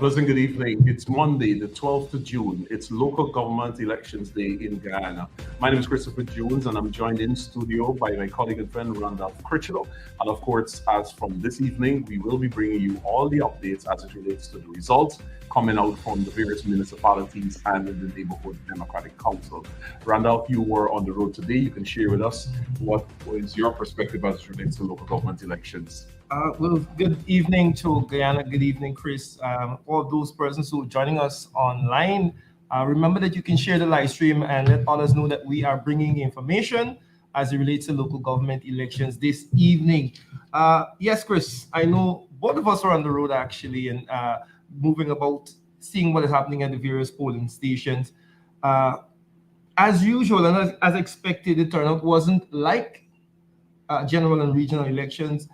pleasant good evening. It's Monday, the 12th of June. It's local government elections day in Guyana. My name is Christopher Jones, and I'm joined in studio by my colleague and friend Randolph Critchlow. And of course, as from this evening, we will be bringing you all the updates as it relates to the results coming out from the various municipalities and the neighborhood democratic council. Randolph, you were on the road today. You can share with us what is your perspective as it relates to local government elections. Well, good evening to Guyana. Good evening, Chris. All those persons who are joining us online, remember that you can share the live stream and let others know that we are bringing information as it relates to local government elections this evening. Yes, Chris, I know both of us are on the road actually and moving about, seeing what is happening at the various polling stations. As usual and as expected, the turnout wasn't like general and regional elections.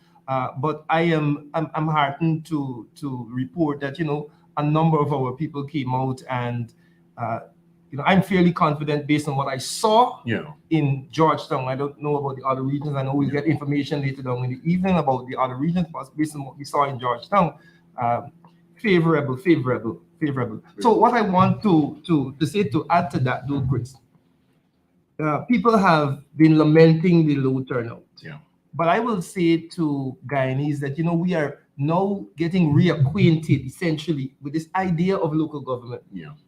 But I'm heartened to report that a number of our people came out, and I'm fairly confident based on what I saw in Georgetown. I don't know about the other regions. I know we'll get information later on in the evening about the other regions, but based on what we saw in Georgetown, favorable. So what I want to say to add to that, though, Chris, people have been lamenting the low turnout. But I will say to Guyanese that, we are now getting reacquainted essentially with this idea of local government.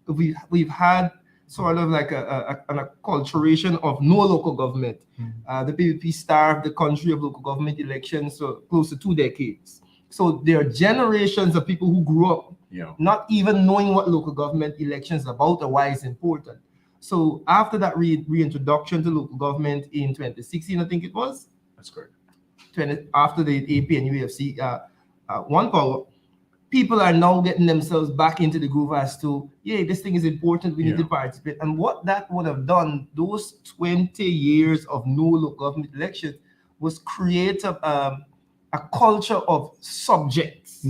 We've had sort of like an acculturation of no local government. The PPP starved the country of local government elections for close to 2 decades. So there are generations of people who grew up not even knowing what local government elections are about or why it's important. So after that reintroduction to local government in 2016, I think it was. That's correct. After the AP and UFC one power, people are now getting themselves back into the groove as to, this thing is important, we need to participate. And what that would have done, those 20 years of no local government elections, was create a culture of subjects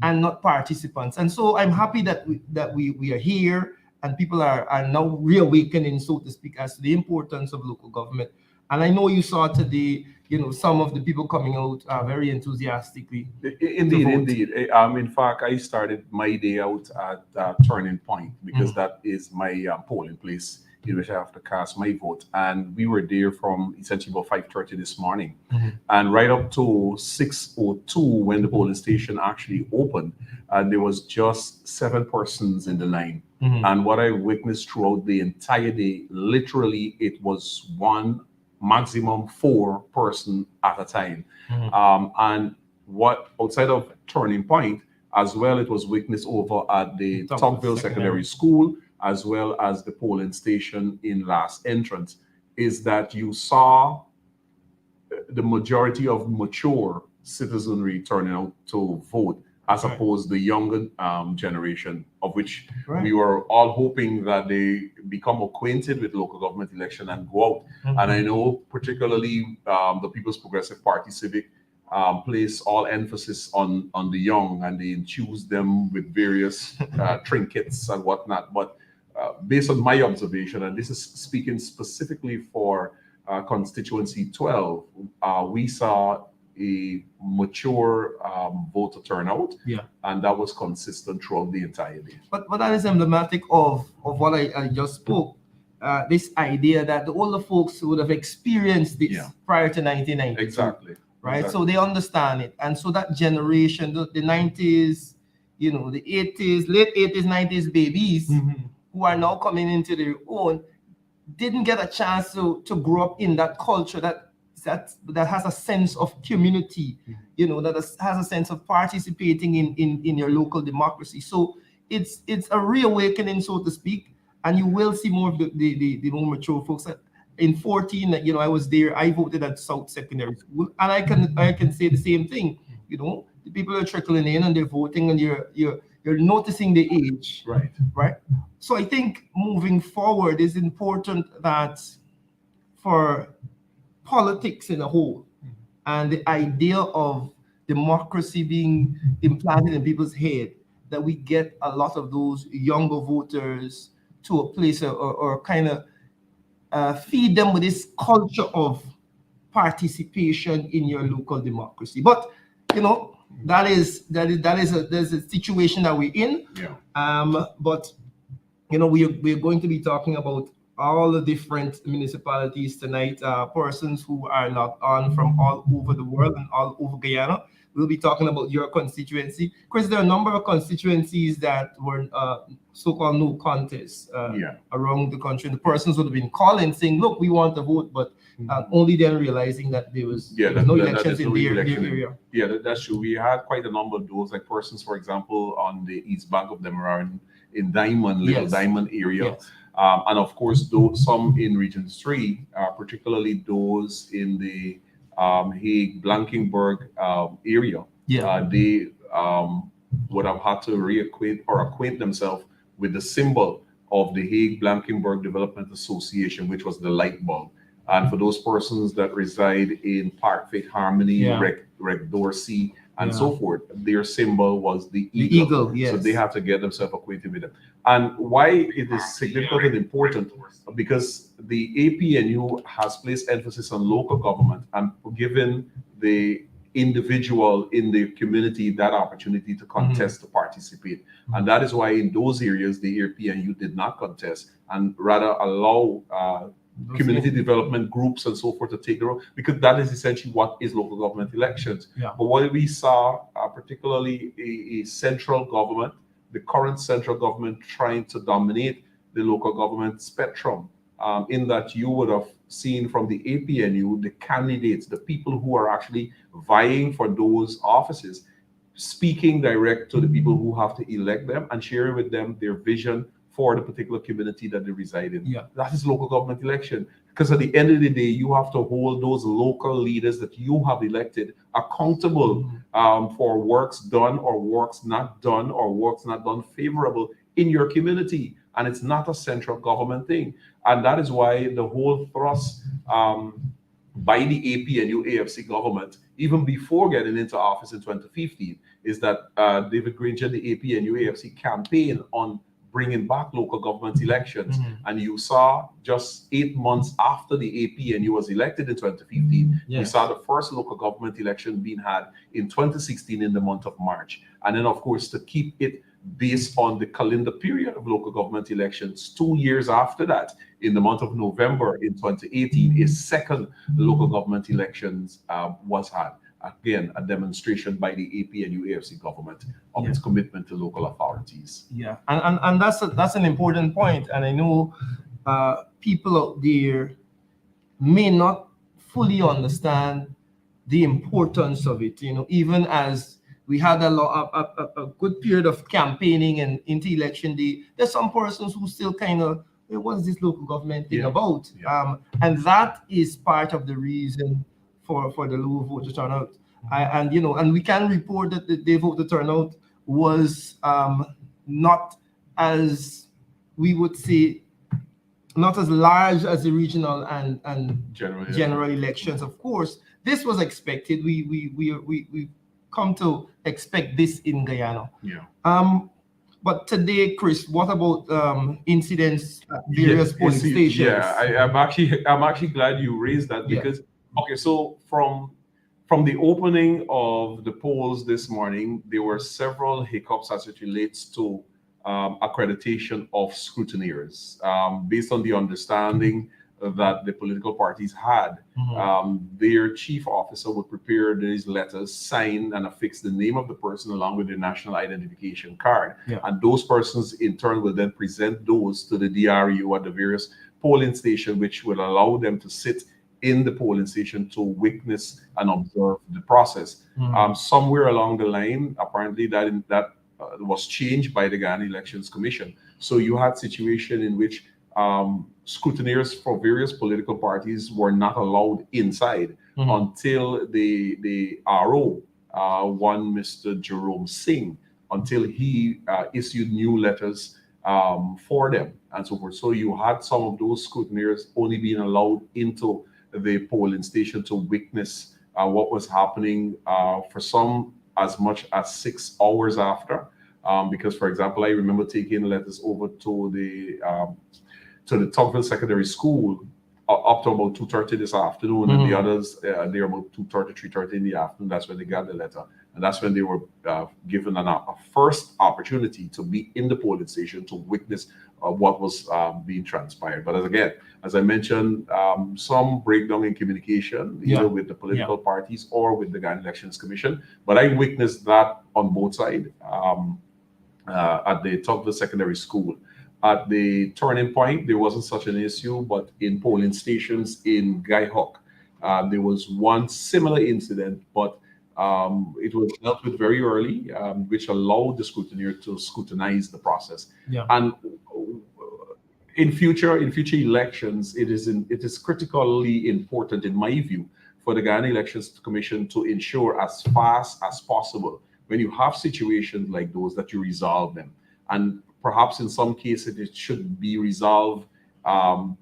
and not participants. And so I'm happy that we are here and people are now reawakening, so to speak, as to the importance of local government. And I know you saw today, some of the people coming out very enthusiastically. Indeed. In fact, I started my day out at Turning Point because that is my polling place in which I have to cast my vote. And we were there from essentially about 5:30 this morning. And right up to 6:02 when the polling station actually opened, there was just 7 persons in the line. And what I witnessed throughout the entire day, literally, it was one, maximum 4 person at a time. And what outside of Turning Point as well, it was witnessed over at the Tocqueville Secondary School as well as the polling station in Last Entrance, is that you saw the majority of mature citizenry turning out to vote as opposed to the younger generation, of which we were all hoping that they become acquainted with local government election and go out. And I know particularly the People's Progressive Party Civic place all emphasis on the young, and they choose them with various trinkets and whatnot. But based on my observation, and this is speaking specifically for constituency 12, we saw a mature voter turnout, and that was consistent throughout the entire day. But that is emblematic of what I just spoke. This idea that the older folks would have experienced this prior to 1992. Exactly. Right? Exactly. So they understand it. And so that generation, the 90s, the 80s, late 80s, 90s babies who are now coming into their own, didn't get a chance to grow up in that culture that has a sense of community, that has a sense of participating in your local democracy. So it's a reawakening, so to speak, and you will see more of the more mature folks. In 14, I was there. I voted at South Secondary School, and I can say the same thing. The people are trickling in and they're voting, and you're noticing the age, right? So I think moving forward is important that for politics in a whole, and the idea of democracy being implanted in people's head, that we get a lot of those younger voters to a place or kind of feed them with this culture of participation in your local democracy. But there's a situation that we're in. Yeah. But we're going to be talking about all the different municipalities tonight. Persons who are logged on from all over the world and all over Guyana. We'll be talking about your constituency. Chris, there are a number of constituencies that were so-called no contest around the country. The persons would have been calling saying, look, we want to vote, but only then realizing that there was no elections in their area. Yeah, that's true. We had quite a number of those, like persons, for example, on the east bank of Demerara in Diamond, Little Diamond area. Yes. And of course, those, some in Region 3, particularly those in the Hague, Blankenberg area. They would have had to acquaint themselves with the symbol of the Hague Blankenberg Development Association, which was the light bulb. And for those persons that reside in Park Faith Harmony, Rec Dorsey, and so forth, their symbol was the eagle. Yes. So they have to get themselves acquainted with it. And why it is significant and important, because the APNU has placed emphasis on local government and given the individual in the community that opportunity to contest, to participate. And that is why in those areas, the APNU did not contest and rather allow community development groups and so forth to take the role, because that is essentially what is local government elections. But what we saw, particularly a central government, the current central government trying to dominate the local government spectrum, in that you would have seen from the APNU, the candidates, the people who are actually vying for those offices, speaking direct to the people who have to elect them and sharing with them their vision for the particular community that they reside in. That is local government election. Because at the end of the day, you have to hold those local leaders that you have elected accountable for works done or works not done or works not done favorable in your community. And it's not a central government thing. And that is why the whole thrust by the APNU AFC government, even before getting into office in 2015, is that David Granger, the APNU AFC campaign on bringing back local government elections. And you saw just 8 months after the APNU was elected in 2015, we saw the first local government election being had in 2016 in the month of March. And then, of course, to keep it based on the calendar period of local government elections, 2 years after that, in the month of November in 2018, a second local government elections was had. Again, a demonstration by the APNU AFC government of its commitment to local authorities. And that's an important point. And I know people out there may not fully understand the importance of it. Even as we had a good period of campaigning and into election day, there's some persons who still kind of, what is this local government thing about? And that is part of the reason for the low voter turnout. And we can report that the voter turnout was not as, we would say, not as large as the regional and general elections. Of course, this was expected. We come to expect this in Guyana. But today, Chris, what about incidents at various polling stations? I'm actually glad you raised that, because okay, so from the opening of the polls this morning, there were several hiccups as it relates to accreditation of scrutineers, based on the understanding that the political parties had. Their chief officer would prepare these letters, sign and affix the name of the person along with their national identification card. And those persons in turn will then present those to the DRU at the various polling stations, which will allow them to sit in the polling station to witness and observe the process. Somewhere along the line, apparently that was changed by the Guyana Elections Commission. So you had situation in which scrutineers for various political parties were not allowed inside until the RO, one Mr. Jerome Singh, until he issued new letters for them and so forth. So you had some of those scrutineers only being allowed into the polling station to witness what was happening, for some as much as 6 hours after. Because, for example, I remember taking letters over to the Tocqueville Secondary School up to about 2:30 this afternoon, and the others they're about 2:30, 3:30 in the afternoon. That's when they got the letter, And that's when they were given a first opportunity to be in the polling station to witness what was being transpired. But as I mentioned, some breakdown in communication, either with the political parties or with the Ghana Elections Commission. But I witnessed that on both sides at the top of the secondary school. At the turning point, there wasn't such an issue, but in polling stations in Gaihok, there was one similar incident, but it was dealt with very early, which allowed the scrutineer to scrutinize the process. And in future elections, it is critically important, in my view, for the Ghana Elections Commission to ensure as fast as possible, when you have situations like those, that you resolve them. And perhaps in some cases it should be resolved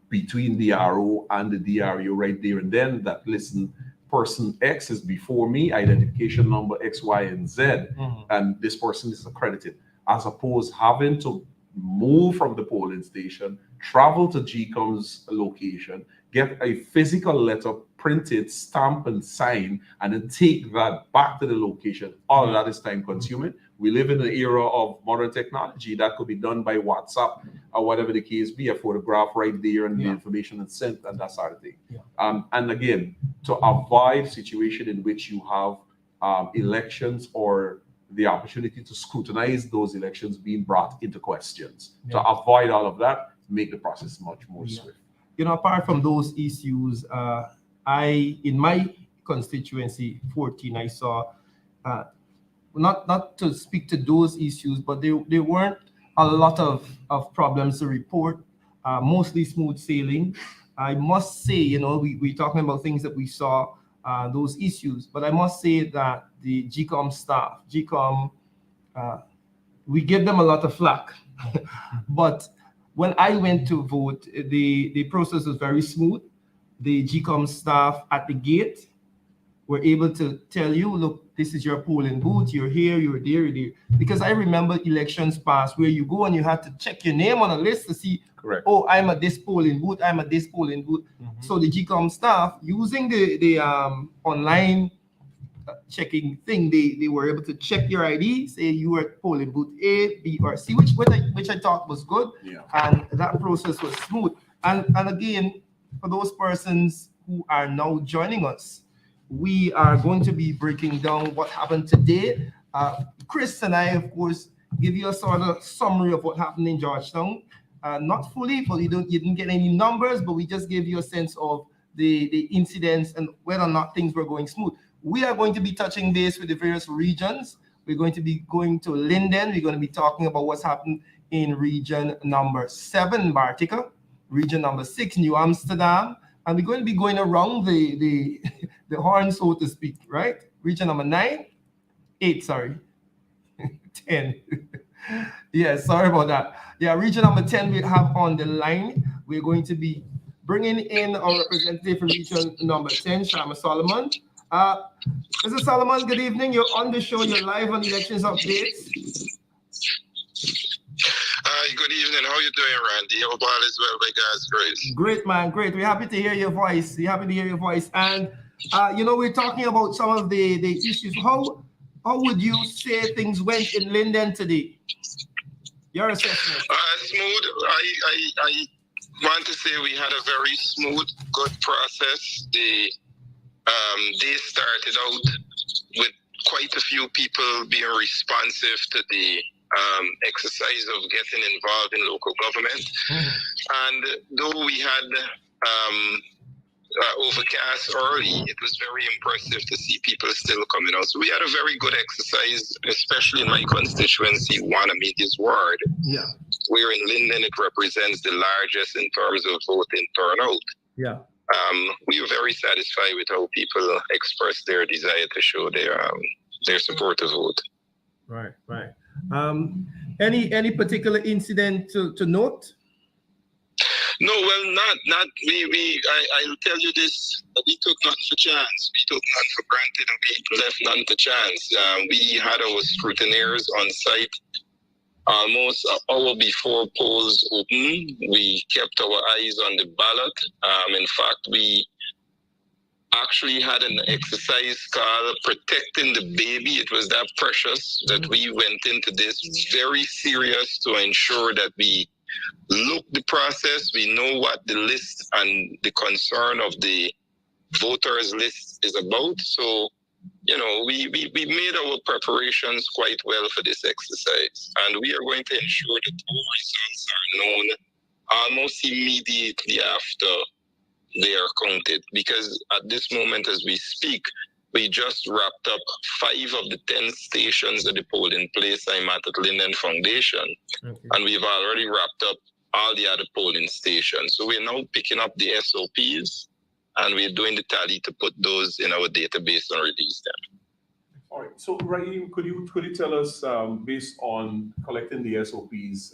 between the RO and the DRO right there and then, that listen, person X is before me, identification number X, Y, and Z, and this person is accredited, as opposed having to move from the polling station, travel to GCOM's location, get a physical letter printed, stamped, and signed, and then take that back to the location. All of that is time consuming. We live in an era of modern technology that could be done by WhatsApp or whatever the case be, a photograph right there and the information is sent, and that sort of thing. And again, to avoid situation in which you have elections or the opportunity to scrutinize those elections being brought into questions. To avoid all of that, make the process much more swift. Apart from those issues, in my constituency 14, I saw, not to speak to those issues, but there weren't a lot of problems to report, mostly smooth sailing. I must say, we're talking about things that we saw, those issues, but I must say that the GCOM staff, we give them a lot of flack. But when I went to vote, the process was very smooth. The GCOM staff at the gate were able to tell you, look, this is your polling booth, you're here, you're there, you're there. Because I remember elections past where you go and you had to check your name on a list to see, oh, I'm at this polling booth, I'm at this polling booth. So the GCOM staff, using the online checking thing, they were able to check your ID, say you were at polling booth A, B, or C, which I thought was good. And that process was smooth. And again, for those persons who are now joining us, we are going to be breaking down what happened today. Chris and I, of course, give you a sort of summary of what happened in Georgetown. Not fully, but you didn't get any numbers, but we just gave you a sense of the incidents and whether or not things were going smooth. We are going to be touching base with the various regions. We're going to be going to Linden. We're going to be talking about what's happened in region number 7, Bartica, region number 6, New Amsterdam, and we're going to be going around the horn, so to speak, right? Region number 8, sorry, 10. Yeah, sorry about that. Yeah, region number 10 we have on the line. We're going to be bringing in our representative for region number 10, Shama Solomon. Mr. Solomon, good evening. You're on the show. You're live on elections updates. Good evening. How you doing, Randy? Hope all is well by God's grace. Great, man. Great. We're happy to hear your voice. And we're talking about some of the issues. How would you say things went in Linden today? Your assessment. Smooth. I want to say we had a very smooth, good process. The day started out with quite a few people being responsive to the exercise of getting involved in local government. And though we had overcast early, it was very impressive to see people still coming out. So we had a very good exercise, especially in my constituency, Wanamedia's ward. Yeah. Where in Linden it represents the largest in terms of voting turnout. Yeah. We were very satisfied with how people expressed their desire to show their support to vote. Right. Any particular incident to note? No, well, not we. I'll tell you this: we took none for chance. We took none for granted, and we left none to chance. We had our scrutineers on site almost an hour before polls opened. We kept our eyes on the ballot. In fact, we actually had an exercise called Protecting the Baby. It was that precious that we went into this very serious to ensure that we look the process, we know what the list and the concern of the voters list is about. So, you know, we made our preparations quite well for this exercise, and we are going to ensure that our results are known almost immediately after they are counted, because at this moment as we speak, we just wrapped up 5 of the 10 stations at the polling place I'm at Linden Foundation, and we've already wrapped up all the other polling stations. So we're now picking up the SOPs, and we're doing the tally to put those in our database and release them. All right. So, Raheem, could you tell us, based on collecting the SOPs,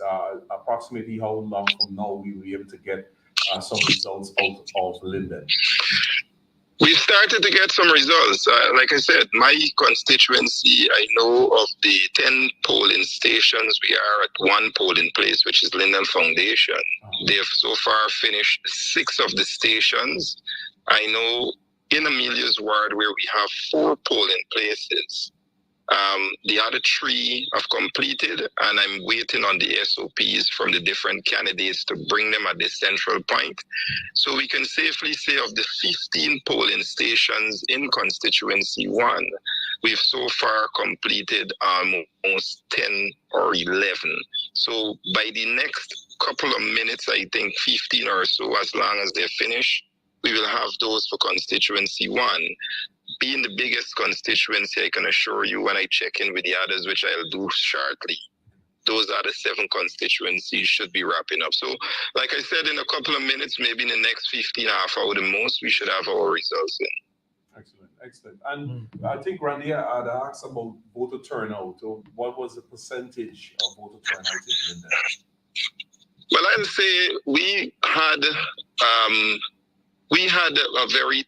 approximately how long from now we will be able to get some results out of Linden? We've started to get some results. Like I said, my constituency, I know of the 10 polling stations, we are at 1 polling place, which is Linden Foundation. They've so far finished 6 of the stations. I know in Amelia's ward where we have 4 polling places. The other 3 have completed, and I'm waiting on the SOPs from the different candidates to bring them at the central point. So we can safely say of the 15 polling stations in constituency 1, we've so far completed almost 10 or 11. So by the next couple of minutes, I think 15 or so, as long as they're finished, we will have those for constituency 1. Being the biggest constituency, I can assure you when I check in with the others, which I'll do shortly, those are the 7 constituencies should be wrapping up. So, like I said, in a couple of minutes, maybe in the next 15, half hour the most, we should have our results in. Excellent, excellent. And I think Randy had asked about voter turnout. So what was the percentage of voter turnout in Linden? Well, I'll say we had a very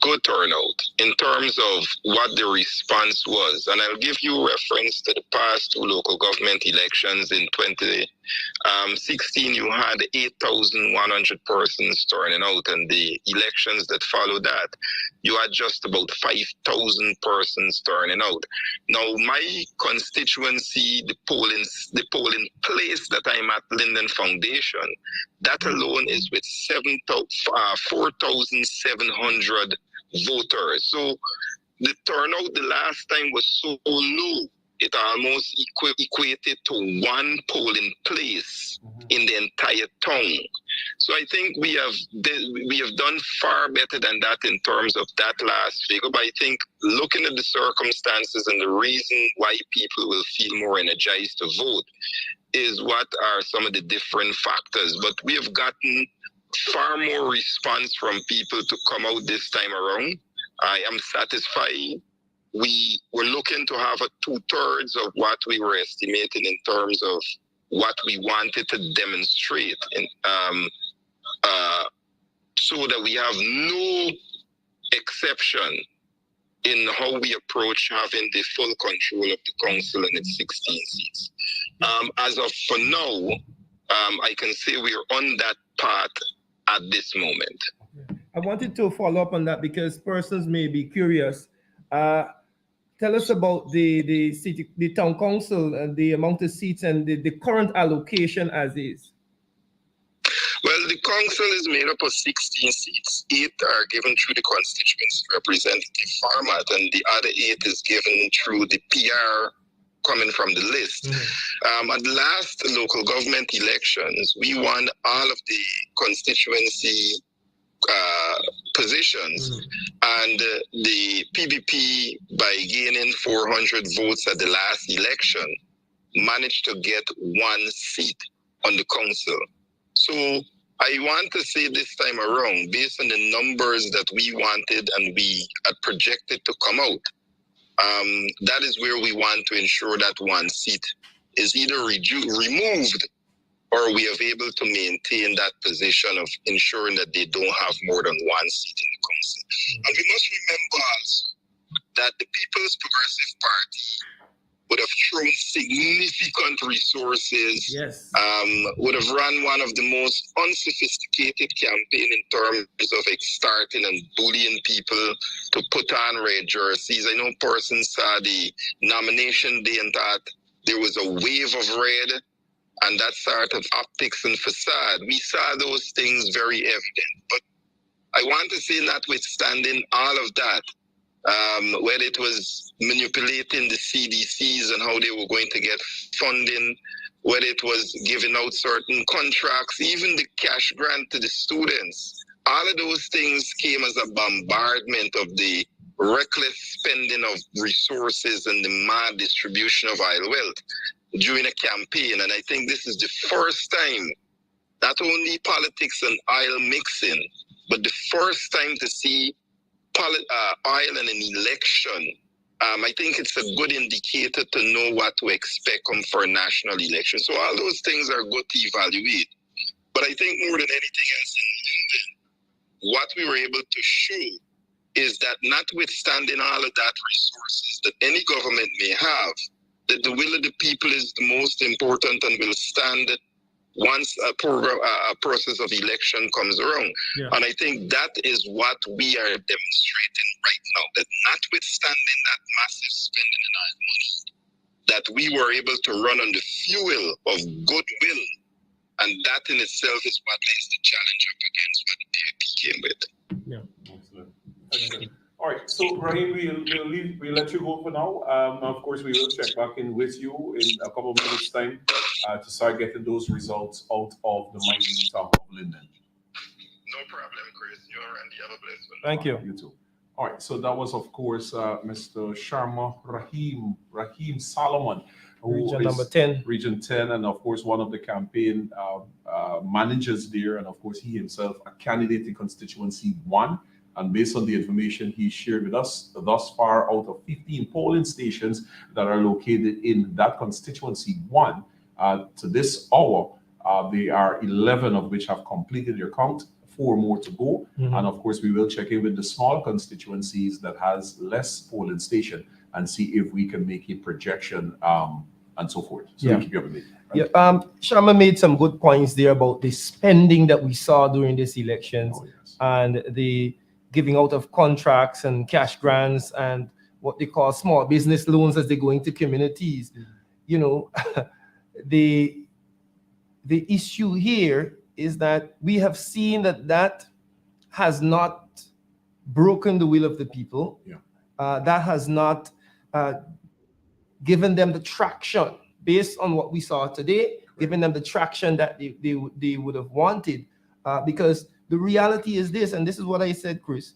good turnout in terms of what the response was. And I'll give you reference to the past 2 local government elections. In 2016, you had 8,100 persons turning out, and the elections that followed that, you had just about 5,000 persons turning out. Now, my constituency, the polling place that I'm at, Linden Foundation, that alone is with 4,700 voters. So the turnout the last time was so low, it almost equated to 1 polling place in the entire town. So I think we have done far better than that in terms of that last figure. But I think looking at the circumstances and the reason why people will feel more energized to vote is what are some of the different factors. But we have gotten far more response from people to come out this time around. I am satisfied. We were looking to have a 2/3 of what we were estimating in terms of what we wanted to demonstrate, so that we have no exception in how we approach having the full control of the council and its 16 seats. As of for now, I can say we're on that path at this moment. I wanted to follow up on that because persons may be curious. Tell us about the town council and the amount of seats and the current allocation as is. Well, the council is made up of 16 seats. 8 are given through the constituency representative format, and the other 8 is given through the PR coming from the list. At the last local government elections, we won all of the constituency positions, and the PBP, by gaining 400 votes at the last election, managed to get 1 seat on the council. So I want to say this time around, based on the numbers that we wanted and we had projected to come out, that is where we want to ensure that 1 seat is either removed, or we are able to maintain that position of ensuring that they don't have more than 1 seat in the council. And we must remember also that the People's Progressive Party would have thrown significant resources, Yes, would have run one of the most unsophisticated campaign in terms of starting and bullying people to put on red jerseys. I know persons saw the nomination day and thought there was a wave of red and that sort of optics and facade. We saw those things very evident. But I want to say, notwithstanding all of that, whether it was manipulating the CDCs and how they were going to get funding, whether it was giving out certain contracts, even the cash grant to the students, all of those things came as a bombardment of the reckless spending of resources and the mad distribution of idle wealth during a campaign. And I think this is the first time, not only politics and oil mixing, but the first time to see oil in an election. I think it's a good indicator to know what to expect for a national election. So all those things are good to evaluate. But I think more than anything else, what we were able to show is that notwithstanding all of that resources that any government may have, that the will of the people is the most important and will stand once a process of election comes around. Yeah. And I think that is what we are demonstrating right now, that notwithstanding that massive spending in our money, that we were able to run on the fuel of goodwill. And that in itself is what lays the challenge up against what the DIP came with. yeah. Excellent. Excellent. All right, so Raheem, we'll let you go for now. Of course, we will check back in with you in a couple of minutes' time to start getting those results out of the mighty town of Linden. No problem, Chris. You're and you have a blessed one. Thank you. You too. All right, so that was, of course, Mr. Sharma Raheem Solomon, who Region is number 10. Region 10, and of course, one of the campaign managers there, and of course, he himself a candidate in constituency 1. And based on the information he shared with us, thus far, out of 15 polling stations that are located in that constituency 1, to this hour, there are 11 of which have completed their count, 4 more to go. Mm-hmm. And of course, we will check in with the small constituencies that has less polling station and see if we can make a projection and so forth. So Yeah. we'll keep you updated. Yeah, Sharma made some good points there about the spending that we saw during these elections. Oh, yes. And the giving out of contracts and cash grants and what they call small business loans as they go into communities. Mm-hmm. You know, the issue here is that we have seen that has not broken the will of the people. Yeah. That has not given them the traction based on what we saw today, giving them the traction that they would have wanted. Because the reality is this, and this is what I said, Chris,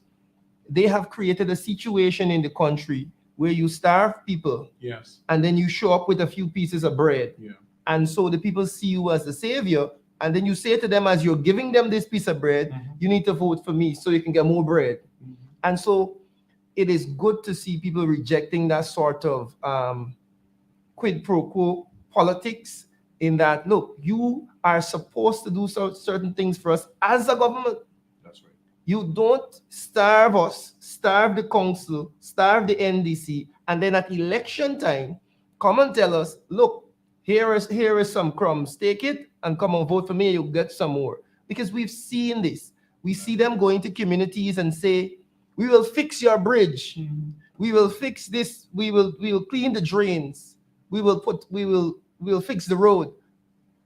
they have created a situation in the country where you starve people, Yes. and then you show up with a few pieces of bread. Yeah. And so the people see you as the savior, and then you say to them, as you're giving them this piece of bread, Mm-hmm. you need to vote for me so you can get more bread. Mm-hmm. And so it is good to see people rejecting that sort of quid pro quo politics, in that, look, you are supposed to do certain things for us as a government. That's right. You don't starve us, starve the council, starve the NDC, and then at election time, come and tell us, look, here is some crumbs, take it and come and vote for me, you'll get some more. Because we've seen this. We see them going to communities and say, we will fix your bridge. Mm-hmm. We will fix this. We will clean the drains. We will fix the road.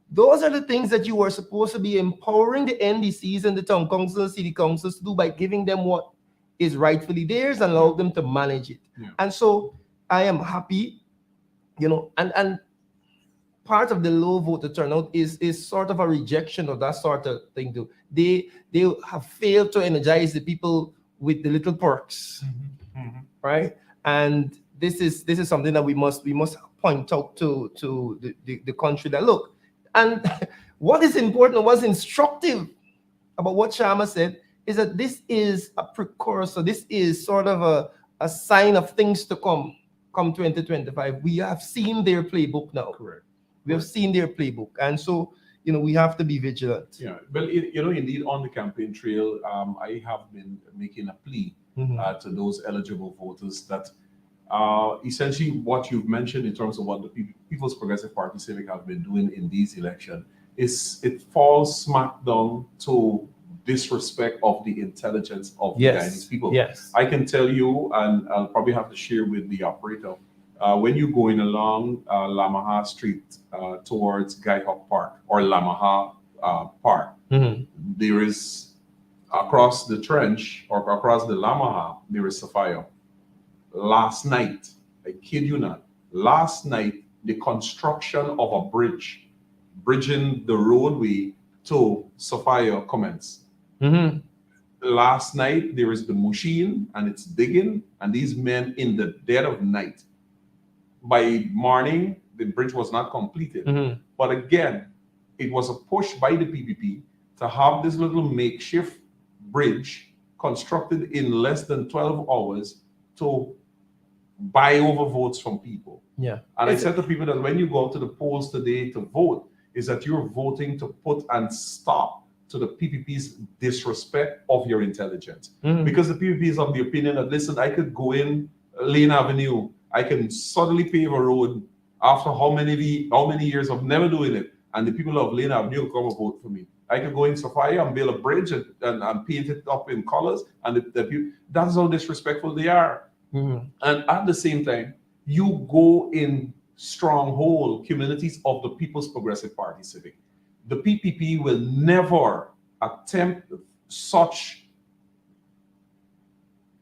Those are the things that you are supposed to be empowering the NDCs and the town councils, city councils to do by giving them what is rightfully theirs and allow them to manage it. Yeah. And so I am happy, you know, and part of the low voter turnout is sort of a rejection of that sort of thing too. They have failed to energize the people with the little perks, Mm-hmm. Mm-hmm. right? And this is something that we must point out to the country, that look, and what is important, what's instructive about what Sharma said is that this is a precursor. This is sort of a sign of things to come 2025. We have seen their playbook now. Correct. We have seen their playbook. And so, you know, we have to be vigilant. Yeah, well, you know, indeed, on the campaign trail, I have been making a plea Mhm. to those eligible voters that Essentially, what you've mentioned in terms of what the People's Progressive Party Civic have been doing in these elections is it falls smack down to disrespect of the intelligence of the Guyanese people. Yes. I can tell you, and I'll probably have to share with the operator, when you're going along Lamaha Street towards Guy Hawk Park or Lamaha Park, there is across the trench or across the Lamaha, there is Sapphire. Last night, I kid you not, last night, the construction of a bridge bridging the roadway to Sapphire commenced. Last night, there is the machine and it's digging, and these men in the dead of night. By morning, the bridge was not completed. But again, it was a push by the PPP to have this little makeshift bridge constructed in less than 12 hours to buy over votes from people. Yeah. And I said to people that when you go to the polls today to vote, is that you're voting to put and stop to the PPP's disrespect of your intelligence. Because the PPP is of the opinion that, listen, I could go in Lane Avenue, I can suddenly pave a road after how many years of never doing it, and the people of Lane Avenue come and vote for me. I could go in Sapphire and build a bridge and paint it up in colors, and the people, that's how disrespectful they are. And at the same time, you go in stronghold communities of the People's Progressive Party Civic. The PPP will never attempt such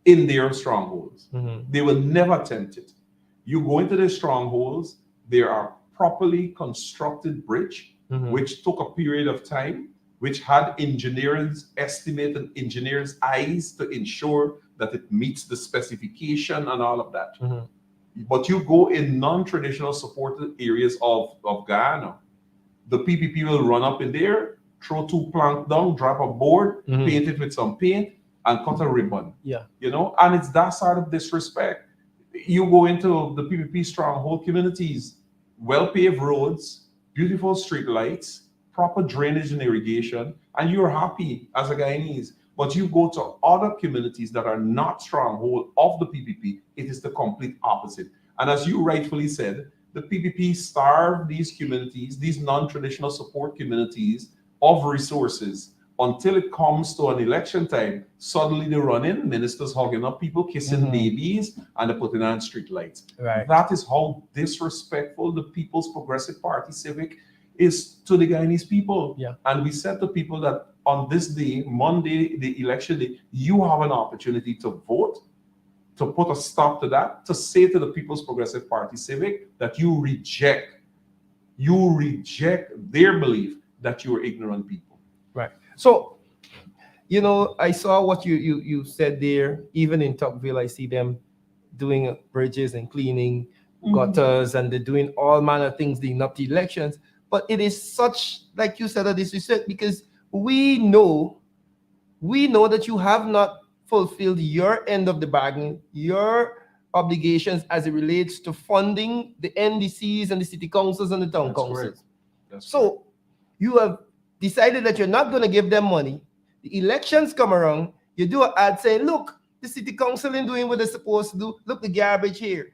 in their strongholds. They will never attempt it. You go into their strongholds, there are properly constructed bridge, which took a period of time, which had estimated engineers' eyes to ensure that it meets the specification and all of that. But you go in non-traditional supported areas of Guyana, the PPP will run up in there, throw 2 planks down, drop a board, paint it with some paint, and cut a ribbon. Yeah. You know, and it's that sort of disrespect. You go into the PPP stronghold communities, well-paved roads, beautiful street lights, proper drainage and irrigation, and you're happy as a Guyanese. But you go to other communities that are not stronghold of the PPP, it is the complete opposite. And as you rightfully said, the PPP starved these communities, these non-traditional support communities, of resources until it comes to an election time. Suddenly they run in, ministers hugging up people, kissing babies, and they're putting on street lights. Right. That is how disrespectful the People's Progressive Party Civic is to the Guyanese people. Yeah. And we said to people that on this day, Monday, the election day, you have an opportunity to vote, to put a stop to that, to say to the People's Progressive Party Civic that you reject their belief that you are ignorant people. Right. So, you know, I saw what you said there. Even in Tocqueville, I see them doing bridges and cleaning gutters, and they're doing all manner of things leading up to elections. But it is such, like you said, a disrespect, because we know that you have not fulfilled your end of the bargain, your obligations as it relates to funding the NDCs and the city councils and the town councils. So you have decided that you're not going to give them money. The elections come around, you do an ad saying, look, the city council is doing what they're supposed to do. Look, the garbage here.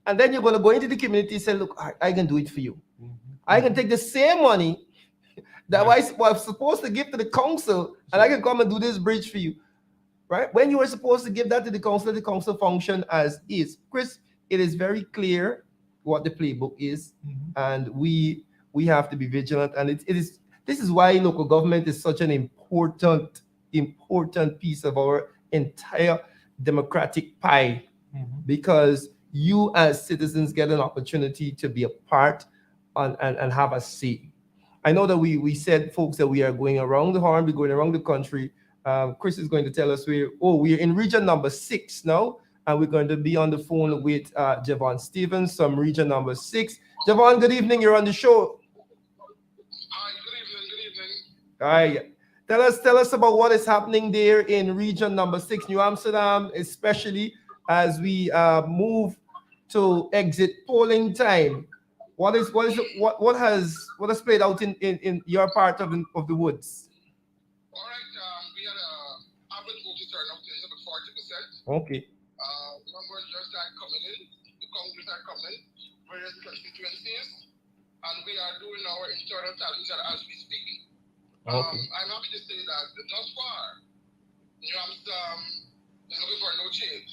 And then you're going to go into the community and say, look, I can do it for you. I can take the same money that I was supposed to give to the council, and I can come and do this bridge for you. Right? When you were supposed to give that to the council function as is. Chris, it is very clear what the playbook is, and we have to be vigilant. And this is why local government is such an important piece of our entire democratic pie, because you as citizens get an opportunity to be a part and have a say. I know that we said, folks, that we are going around the horn, we're going around the country. Chris is going to tell us we're in region number 6 now, and we're going to be on the phone with Javon Stevens from region number 6. Javon, good evening. You're on the show. Hi, good evening. All right. Tell us about what is happening there in region number 6, New Amsterdam, especially as we move to exit polling time. What has played out in your part of the woods? All right, we had an average voter turnout of about 40%. Okay. Numbers just start coming in. The countries are coming, various constituencies, and we are doing our internal tallies as we speak. Okay. I'm happy to say that thus far, New Amsterdam is looking for no change.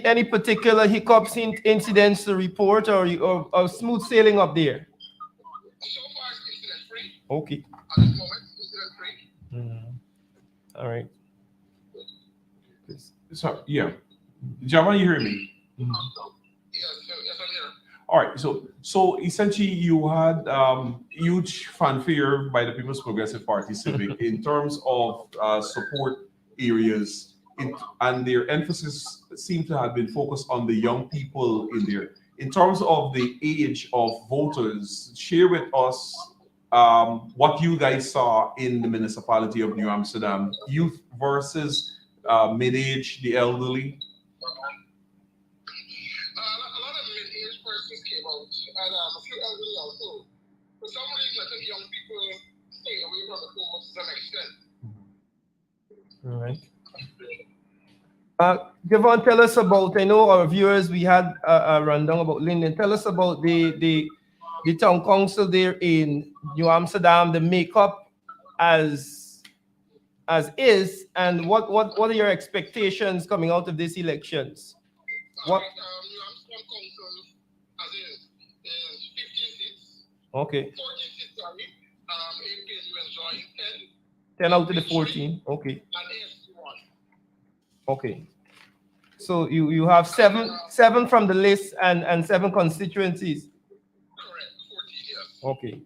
Any particular hiccups, incidents to report, or smooth sailing up there? So far, it's incident free. Okay. At this moment, incident free. All right. So yeah, Javan, you hear me? Yes, yes, I'm here. All right, so essentially you had huge fanfare by the People's Progressive Party Civic in terms of support areas, and their emphasis seemed to have been focused on the young people in there. In terms of the age of voters, share with us what you guys saw in the municipality of New Amsterdam, youth versus mid-age, the elderly. A lot of mid-aged persons came out, and a few elderly also. For some reason, I think young people stayed away from the home to some extent. All right. Javon, tell us about, I know our viewers, we had a rundown about Linden. Tell us about the town council there in New Amsterdam, the makeup as is, and what are your expectations coming out of these elections? What? New Amsterdam Council, as is 15 seats. Okay. 14 seats, sorry. APNU enjoying 10 out of the 14. Okay. And AFC 1. Okay. So you have seven from the list and 7 constituencies. Correct. 14, yes. Okay.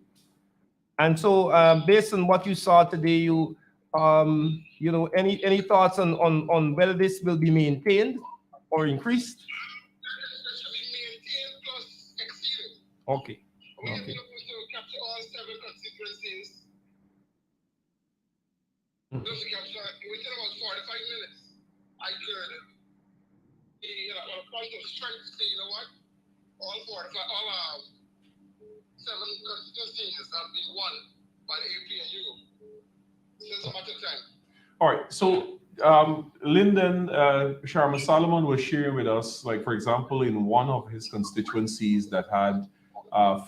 And so based on what you saw today, you know, any thoughts on whether this will be maintained or increased? It should be maintained plus exceeded. Okay. We have Okay. been able to capture all 7 constituencies. Just to capture, within about 45 minutes, I could, on a point of strength, say, you know what? All 7 constituencies have been won by the APNU. It's a matter of time. All right, so Linden, Sharma Solomon was sharing with us, like, for example, in one of his constituencies that had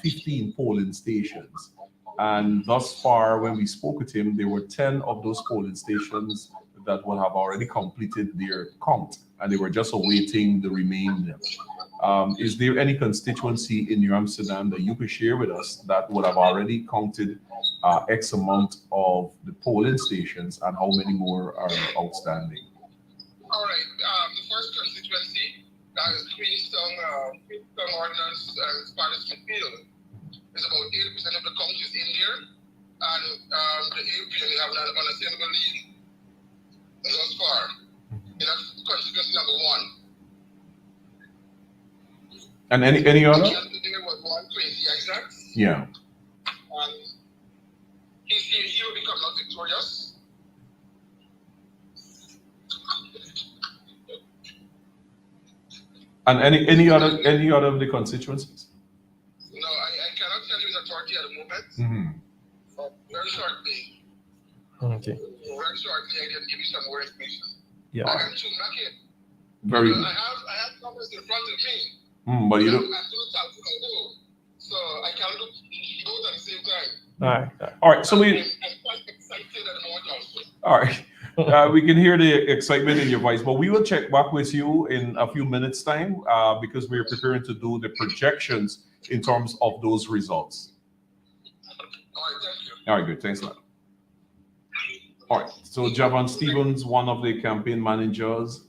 15 polling stations. And thus far, when we spoke with him, there were 10 of those polling stations that would have already completed their count, and they were just awaiting the remainder. Is there any constituency in New Amsterdam that you could share with us that would have already counted X amount of the polling stations, and how many more are outstanding? All right. The first constituency, that is Queenstown Ordnance and Spanish Field, is about 80% of the counties in there, and the APN have an unassailable lead thus far. That's constituency number 1. And any other? There was 120, exact. Yeah. He will become not victorious. And any other of the constituencies? No, I cannot tell you the authority at the moment. But very shortly. Okay. Very shortly, I can give you some more information. Yeah. I am too lucky. Very. I have numbers in front of me. But you don't. So I can look both at the same time. All right. So I'm quite excited at the moment also. All right. We can hear the excitement in your voice, but we will check back with you in a few minutes' time because we're preparing to do the projections in terms of those results. All right, thank you. All right, good. Thanks a lot. All right. So Javan Stevens, one of the campaign managers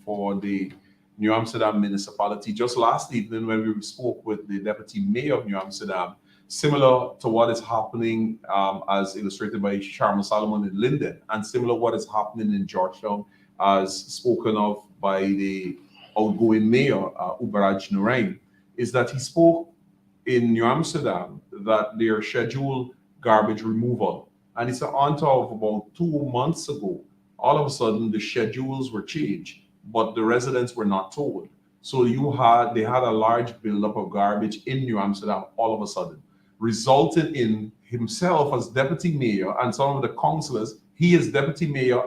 for the New Amsterdam municipality, just last evening when we spoke with the deputy mayor of New Amsterdam, similar to what is happening as illustrated by Sharma Solomon in Linden, and similar what is happening in Georgetown as spoken of by the outgoing mayor, Uberaj Nurain, is that he spoke in New Amsterdam that their scheduled garbage removal, and it's an onto of about 2 months ago, all of a sudden the schedules were changed, but the residents were not told. So they had a large buildup of garbage in New Amsterdam all of a sudden, resulting in himself as deputy mayor and some of the councillors he as deputy mayor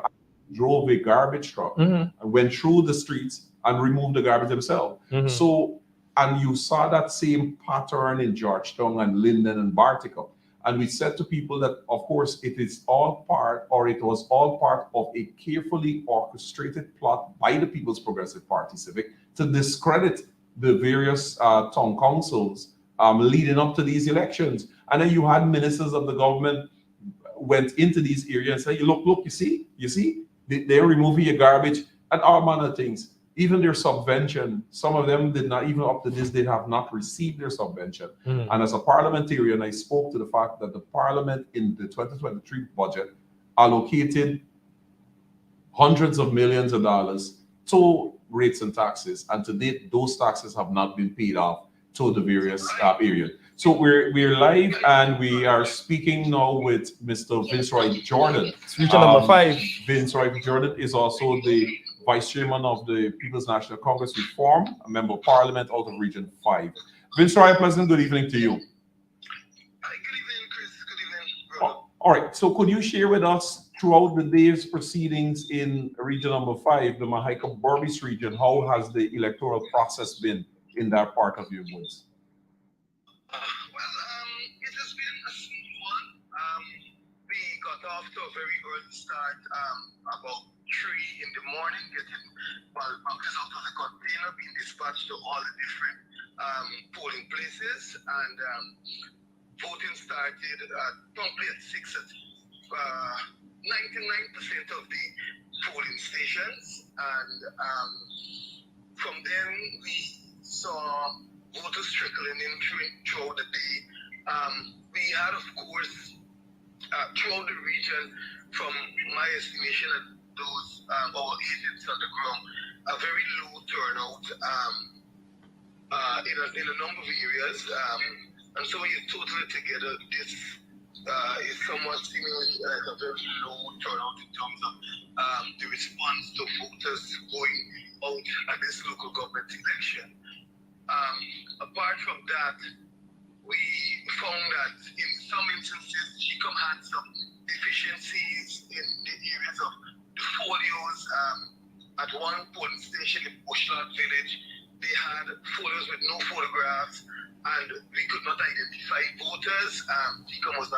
drove a garbage truck and went through the streets and removed the garbage himself. So, and you saw that same pattern in Georgetown and Linden and Bartica. And we said to people that, of course, it is all part, or it was all part of a carefully orchestrated plot by the People's Progressive Party Civic to discredit the various town councils leading up to these elections. And then you had ministers of the government went into these areas and said, look, you see, they're removing your garbage and all manner of things. Even their subvention, some of them did not, even up to this, they have not received their subvention. And as a parliamentarian, I spoke to the fact that the parliament in the 2023 budget allocated hundreds of millions of dollars to rates and taxes. And to date, those taxes have not been paid off to the various areas. So we're live and we are speaking now with Mr. Viceroy Jordan. Region number 5. Viceroy Jordan is also the Vice Chairman of the People's National Congress Reform, a Member of Parliament out of Region 5. Viceroy, pleasant good evening to you. Good evening, Chris. Good evening, brother. All right, so could you share with us throughout the day's proceedings in Region number 5, the Mahaica-Berbice region, how has the electoral process been in that part of your woods? It has been a smooth one. We got off to a very early start, about 3 in the morning, getting boxes out of the container, being dispatched to all the different polling places, and voting started promptly at 6 at 99% of the polling stations, and from then we saw voters trickling in throughout the day. We had, of course, throughout the region, from my estimation at those our agents on the ground, a very low turnout in a number of areas. And so when you total it together, this is somewhat seemingly like a very low turnout in terms of the response to voters going out at this local government election. Apart from that, we found that in some instances, GCOM had some deficiencies in the areas of the folios. At one polling station in Bushland Village, they had folios with no photographs, and we could not identify voters. GCOM was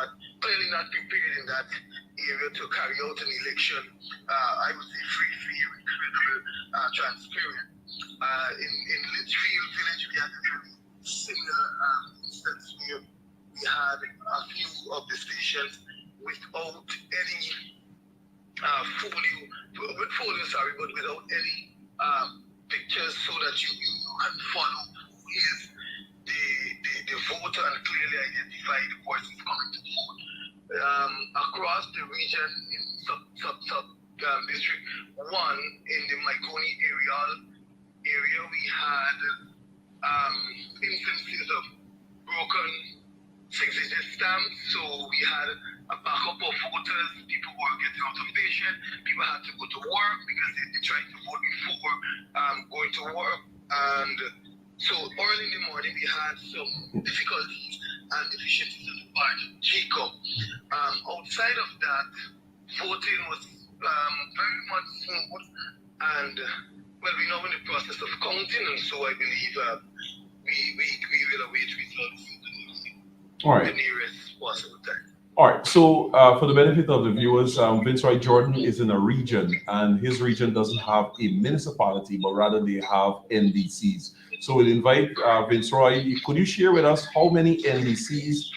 clearly not prepared in that area to carry out an election. I would say free, fair, credible, transparent. In Litchfield Village, we had a very similar instance where we had a few of the stations without any but without any pictures, so that you can follow who is the voter and clearly identify the persons coming to vote. Across the region in District 1 in the Maikoni area, we had instances of broken 6-digit stamps. So we had a backup of voters. People were getting out of station. People had to go to work because they tried to vote before going to work. And so early in the morning, we had some difficulties and deficiencies on the part of GCOM. Outside of that, voting was very much smooth, and well, we're now in the process of counting, and so I believe we will await results in the nearest possible time. All right, so for the benefit of the viewers, Viceroy Jordan is in a region, and his region doesn't have a municipality, but rather they have NDCs. So we'll invite Viceroy, could you share with us how many NDCs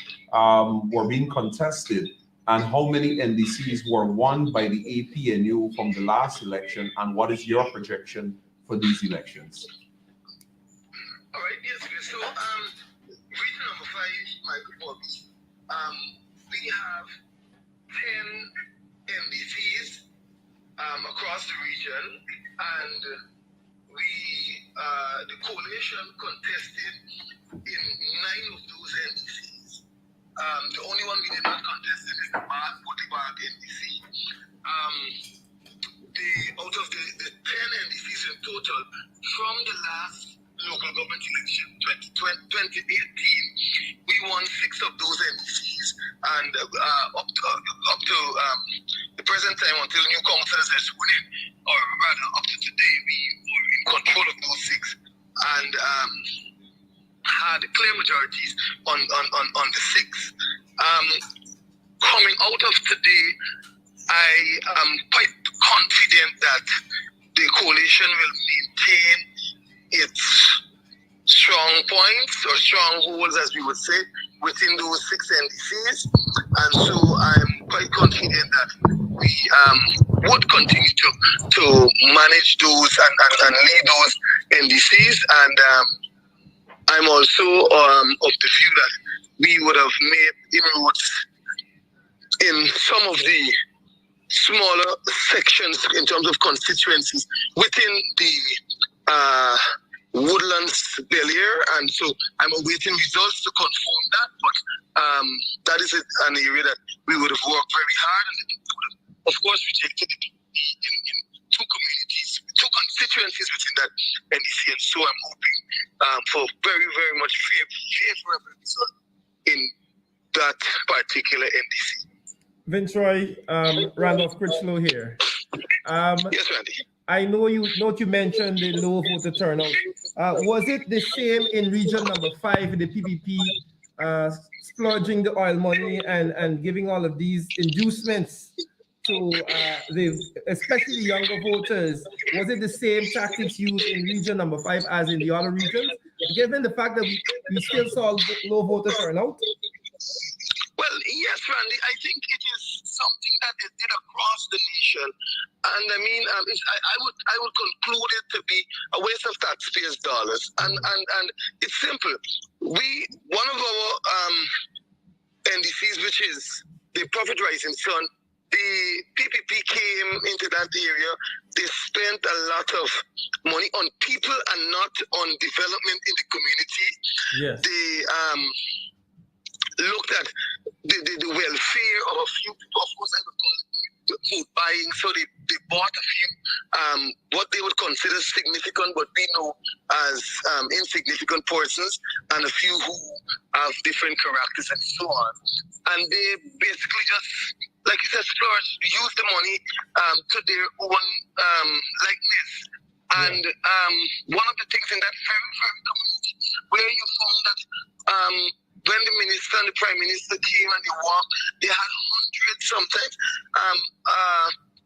were being contested, and how many NDCs were won by the APNU from the last election, and what is your projection for these elections? All right, yes, so region number 5, my report. We have 10 NDCs across the region, and the coalition contested in 9 of those NDCs. The only one we did not contest is the Botibag NDC. Out of the 10 NDCs in total, from the last local government election 2018, we won 6 of those NDCs, and up to the present time until new councillors are sworn in, or rather up to today, we were in control of those 6 and had clear majorities on the 6. Coming out of today, I am quite confident that the coalition will maintain its strong points or strongholds, as we would say, within those 6 NDCs. And so I'm quite confident that we would continue to manage those and lead those NDCs. And I'm also of the view that we would have made inroads in some of the smaller sections in terms of constituencies within the Woodlands Bellier, and so I'm awaiting results to confirm that. But that is an area that we would have worked very hard, and of course rejected it in 2 communities, 2 constituencies within that NDC, and so I'm hoping for very, very much favorable result in that particular NDC. Viceroy, Randolph Critchlow here. Yes, Randy. I know you mentioned the low voter turnout. Was it the same in region number 5, the PPP, splurging the oil money and giving all of these inducements to especially the younger voters? Was it the same tactics used in region number 5 as in the other regions, given the fact that we still saw low voter turnout? Well, yes, Randy, I think it is something that they did across the nation. And I mean, I would conclude it to be a waste of taxpayers' dollars. And it's simple. One of our NDCs, which is the Profit Rising Sun, the PPP came into that area. They spent a lot of money on people and not on development in the community. Yes. They looked at the welfare of a few people. Of course, I would call it vote buying. So they bought a few what they would consider significant, but we know as insignificant persons, and a few who have different characters and so on. And they basically just, like you said, splurge, use the money to their own likeness. And one of the things in that very, very community where you found that when the minister and the prime minister came and they walked, they had hundreds sometimes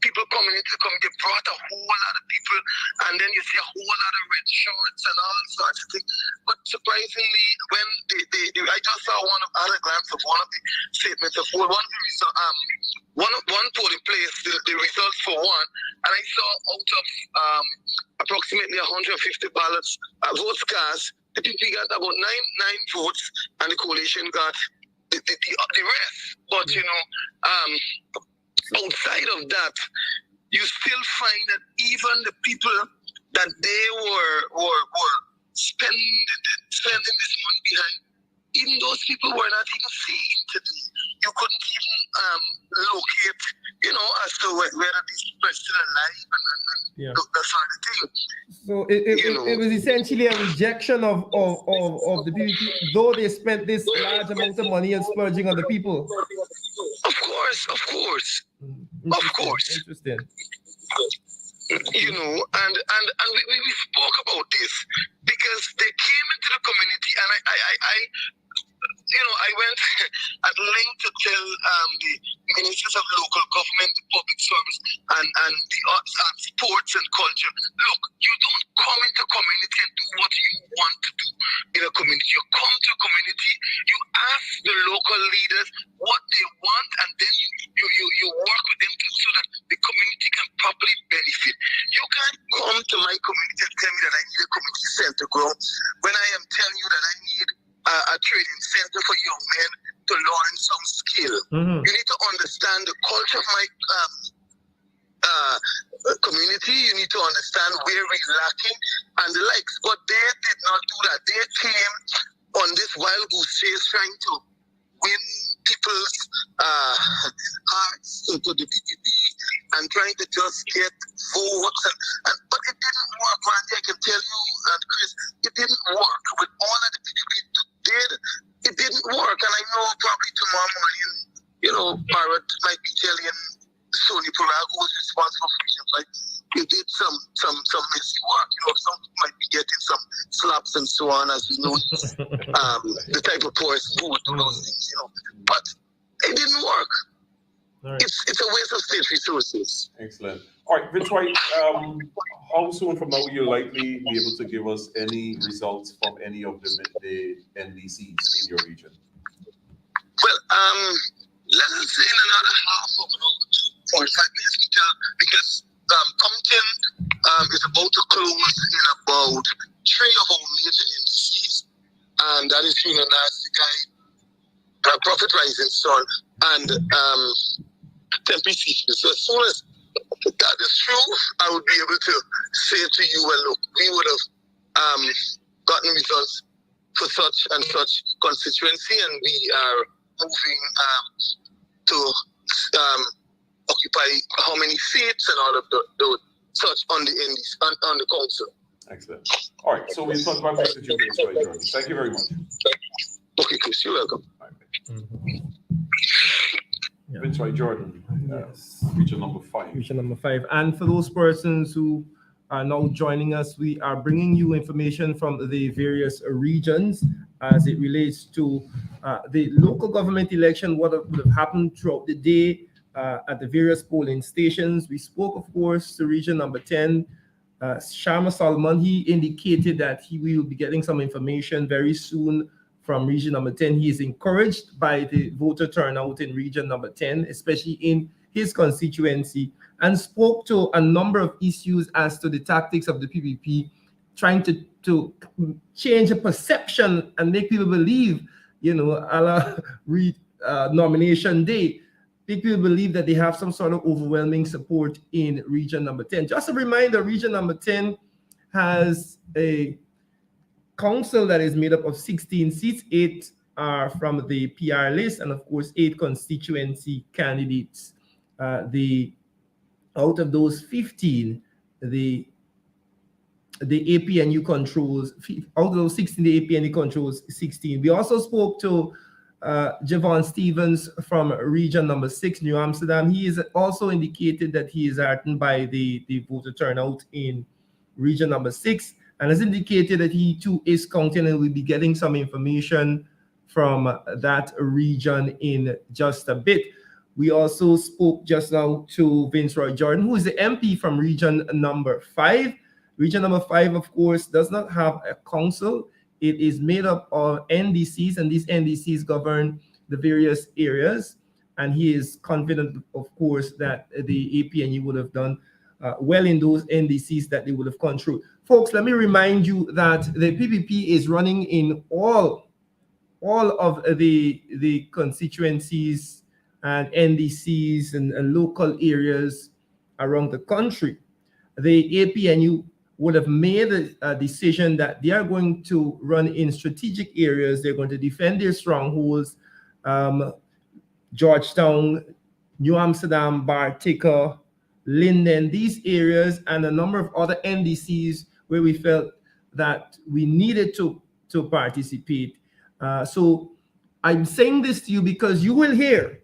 people coming into the community. They brought a whole lot of people, and then you see a whole lot of red shirts and all sorts of things. But surprisingly, when I just saw had a glance of one of the statements of one polling place, the results for one, and I saw out of approximately 150 votes cast, the PP got about nine votes, and the coalition got the rest. But you know, outside of that, you still find that even the people that they were spending this money behind, even those people were not even seen today. You couldn't even locate, you know, as to whether these people are still alive and that sort of thing. So it was essentially a rejection of the PPP, though they spent this large amount of money and splurging on the people. Of course. Interesting. You know, and we spoke about this because they came into the community, and I you know, I went at length to tell the ministers of local government, the public service, and the arts and sports and culture, look, you don't come into a community and do what you want to do in a community. You come to a community, you ask the local leaders what they want, and then you work with them so that the community can properly benefit. You can't come to my community and tell me that I need a community center grow when I am telling you that I need a training center for young men to learn some skill. Mm-hmm. You need to understand the culture of my community. You need to understand where we're lacking and the likes. But they did not do that. They came on this wild goose chase trying to win people's hearts to the PPP and trying to just get votes. But it didn't work, Randy. I can tell you, Chris, it didn't work. With all of the PPP it didn't work. And I know probably tomorrow morning, you know, Barrett might be telling Sony Prague was responsible for region 5. You did some messy work. Some people might be getting some slaps and so on, as you know, the type of poorest who would do those things, But it didn't work. Right. It's a waste of state resources. Excellent. All right, Vince White, how soon from now will you likely be able to give us any results from any of the NDCs in your region? Well, let us say in another half of an hour to 45 minutes, because Compton is about to close in about 3 of our major NDCs, and that is Nasty Guy, Profit Rising Sun, and Tempe Seafood. So as soon as that is true, I would be able to say to you, well, look, we would have gotten results for such and such constituency, and we are moving to occupy how many seats and all of those such on the council. Excellent. All right, so we'll talk about this with you, Vince White Jordan. Thank you very much. Okay, Chris, you're welcome. Yeah. Vince White Jordan, Yes. region number 5. Region number 5. And for those persons who are now joining us, we are bringing you information from the various regions as it relates to the local government election, what would have happened throughout the day at the various polling stations. We spoke, of course, to region number 10. Sharma Salman, he indicated that he will be getting some information very soon from region number 10. He is encouraged by the voter turnout in region number 10, especially in his constituency, and spoke to a number of issues as to the tactics of the PPP, trying to change a perception and make people believe, a la nomination day, make people believe that they have some sort of overwhelming support in region number 10. Just a reminder, region number 10 has a council that is made up of 16 seats. 8 are from the PR list, and of course 8 constituency candidates. Out of those 15, the APNU controls, out of those 16, the APNU controls 16. We also spoke to Javon Stevens from region number 6, New Amsterdam. He is also indicated that he is heartened by the voter turnout in region number 6, and has indicated that he too is counting and will be getting some information from that region in just a bit. We also spoke just now to Vince Roy Jordan, who is the MP from region number 5. Region number 5, of course, does not have a council. It is made up of NDCs, and these NDCs govern the various areas. And he is confident, of course, that the APNU would have done well in those NDCs that they would have gone through. Folks, let me remind you that the PPP is running in all of the constituencies and NDCs and local areas around the country. The APNU would have made a decision that they are going to run in strategic areas. They're going to defend their strongholds, Georgetown, New Amsterdam, Bartica, Linden, these areas, and a number of other NDCs where we felt that we needed to participate. So I'm saying this to you because you will hear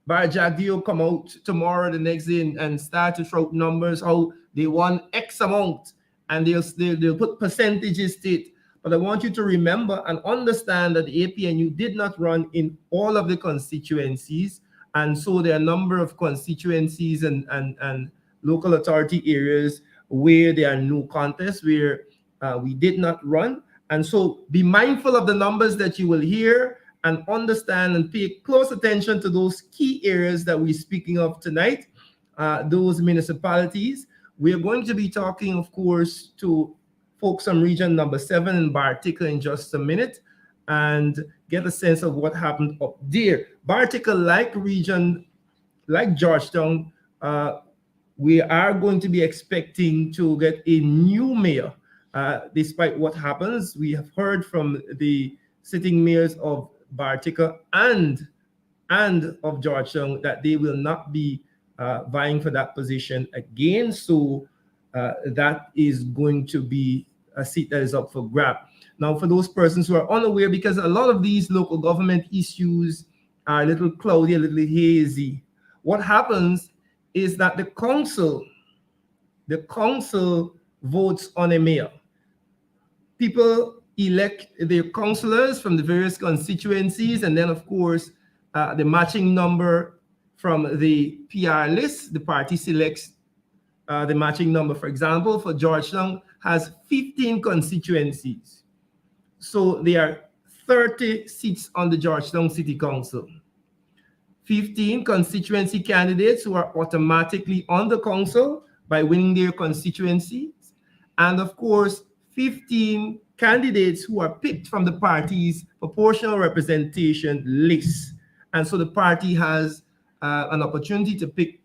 Barjagdio come out tomorrow, the next day, and start to throw out numbers, how they won X amount, and they'll put percentages to it. But I want you to remember and understand that the APNU did not run in all of the constituencies. And so there are a number of constituencies and local authority areas where there are no contests, where we did not run. And so be mindful of the numbers that you will hear, and understand and pay close attention to those key areas that we're speaking of tonight, those municipalities. We're going to be talking, of course, to folks on region number 7 in Bartica in just a minute, and get a sense of what happened up there. Bartica, like Georgetown, we are going to be expecting to get a new mayor. Despite what happens, we have heard from the sitting mayors of Bartica and of Georgetown that they will not be vying for that position again. So that is going to be a seat that is up for grab. Now, for those persons who are unaware, because a lot of these local government issues are a little cloudy, a little hazy, what happens is that the council votes on a mayor. People elect their councillors from the various constituencies, and then, of course, the matching number from the PR list, the party selects the matching number. For example, for Georgetown has 15 constituencies. So there are 30 seats on the Georgetown City Council. 15 constituency candidates who are automatically on the council by winning their constituencies. And of course, 15 candidates who are picked from the party's proportional representation list. And so the party has an opportunity to pick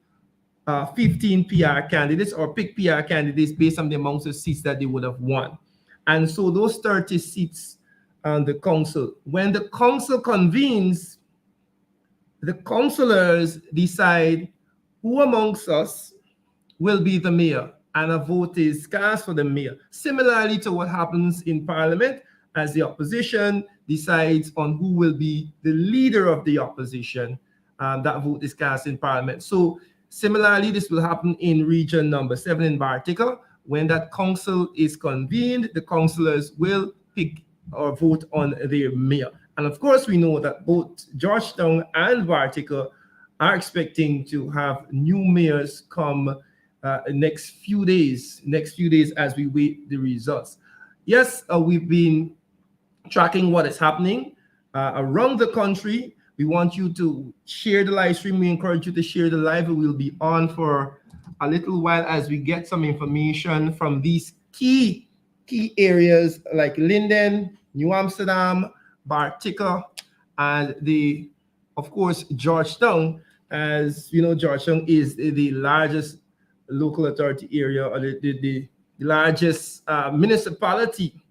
15 PR candidates or pick PR candidates based on the amount of seats that they would have won. And so those 30 seats on the council, when the council convenes, the councillors decide who amongst us will be the mayor, and a vote is cast for the mayor. Similarly to what happens in Parliament, as the opposition decides on who will be the leader of the opposition, that vote is cast in Parliament. So similarly, this will happen in region number 7 in Bartica. When that council is convened, the councillors will pick or vote on their mayor. And of course, we know that both Georgetown and Bartica are expecting to have new mayors come next few days as we wait the results. Yes, we've been tracking what is happening around the country. We want you to share the live stream. We encourage you to share the live. We will be on for a little while as we get some information from these key areas like Linden, New Amsterdam, Bartica, and of course, Georgetown. As you know, Georgetown is the largest local authority area, or the largest municipality,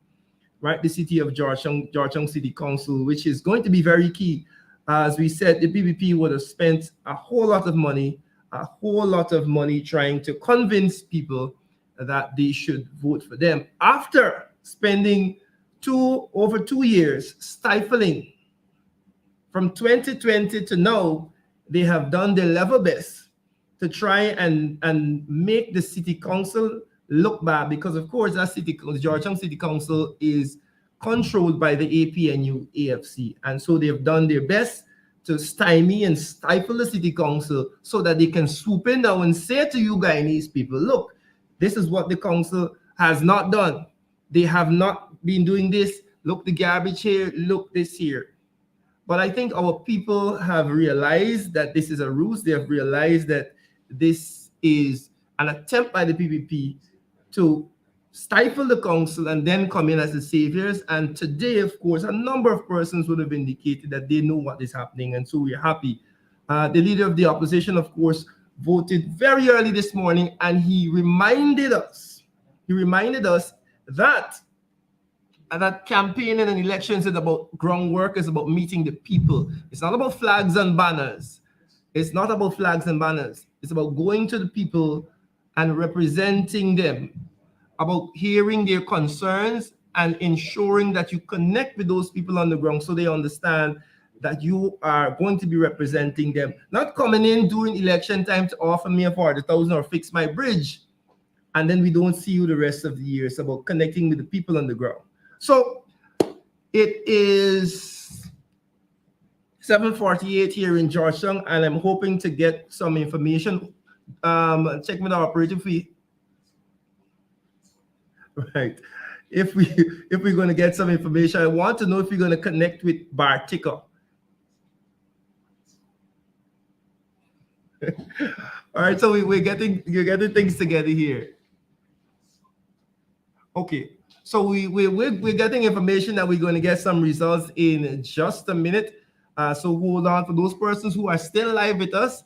right? The city of Georgetown City Council, which is going to be very key. As we said, the PPP would have spent a whole lot of money trying to convince people that they should vote for them after spending over 2 years stifling. From 2020 to now, they have done their level best to try and make the city council look bad, because of course the Georgetown City Council is controlled by the APNU AFC, and so they've done their best to stymie and stifle the city council so that they can swoop in now and say to you Guyanese people, look, this is what the council has not done. They have not been doing this. Look, the garbage here, look this here. But I think our people have realized that this is a ruse. They have realized that this is an attempt by the PPP to stifle the council and then come in as the saviors. And today, of course, a number of persons would have indicated that they know what is happening, and so we're happy. The leader of the opposition, of course, voted very early this morning, and he reminded us that campaigning and elections is about groundwork, is about meeting the people. It's not about flags and banners. It's not about flags and banners. It's about going to the people and representing them, about hearing their concerns and ensuring that you connect with those people on the ground so they understand that you are going to be representing them. Not coming in during election time to offer me a 40,000 or fix my bridge, and then we don't see you the rest of the year. It's about connecting with the people on the ground. So it is 7:48 here in Georgetown, and I'm hoping to get some information. Check with our operator fee. Right. If we're going to get some information, I want to know if you're going to connect with Bartica. All right, so you're getting things together here. Okay, so we're getting information that we're going to get some results in just a minute. So hold on. For those persons who are still live with us,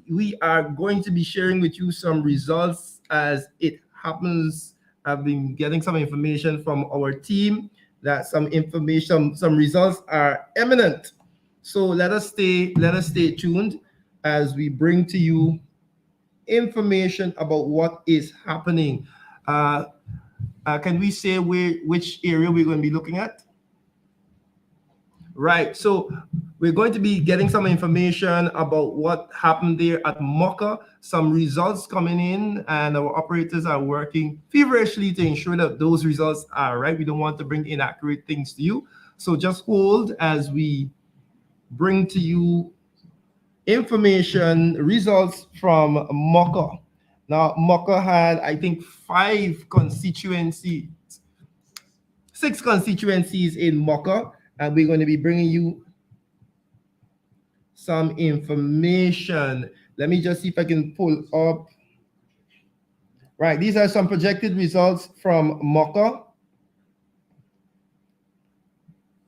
we are going to be sharing with you some results as it happens. I've been getting some information from our team that some results are imminent. So let us stay tuned as we bring to you information about what is happening. Can we say which area we're going to be looking at? Right. So we're going to be getting some information about what happened there at Mocha, some results coming in, and our operators are working feverishly to ensure that those results are right. We don't want to bring inaccurate things to you. So just hold as we bring to you information, results from Mocha. Now, Mocha had, I think, 6 constituencies in Mocha, and we're going to be bringing you some information. Let me just see if I can pull up. Right, these are some projected results from Mocha.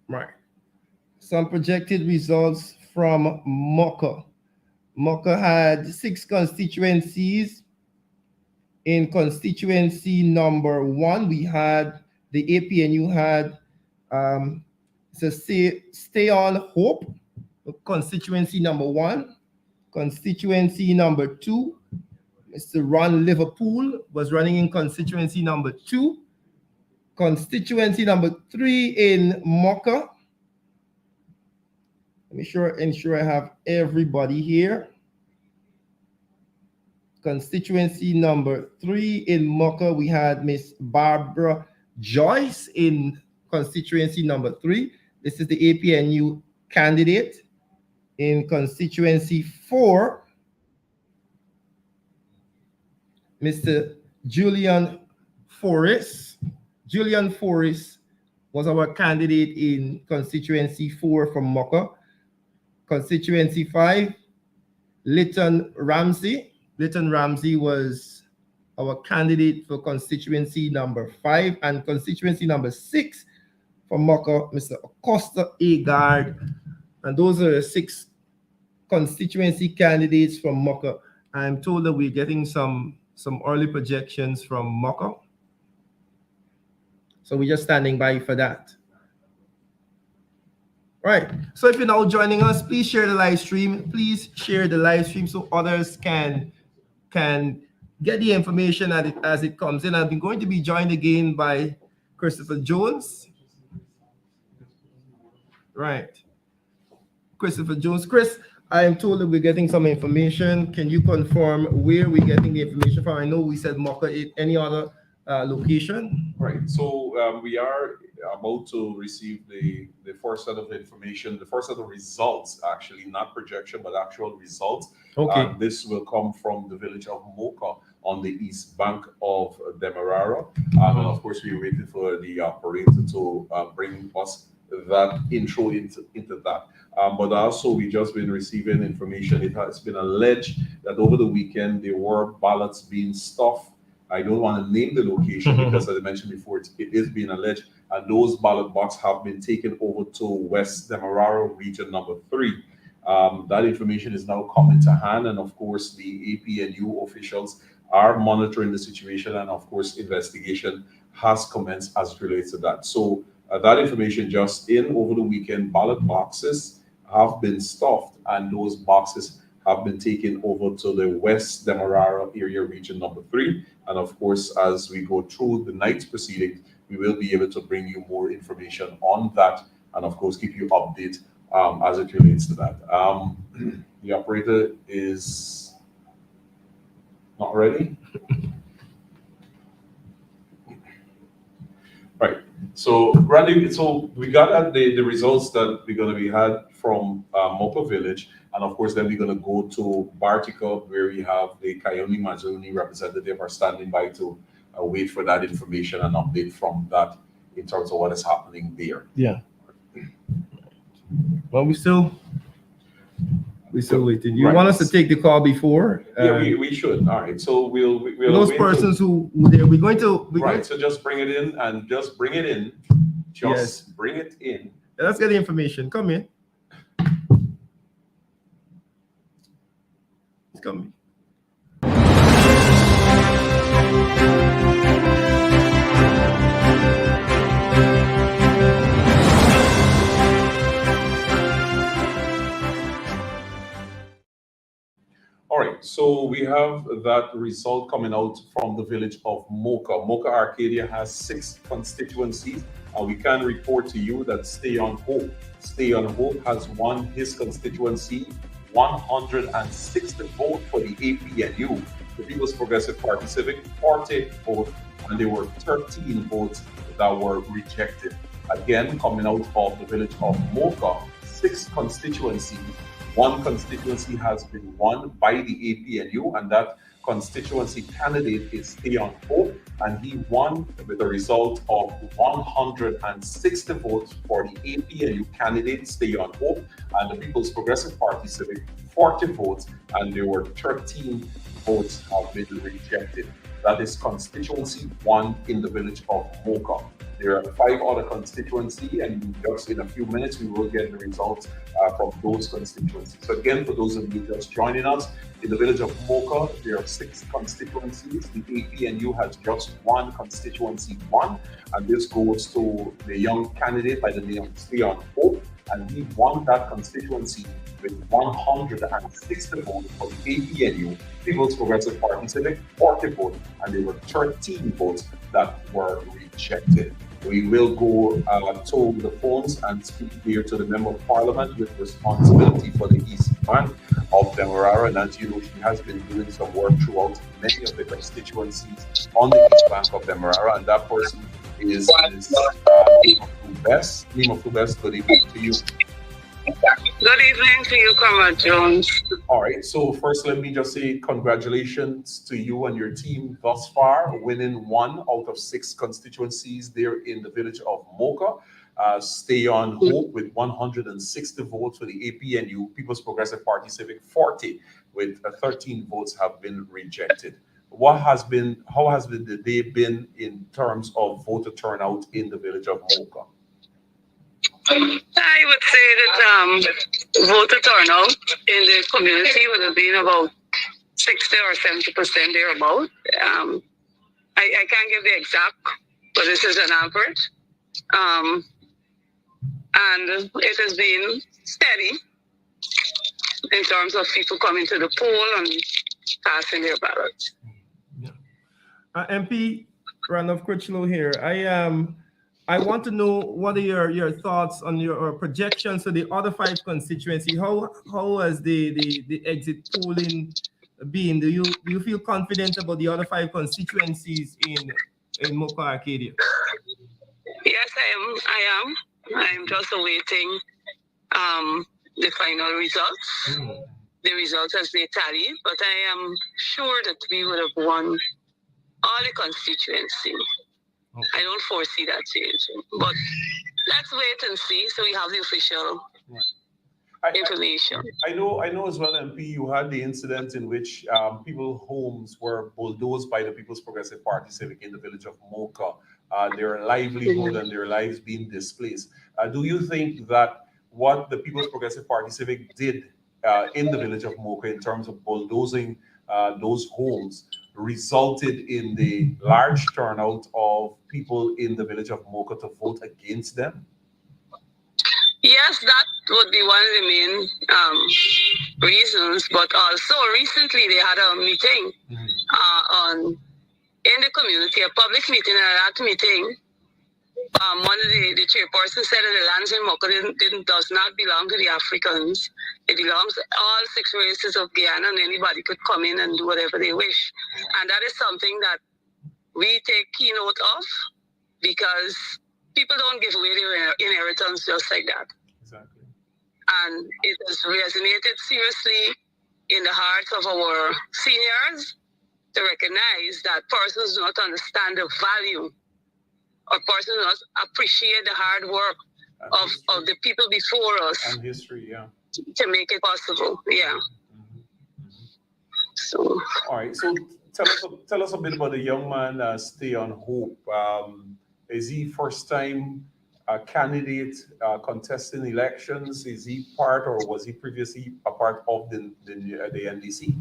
Right, some projected results from Mocha. Mocha had 6 constituencies. In constituency number 1, we had the APNU had Stay on Hope, constituency number 1. Constituency number 2, Mr. Ron Liverpool was running in constituency number 2. Constituency number 3 in Mocha. Let me ensure I have everybody here. Constituency number 3 in Mocha, we had Miss Barbara Joyce in constituency number 3. This is the APNU candidate. In constituency 4, Mr. Julian Forrest. Julian Forrest was our candidate in constituency 4 from Mocha. Constituency 5, Lytton Ramsey. Lytton Ramsey was our candidate for constituency number 5, and constituency number 6 from Mocha, Mr. Acosta Agard. And those are the 6 constituency candidates from Mocha. I'm told that we're getting some early projections from Mocha. So we're just standing by for that. Right. So if you're now joining us, please share the live stream. Please share the live stream so others can get the information as it comes in. I'm going to be joined again by Christopher Jones. Right. Christopher Jones. Chris, I am told that we're getting some information. Can you confirm where we're getting the information from? I know we said Mocha. Any other location? Right. So we are about to receive the first set of information, the first set of results, actually, not projection, but actual results. Okay. This will come from the village of Mocha on the east bank of Demerara. And of course, we're waiting for the operator to bring us that intro into that. But also, we just been receiving information. It has been alleged that over the weekend, there were ballots being stuffed. I don't want to name the location because, as I mentioned before, it is being alleged, and those ballot boxes have been taken over to West Demerara region number 3. That information is now coming to hand, and of course, the APNU officials are monitoring the situation, and of course, investigation has commenced as it relates to that. So that information just in over the weekend, ballot boxes have been stuffed, and those boxes have been taken over to the West Demerara area region number 3. And of course, as we go through the night's proceedings, we will be able to bring you more information on that, and of course, keep you updated as it relates to that. The operator is not ready. Right. So, Randy, so we got the results that we're going to be had from Mocha Village, and of course, then we're going to go to Bartica, where we have the Kayoni Mazuni representative are standing by to wait for that information and update from that in terms of what is happening there. Yeah. Well, we still waiting. You want us to take the call before? Yeah, we should. All right. So we'll those persons who there, we're going to So just bring it in and just bring it in. Just bring it in. Yeah, let's get the information. Come in. It's coming. All All right, so we have that result coming out from the village of Mocha. Mocha Arcadia has 6 constituencies, and we can report to you that Stay on Hope. Stay on Hope has won his constituency 160 votes for the APNU. The People's Progressive Party Civic, 40 votes, and there were 13 votes that were rejected. Again, coming out of the village of Mocha, 6 constituencies. 1 constituency has been won by the APNU, and that constituency candidate is Stay on Hope, and he won with a result of 160 votes for the APNU candidate Stay on Hope, and the People's Progressive Party Civic 40 votes, and there were 13 votes have been rejected. That is constituency 1 in the village of Mocha. There are 5 other constituencies, and just in a few minutes we will get the results from those constituencies. So again, for those of you just joining us, in the village of Mocha, there are 6 constituencies. The APNU has just 1 constituency 1, and this goes to the young candidate by the name of Stay on Hope, and he won that constituency with 160 votes for the APNU, People's Progressive Party Civic, 40 votes, and there were 13 votes that were rejected. We will go to the phones and speak here to the Member of Parliament with responsibility for the East Bank of Demerara. And as you know, she has been doing some work throughout many of the constituencies on the East Bank of Demerara, and that person is Apnu Lge. Apnu Lge, good evening to you. Good evening to you, Comrade Jones. All right, so first let me just say congratulations to you and your team thus far, winning 1 out of 6 constituencies there in the village of Mocha. Stay on Hope with 160 votes for the APNU, People's Progressive Party Civic 40, with 13 votes have been rejected. How has the day been in terms of voter turnout in the village of Mocha? I would say that voter turnout in the community would have been about 60 or 70% thereabout. I can't give the exact, but this is an average. And it has been steady in terms of people coming to the poll and casting their ballots. MP Randolph Critchlow here. I want to know what are your thoughts on your projections for the other 5 constituencies. How has the exit polling been? Do you feel confident about the other 5 constituencies in Mocha Arcadia? Yes, I am. I'm just awaiting the final results. The results as they tally, but I am sure that we would have won all the constituency. Okay. I don't foresee that changing, but let's wait and see. So we have the official information. I know as well, MP, you had the incident in which people's homes were bulldozed by the People's Progressive Party Civic in the village of Mocha. Their livelihood and their lives being displaced. Do you think that what the People's Progressive Party Civic did in the village of Mocha in terms of bulldozing those homes resulted in the large turnout of people in the village of Mocha to vote against them? Yes, that would be one of the main reasons. But also recently they had a meeting in the community, a public meeting, and at that meeting, one of the chairpersons said that the lands in Mocha does not belong to the Africans. It belongs to all 6 races of Guyana, and anybody could come in and do whatever they wish. And that is something that we take key note of, because people don't give away their inheritance just like that. Exactly. And it has resonated seriously in the hearts of our seniors to recognize that persons do not understand the value, or persons do not appreciate the hard work of the people before us. And history, yeah. To make it possible, yeah. So. All right, so tell us a bit about the young man, Stay on Hope. Is he first time candidate contesting elections? Is he part, or was he previously a part of the NDC?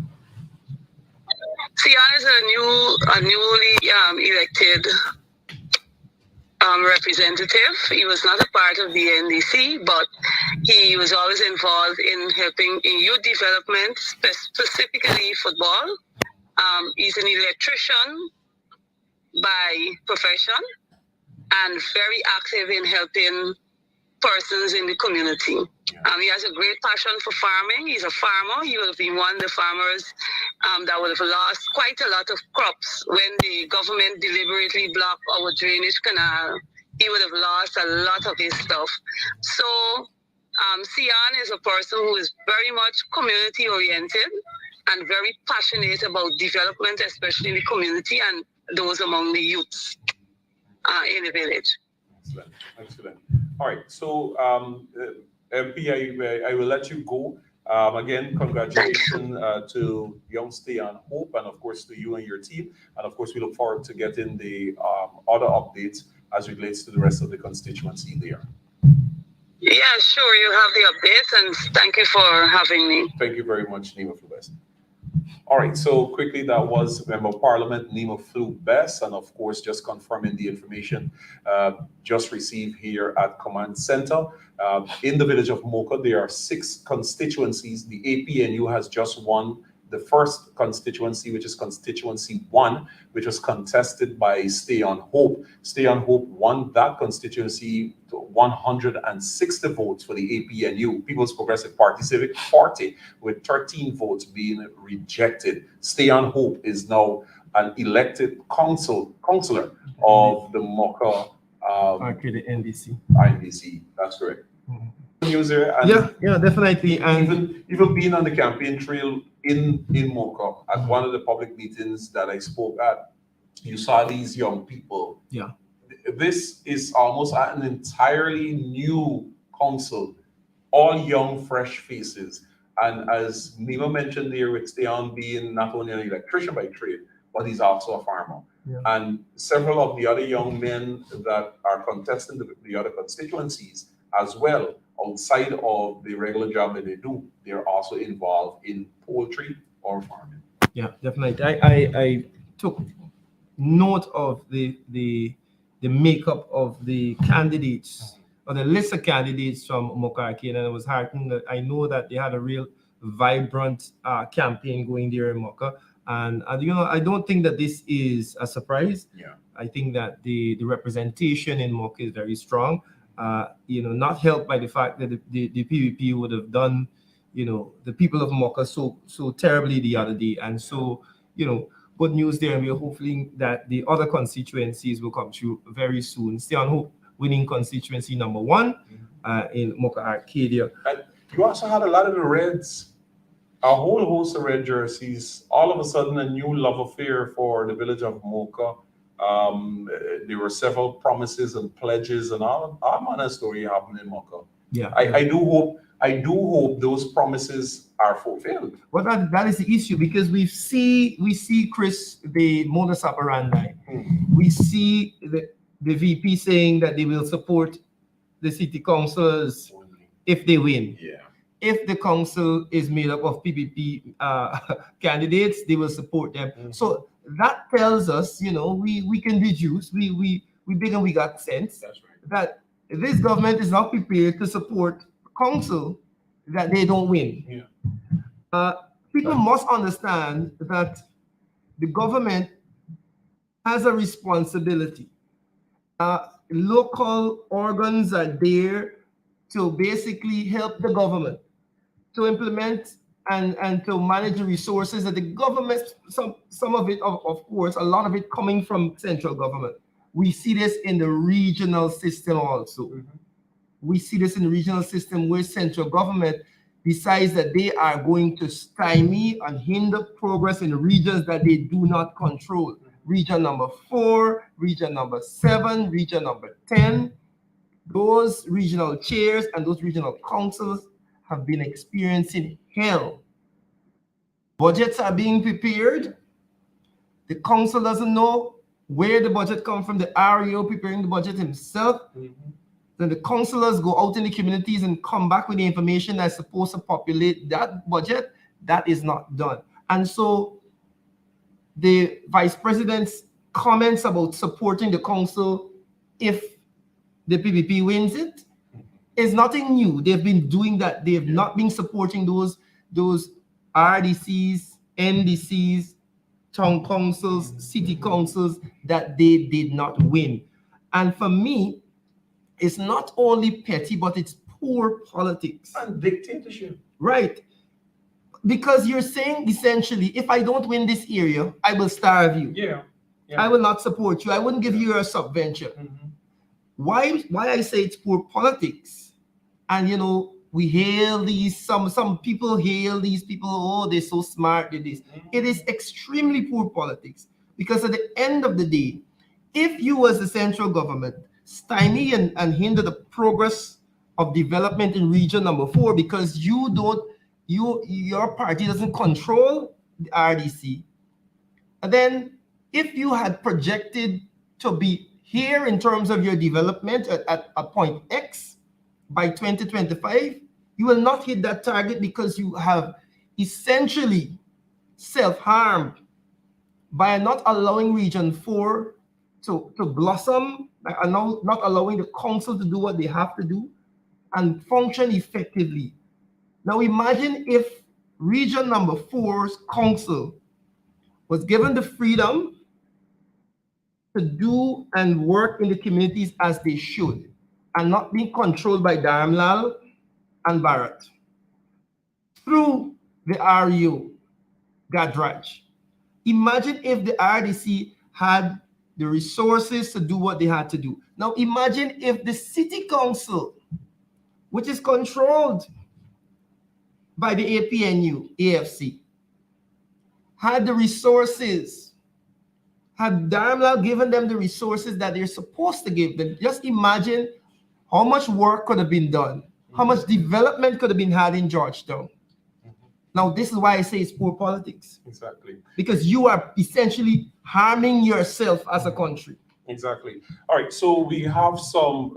Sian is a newly elected representative. He was not a part of the NDC, but He was always involved in helping in youth development, specifically football. He's an electrician by profession and very active in helping persons in the community. He has a great passion for farming. He's a farmer. He would have been one of the farmers that would have lost quite a lot of crops when the government deliberately blocked our drainage canal. He would have lost a lot of his stuff. So Sian is a person who is very much community oriented and very passionate about development, especially in the community and those among the youths in the village. Excellent. Excellent. All right. So, MP, I will let you go. Again, congratulations to young Stian Hope, and of course to you and your team. And of course, we look forward to getting the other updates as it relates to the rest of the constituency there. Yeah, sure. You have the updates, and thank you for having me. Thank you very much, Nima Flubes. All right, so quickly, that was Member of Parliament Nima Flubes, and of course, just confirming the information just received here at Command Center. In the village of Mocha, there are 6 constituencies. The APNU has just won the first constituency, which is constituency 1, which was contested by Stay on Hope. Stay on Hope won that constituency to 160 votes for the APNU, People's Progressive Party Civic Party, with 13 votes being rejected. Stay on Hope is now an elected councillor of the Mocha NDC. INDC. That's correct. User and yeah, definitely. And even being on the campaign trail in Mocha at one of the public meetings that I spoke at, you saw these young people. Yeah. This is almost an entirely new council, all young, fresh faces. And as Nima mentioned there, with Stian being not only an electrician by trade, but he's also a farmer. Yeah. And several of the other young men that are contesting the other constituencies as well, outside of the regular job that they do, they're also involved in poultry or farming. Yeah, definitely. I took note of the makeup of the candidates, or the list of candidates from Mocha Arcade, and I was heartened that I know that they had a real vibrant campaign going there in Mocha. And I don't think that this is a surprise. Yeah. I think that the representation in Mocha is very strong. Not helped by the fact that the PVP would have done, the people of Mocha so terribly the other day. And so, good news there. And we're hoping that the other constituencies will come through very soon. Stay on Hope winning constituency number 1 in Mocha Arcadia. And you also had a lot of the Reds, a whole host of red jerseys. All of a sudden, a new love affair for the village of Mocha. There were several promises and pledges and all manner of story happening in Mocha. Yeah, I do hope those promises are fulfilled. Well, that is the issue, because we see Chris, the modus operandi. We see the VP saying that they will support the city councillors if they win. Yeah. If the council is made up of PPP candidates, they will support them. So that tells us, we can deduce, we big and we got sense. That's right. That this government is not prepared to support council that they don't win. Yeah. People must understand that the government has a responsibility. Local organs are there to basically help the government to implement and to manage the resources that the government, some of it, of course, a lot of it coming from central government. We see this in the regional system also. We see this in the regional system where central government decides that they are going to stymie and hinder progress in the regions that they do not control. Region number 4, region number 7, region number 10. Those regional chairs and those regional councils have been experiencing hell. Budgets are being prepared. The council doesn't know where the budget comes from. The REO preparing the budget himself. Then the councillors go out in the communities and come back with the information that's supposed to populate that budget. That is not done. And so the vice president's comments about supporting the council if the PPP wins it It's nothing new. They've been doing that. They have not been supporting those RDCs, NDCs, town councils, city councils that they did not win. And for me, it's not only petty, but it's poor politics. And dictatorship. Right. Because you're saying essentially, if I don't win this area, I will starve you. Yeah. I will not support you. I wouldn't give you a subvention. Why I say it's poor politics? And you know, we hail these, some people hail these people, oh, they're so smart, they're this. It is extremely poor politics. Because at the end of the day, if you as the central government stymie and hinder the progress of development in region number 4 because your party doesn't control the RDC, and then if you had projected to be here in terms of your development at a point X by 2025, you will not hit that target because you have essentially self-harmed by not allowing region 4 to blossom, by not allowing the council to do what they have to do and function effectively. Now imagine if region number 4's council was given the freedom to do and work in the communities as they should and not being controlled by Dharamlal and Bharat through the RU, Gadraj. Imagine if the RDC had the resources to do what they had to do. Now imagine if the city council, which is controlled by the APNU, AFC, had the resources, had Dharamlal given them the resources that they're supposed to give them. Just imagine how much work could have been done, how much development could have been had in Georgetown. Now, this is why I say it's poor politics. Exactly. Because you are essentially harming yourself as a country. Exactly. All right. So we have some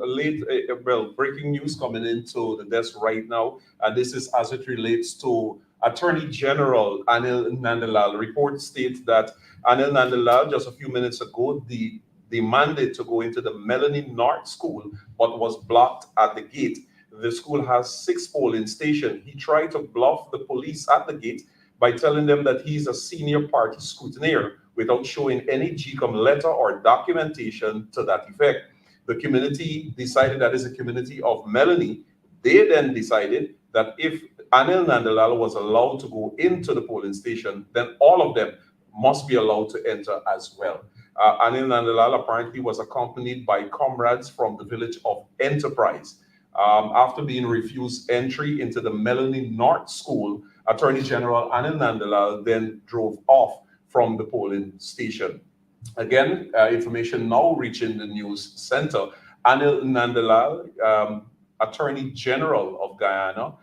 breaking news coming into the desk right now. And this is as it relates to Attorney General Anil Nandalal. Report states that Anil Nandalal, just a few minutes ago, the mandate to go into the Melanie North School, but was blocked at the gate. The school has 6 polling stations. He tried to bluff the police at the gate by telling them that he's a senior party scrutineer without showing any GCOM letter or documentation to that effect. The community decided, that is a community of Melanie. They then decided that if Anil Nandalal was allowed to go into the polling station, then all of them must be allowed to enter as well. Anil Nandalal apparently was accompanied by comrades from the village of Enterprise. After being refused entry into the Melanie North School, Attorney General Anil Nandalal then drove off from the polling station. Again, information now reaching the news center. Anil Nandalal, Attorney General of Guyana,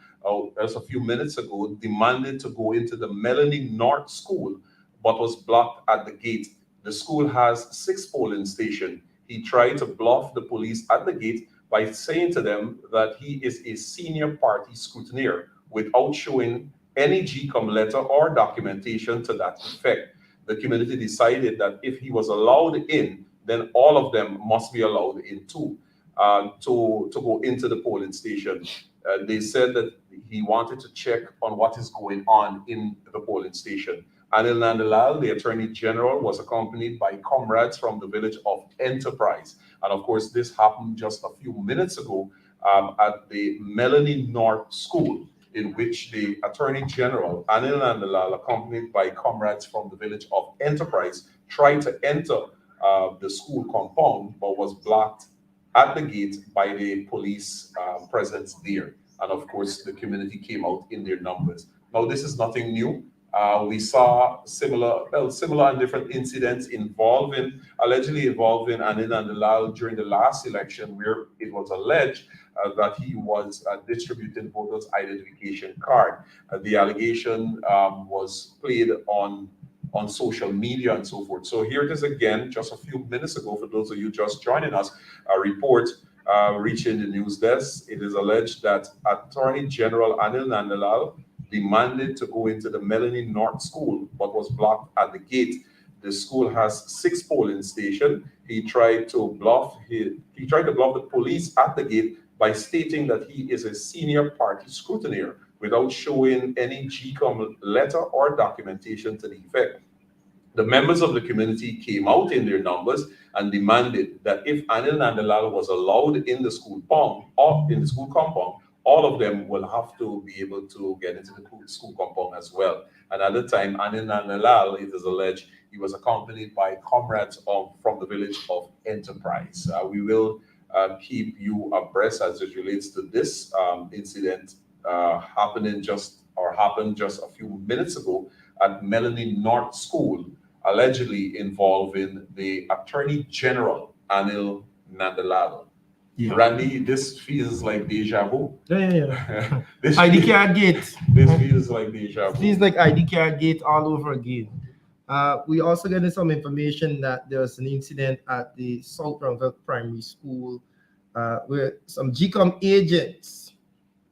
just a few minutes ago, demanded to go into the Melanie North School, but was blocked at the gate. The school has 6 polling stations. He tried to bluff the police at the gate by saying to them that he is a senior party scrutineer without showing any GCOM letter or documentation to that effect. The community decided that if he was allowed in, then all of them must be allowed in too, to go into the polling station. They said that he wanted to check on what is going on in the polling station. Anil Nandalal, the Attorney General, was accompanied by comrades from the village of Enterprise. And of course, this happened just a few minutes ago at the Melanie North School, in which the Attorney General, Anil Nandalal, accompanied by comrades from the village of Enterprise, tried to enter the school compound, but was blocked at the gate by the police presence there. And of course, the community came out in their numbers. Now, this is nothing new. We saw similar and different incidents allegedly involving Anil Nandalal during the last election, where it was alleged that he was distributing voters' identification card. The allegation was played on social media and so forth. So here it is again, just a few minutes ago, for those of you just joining us, a report reaching the news desk. It is alleged that Attorney General Anil Nandalal demanded to go into the Melanie North School, but was blocked at the gate. The school has 6 polling stations. He tried to bluff the police at the gate by stating that he is a senior party scrutineer without showing any GCOM letter or documentation to the effect. The members of the community came out in their numbers and demanded that if Anil Nandalal was allowed in the school compound, all of them will have to be able to get into the school compound as well. And at the time, Anil Nandalal, it is alleged, he was accompanied by comrades from the village of Enterprise. We will keep you abreast as it relates to this incident happened just a few minutes ago at Melanie North School, allegedly involving the Attorney General Anil Nandalal. Yeah. Randy, this feels like deja vu. Yeah. ID card gate. This feels like deja vu. Feels like ID card gate all over again. We also getting some information that there was an incident at the South Bromville Primary School where some GCOM agents,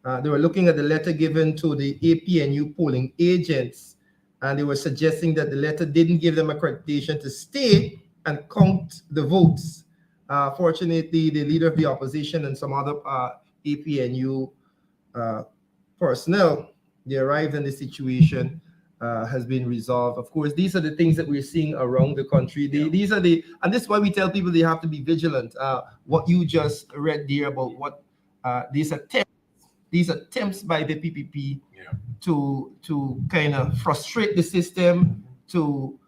they were looking at the letter given to the APNU polling agents, and they were suggesting that the letter didn't give them accreditation to stay and count the votes. Fortunately, the leader of the opposition and some other APNU personnel, they arrived and the situation has been resolved. Of course, these are the things that we're seeing around the country. And this is why we tell people they have to be vigilant. What you just read there about what these attempts by the PPP to kind of frustrate the system, to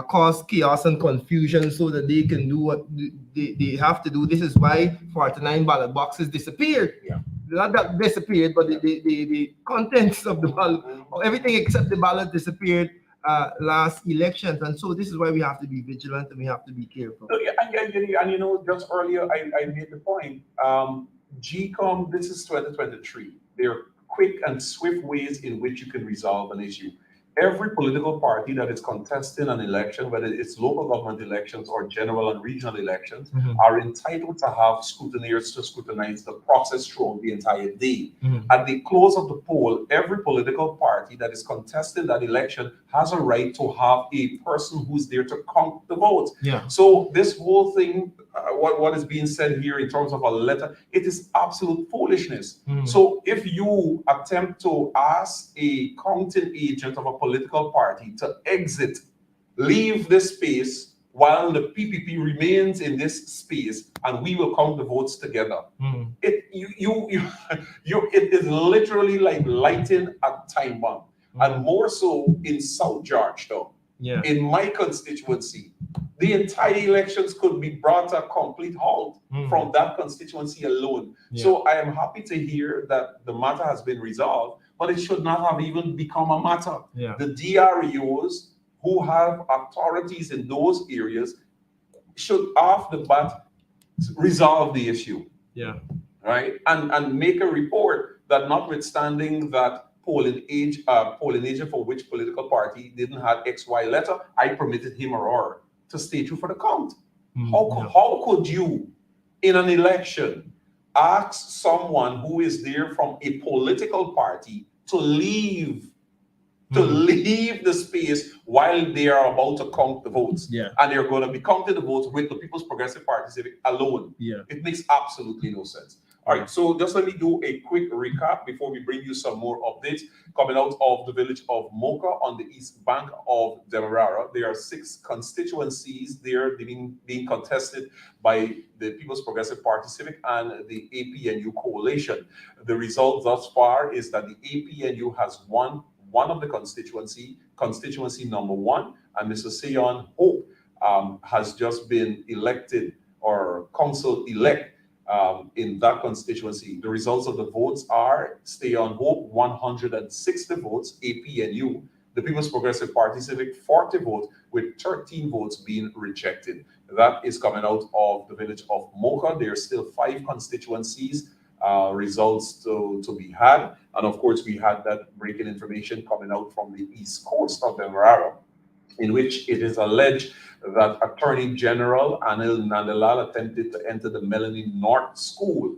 cause chaos and confusion so that they can do what they have to do. This is why 49 ballot boxes disappeared. Not that disappeared, but the contents of the ballot, or everything except the ballot disappeared last elections. And so this is why we have to be vigilant and we have to be careful. And you know, just earlier I made the point, GCOM, this is 2023. There are quick and swift ways in which you can resolve an issue. Every political party that is contesting an election, whether it's local government elections or general and regional elections, are entitled to have scrutineers to scrutinize the process throughout the entire day. At the close of the poll, every political party that is contesting that election has a right to have a person who's there to count the votes. So this whole thing, what is being said here in terms of a letter, it is absolute foolishness. So if you attempt to ask a counting agent of a political party to exit, leave this space while the PPP remains in this space, and we will count the votes together. It is literally like lighting a time bomb, and more so in South Georgetown. In my constituency, the entire elections could be brought to a complete halt from that constituency alone. So I am happy to hear that the matter has been resolved, but it should not have even become a matter. The DREOs who have authorities in those areas should off the bat resolve the issue. Right? And make a report that notwithstanding that polling agent for which political party didn't have XY letter, I permitted him or her to stay true for the count. How could you, in an election, ask someone who is there from a political party to leave the space while they are about to count the votes? And they're going to be counting the votes with the People's Progressive Party Civic alone. It makes absolutely no sense. All right, so just let me do a quick recap before we bring you some more updates coming out of the village of Mocha on the east bank of Demerara. There are 6 constituencies there being contested by the People's Progressive Party Civic and the APNU coalition. The result thus far is that the APNU has won one of the constituency number 1, and Mr. Sion Hope has just been elected or council-elect in that constituency. The results of the votes are Stay on Hope, 160 votes, APNU, the People's Progressive Party Civic, 40 votes, with 13 votes being rejected. That is coming out of the village of Mocha. There are still 5 constituencies results to be had. And of course, we had that breaking information coming out from the east coast of Demerara, in which it is alleged that Attorney General Anil Nandalal attempted to enter the Melanie North School.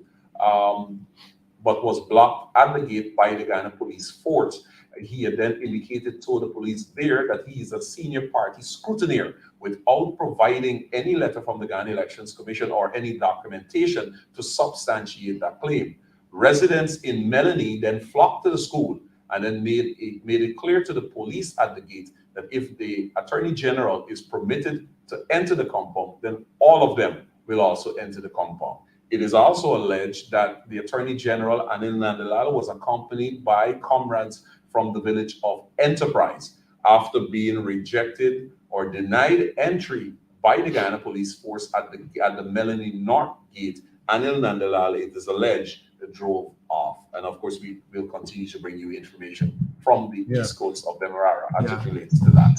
but was blocked at the gate by the Ghana police force. He had then indicated to the police there that he is a senior party scrutineer without providing any letter from the Ghana Elections Commission or any documentation to substantiate that claim. Residents in Melanie then flocked to the school and then made it clear to the police at the gate that if the Attorney General is permitted to enter the compound, then all of them will also enter the compound. It is also alleged that the Attorney General, Anil Nandalal, was accompanied by comrades from the village of Enterprise. After being rejected or denied entry by the Ghana police force at the Melanie North gate, Anil Nandalal, it is alleged, drove off. And of course, we will continue to bring you information from the East Coast of Demerara as it relates to that.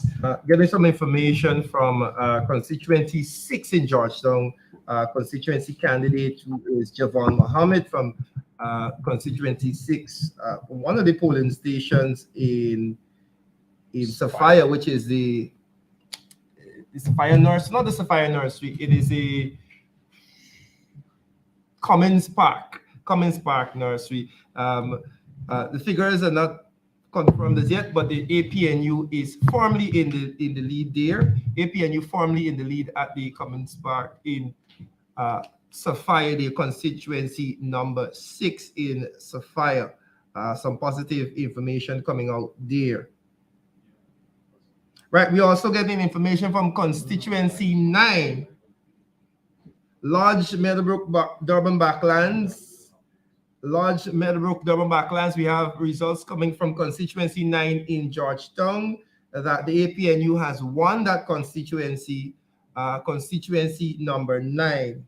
Getting some information from constituency 6 in Georgetown, constituency candidate who is Javon Mohammed from constituency 6, one of the polling stations in Sophia, which is the Sophia Nursery, not the Sophia Nursery, it is a Commons Park Nursery. The figures are not confirmed as yet, but the APNU is firmly in the lead there. APNU firmly in the lead at the Commons Park in Sophia, the constituency number 6 in Sophia. Some positive information coming out there. Right, we also getting information from constituency 9, Lodge, Meadowbrook, Durban Backlands. Lodge, Meadowbrook, Durban Backlands. We have results coming from constituency 9 in Georgetown that the APNU has won that constituency, constituency number 9.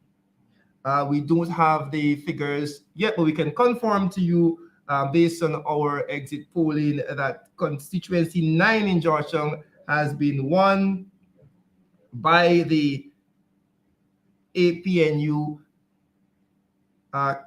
We don't have the figures yet, but we can confirm to you based on our exit polling that constituency 9 in Georgetown has been won by the APNU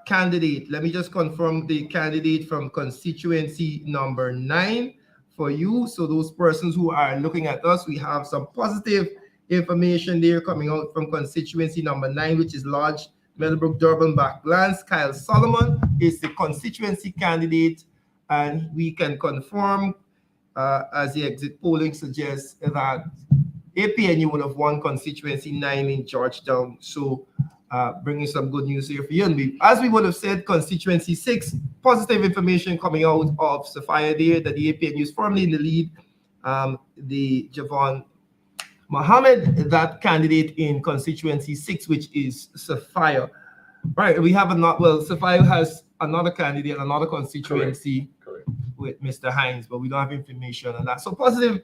candidate. Let me just confirm the candidate from constituency number 9 for you. So those persons who are looking at us, we have some positive information there coming out from constituency number 9, which is Lodge, Meadowbrook, Durban Backlands. Kyle Solomon is the constituency candidate, and we can confirm as the exit polling suggests that APNU would have won constituency 9 in Georgetown. So bringing some good news here for you. And as we would have said, constituency 6, positive information coming out of Sophia there that the APNU is firmly in the lead. The Javon Mohammed, that candidate in constituency 6, which is Sophia. Right, we have Sophia has another candidate, another constituency. Correct. With Mr. Hines, but we don't have information on that. So positive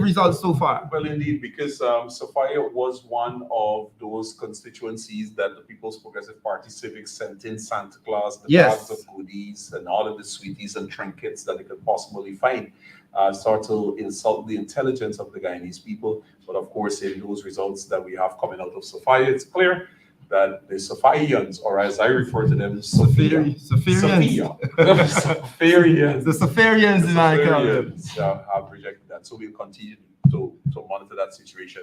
results so far. Well, indeed, because Sophia was one of those constituencies that the People's Progressive Party Civics sent in Santa Claus, the bags of goodies and all of the sweeties and trinkets that they could possibly find, start to insult the intelligence of the Guyanese people. But of course, in those results that we have coming out of Sophia, it's clear that the Sophians, or as I refer to them, Sophirians. Have rejected that. So we'll continue to monitor that situation.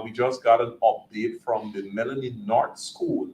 We just got an update from the Melanie North School.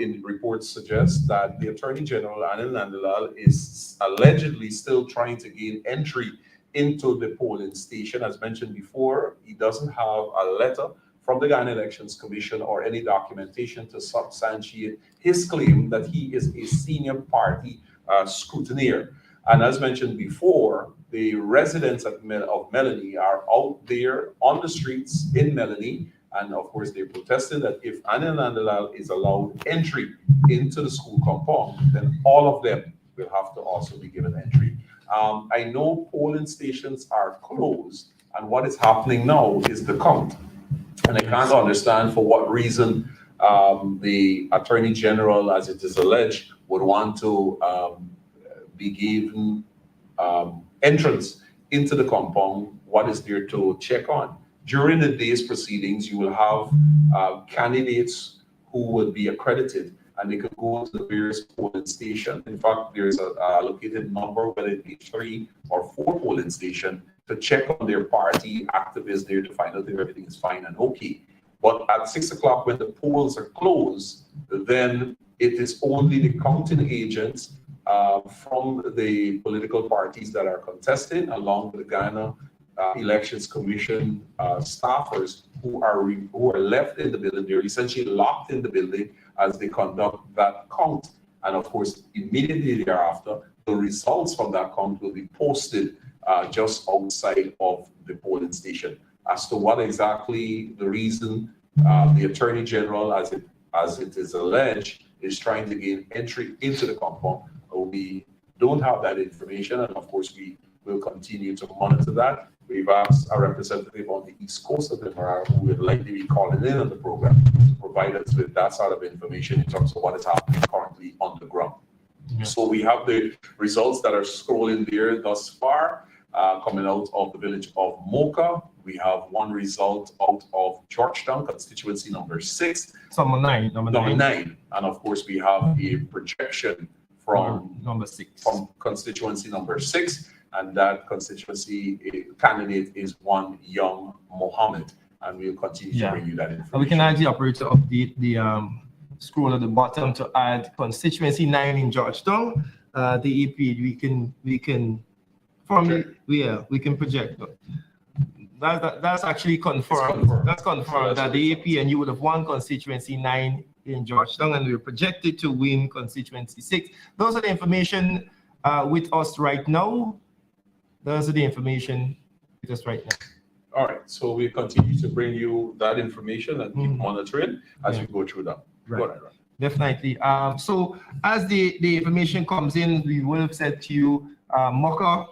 In reports suggest that the Attorney General, Anil Nandalal, is allegedly still trying to gain entry into the polling station. As mentioned before, he doesn't have a letter from the Ghana Elections Commission or any documentation to substantiate his claim that he is a senior party scrutineer. And as mentioned before, the residents of Melanie are out there on the streets in Melanie, and of course they're protesting that if Anil Nandalal is allowed entry into the school compound, then all of them will have to also be given entry. I know polling stations are closed, and what is happening now is the count. And I can't understand for what reason the Attorney General, as it is alleged, would want to be given entrance into the compound. What is there to check on? During the day's proceedings, you will have candidates who will be accredited, and they could go to the various polling stations. In fact, there's a allocated number, whether it be 3 or 4 polling stations, to check on their party activists there to find out if everything is fine and okay. But at 6 o'clock, when the polls are closed, then it is only the counting agents from the political parties that are contesting, along with the Ghana Elections Commission staffers who are left in the building. They're essentially locked in the building as they conduct that count. And of course, immediately thereafter, the results from that count will be posted just outside of the polling station. As to what exactly the reason the Attorney General, as it is alleged, is trying to gain entry into the compound, we don't have that information, and of course we will continue to monitor that. We've asked a representative on the East Coast of the Demerara who would likely be calling in on the program to provide us with that sort of information in terms of what is happening currently on the ground. Yeah. So we have the results that are scrolling there thus far, coming out of the village of Mocha. We have one result out of Georgetown, constituency number 6. Number nine. And of course, we have a projection from number 6, from constituency number 6. And that constituency candidate is one young Mohammed. And we'll continue to bring you that information. And we can ask the operator to update the scroll at the bottom to add constituency 9 in Georgetown. The AP, we can project. That's actually confirmed. That's confirmed that the AP and you would have won constituency 9 in Georgetown, and we're projected to win constituency 6. Those are the information with us right now. Those are the information with us right now. All right, so we continue to bring you that information and keep monitoring as we go through that. Right. Definitely. So as the information comes in, we will have said to you, Mocha,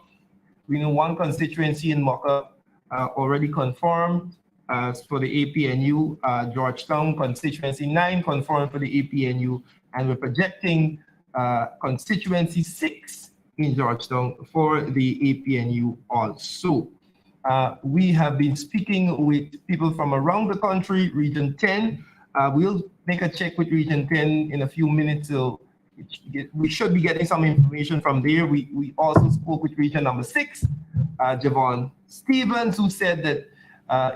we know one constituency in Mocha already confirmed for the APNU, Georgetown constituency 9 confirmed for the APNU, and we're projecting constituency 6 in Georgetown for the APNU also. We have been speaking with people from around the country, Region 10. We'll make a check with Region 10 in a few minutes. So we should be getting some information from there. We also spoke with Region number 6, Javon Stevens, who said that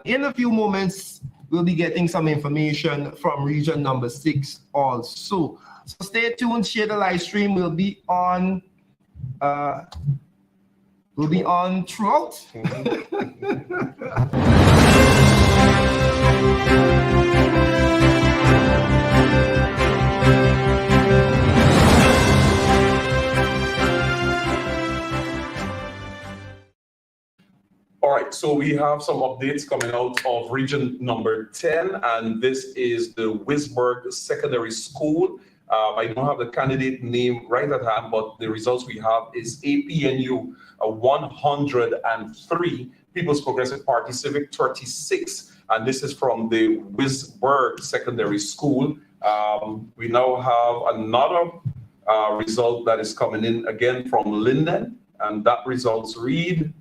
in a few moments, we'll be getting some information from Region number 6 also. So stay tuned, share the live stream. We'll be on throughout. All right, so we have some updates coming out of region number 10, and this is the Wisberg Secondary School. I don't have the candidate name right at hand, but the results we have is APNU 103, People's Progressive Party Civic 36, and this is from the Wisberg Secondary School. We now have another result that is coming in again from Linden, and that results read,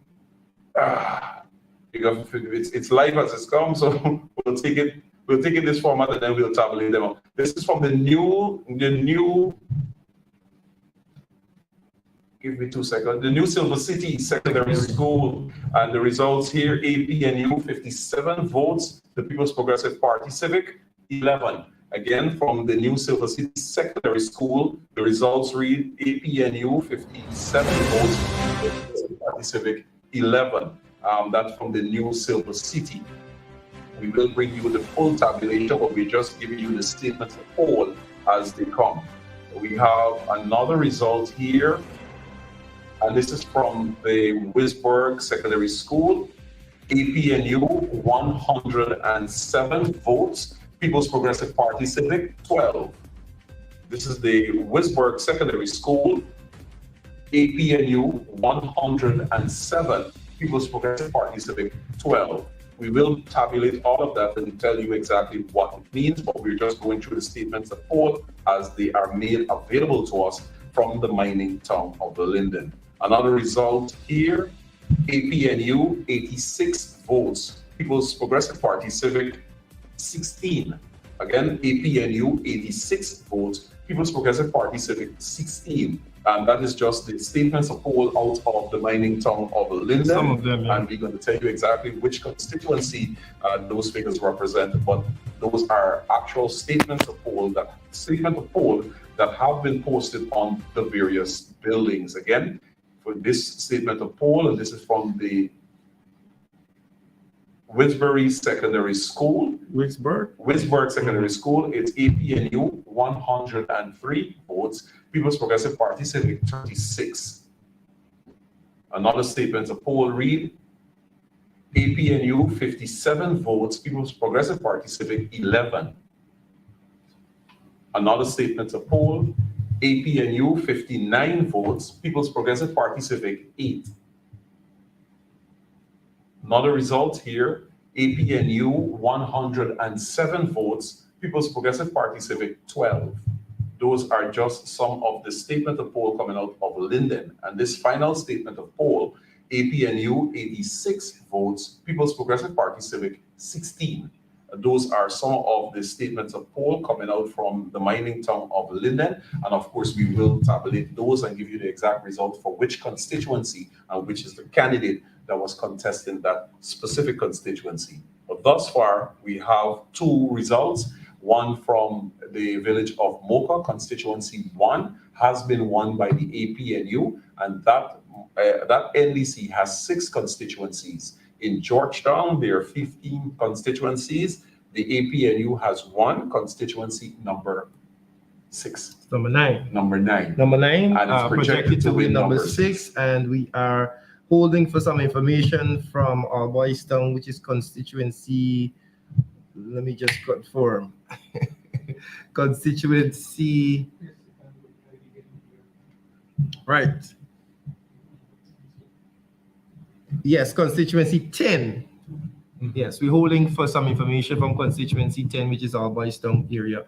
it's live as it's come, so we'll take it in this format and then we'll tabulate them up. This is from the new, give me 2 seconds, the new Silver City Secondary School, and the results here, APNU 57 votes, the People's Progressive Party Civic 11. Again, from the new Silver City Secondary School, the results read APNU 57 votes, People's Party Civic 11. That's from the new Silver City. We will bring you the full tabulation, but we're just giving you the statements of poll as they come. We have another result here, and this is from the Wisberg Secondary School. APNU 107 votes, People's Progressive Party Civic 12. This is the Wisberg Secondary School. APNU 107, People's Progressive Party Civic 12. We will tabulate all of that and tell you exactly what it means, but we're just going through the statements of poll as they are made available to us from the mining town of Linden. Another result here, APNU 86 votes, People's Progressive Party Civic 16. Again, APNU 86 votes, People's Progressive Party Civic 16. And that is just the statements of poll out of the mining town of Linden. Some of them, yeah. And we're going to tell you exactly which constituency those figures represent. But those are actual statements of poll that that have been posted on the various buildings. Again, for this statement of poll, and this is from the Wisbury Secondary School. Wisburg Secondary School. It's APNU 103 votes. People's Progressive Party Civic 36. Another statement of poll read APNU 57 votes. People's Progressive Party Civic 11. Another statement of poll APNU 59 votes. People's Progressive Party Civic 8. Another result here, APNU 107 votes, People's Progressive Party Civic 12. Those are just some of the statement of poll coming out of Linden. And this final statement of poll, APNU 86 votes, People's Progressive Party Civic 16. Those are some of the statements of poll coming out from the mining town of Linden. And of course, we will tabulate those and give you the exact result for which constituency and which is the candidate that was contesting that specific constituency. But thus far, we have two results. One from the village of Mocha, constituency 1, has been won by the APNU, and that NDC has 6 constituencies. In Georgetown, there are 15 constituencies. The APNU has 1 constituency, number 6. Number 9. Number 9. Number 9, And it's projected to win number 6, and we are holding for some information from our Boys Town, which is constituency. Let me just confirm. Constituency. Right. Yes, constituency 10. Yes, we're holding for some information from constituency 10, which is our Boys Town area.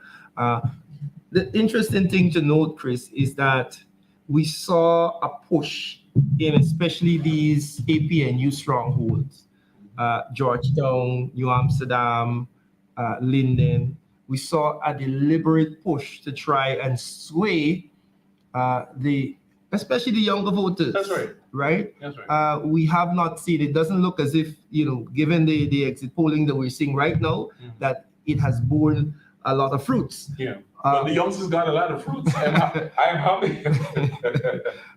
The interesting thing to note, Chris, is that we saw a push in especially these APNU strongholds, Georgetown, New Amsterdam, Linden. We saw a deliberate push to try and sway especially the younger voters. That's right. Right? That's right. We have not seen, it doesn't look as if, given the exit polling that we're seeing right now, that it has borne a lot of fruits. Yeah. But the youngsters got a lot of fruits, and I'm happy.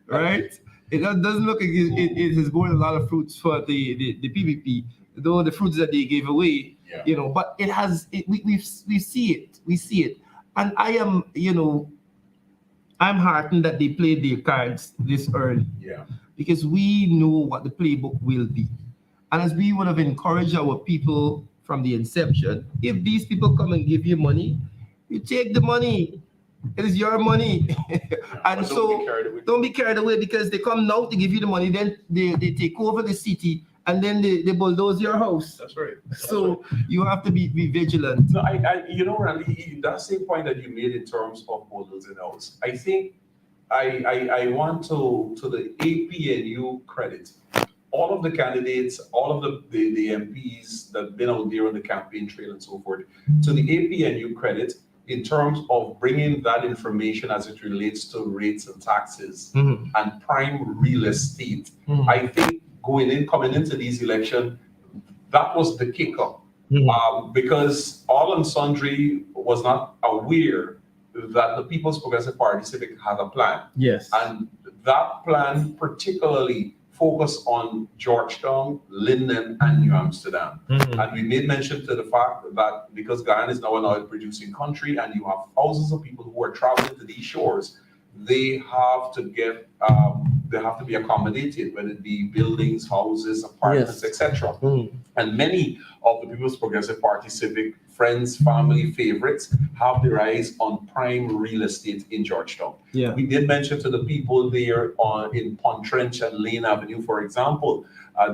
Right? It doesn't look like it has borne a lot of fruits for the PPP, though the fruits that they gave away, but it has, we see it. And I am, I'm heartened that they played their cards this early. Yeah. Because we know what the playbook will be. And as we would have encouraged our people from the inception, if these people come and give you money, you take the money. It is your money. And so don't be carried away, because they come now to give you the money, then they take over the city, and then they bulldoze your house. That's right. So you have to be vigilant. No, Randy, that same point that you made in terms of bulldozing house, I think I want to the APNU credit all of the candidates, all of the MPs that have been out there on the campaign trail and so forth, to the APNU credit in terms of bringing that information as it relates to rates and taxes and prime real estate. I think coming into these elections, that was the kicker. Because all and sundry was not aware that the People's Progressive Party Civic had a plan. Yes. And that plan particularly focused on Georgetown, Linden, and New Amsterdam. And we made mention to the fact that because Guyana is now an oil producing country and you have thousands of people who are traveling to these shores, they have to get they have to be accommodated, whether it be buildings, houses, apartments, etc. And many of the People's Progressive Party Civic friends, family, favorites have their eyes on prime real estate in Georgetown. We did mention to the people there in Pontrench and Lane Avenue, for example,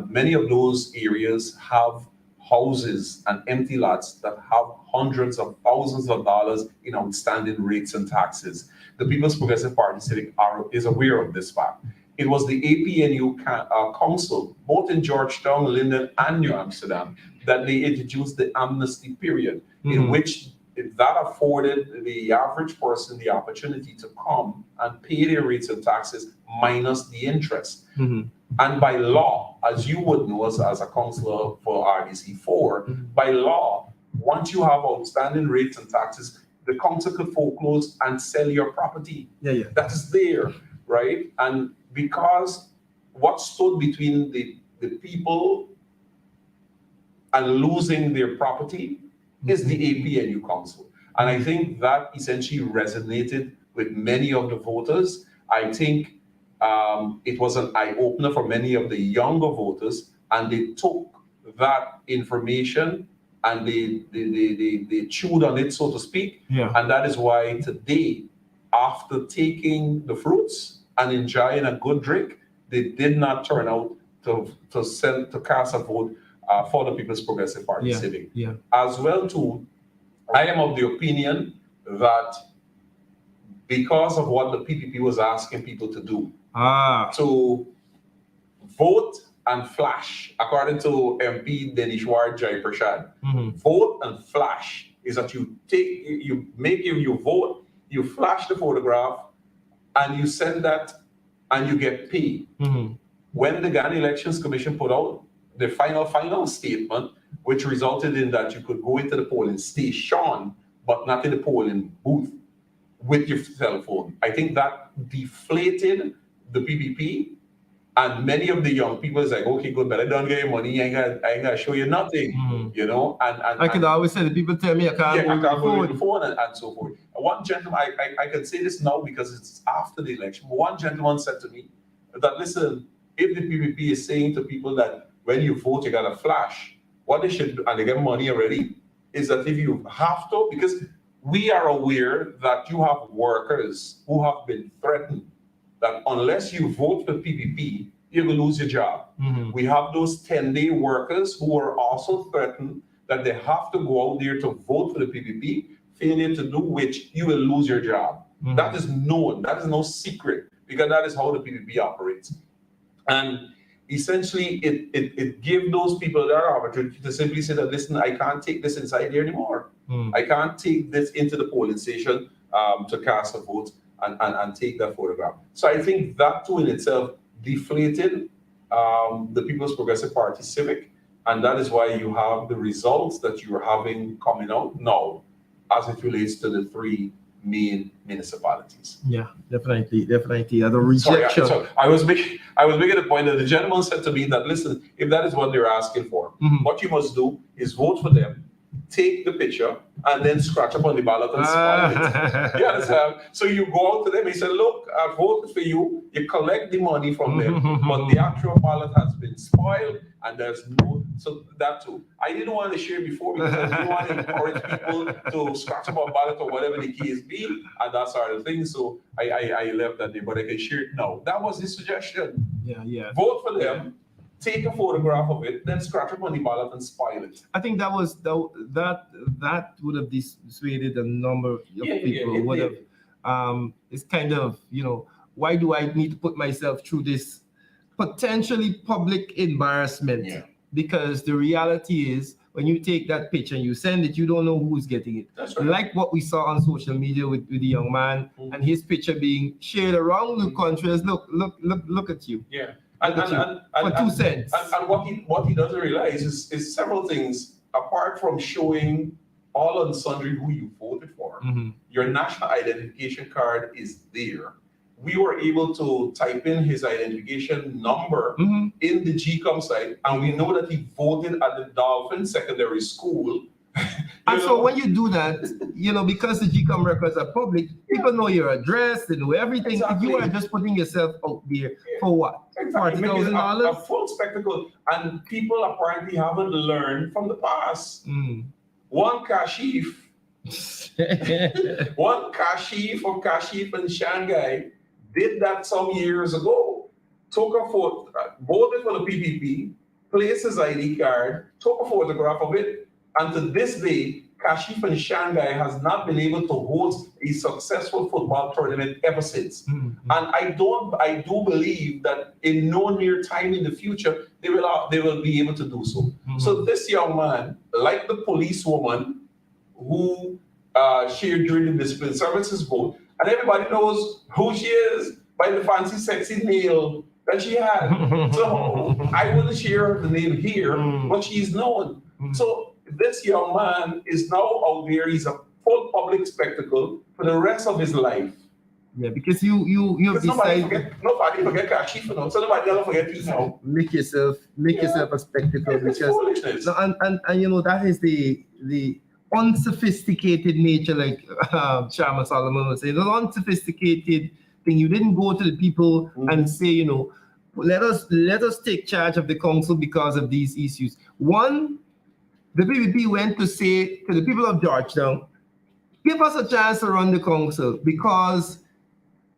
many of those areas have houses and empty lots that have hundreds of thousands of dollars in outstanding rates and taxes. The People's Progressive Party Civic is aware of this fact. It was the APNU council, both in Georgetown, Linden, and New Amsterdam, that they introduced the amnesty period, in which that afforded the average person the opportunity to come and pay their rates and taxes minus the interest. And by law, as you would know as a councillor for RDC4, by law, once you have outstanding rates and taxes, the council could foreclose and sell your property. Yeah. That is there, right? And because what stood between the people and losing their property is the APNU Council. And I think that essentially resonated with many of the voters. I think it was an eye-opener for many of the younger voters, and they took that information and they chewed on it, so to speak. Yeah. And that is why today, after taking the fruits and enjoying a good drink, they did not turn out to cast a vote for the People's Progressive Party Civic. Yeah. As well too, I am of the opinion that because of what the PPP was asking people to do, to vote and flash, according to MP Denishwar Jai Prashad, vote and flash is that you vote, you flash the photograph, and you send that, and you get paid. When the Ghana Elections Commission put out the final statement, which resulted in that you could go into the polling station, but not in the polling booth with your cell phone, I think that deflated the PPP. And many of the young people is like, okay, good, but I don't get your money. I ain't gonna show you nothing, you know. And I could always say the people tell me I can't go with the phone and so forth. One gentleman, I can say this now because it's after the election. But one gentleman said to me that, listen, if the PPP is saying to people that when you vote you gotta flash, what they should do, and they get money already, is that if you have to, because we are aware that you have workers who have been threatened that unless you vote for PPP, you will lose your job. We have those 10-day workers who are also threatened that they have to go out there to vote for the PPP, failure to do which, you will lose your job. That is known, that is no secret, because that is how the PPP operates. And essentially, it gave those people that opportunity to simply say that, listen, I can't take this inside here anymore. I can't take this into the polling station to cast a vote and take that photograph. So I think that too in itself deflated the People's Progressive Party Civic, and that is why you have the results that you're having coming out now as it relates to the three main municipalities. Yeah, definitely. The rejection. Sorry, I was making the point that the gentleman said to me that, listen, if that is what they're asking for, what you must do is vote for them, take the picture, and then scratch up on the ballot and spoil it. You understand? So you go out to them and say, look, I voted for you. You collect the money from them, but the actual ballot has been spoiled, and there's no. So that too. I didn't want to share before because I didn't want to encourage people to scratch up on ballot or whatever the case be, and that sort of thing. So I left that there, but I can share it now. That was his suggestion. Yeah. Vote for them. Take a photograph of it, then scratch up on the ballot and spoil it. I think that would have dissuaded a number of people. It's kind of, why do I need to put myself through this potentially public embarrassment? Yeah. Because the reality is, when you take that picture and you send it, you don't know who's getting it. That's right. Like what we saw on social media with the young man and his picture being shared around the country as look at you. Yeah. For 2 cents. And what he doesn't realize is several things, apart from showing all and sundry who you voted for. Your national identification card is there. We were able to type in his identification number in the GCOM site, and we know that he voted at the Dolphin Secondary School. And so when you do that, because the GCOM records are public, people know your address, they know everything. Exactly. You are just putting yourself out there for what? Exactly. $40,000? A full spectacle. And people apparently haven't learned from the past. One Kashif from Kashif and Shanghai did that some years ago. Took a photo, voted for the PPP, placed his ID card, took a photograph of it, and to this day, Kashif and Shanghai has not been able to host a successful football tournament ever since. And I do believe that in no near time in the future, they will be able to do so. So this young man, like the policewoman who shared during the discipline services vote, and everybody knows who she is by the fancy, sexy nail that she had. So I wouldn't share the name here, but she's known. So this young man is now out there. He's a full public spectacle for the rest of his life. Yeah, because you Because decide nobody forget cash, you know, so nobody ever forget you now. make yourself a spectacle It's because foolishness. no, and you know that is the unsophisticated nature, like Chairman Solomon was saying, the unsophisticated thing. You didn't go to the people and say, you know, let us take charge of the council because of these issues. One, the PPP went to say to the people of Georgetown, give us a chance to run the council, because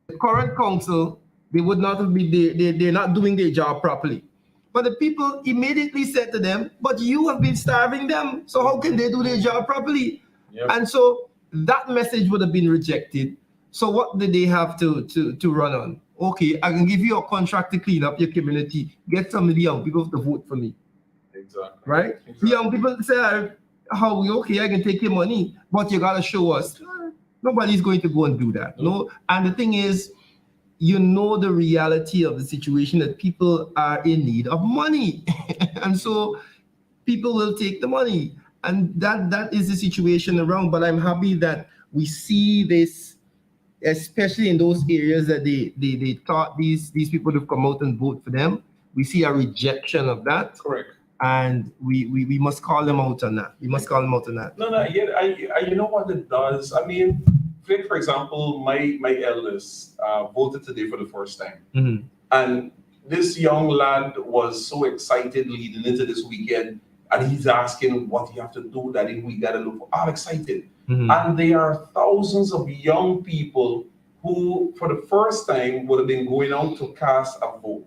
the current council, they would not have been, they're not doing their job properly. But the people immediately said to them, but you have been starving them, so how can they do their job properly? Yep. And so that message would have been rejected. So what did they have to run on? Okay, I can give you a contract to clean up your community. Get some of the young people to vote for me. Exactly. Right? Exactly. The young people say, how okay, I can take your money, but you gotta show us. Nobody's going to go and do that. No. And the thing is, you know the reality of the situation, that people are in need of money. And so people will take the money. And that is the situation around. But I'm happy that we see this, especially in those areas that they thought these people to come out and vote for them. We see a rejection of that. Correct. And we must call them out on that. We must call them out on that. No, yeah, you know what it does? I mean, like, for example, my eldest voted today for the first time. Mm-hmm. And this young lad was so excited leading into this weekend, and he's asking what you have to do, that we got to look for. I'm excited. Mm-hmm. And there are thousands of young people who, for the first time, would have been going out to cast a vote,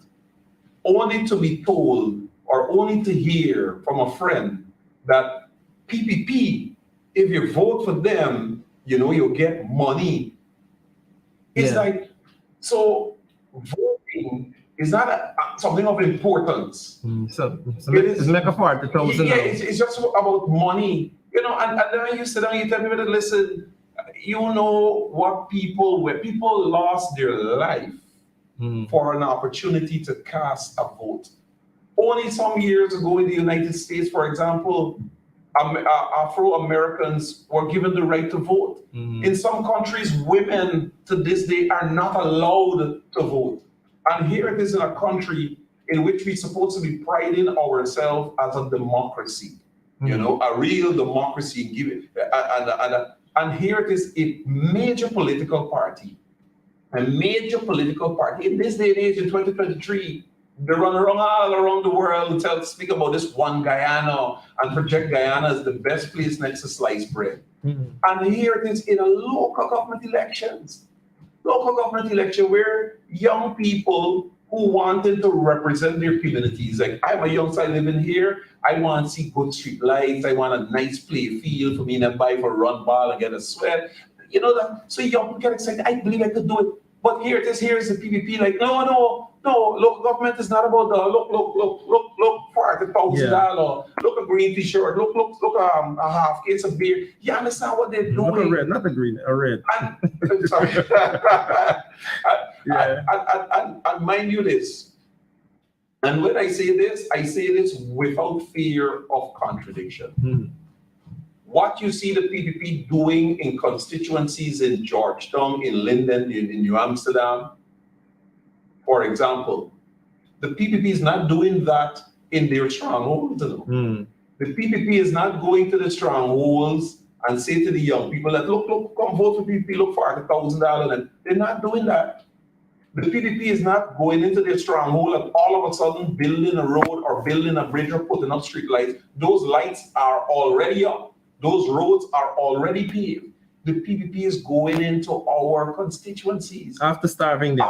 only to be told or only to hear from a friend that PPP, if you vote for them, you know, you'll get money. It's like, so voting is not something of importance. So it's make a part, the thousand. Yeah, it's just about money. You know, and then you sit down, you tell people to listen, you know what where people lost their life for an opportunity to cast a vote. Only some years ago in the United States, for example, Afro-Americans were given the right to vote. In some countries, women to this day are not allowed to vote. And here it is in a country in which we're supposed to be priding ourselves as a democracy, you know, a real democracy. And here it is, a major political party in this day and age in 2023. They run around all around the world to speak about this one Guyana and project Guyana as the best place next to sliced bread. And here it is in a local government election where young people who wanted to represent their communities, like I'm a young side living here, I want to see good street lights, I want a nice play field for me to buy for run ball and get a sweat. You know that, so young people get excited, I believe I could do it. But here it is, here's the PPP, like, no, look, government is not about the look, $40,000, look a green t-shirt, look a half case of beer. You understand what they're doing? Not a red, not a green, a red. And, sorry. And mind you this, and when I say this without fear of contradiction. What you see the PPP doing in constituencies in Georgetown, in Linden, in New Amsterdam, for example, the PPP is not doing that in their strongholds. The PPP is not going to the strongholds and say to the young people that, look, come vote for PPP, look for $40,000. And they're not doing that. The PPP is not going into their stronghold and all of a sudden building a road or building a bridge or putting up street lights. Those lights are already up. Those roads are already paved. The PPP is going into our constituencies. After starving them.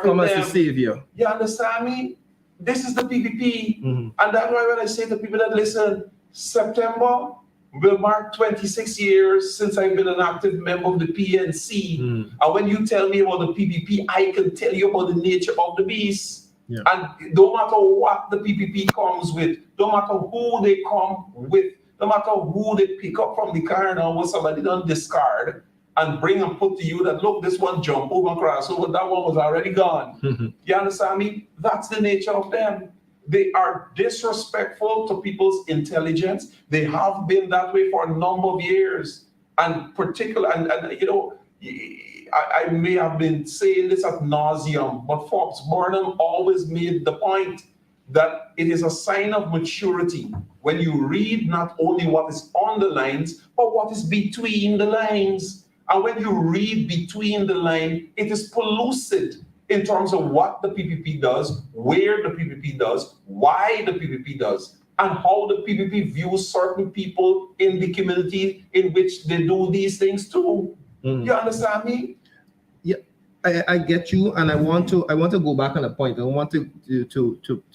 Come as the savior. You understand me? This is the PPP. And that's why when I say to people that listen, September will mark 26 years since I've been an active member of the PNC. And when you tell me about the PPP, I can tell you about the nature of the beast. Yeah. And no matter what the PPP comes with, no matter who they come with, no matter who they pick up from the car now, what somebody don't discard and bring and put to you that, look, this one jump over and cross over, that one was already gone. You understand me? That's the nature of them. They are disrespectful to people's intelligence. They have been that way for a number of years. And you know, I may have been saying this ad nauseum, but Fox Burnham always made the point that it is a sign of maturity when you read not only what is on the lines, but what is between the lines. And when you read between the line, it is pellucid in terms of what the PPP does, where the PPP does, why the PPP does, and how the PPP views certain people in the community in which they do these things too. You understand me? Yeah, I get you, and I want to go back on a point. I don't want to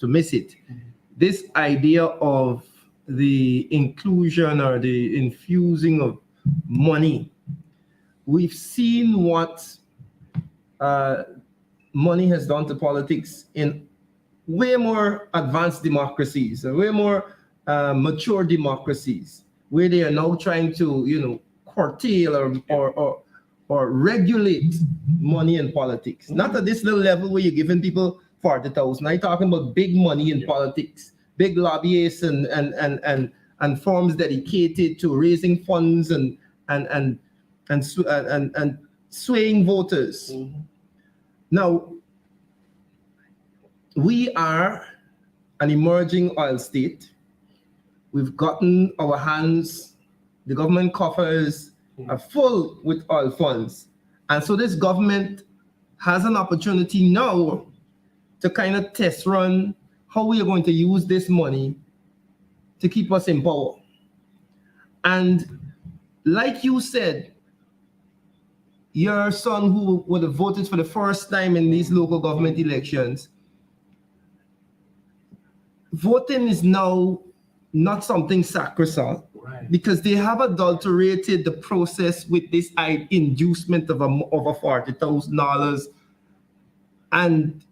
miss it. This idea of the inclusion or the infusing of money. We've seen what money has done to politics in way more advanced democracies, way more mature democracies, where they are now trying to, you know, curtail or regulate money in politics. Not at this little level where you're giving people 40,000. I'm talking about big money in politics, big lobbyists and firms dedicated to raising funds and swaying voters. Now, we are an emerging oil state. We've gotten our hands, the government coffers are full with oil funds. And so this government has an opportunity now to kind of test run how we are going to use this money to keep us in power. And like you said, your son who would have voted for the first time in these local government elections, voting is now not something sacrosanct, right? Because they have adulterated the process with this inducement of a $40,000, and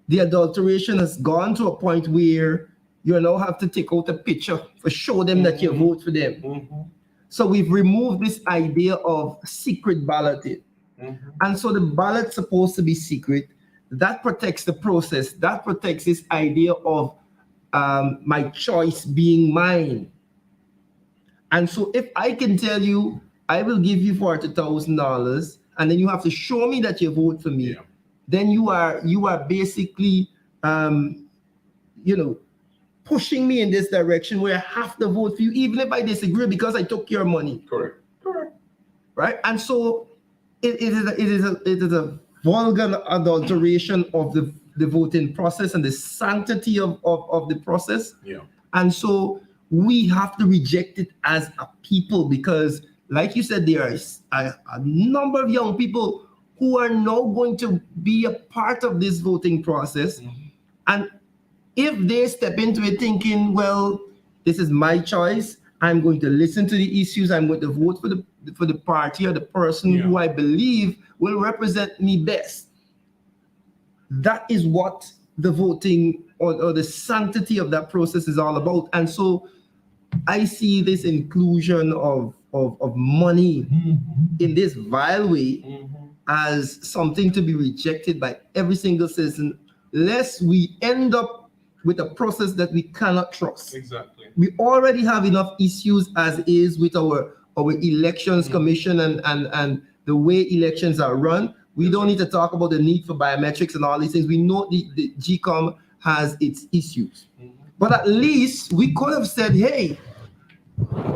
the adulteration has gone to a point where you now have to take out a picture to show them that you vote for them. So we've removed this idea of secret balloting. And so the ballot's supposed to be secret. That protects the process. That protects this idea of my choice being mine. And so if I can tell you, I will give you $40,000, and then you have to show me that you vote for me, then you are basically, you know, pushing me in this direction where I have to vote for you, even if I disagree, because I took your money. Correct. Right? And so it is a vulgar adulteration of the voting process and the sanctity of the process. And so we have to reject it as a people, because like you said, there is a number of young people who are now going to be a part of this voting process. And if they step into it thinking, well, this is my choice, I'm going to listen to the issues, I'm going to vote for the party or the person who I believe will represent me best. That is what the voting or the sanctity of that process is all about. And so I see this inclusion of money in this vile way as something to be rejected by every single citizen, lest we end up with a process that we cannot trust. Exactly. We already have enough issues as is with our elections commission and the way elections are run. We don't need to talk about the need for biometrics and all these things. We know the GCOM has its issues. But at least we could have said, hey,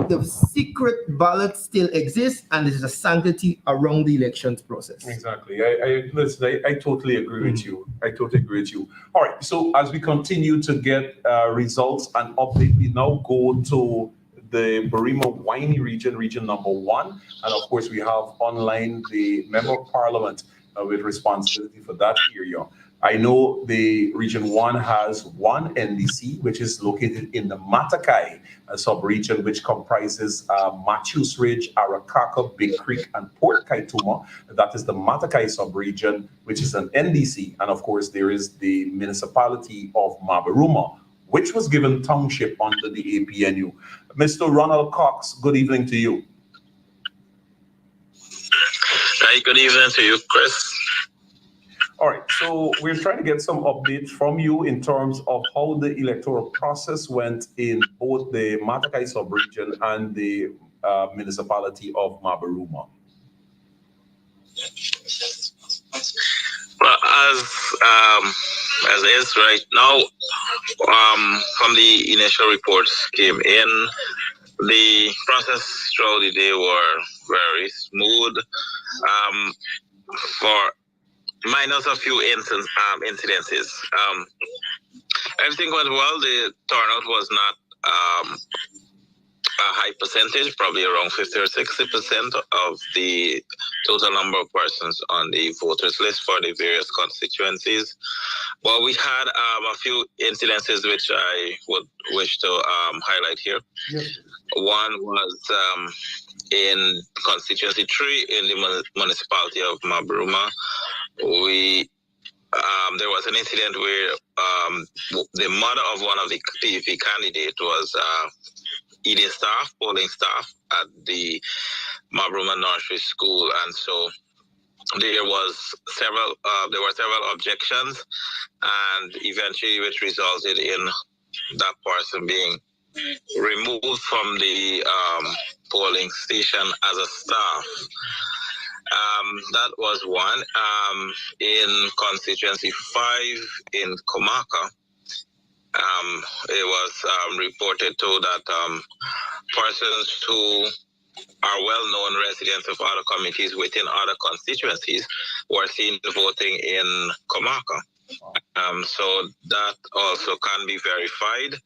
the secret ballot still exists and there's a sanctity around the elections process. Exactly. I totally agree with you. I totally agree with you. All right. So as we continue to get results and update, we now go to the Barima Winey region number 1. And of course, we have online the Member of Parliament with responsibility for that area. I know the Region 1 has one NDC, which is located in the Matakai sub-region, which comprises Matthews Ridge, Arakaka, Big Creek, and Port Kaituma. That is the Matakai sub-region, which is an NDC. And of course, there is the municipality of Mabaruma, which was given township under the APNU. Mr. Ronald Cox, good evening to you. Hi, good evening to you, Chris. All right, so we're trying to get some updates from you in terms of how the electoral process went in both the Matakai sub-region and the municipality of Mabaruma? Well, as is right now, from the initial reports came in, the process throughout the day were very smooth. For minus a few incidences, everything went well. The turnout was not a high percentage, probably around 50 or 60% of the total number of persons on the voters list for the various constituencies. Well, we had a few incidences which I would wish to highlight here. Yes. One was in constituency 3 in the municipality of Mabaruma. There was an incident where the mother of one of the PVP candidates was eating staff, polling staff at the Mabaruma Nursery School, and so there were several objections, and eventually which resulted in that person being removed from the polling station as a staff. That was one. In constituency 5 in Mocha, it was reported too that persons who are well-known residents of other communities within other constituencies were seen voting in Mocha. So that also can be verified.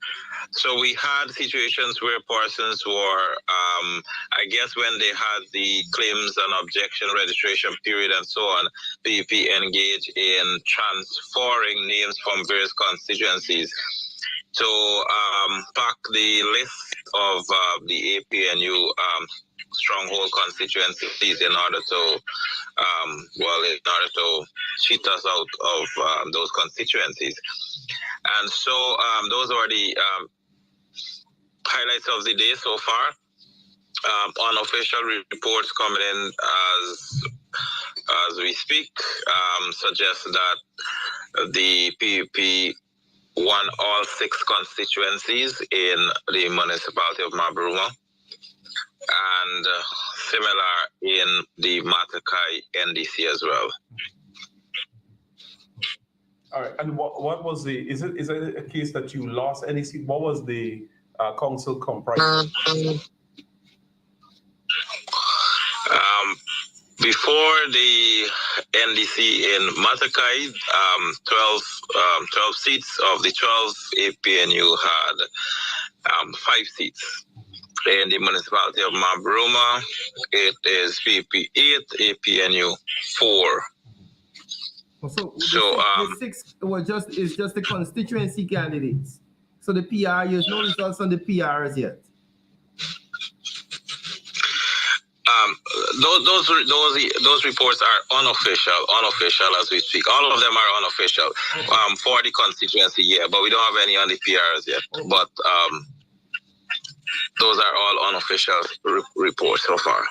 So we had situations where persons were, I guess when they had the claims and objection registration period and so on, PVP engaged in transferring names from various constituencies to pack the list of the APNU stronghold constituencies in order to cheat us out of those constituencies. And so those are the highlights of the day so far. Unofficial reports coming in as we speak suggest that the PVP won all 6 constituencies in the municipality of Mabaruma, and similar in the Matakai NDC as well. All right. And what was the? Is it a case that you lost any seat? What was the council comprised? Before the NDC in Matakai, 12 seats of the 12 APNU had 5 seats. In the municipality of Mabaruma, it is PVP 8, APNU 4. So the 6 was just the constituency candidates. So the PR, there's no results on the PRs yet. Those reports are unofficial as we speak. All of them are unofficial. Okay. For the constituency, yeah, but we don't have any on the PRs yet. Okay. But those are all unofficial reports so far.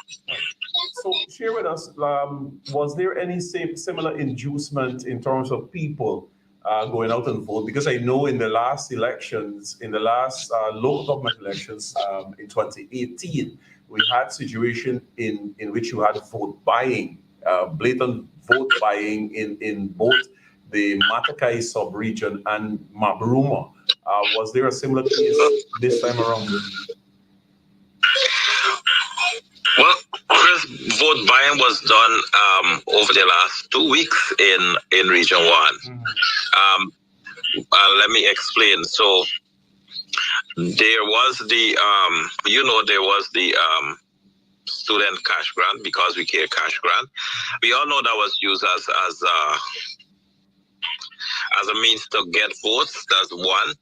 So share with us, was there any similar inducement in terms of people going out and vote? Because I know in the last elections, in the last local government elections in 2018, we had situation in which you had vote buying, blatant vote buying in both the Matakai sub-region and Mabaruma. Was there a similar case this time around? Well, Chris, vote buying was done over the last 2 weeks in Region 1. Mm-hmm. Let me explain. So there was the, there was the student cash grant, because we care cash grant. We all know that was used as a means to get votes. That's one,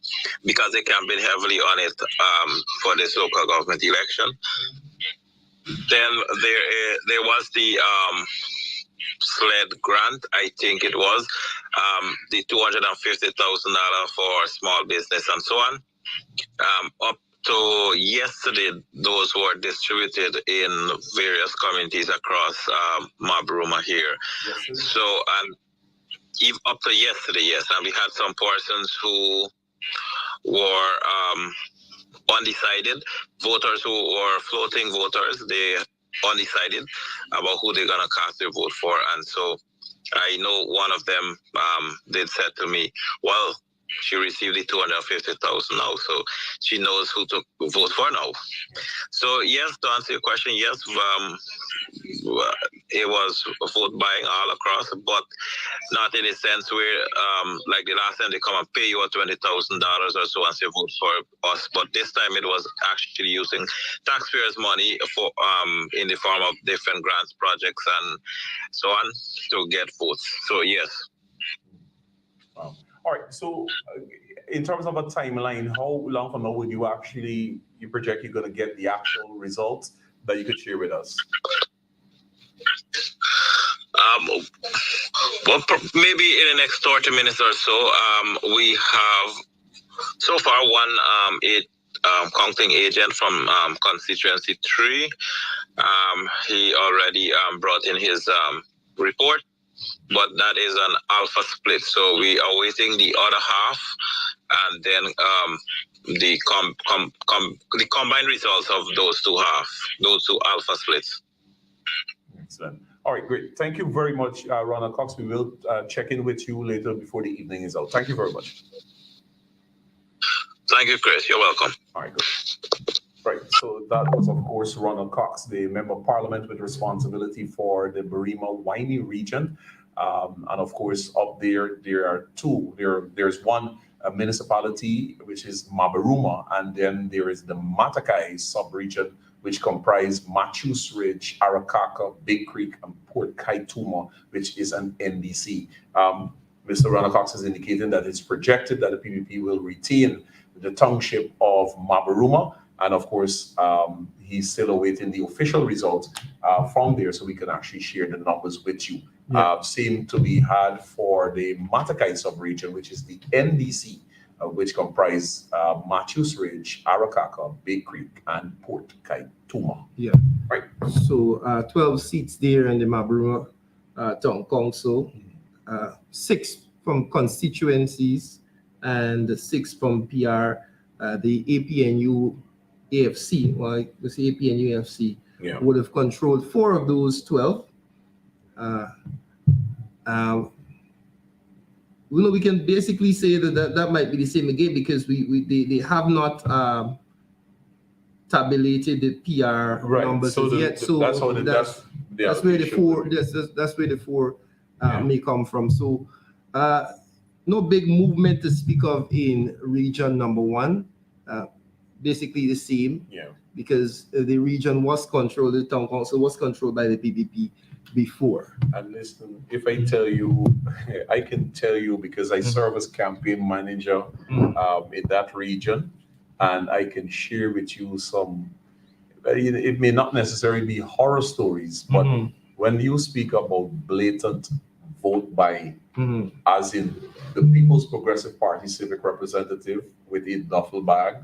because they campaigned heavily on it for this local government election. Then there was the SLED grant, I think it was, the $250,000 for small business and so on. Up to yesterday, those were distributed in various communities across Mabaruma here. Yes, so, and even up to yesterday, yes, and we had some persons who were undecided. Voters who were floating voters, they undecided about who they're gonna cast their vote for. And so I know one of them did said to me, well, she received the 250,000 now, so she knows who to vote for now. So yes, to answer your question, yes, it was vote buying all across, but not in a sense where, like the last time they come and pay you $20,000 or so and say vote for us, but this time it was actually using taxpayers' money for in the form of different grants, projects, and so on to get votes. So yes. Wow. All right. So, in terms of a timeline, how long from now would you project you're going to get the actual results that you could share with us? Well, maybe in the next 30 minutes or so. We have so far one counting agent from constituency 3. He already brought in his report, but that is an alpha split. So we are waiting the other half, and then the combined results of those two alpha splits. Excellent. All right, great. Thank you very much, Ronald Cox. We will check in with you later before the evening is out. Thank you very much. Thank you, Chris. You're welcome. All right, good. Right. So that was, of course, Ronald Cox, the Member of Parliament with responsibility for the Barima Winey region. And of course, up there are two. There's one municipality, which is Mabaruma, and then there is the Matakai sub-region, which comprise Matthews Ridge, Arakaka, Big Creek, and Port Kaituma, which is an NDC. Mr. Ronald Cox is indicating that it's projected that the PPP will retain the township of Mabaruma. And of course, he's still awaiting the official results from there, so we can actually share the numbers with you. Yeah. Same to be had for the Matakai sub-region, which is the NDC, which comprise Matthews Ridge, Arakaka, Big Creek, and Port Kaituma. Yeah. Right. So 12 seats there in the Mabaruma Town Council, 6 from constituencies and 6 from PR. The APNU AFC, well, the APNU AFC, would have controlled 4 of those 12. We can basically say that might be the same again, because they have not tabulated the PR numbers yet. So that's where the 4 may come from. So no big movement to speak of in region number 1. Basically the same, because the region was controlled, the town council was controlled by the PPP before. And listen, if I tell you, I can tell you because I serve as campaign manager in that region, and I can share with you some, it may not necessarily be horror stories, but when you speak about blatant vote buying, as in the People's Progressive Party civic representative with a duffel bag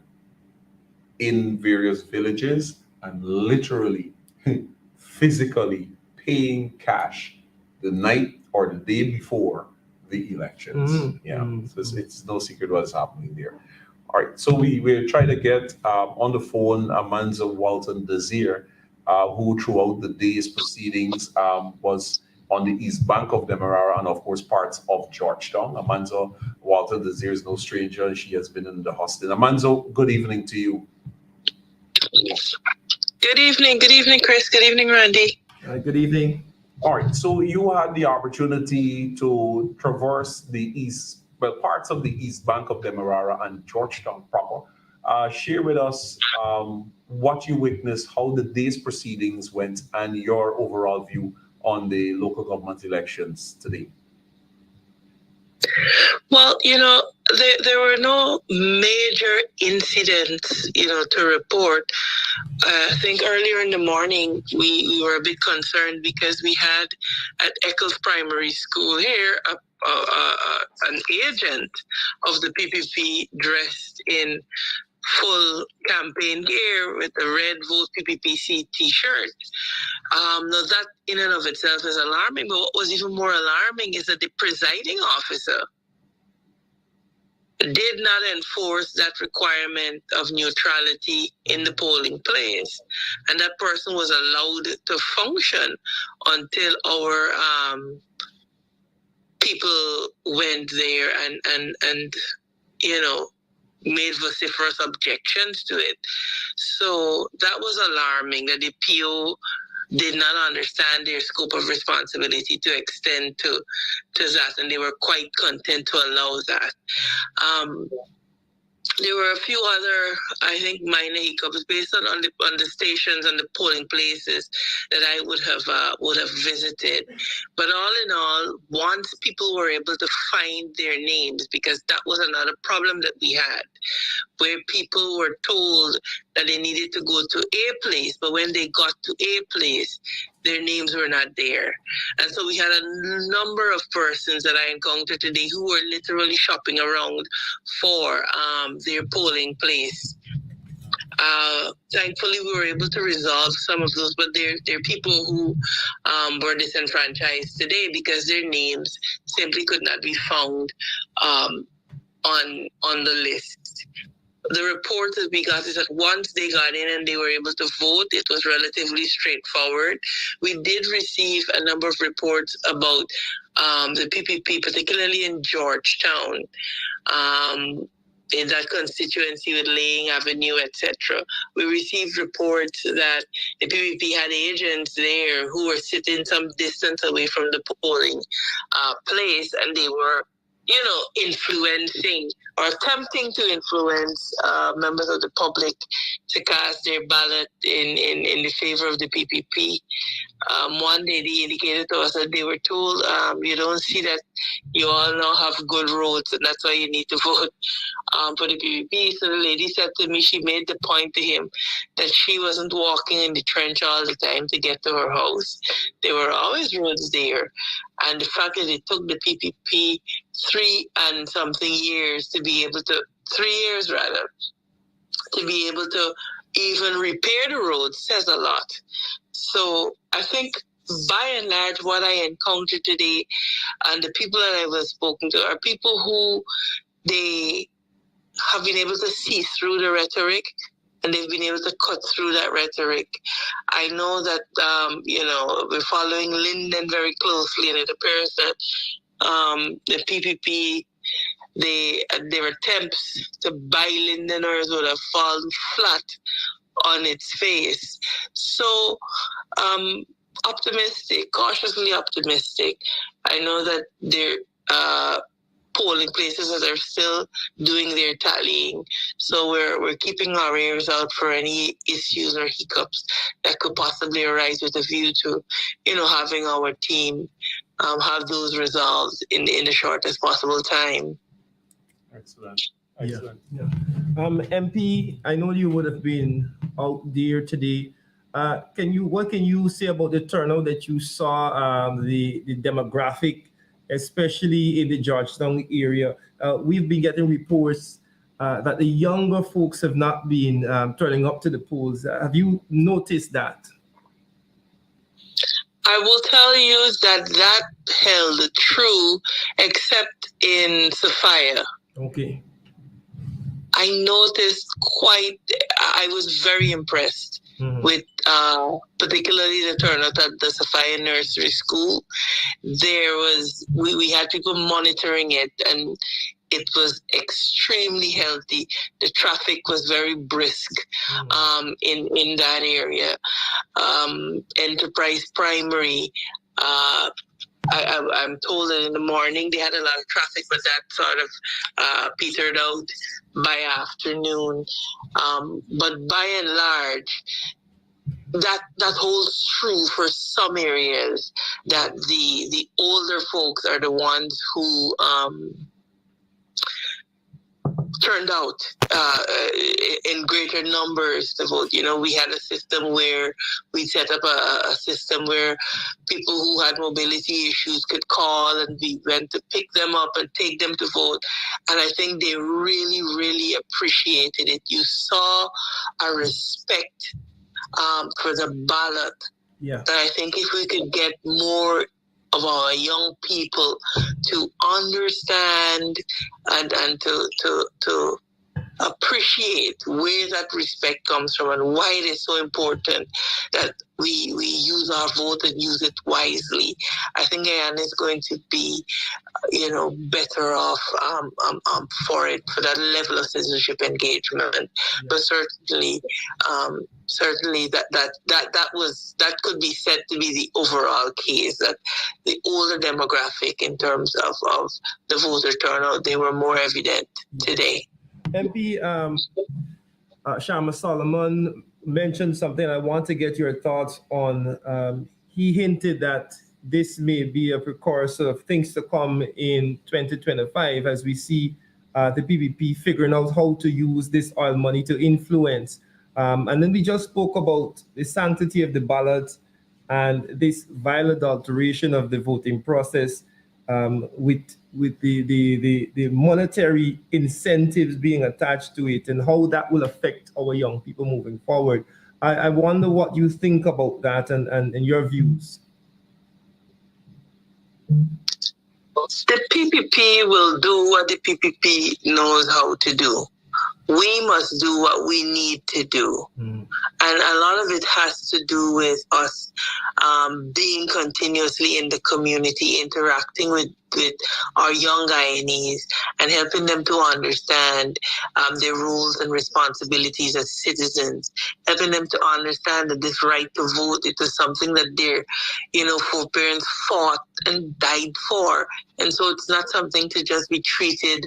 in various villages and literally physically paying cash the night or the day before the elections. So it's no secret what's happening there. All right, so we try to get on the phone Amanza Walton Desir, who throughout the day's proceedings was on the east bank of Demerara and of course parts of Georgetown. Amanza Walton Desir is no stranger, and she has been in the hostel. Amanza, good evening to you. Good evening, Chris. Good evening, Randy. Good evening. All right, so you had the opportunity to traverse the parts of the east bank of Demerara and Georgetown proper. Share with us what you witnessed, how the day's proceedings went, and your overall view on the local government elections today. Well, there were no major incidents, to report. I think earlier in the morning, we were a bit concerned because we had at Eccles Primary School here an agent of the PPP dressed in full campaign gear with a red Vote PPPC t-shirt. Now that in and of itself is alarming, but what was even more alarming is that the presiding officer did not enforce that requirement of neutrality in the polling place. And that person was allowed to function until our people went there and you know, made vociferous objections to it. So that was alarming that the PO did not understand their scope of responsibility to extend to that, and they were quite content to allow that. There were a few other, I think, minor hiccups based on the stations and the polling places that I would have visited. But all in all, once people were able to find their names, because that was another problem that we had, where people were told that they needed to go to a place, but when they got to a place, their names were not there. And so we had a number of persons that I encountered today who were literally shopping around for their polling place. Thankfully, we were able to resolve some of those, but there are people who were disenfranchised today because their names simply could not be found on the list. The report that we got is that once they got in and they were able to vote, it was relatively straightforward. We did receive a number of reports about the PPP, particularly in Georgetown, in that constituency with Laying Avenue, etc. We received reports that the PPP had agents there who were sitting some distance away from the polling place, and they were, you know, influencing or attempting to influence members of the public to cast their ballot in the favor of the PPP. One day they indicated to us that they were told, you don't see that you all now have good roads, and that's why you need to vote for the PPP. So the lady said to me, she made the point to him that she wasn't walking in the trench all the time to get to her house. There were always roads there. And the fact that it took the PPP 3 and something years to be able to, 3 years rather, to be able to even repair the roads says a lot. So I think by and large, what I encountered today and the people that I was spoken to are people who they have been able to see through the rhetoric, and they've been able to cut through that rhetoric. I know that, you know, we're following Linden very closely, and it appears that the PPP, their attempts to buy Lindeners would have fallen flat on its face. So, optimistic, cautiously optimistic. I know that there polling places that are still doing their tallying. So we're keeping our ears out for any issues or hiccups that could possibly arise with a view to, you know, having our team have those resolved in the shortest possible time. Excellent. Excellent. Yeah. MP, I know you would have been out there today. What can you say about the turnout that you saw, the demographic, especially in the Georgetown area? We've been getting reports that the younger folks have not been turning up to the polls. Have you noticed that? I will tell you that held true, except in Sophia. Okay. I noticed I was very impressed with particularly the turnout at the Sophia Nursery School. We had people monitoring it, and it was extremely healthy. The traffic was very brisk in that area. Enterprise Primary, I'm told that in the morning they had a lot of traffic, but that sort of petered out by afternoon. But by and large, that holds true for some areas, that the older folks are the ones who turned out in greater numbers to vote. You know, we had a system where we set up a system where people who had mobility issues could call, and we went to pick them up and take them to vote. And I think they really, really appreciated it. You saw a respect for the ballot. Yeah. And I think if we could get more of our young people to understand and to appreciate where that respect comes from and why it is so important that we use our vote and use it wisely. I think Guyana is going to be, better off for it, for that level of citizenship engagement. Yeah. But certainly that could be said to be the overall case, that the older demographic in terms of the voter turnout, they were more evident today. MP Shama Solomon mentioned something I want to get your thoughts on. He hinted that this may be a precursor of things to come in 2025 as we see the PPP figuring out how to use this oil money to influence. And then we just spoke about the sanctity of the ballot and this vile adulteration of the voting process with the monetary incentives being attached to it and how that will affect our young people moving forward. I wonder what you think about that and your views. The PPP will do what the PPP knows how to do. We must do what we need to do. And a lot of it has to do with us being continuously in the community, interacting with our young Guyanese and helping them to understand their roles and responsibilities as citizens, helping them to understand that this right to vote, it is something that their foreparents fought and died for. And so it's not something to just be treated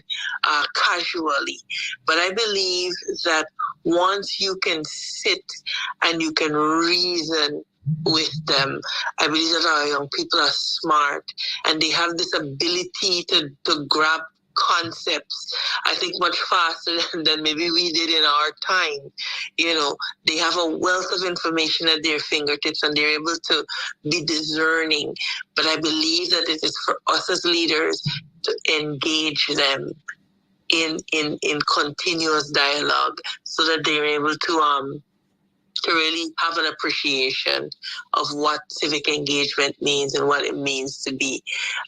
casually. But I believe that once you can sit and you can reason with them, I believe that our young people are smart and they have this ability to grab concepts, I think, much faster than maybe we did in our time. They have a wealth of information at their fingertips and they're able to be discerning. But I believe that it is for us as leaders to engage them in continuous dialogue so that they're able to really have an appreciation of what civic engagement means and what it means to be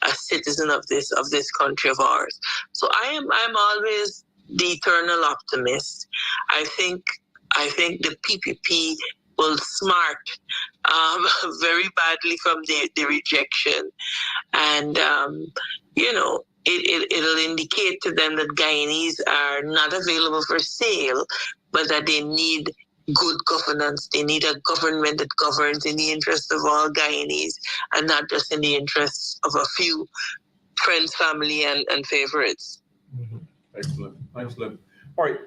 a citizen of this country of ours. So I'm always the eternal optimist. I think the PPP will smart very badly from the rejection, and it'll indicate to them that Guyanese are not available for sale, but that they need good governance. They need a government that governs in the interest of all Guyanese and not just in the interests of a few friends, family, and favorites. Excellent. All right,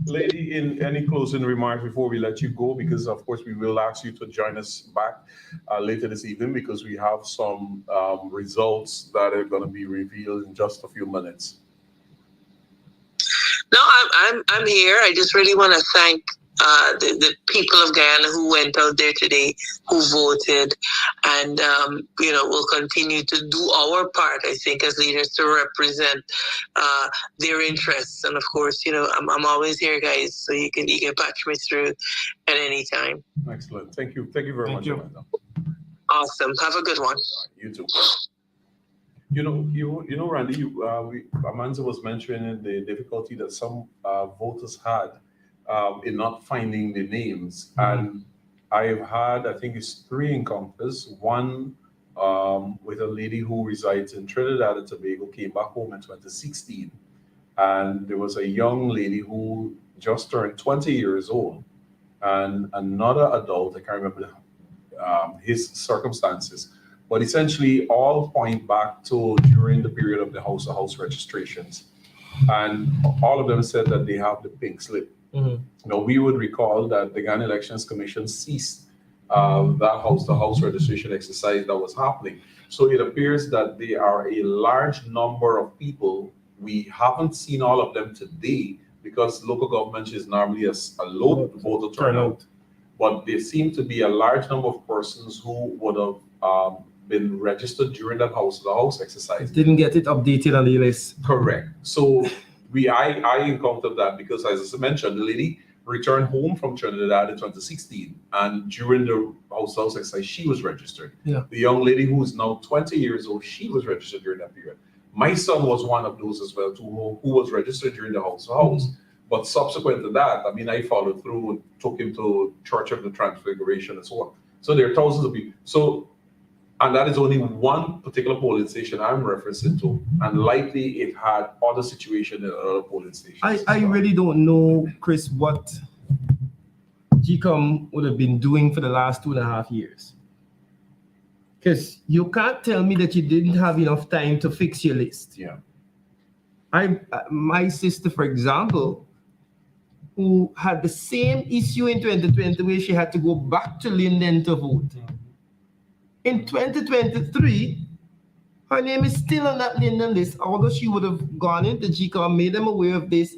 lady, in any closing remarks before we let you go, because of course we will ask you to join us back later this evening because we have some results that are going to be revealed in just a few minutes. No, I'm here. I just really want to thank the people of Guyana who went out there today, who voted, and we'll continue to do our part, I think, as leaders to represent their interests. And of course, I'm always here, guys, so you can patch me through at any time. Excellent. Thank you very much, Amanda. Awesome. Have a good one. You too. Randy, Amanda was mentioning the difficulty that some voters had in not finding the names. And I've had, I think it's 3 encounters. One with a lady who resides in Trinidad and Tobago, came back home in 2016. And there was a young lady who just turned 20 years old. And another adult, I can't remember his circumstances, but essentially all point back to during the period of the house-to-house registrations. And all of them said that they have the pink slip. Now, we would recall that the Ghana Elections Commission ceased that house-to-house registration exercise that was happening. So it appears that there are a large number of people. We haven't seen all of them today because local government is normally a low voter turnout. But there seem to be a large number of persons who would have been registered during that house-to-house exercise. Didn't get it updated on the list. Correct. So I encountered that because, as I mentioned, the lady returned home from Trinidad in 2016, and during the house exercise, she was registered. Yeah. The young lady who is now 20 years old, she was registered during that period. My son was one of those as well, too, who was registered during the house. But subsequent to that, I mean, I followed through and took him to Church of the Transfiguration and so on. So there are thousands of people. So, and that is only one particular polling station I'm referencing to. And likely it had other situations in other polling stations. I really don't know, Chris, what GCOM would have been doing for the last 2.5 years. Because you can't tell me that you didn't have enough time to fix your list. Yeah. My sister, for example, who had the same issue in 2020 where she had to go back to Linden to vote. In 2023, her name is still on that Linden list, although she would have gone into GCOM, made them aware of this,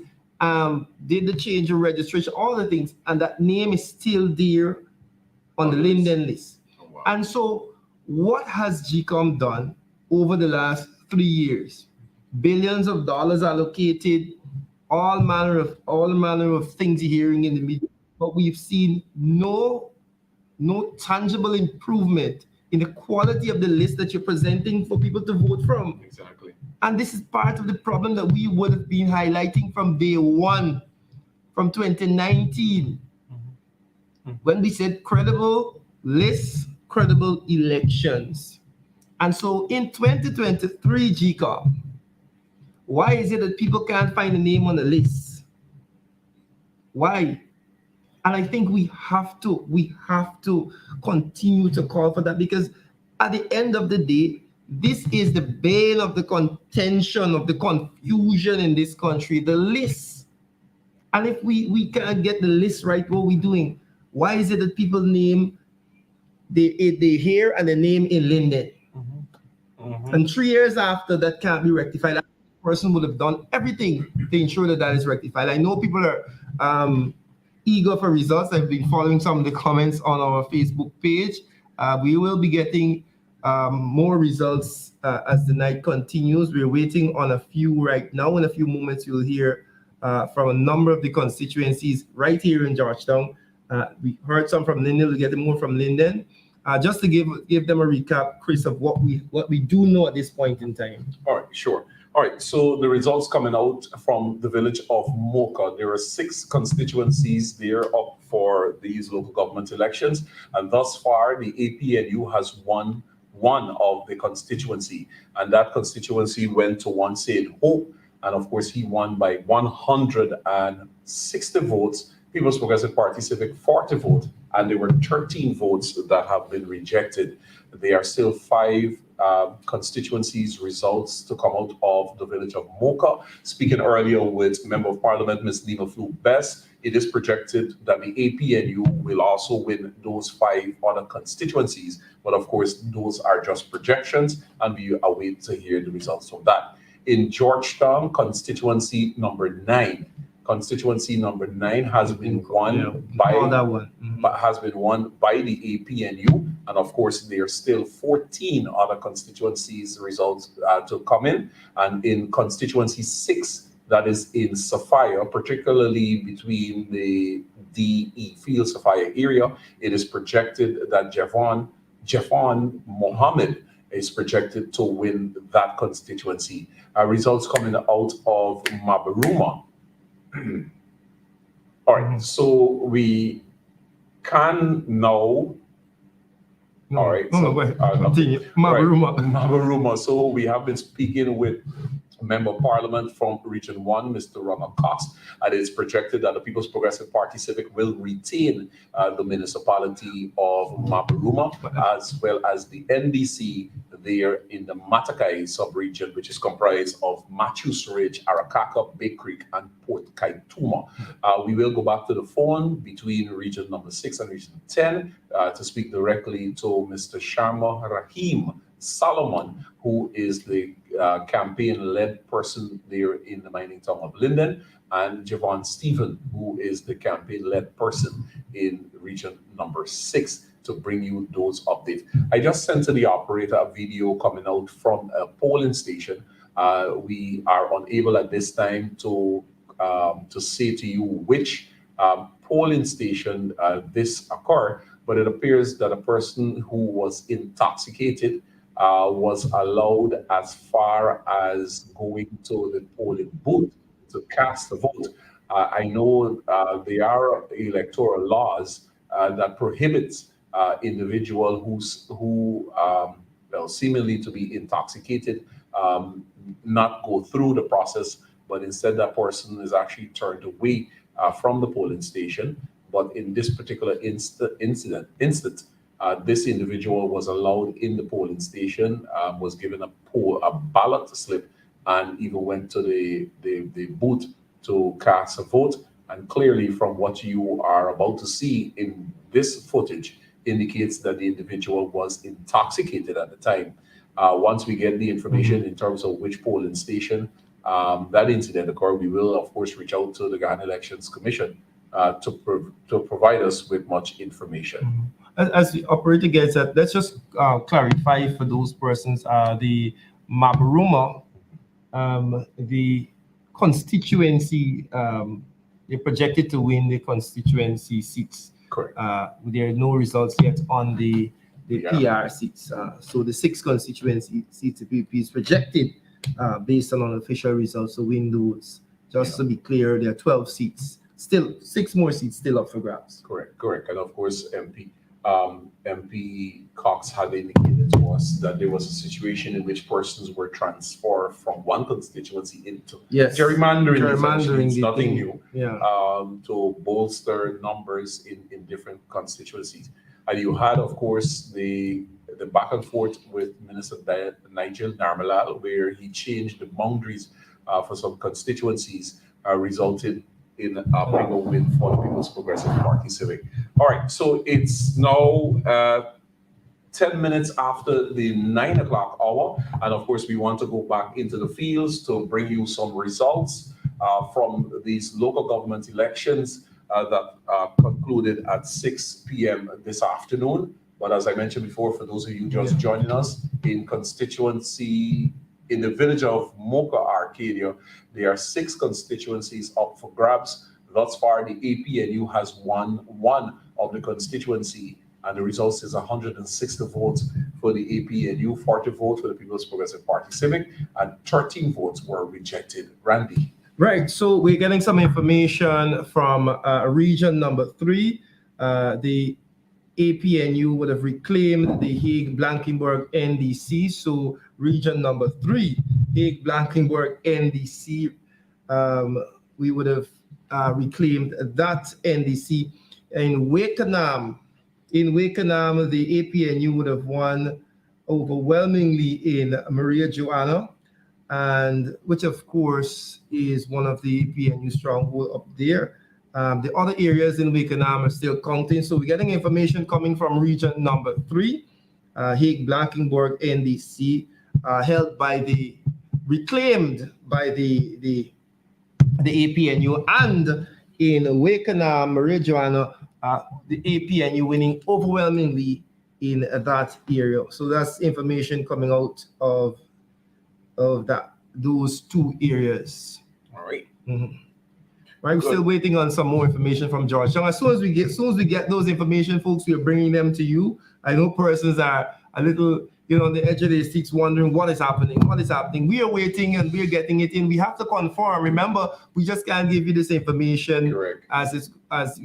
did the change of registration, all the things, and that name is still there on the Linden list. Oh, wow. And so what has GCOM done over the last 3 years? Billions of dollars allocated, all manner of things you're hearing in the media, but we've seen no tangible improvement in the quality of the list that you're presenting for people to vote from. Exactly. And this is part of the problem that we would have been highlighting from day one, from 2019, when we said credible lists, credible elections. And so in 2023, GCOM, why is it that people can't find a name on the list? Why? And I think we have to continue to call for that, because at the end of the day, this is the bane of the contention, of the confusion in this country, the list. And if we can't get the list right, what are we doing? Why is it that people name, they hear and they name in Linden? And 3 years after, that can't be rectified. That person would have done everything to ensure that that is rectified. I know people are eager for results. I've been following some of the comments on our Facebook page. We will be getting more results as the night continues. We're waiting on a few right now. In a few moments, you'll hear from a number of the constituencies right here in Georgetown. We heard some from Linden. We'll get more from Linden. Just to give them a recap, Chris, of what we do know at this point in time. All right, sure. All right, so the results coming out from the village of Mocha. There are 6 constituencies there up for these local government elections, and thus far the APNU has won one of the constituency, and that constituency went to one Saint Hope, and of course he won by 160 votes. People's Progressive Party Civic 40 votes, and there were 13 votes that have been rejected. There are still 5 constituencies results to come out of the village of Mocha. Speaking earlier with Member of Parliament, Ms. Nima Fluke-Best, it is projected that the APNU will also win those 5 other constituencies. But of course, those are just projections, and we await to hear the results of that. In Georgetown, constituency number 9 has been won by the APNU, and of course there are still 14 other constituencies results to come in. And in constituency 6, that is in Sophia, particularly between the DE Field Sophia area, it is projected that Javon Mohammed is projected to win that constituency. Results coming out of Mabaruma. All right, so we can now. All right, continue. Mabaruma. So we have been speaking with Member of Parliament from Region 1, Mr. Ronald Cox, and it is projected that the People's Progressive Party Civic will retain the municipality of Mabaruma, as well as the NDC there in the Matakai sub-region, which is comprised of Matthews Ridge, Arakaka, Bay Creek, and Port Kaituma. We will go back to the phone between region number 6 and region 10 to speak directly to Mr. Sharma Rahim Solomon, who is the campaign-led person there in the mining town of Linden, and Javon Stephen, who is the campaign-led person in region number 6, to bring you those updates. I just sent to the operator a video coming out from a polling station. We are unable at this time to say to you which polling station this occurred, but it appears that a person who was intoxicated was allowed as far as going to the polling booth to cast a vote. I know there are electoral laws that prohibits individual who well, seemingly to be intoxicated not go through the process, but instead that person is actually turned away from the polling station. But in this particular instance, this individual was allowed in the polling station, was given a ballot slip, and even went to the booth to cast a vote. And clearly, from what you are about to see in this footage, indicates that the individual was intoxicated at the time. Once we get the information in terms of which polling station that incident occurred, we will, of course, reach out to the Ghana Elections Commission to provide us with much information. As the operator gets that, let's just clarify for those persons, the Mabaruma, the constituency, they're projected to win the constituency seats. Correct. There are no results yet on the PR seats. So the 6 constituency seats, the PP is projected based on unofficial results to win those. Just to be clear, there are 12 seats. Still, 6 more seats still up for grabs. Correct. And of course, MP Cox had indicated to us that there was a situation in which persons were transferred from one constituency into gerrymandering. It's nothing new. To bolster numbers in different constituencies. And you had, of course, the back and forth with Minister Nigel Narmalal, where he changed the boundaries for some constituencies, resulted in a bigger win for the People's Progressive Party Civic. All right, so it's now 10 minutes after the 9 o'clock hour. And of course, we want to go back into the fields to bring you some results from these local government elections that concluded at 6 p.m. this afternoon. But as I mentioned before, for those of you just joining us, in the village of Mocha, Arcadia, there are 6 constituencies up for grabs. Thus far, the APNU has won 1 of the constituency, and the results is 160 votes for the APNU, 40 votes for the People's Progressive Party Civic, and 13 votes were rejected. Randy. Right, so we're getting some information from region number 3. The APNU would have reclaimed the Hague-Blankenburg NDC. So region number 3, Hague-Blankenburg NDC, we would have reclaimed that NDC. In Wakenham, the APNU would have won overwhelmingly in Maria Joanna, and which of course is one of the APNU stronghold up there. The other areas in Wakenham are still counting. So we're getting information coming from region number 3, Hague-Blankenburg NDC, held by reclaimed by the APNU, and in Wakenham, Maria Joanna, the APNU winning overwhelmingly in that area. So that's information coming out of those 2 areas. All right. Right, we're still waiting on some more information from Georgetown. As soon as we get those information, folks, we are bringing them to you. I know persons are a little, on the edge of their seats, wondering what is happening. We are waiting and we are getting it in. We have to confirm. Remember, we just can't give you this information. Correct. as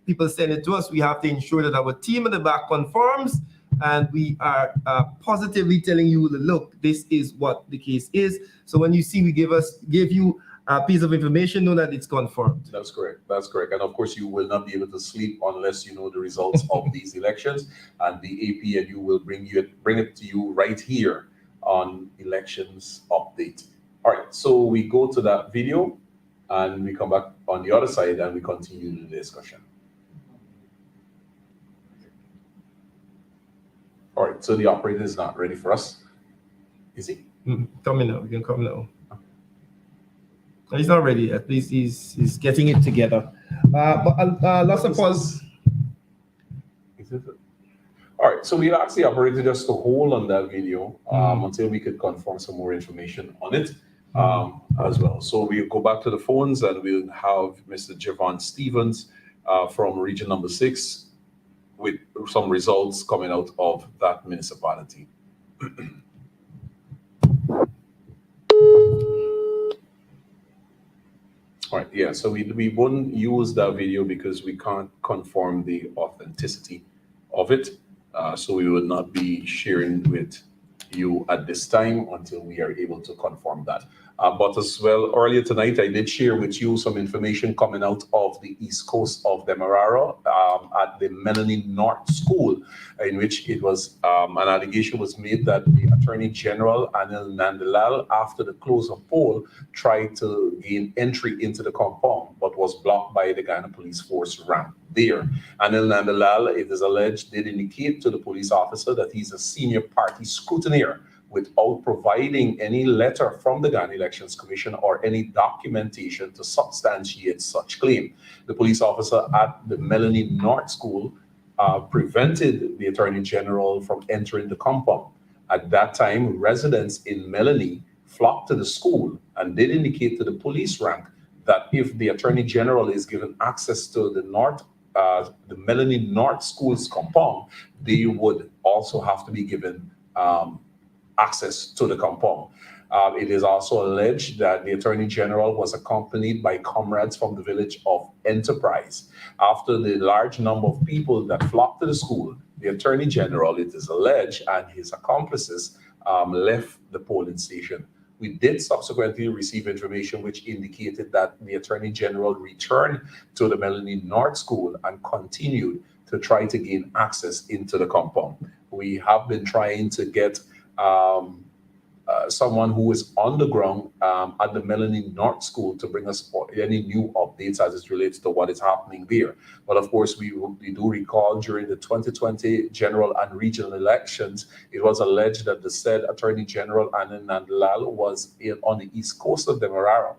people send it to us. We have to ensure that our team at the back confirms, and we are positively telling you, look, this is what the case is. So when you see we give you a piece of information, know that it's confirmed. That's correct. And of course, you will not be able to sleep unless you know the results of these elections. And the APNU will bring it to you right here on Elections Update. All right, so we go to that video and we come back on the other side and we continue the discussion. All right, so the operator is not ready for us. Is he? Coming now. We can come now. He's not ready yet. He's getting it together. But lots of pause. All right, so we'll ask the operator just to hold on that video until we could confirm some more information on it. as well. So we'll go back to the phones and we'll have Mr. Javon Stevens from region number 6 with some results coming out of that municipality. All right, yeah, so we wouldn't use that video because we can't confirm the authenticity of it. So we will not be sharing with you at this time until we are able to confirm that. But as well, earlier tonight, I did share with you some information coming out of the east coast of Demerara at the Melanin North School, in which it was an allegation was made that the Attorney General, Anil Nandalal, after the close of poll, tried to gain entry into the compound, but was blocked by the Ghana Police Force ramp there. Anil Nandalal, it is alleged, did indicate to the police officer that he's a senior party scrutineer without providing any letter from the Ghana Elections Commission or any documentation to substantiate such claim. The police officer at the Melanie North School prevented the Attorney General from entering the compound. At that time, residents in Melanie flocked to the school and did indicate to the police rank that if the Attorney General is given access to the Melanie North School's compound, they would also have to be given access to the compound. It is also alleged that the Attorney General was accompanied by comrades from the village of Enterprise. After the large number of people that flocked to the school, the Attorney General, it is alleged, and his accomplices left the polling station. We did subsequently receive information which indicated that the Attorney General returned to the Melanie North School and continued to try to gain access into the compound. We have been trying to get someone who is on the ground at the Melanie North School to bring us any new updates as it relates to what is happening there. But of course, we do recall during the 2020 general and regional elections, it was alleged that the said Attorney General Anil Nandalal was on the east coast of Demerara,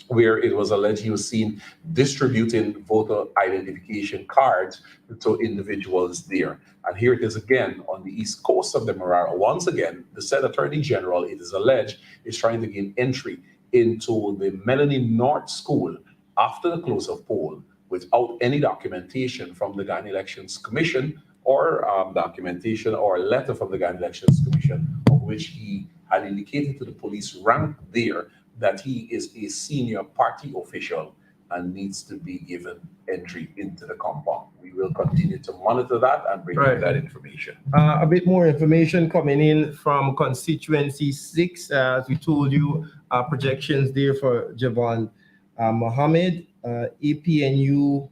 where it was alleged he was seen distributing voter identification cards to individuals there. And here it is again on the east coast of Demerara. Once again, the said Attorney General, it is alleged, is trying to gain entry into the Melanie North School after the close of poll without any documentation from the Ghana Elections Commission or documentation or a letter from the Ghana Elections Commission, of which he had indicated to the police rank there that he is a senior party official and needs to be given entry into the compound. We will continue to monitor that and bring you that information. A bit more information coming in from constituency 6. As we told you, projections there for Javon Mohammed, APNU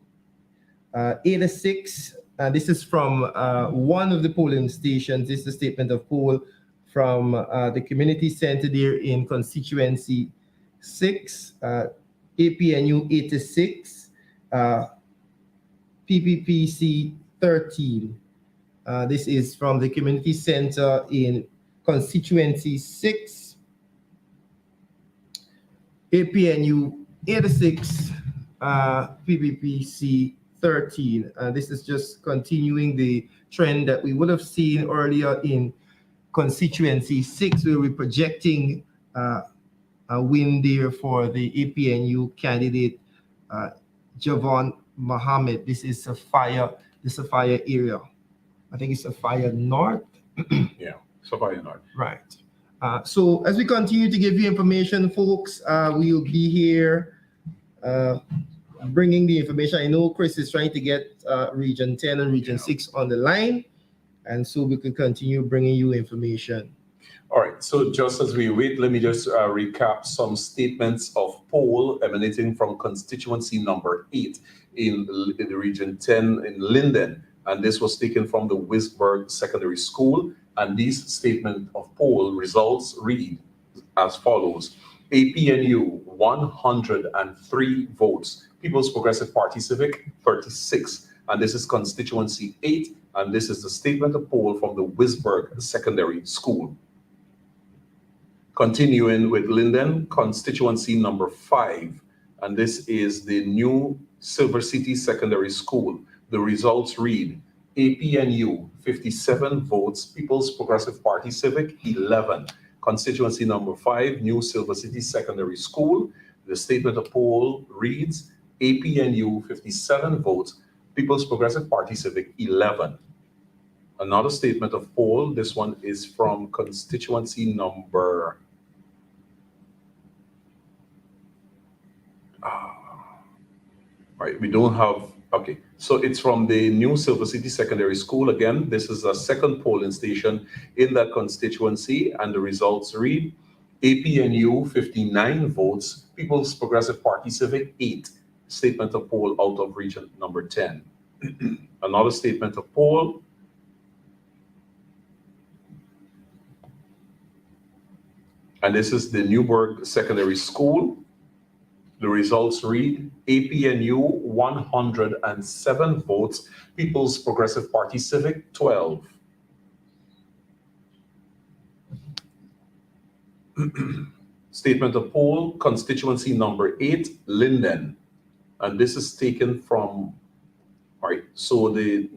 86. This is from one of the polling stations. This is a statement of poll from the community center there in constituency 6, APNU 86, PPPC 13. This is from the community center in constituency 6, APNU 86, PPPC 13. This is just continuing the trend that we would have seen earlier in constituency 6, where we're projecting a win there for the APNU candidate Javon Mohammed. This is a fire area. I think it's a fire north. Yeah, Sapphire North. Right. So as we continue to give you information, folks, we'll be here bringing the information. I know Chris is trying to get Region 10 and Region 6 on the line, and so we can continue bringing you information. All right, so just as we wait, let me just recap some statements of poll emanating from constituency number 8 in the Region 10 in Linden. And this was taken from the Wisberg Secondary School. And these statement of poll results read as follows. APNU, 103 votes. People's Progressive Party Civic, 36. And this is constituency 8. And this is the statement of poll from the Wisberg Secondary School. Continuing with Linden, constituency number 5. And this is the new Silver City Secondary School. The results read, APNU, 57 votes, People's Progressive Party Civic, 11. Constituency number 5, New Silver City Secondary School. The statement of poll reads, APNU 57 votes, People's Progressive Party Civic 11. Another statement of poll, this one is from constituency number right, we don't have, okay. So it's from the New Silver City Secondary School. Again, this is a second polling station in that constituency, and the results read, APNU 59 votes, People's Progressive Party Civic 8. Statement of poll out of region number 10. Another statement of poll. And this is the Newburgh Secondary School. The results read, APNU 107 votes, People's Progressive Party Civic 12. Statement of poll, constituency number 8, Linden. And this is taken from, all right, so the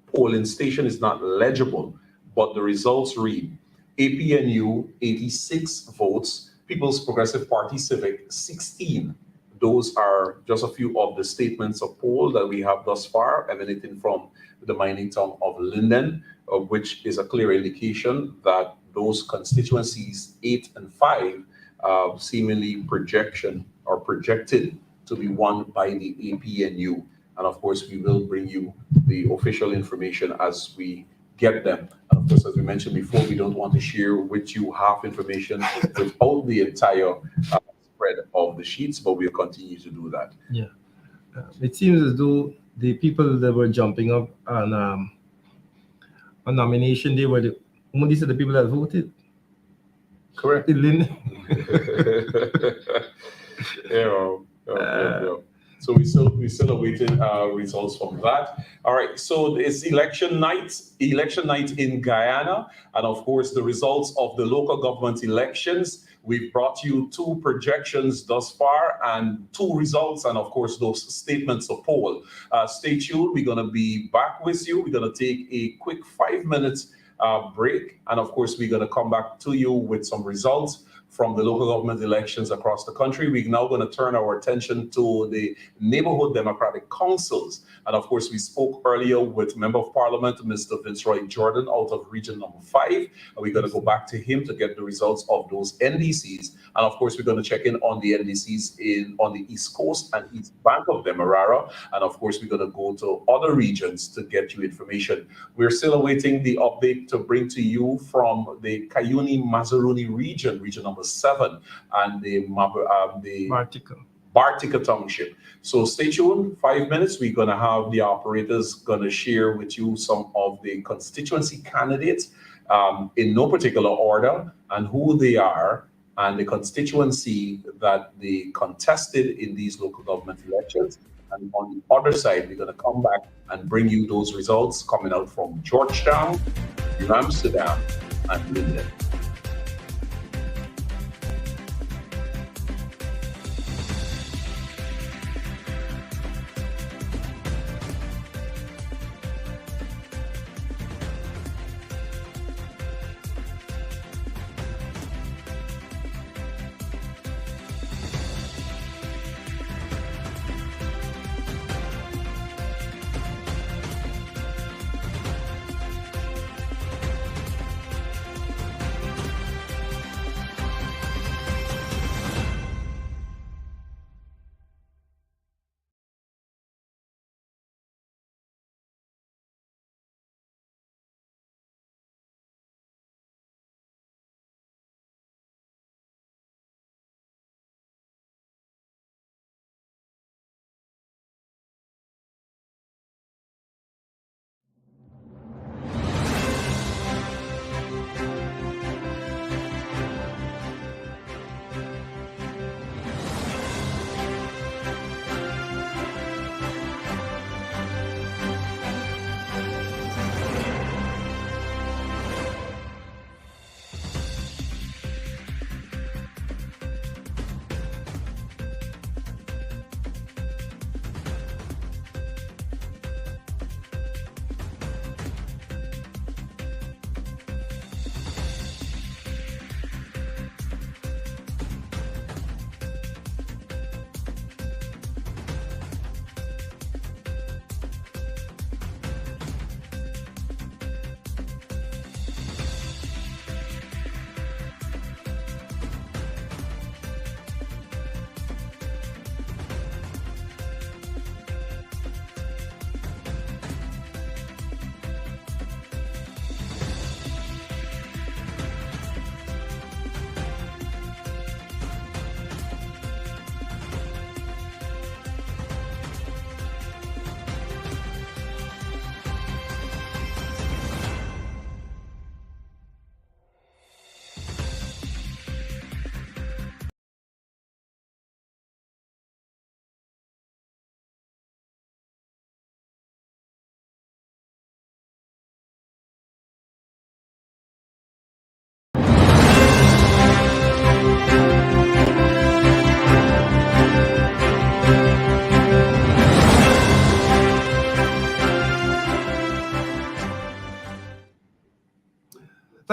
polling station is not legible, but the results read, APNU 86 votes, People's Progressive Party Civic 16. Those are just a few of the statements of poll that we have thus far, emanating from the mining town of Linden, which is a clear indication that those constituencies 8 and 5 seemingly projected to be won by the APNU. And of course, we will bring you the official information as we get them. And of course, as we mentioned before, we don't want to share with you half information without the entire spread of the sheets, but we'll continue to do that. Yeah. It seems as though the people that were jumping up on nomination day were these are the people that voted. Correct. Yeah. So we still awaiting results from that. All right. So it's election night in Guyana, and of course the results of the local government elections. We've brought you 2 projections thus far and 2 results, and of course those statements of poll. Stay tuned. We're gonna be back with you. We're gonna take a quick 5 minutes break, and of course we're gonna come back to you with some results from the local government elections across the country. We're now going to turn our attention to the neighborhood democratic councils. And of course, we spoke earlier with Member of Parliament, Mr. Viceroy Jordan, out of region number 5. And we're going to go back to him to get the results of those NDCs. And of course, we're going to check in on the NDCs on the East Coast and East Bank of Demerara. And of course, we're going to go to other regions to get you information. We're still awaiting the update to bring to you from the Cayuni-Mazaruni region, region number 7, and the Bartica Township. So stay tuned. 5 minutes. We're going to have the operators going to share with you some of the constituency candidates in no particular order and who they are and the constituency that they contested in these local government elections. And on the other side, we're going to come back and bring you those results coming out from Georgetown, Amsterdam, and Linden.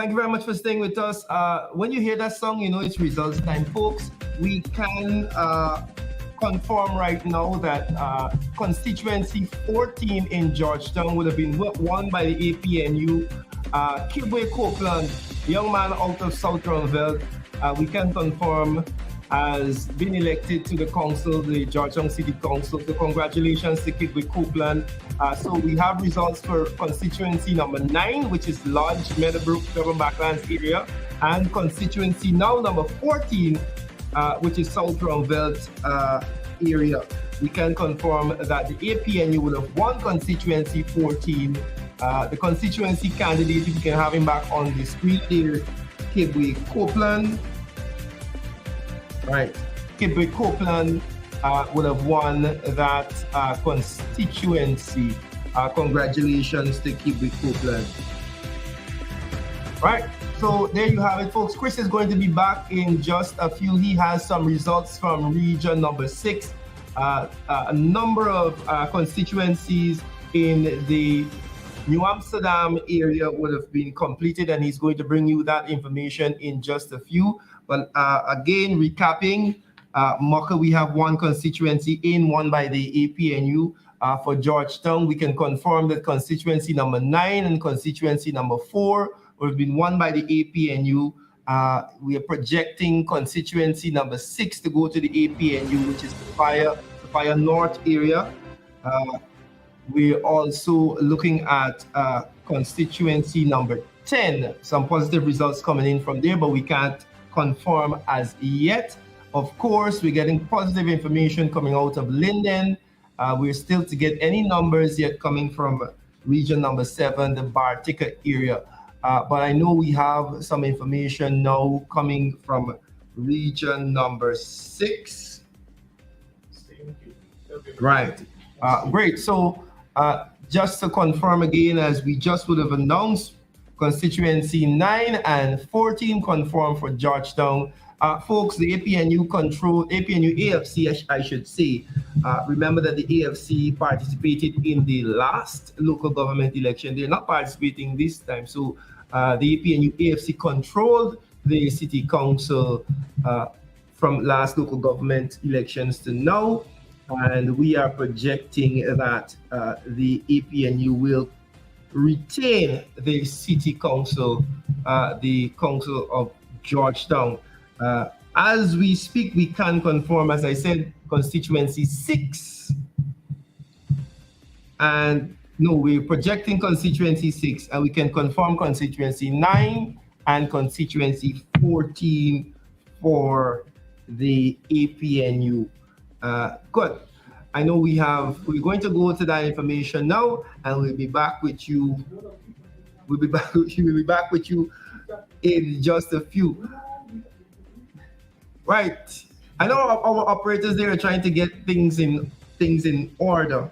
thank you very much for staying with us. When you hear that song, you know it's results time, folks. We can confirm right now that constituency 14 in Georgetown would have been won by the APNU. Kibwe Copeland, young man out of South Ronville, we can confirm has been elected to the council, the Georgetown City Council. So congratulations to Kibwe Copeland. So we have results for constituency number 9, which is Lodge, Meadowbrook, Durban Backlands area, and constituency now number 14, which is South Ronville area. We can confirm that the APNU will have won constituency 14. The constituency candidate, if you can have him back on the screen there, Kibwe Copeland. Right, Kibwe Copeland would have won that constituency. Congratulations to Kibwe Copeland. Right, so there you have it, folks. Chris is going to be back in just a few. He has some results from region number 6. A number of constituencies in the New Amsterdam area would have been completed, and he's going to bring you that information in just a few. But again, recapping, Mocha, we have one constituency won by the APNU. For Georgetown, we can confirm that constituency number 9 and constituency number 4 would have been won by the APNU. We are projecting constituency number 6 to go to the APNU, which is the Fire North area. We're also looking at constituency number 10. Some positive results coming in from there, but we can't confirm as yet. Of course, we're getting positive information coming out of Linden. We're still to get any numbers yet coming from region number 7, the Bartica area. But I know we have some information now coming from region number 6. Right. Great. So just to confirm again, as we just would have announced, constituency 9 and 14 confirmed for Georgetown. Folks, the APNU AFC, I should say. Remember that the AFC participated in the last local government election. They're not participating this time. So the APNU AFC controlled the city council from last local government elections to now. And we are projecting that the APNU will retain the city council, the council of Georgetown. As we speak, we can confirm, as I said, constituency 6. And no, we're projecting constituency 6, and we can confirm constituency 9 and constituency 14 for the APNU. Good. I know we're going to go to that information now, and we'll be back with you. We'll be back with you in just a few. Right. I know our operators there are trying to get things in order.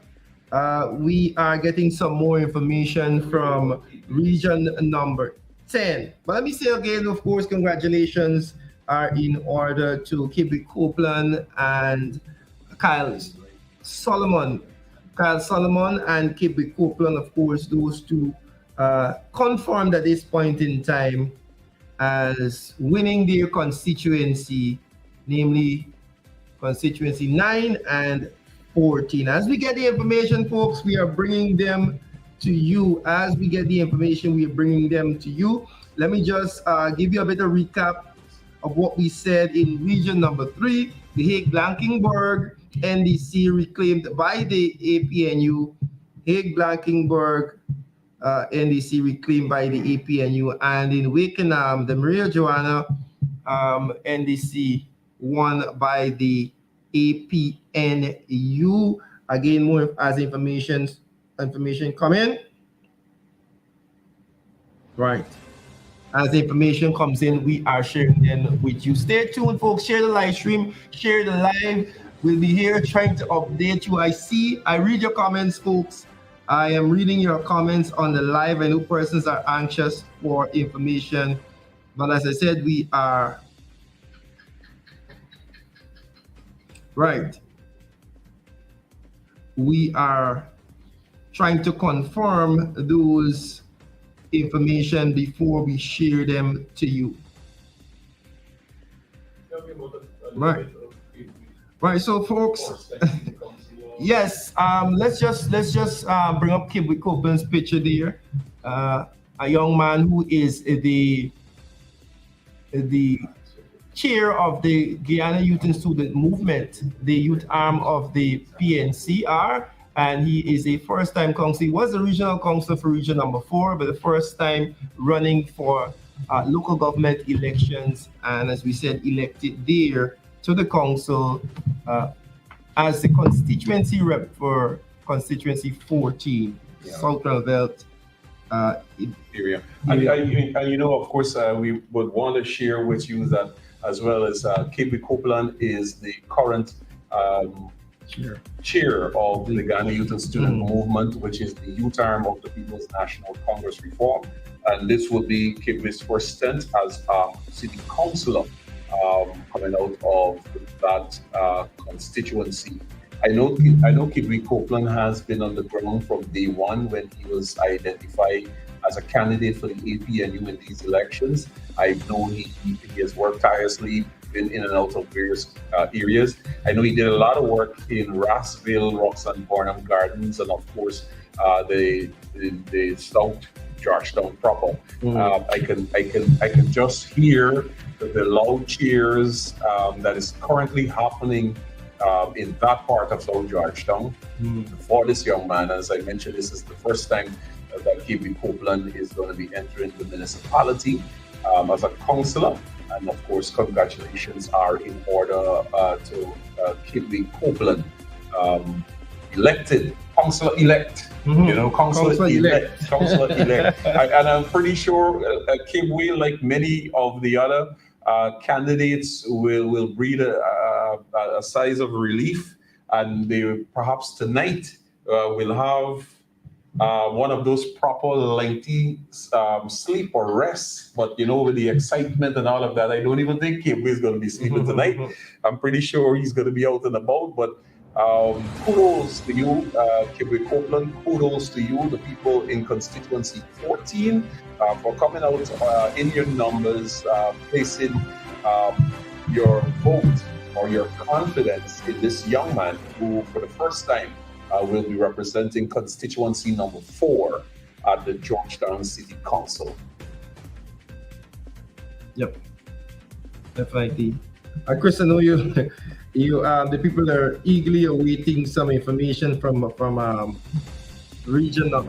We are getting some more information from region number 10. But let me say again, of course, congratulations are in order to Kibwe Copeland and Kyle Solomon and Kibwe Copeland, of course, those two confirmed at this point in time as winning their constituency, namely constituency 9 and 14. As we get the information, folks, we are bringing them to you. As we get the information, we are bringing them to you. Let me just give you a bit of recap of what we said in region number 3, the Hague-Blankenburg NDC reclaimed by the APNU, Hague-Blankenburg NDC reclaimed by the APNU, and in Wakenham, the Maria Joanna NDC won by the APNU. Again, more as information come in. Right. As the information comes in, we are sharing them with you. Stay tuned, folks. Share the live stream, share the live. We'll be here trying to update you. I read your comments, folks. I am reading your comments on the live. I know persons are anxious for information, but as I said, we are right. We are trying to confirm those information before we share them to you. Right. Right. So, folks, yes. Let's just bring up Kibwe Copeland's picture there. A young man who is the chair of the Guyana Youth and Student Movement, the youth arm of the PNCR, and he is a first-time councillor. He was the regional councillor for region number 4, but the first time running for local government elections, and as we said, elected there to the council as the constituency rep for constituency 14, Southern Belt area. And you know, of course, we would want to share with you that as well as Kibwe Copeland is the current chair of the Ghana Youth and Student Movement, which is the youth arm of the People's National Congress Reform. And this will be Kibwe's first stint as city councillor coming out of that constituency. I know Kibwe Copeland has been on the ground from day one when he was identified as a candidate for the APNU in these elections. I've known he has worked tirelessly, been in and out of various areas. I know he did a lot of work in Rossville, Roxanne Barnum Gardens, and of course the South Georgetown proper. I can just hear the loud cheers that is currently happening in that part of South Georgetown for this young man. As I mentioned, this is the first time that Kibwe Copeland is going to be entering the municipality as a councillor. And of course, congratulations are in order to Kibwe Copeland, elected, councillor-elect, you know, councillor-elect. And I'm pretty sure Kibwe, like many of the other candidates, will breathe a size of relief, and they perhaps tonight will have one of those proper lengthy sleep or rest. But you know, with the excitement and all of that, I don't even think Kibwe is going to be sleeping tonight. I'm pretty sure he's going to be out and about. But kudos to you, Kibwe Copeland. Kudos to you, the people in constituency 14, for coming out in your numbers, placing your vote or your confidence in this young man who, for the first time, will be representing constituency number 4 at the Georgetown City Council. Yep, definitely. Chris, I know you the people are eagerly awaiting some information from region of.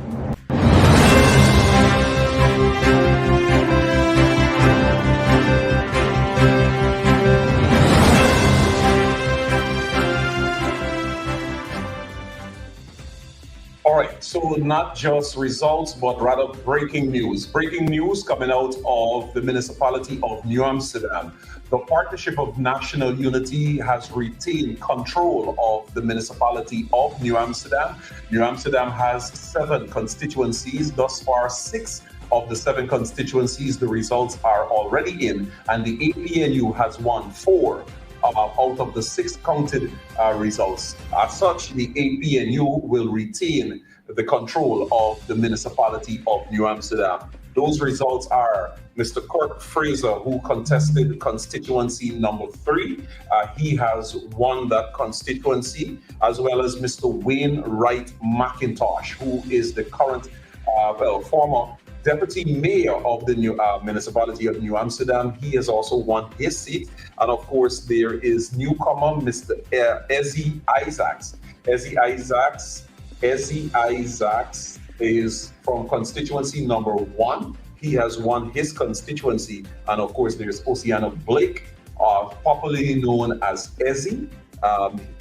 All right, so not just results, but rather breaking news. Breaking news coming out of the municipality of New Amsterdam. The Partnership of National Unity has retained control of the municipality of New Amsterdam. New Amsterdam has 7 constituencies. Thus far, 6 of the 7 constituencies, the results are already in, and the APNU has won 4 out of the 6 counted results. As such, the APNU will retain the control of the municipality of New Amsterdam. Those results are Mr. Kirk Fraser, who contested constituency number 3. He has won that constituency, as well as Mr. Wayne Wright McIntosh, who is the current, former deputy mayor of the new municipality of New Amsterdam. He has also won his seat. And of course, there is newcomer, Mr. Ezzy Isaacs. Ezzy Isaacs is from constituency number 1. He has won his constituency. And of course, there's Oceana Blake, popularly known as Ezzy.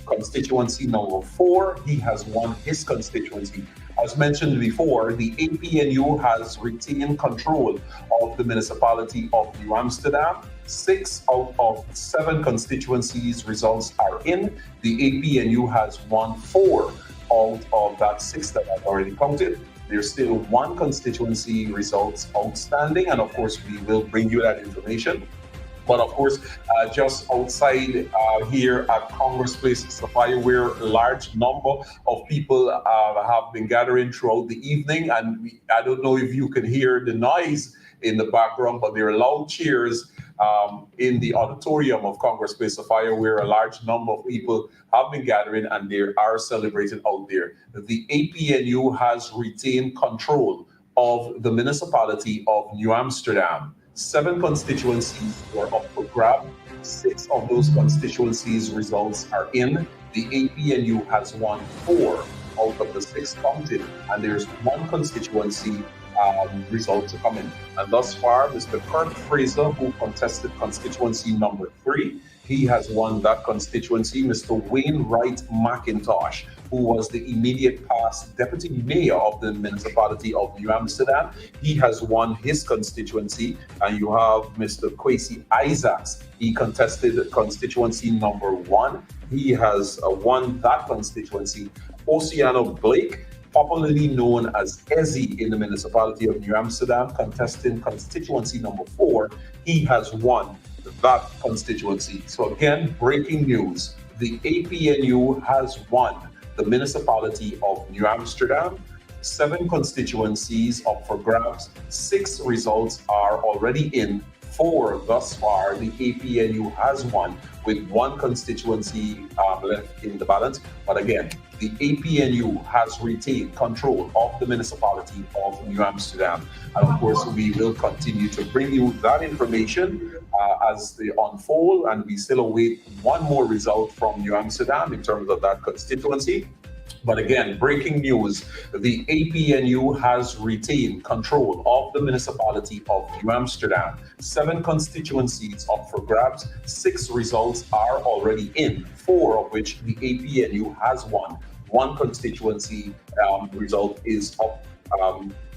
Constituency number 4, he has won his constituency. As mentioned before, the APNU has retained control of the municipality of New Amsterdam. 6 out of 7 constituencies results are in. The APNU has won 4 out of that 6 that I've already counted. There's still 1 constituency results outstanding, and of course, we will bring you that information. But of course, just outside here at Congress Place, Sapphire, where a large number of people have been gathering throughout the evening. And I don't know if you can hear the noise in the background, but there are loud cheers in the auditorium of Congress Place, Sapphire, where a large number of people have been gathering and they are celebrating out there. The APNU has retained control of the municipality of New Amsterdam. 7 constituencies were up for grab. 6 of those constituencies results are in. The APNU has won 4 out of the 6 counted, and there's 1 constituency result to come in. And thus far, Mr. Kurt Fraser, who contested constituency number 3, he has won that constituency. Mr. Wainwright McIntosh, who was the immediate past deputy mayor of the municipality of New Amsterdam, he has won his constituency. And you have Mr. Kwesi Isaacs, he contested constituency number 1. He has won that constituency. Oceano Blake, popularly known as Ezzy in the municipality of New Amsterdam, contesting constituency number 4, he has won that constituency. So again, breaking news, the APNU has won the municipality of New Amsterdam. 7 constituencies up for grabs. 6 results are already in. 4 thus far. The APNU has won with 1 constituency left in the balance. But again, the APNU has retained control of the municipality of New Amsterdam. And of course, we will continue to bring you that information as they unfold. And we still await 1 more result from New Amsterdam in terms of that constituency. But again, breaking news, the APNU has retained control of the municipality of New Amsterdam. 7 constituencies up for grabs. 6 results are already in, 4 of which the APNU has won. 1 constituency result is up.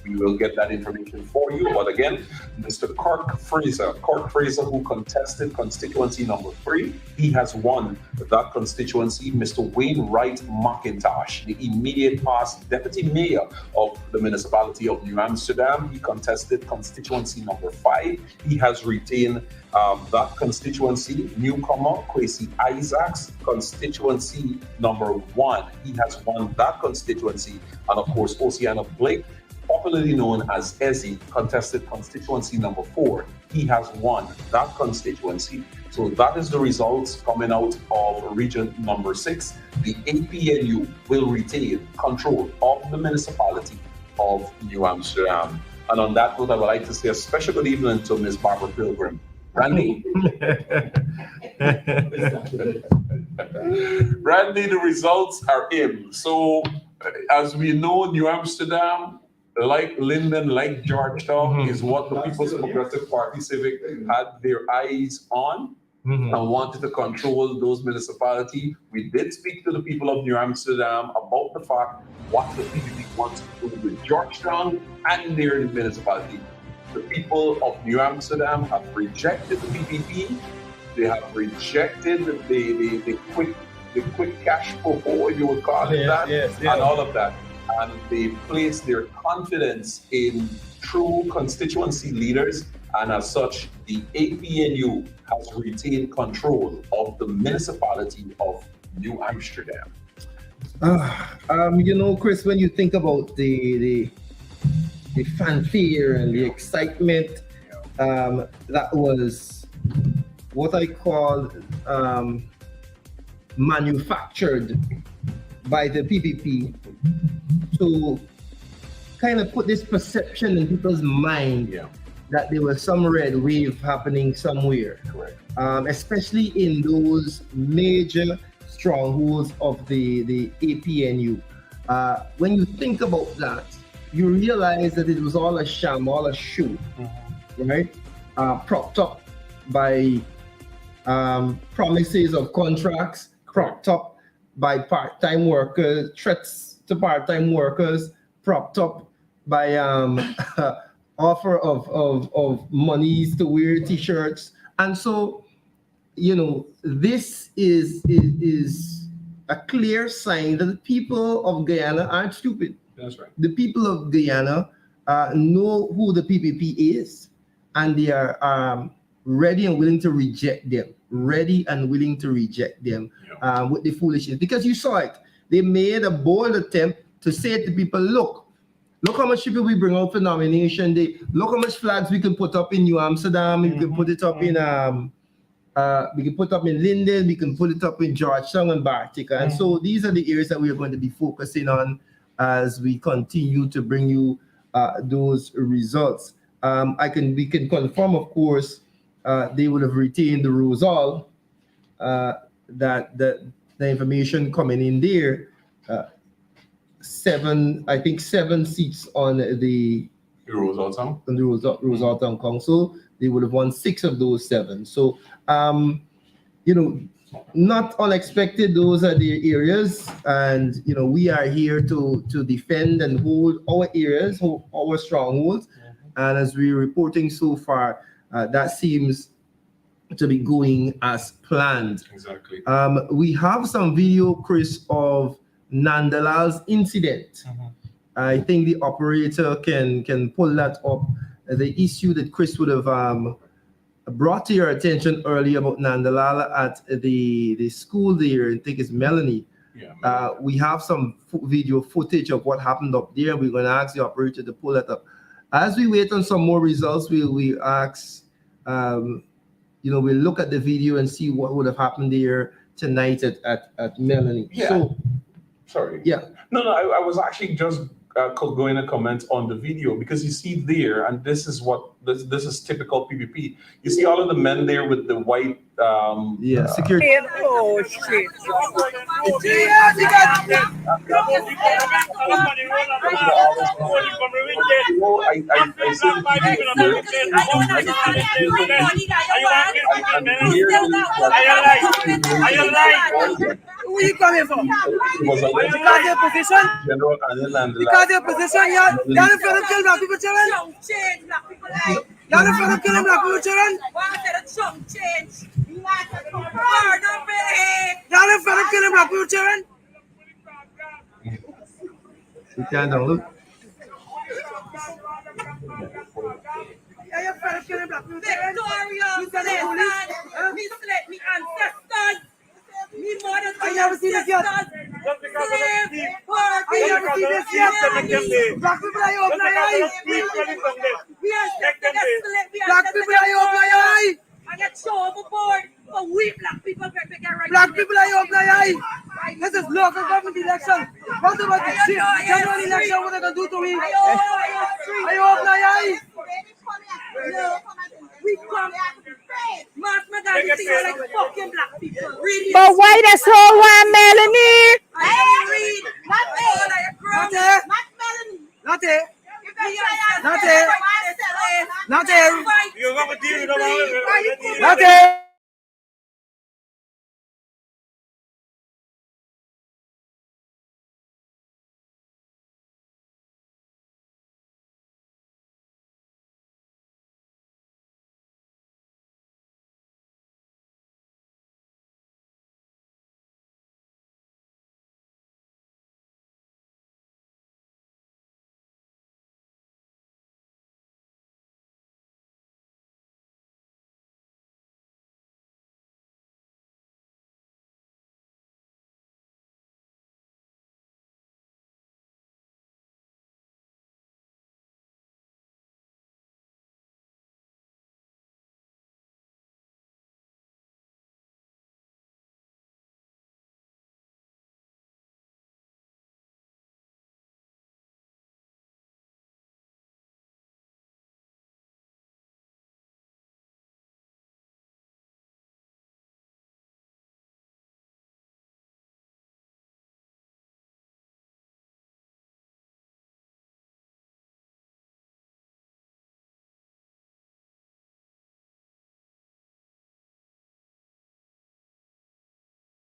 We will get that information for you. But again, Mr. Kirk Fraser, who contested constituency number 3, he has won that constituency. Mr. Wainwright McIntosh, the immediate past deputy mayor of the municipality of New Amsterdam, he contested constituency number 5. He has retained that constituency. Newcomer Kwesi Isaacs, constituency number 1, he has won that constituency. And of course, Oceana Blake, popularly known as Ezzy, contested constituency number 4. He has won that constituency. So that is the results coming out of region number 6. The APNU will retain control of the municipality of New Amsterdam. And on that note, I would like to say a special good evening to Ms. Barbara Pilgrim. Randy? Randy, the results are in. So as we know, New Amsterdam, like Linden, like Georgetown, is what the People's Progressive Party Civic had their eyes on and wanted to control those municipalities. We did speak to the people of New Amsterdam about the fact what the PPP wants to do with Georgetown and their municipality. The people of New Amsterdam have rejected the PPP. They have rejected the quick cash popo, if you would call it that, and all of that. And they place their confidence in true constituency leaders, and as such, the APNU has retained control of the municipality of New Amsterdam. Chris, when you think about the fanfare and the excitement, that was what I call manufactured by the PPP to kind of put this perception in people's mind that there was some red wave happening somewhere. Correct. Especially in those major strongholds of the APNU. When you think about that, you realize that it was all a sham, all a show, right? Propped up by promises of contracts, propped up by part-time workers, threats to part-time workers, propped up by offer of monies to wear t-shirts. And so, this is a clear sign that the people of Guyana aren't stupid. That's right. The people of Guyana know who the PPP is, and they are ready and willing to reject them. Ready and willing to reject them with the foolishness. Because you saw it. They made a bold attempt to say to people, look how much people we bring out for nomination day. Look how much flags we can put up in New Amsterdam. We can put it up in we can put up in Linden. We can put it up in Georgetown and Bartica. And so these are the areas that we are going to be focusing on as we continue to bring you those results. We can confirm, of course, they would have retained the Rosal, that the information coming in there, 7 seats on the Rosal Town. On the Rosal Town Council. They would have won 6 of those 7. So, not unexpected. Those are the areas, and we are here to defend and hold our areas, our strongholds. And as we're reporting so far, that seems to be going as planned. Exactly. We have some video, Chris, of Nandalal's incident. I think the operator can pull that up. The issue that Chris would have brought to your attention earlier about Nandalal at the school there, I think it's Melanie. We have some video footage of what happened up there. We're going to ask the operator to pull that up. As we wait on some more results, we ask, we'll look at the video and see what would have happened there tonight at Melanie. Yeah. So, sorry. Yeah. No, I was actually just going to comment on the video, because you see there, and this is typical PPP. You see all of the men there with the white security. Oh shit. Who you coming from? Because your position? General Anil Because your position, y'all don't feel them kill black people, children? Y'all don't feel them killing black people, children? Y'all don't feel them killing black people, children? We can't look. Yeah, you feel them killing black people, children? Misled me ancestors. Me mother I never seen this yet. I never seen this yet. Black people are open your eyes. Black people are open your eyes. I get show overboard for we black people get right. Black people are open your eyes. This is local government election. What about the shit? General election, what they gonna do to me? Are you open your eyes? We come mass modernity like fucking black people. Really? But why that's so one Melanie? I read. Not there. Not there. Not there. Not there. Not there.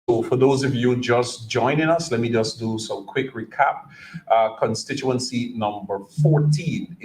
So for those of you just joining us, let me just do some quick recap. Constituency number 14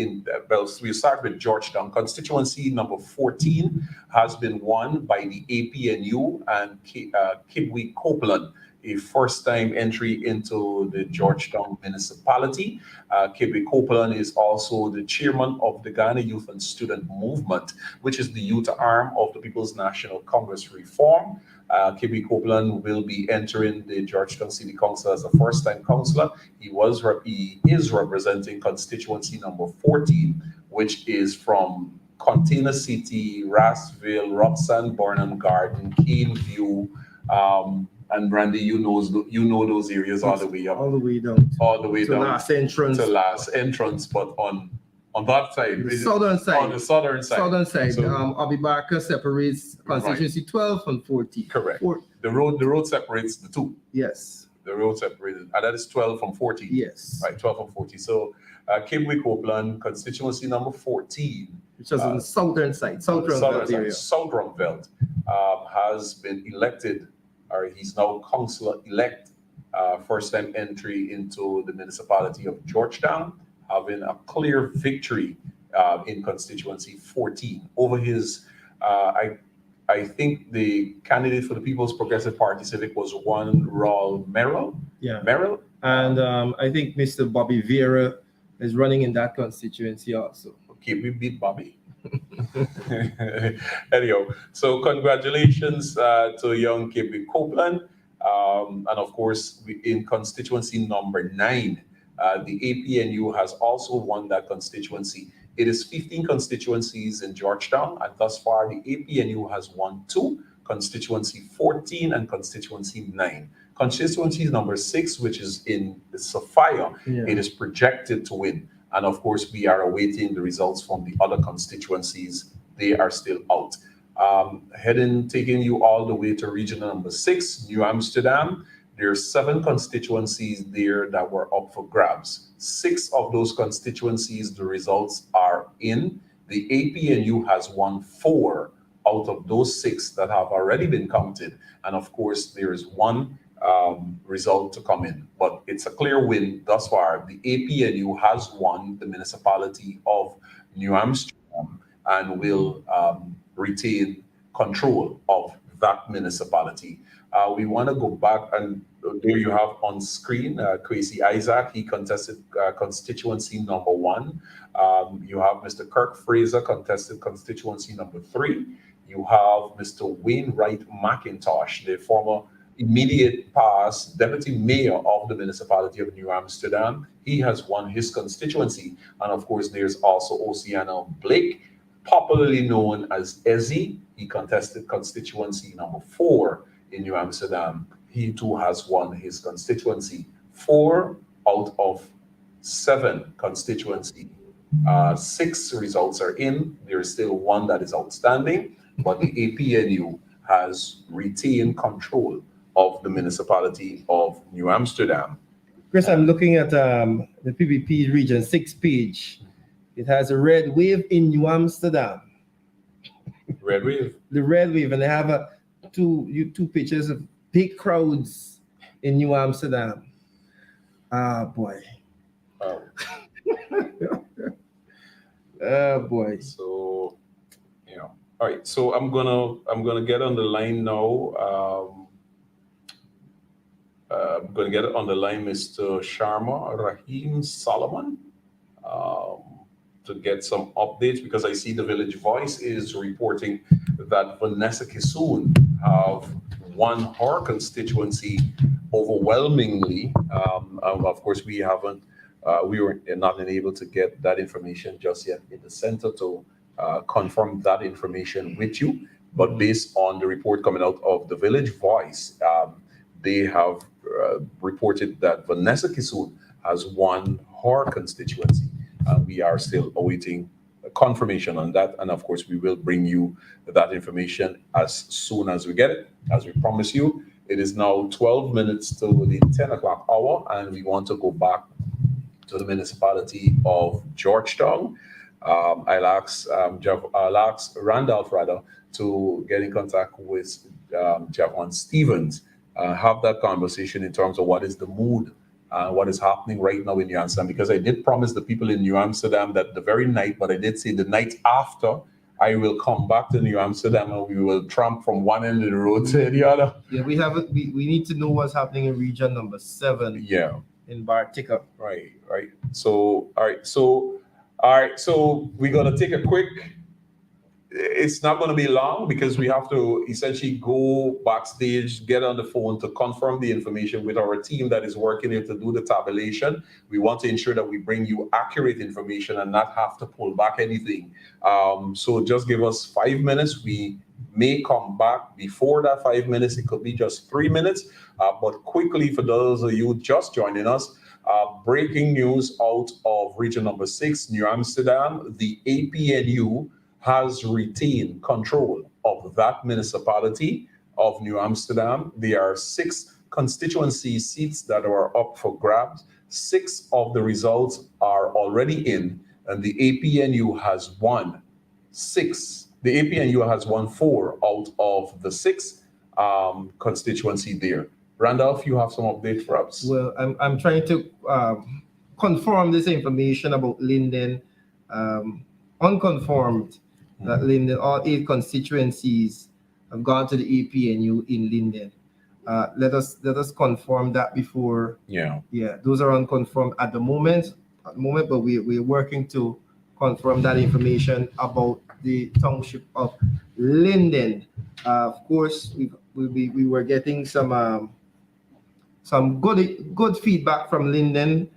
we start with Georgetown. Constituency number 14 has been won by the APNU and Kibwe Copeland. a first-time entry into the Georgetown municipality. Kebe Copeland is also the chairman of the Ghana Youth and Student Movement, which is the youth arm of the People's National Congress Reform. Kebe Copeland will be entering the Georgetown City Council as a first-time councillor. He is representing constituency number 14, which is from Container City, Rassville, Roxanne, Burnham Garden, Cane View, and Brandy, you know those areas all the way up, all the way down, to last entrance, but on that side, the southern side, on the southern side. So, Abibaka separates constituency 12 and 14. Correct. The road separates the two. Yes. The road separated, and that is 12 from 14. Yes. Right, 12 from 14. So, Cape Copeland, constituency number 14, which is on the southern side, South Rumpveld, has been elected, or he's now councillor-elect, first-time entry into the municipality of Georgetown, having a clear victory in constituency 14 over his, I think the candidate for the People's Progressive Party Civic was one Raul Merrill. Yeah. Merrill? And I think Mr. Bobby Vera is running in that constituency also. Okay, we beat Bobby. Anyhow, so congratulations to young Kebe Copeland. And of course, in constituency number 9, the APNU has also won that constituency. It is 15 constituencies in Georgetown, and thus far the APNU has won 2, constituency 14 and constituency 9. Constituency number 6, which is in Sophia, it is projected to win. And of course, we are awaiting the results from the other constituencies. They are still out. Taking you all the way to region number 6, New Amsterdam. There are 7 constituencies there that were up for grabs. 6 of those constituencies, the results are in. The APNU has won 4 out of those 6 that have already been counted. And of course, there is 1 result to come in, but it's a clear win thus far. The APNU has won the municipality of New Amsterdam and will retain control of that municipality. We want to go back, and there you have on screen Kwesi Isaac. He contested constituency number 1. You have Mr. Kirk Fraser contested constituency number 3. You have Mr. Wainwright McIntosh, the former immediate past deputy mayor of the municipality of New Amsterdam. He has won his constituency. And of course, there's also Oceana Blake, popularly known as Ezzy. He contested constituency number 4 in New Amsterdam. He too has won his constituency. 4 out of 7 constituency. 6 results are in. There is still 1 that is outstanding, but the APNU has retained control of the municipality of New Amsterdam. Chris, I'm looking at the PPP Region 6 page. It has a red wave in New Amsterdam. Red wave? The red wave, and they have two pictures of big crowds in New Amsterdam. Ah, boy. Oh. Oh, boy. So, all right. So I'm gonna get on the line now. I'm going to get on the line Mr. Sharma Rahim Solomon to get some updates, because I see the Village Voice is reporting that Vanessa Kisoon have won her constituency overwhelmingly. Of course, we were not able to get that information just yet in the center to confirm that information with you. But based on the report coming out of the Village Voice, they have reported that Vanessa Kisoon has won her constituency. We are still awaiting confirmation on that. And of course, we will bring you that information as soon as we get it. As we promise you, it is now 12 minutes to the 10 o'clock hour, and we want to go back to the municipality of Georgetown. I'll ask Randolph to get in contact with Javon Stevens, have that conversation in terms of what is the mood, what is happening right now in New Amsterdam, because I did promise the people in New Amsterdam that the very night, but I did say the night after I will come back to New Amsterdam and we will tramp from one end of the road to the other. Yeah, we need to know what's happening in region number 7. Yeah. In Bartica. Right. So, all right. So we're going to take a quick, it's not going to be long because we have to essentially go backstage, get on the phone to confirm the information with our team that is working here to do the tabulation. We want to ensure that we bring you accurate information and not have to pull back anything. So just give us 5 minutes. We may come back before that 5 minutes. It could be just 3 minutes. But quickly, for those of you just joining us, breaking news out of region number 6, New Amsterdam, the APNU has retained control of that municipality of New Amsterdam. There are 6 constituency seats that are up for grabs. 6 of the results are already in, and the APNU has won 6. The APNU has won 4 out of the 6 constituency there. Randolph, you have some update for us? Well, I'm trying to confirm this information about Linden, unconfirmed. That Linden, all 8 constituencies have gone to the APNU in Linden. Let us confirm that before. Yeah, those are unconfirmed at the moment. But we're working to confirm that information about the township of Linden. Of course, we were getting some good feedback from Linden.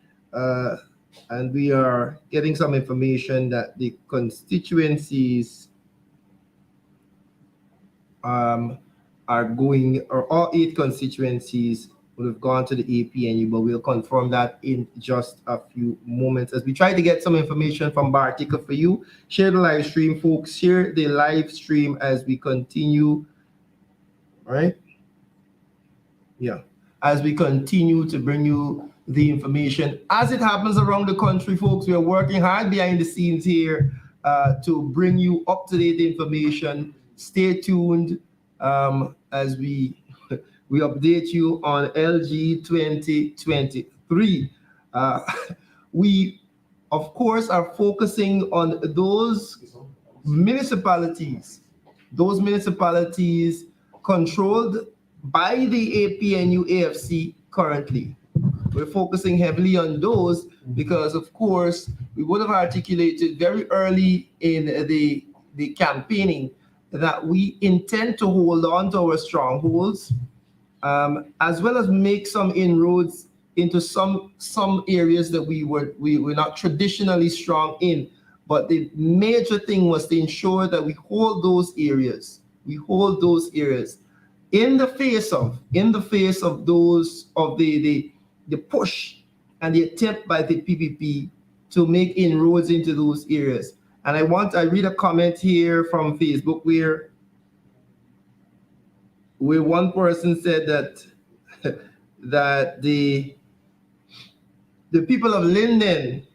And we are getting some information that the constituencies are going, or all 8 constituencies would have gone to the APNU, but we'll confirm that in just a few moments as we try to get some information from Bartica for you. Share the live stream, folks. Share the live stream as we continue. All right? Yeah. As we continue to bring you the information as it happens around the country, folks. We are working hard behind the scenes here to bring you up-to-date information. Stay tuned as we update you on LG 2023. We, of course, are focusing on those municipalities controlled by the APNU AFC currently. We're focusing heavily on those because, of course, we would have articulated very early in the campaigning that we intend to hold on to our strongholds, as well as make some inroads into some areas that we were not traditionally strong in. But the major thing was to ensure that we hold those areas. In the face of those of the push and the attempt by the PPP to make inroads into those areas. And I read a comment here from Facebook where one person said that the people of Linden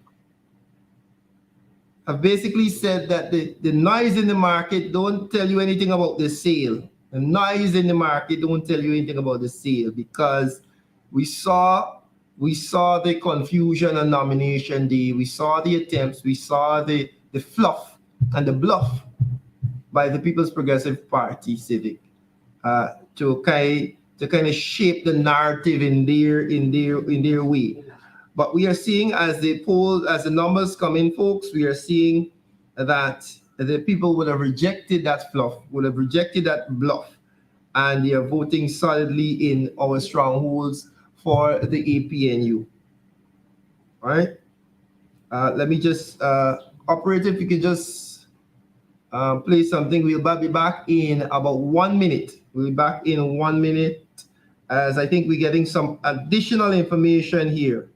have basically said that the noise in the market don't tell you anything about the sale. The noise in the market don't tell you anything about the sale, because we saw the confusion on nomination day. We saw the attempts. We saw the fluff and the bluff by the People's Progressive Party Civic to kind of shape the narrative in their way. But we are seeing as the numbers come in, folks, we are seeing that the people would have rejected that fluff, would have rejected that bluff, and they are voting solidly in our strongholds for the APNU. All right. Let me just, operator, if you could just play something. We'll be back in about 1 minute. We'll be back in 1 minute, as I think we're getting some additional information here.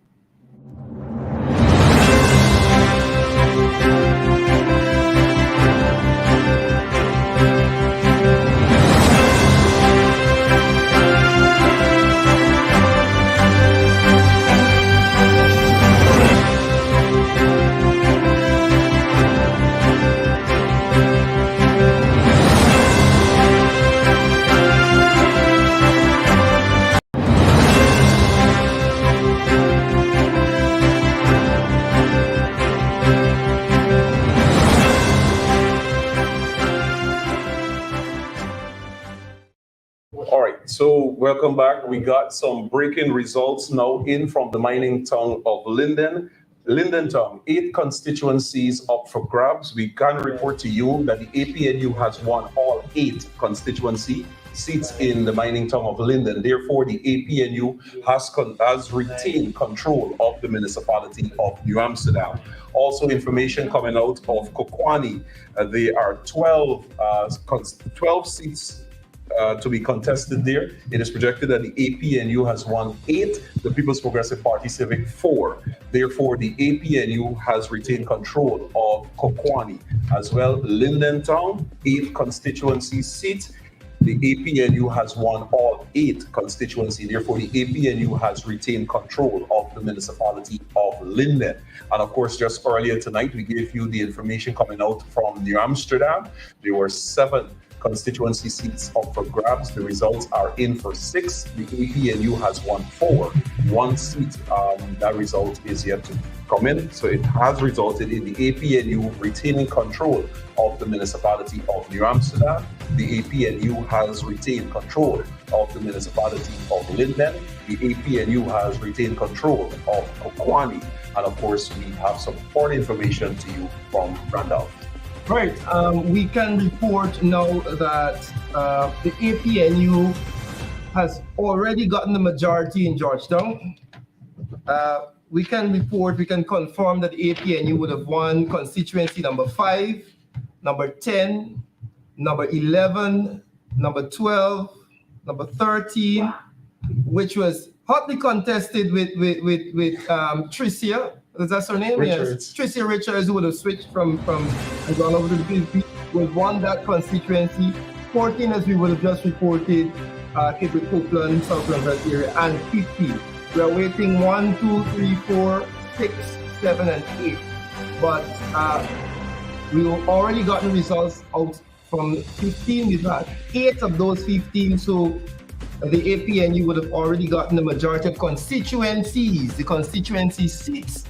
So welcome back. We got some breaking results now in from the mining town of Linden. Linden town, 8 constituencies up for grabs. We can report to you that the APNU has won all 8 constituency seats in the mining town of Linden. Therefore, the APNU has retained control of the municipality of New Amsterdam. Also, information coming out of Kokwani. There are 12 seats to be contested there. It is projected that the APNU has won 8, the People's Progressive Party Civic 4. Therefore, the APNU has retained control of Kokwani. As well, Linden Town, 8 constituency seats. The APNU has won all 8 constituency. Therefore, the APNU has retained control of the municipality of Linden. And of course, just earlier tonight, we gave you the information coming out from New Amsterdam. There were 7 constituency seats up for grabs. The results are in for 6. The APNU has won 4. 1 seat, that result is yet to come in. So it has resulted in the APNU retaining control of the municipality of New Amsterdam. The APNU has retained control of the municipality of Linden. The APNU has retained control of Kokwani. And of course, we have some more information to you from Randolph. Right. We can report now that the APNU has already gotten the majority in Georgetown. We can confirm that the APNU would have won constituency number 5, number 10, number 11, number 12, number 13, which was hotly contested with Tricia. Is that her name? Richards. Yes. Tricia Richards, who would have switched from and gone over to the PSP, would have won that constituency. 14, as we would have just reported, Cape Copeland, South London area, and 15. We are waiting 1, 2, 3, 4, 6, 7, and 8. But we have already gotten results out from 15. We've had 8 of those 15. So the APNU would have already gotten the majority of constituencies, the constituency seats.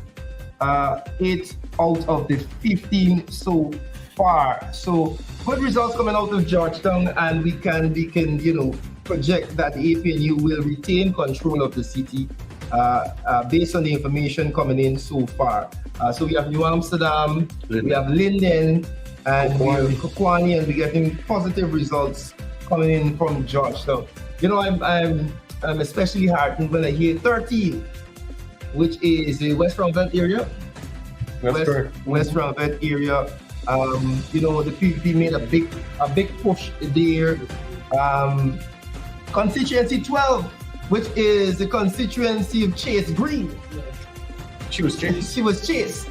8 out of the 15 so far. So good results coming out of Georgetown, and we can project that the APNU will retain control of the city based on the information coming in so far. So we have New Amsterdam, we have Linden, and we have Kokwani, and we're getting positive results coming in from Georgetown. I'm especially heartened when I hear 13, which is the West Roundvet area. West Roundvet area. The PVP made a big push there. Constituency 12, which is the constituency of Chase Green. She was chased. She was chased.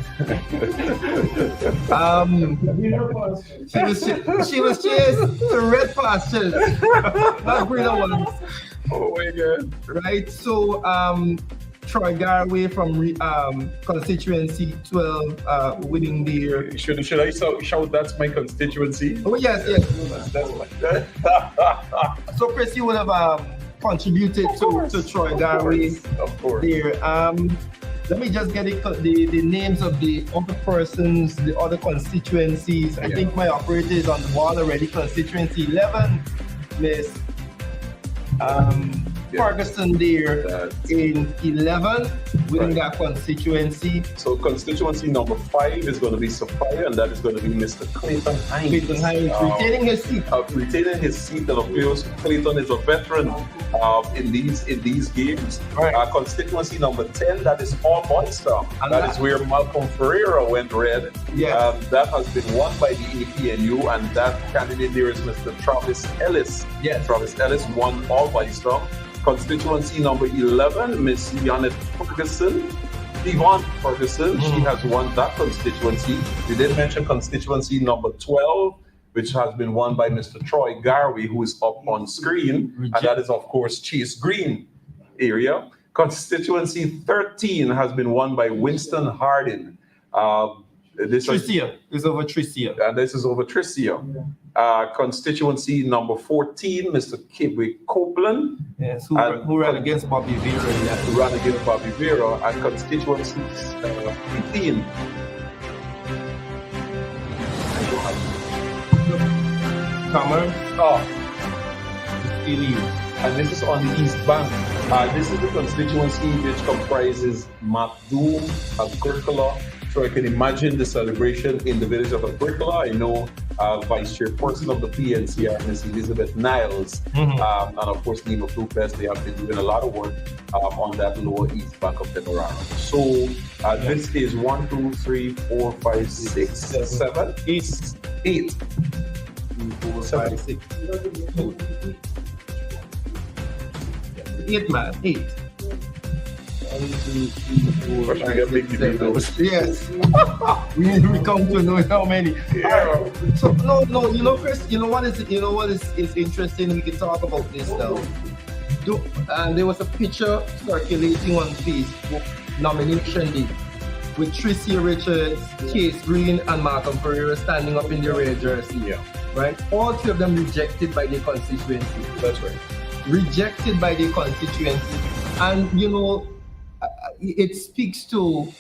She was chased to red pastures, not greener ones. Oh my God! Right. So, Troy Garway from constituency 12 winning there. Should I shout that's my constituency? Oh yes. That's my. So Chris, you would have contributed to Troy Garway. Of course. There. Let me just get the names of the other persons, the other constituencies. I think my operator is on the wall already. Constituency 11, Miss Ferguson there in 11, winning that constituency. So constituency number 5 is going to be Sophia, and that is going to be Mr. Clayton Hines. Retaining his seat. Retaining his seat, and of course, Clayton is a veteran in these games. Right. Constituency number 10, that is all Monster. And that is where Malcolm Ferreira went red. Yes. That has been won by the APNU, and that candidate there is Mr. Travis Ellis. Yes. Travis Ellis won all by strong. Constituency number 11, Miss Janet Ferguson. Yvonne Ferguson, she has won that constituency. We did mention constituency number 12, which has been won by Mr. Troy Garway, who is up on screen. And that is, of course, Chase Green area. Constituency 13 has been won by Winston Hardin. Tricia is over Tricia. And this is over Tricia. Constituency number 14, Mr. Cape Copeland. Yes, who ran against Bobby Vera. Who ran against Bobby Vera. And constituency 15. Commerce. Oh. Elite. and this is on the East Bank. This is the constituency which comprises Macdoom, Agricola. So I can imagine the celebration in the village of Agricola. I know Vice Chairperson of the PNCR, Ms. Elizabeth Niles, and of course Nima Flupes. They have been doing a lot of work on that lower East Bank of the Norano. So this is 1, 2, 3, 4, 5, 6, 7, 8. 4, 5, 6. 8, man. 8. 1, 2, 3, 4, 5, 6, 7. Yes. we come to know how many. Yeah. So no, Chris, you know what is interesting? We can talk about this now. There was a picture circulating on Facebook, nomination day, with Tricia Richards, Case Green, and Malcolm Pereira standing up in the red jersey. Yeah. Right? All three of them rejected by the constituency. That's right. Rejected by the constituency. And, it speaks to,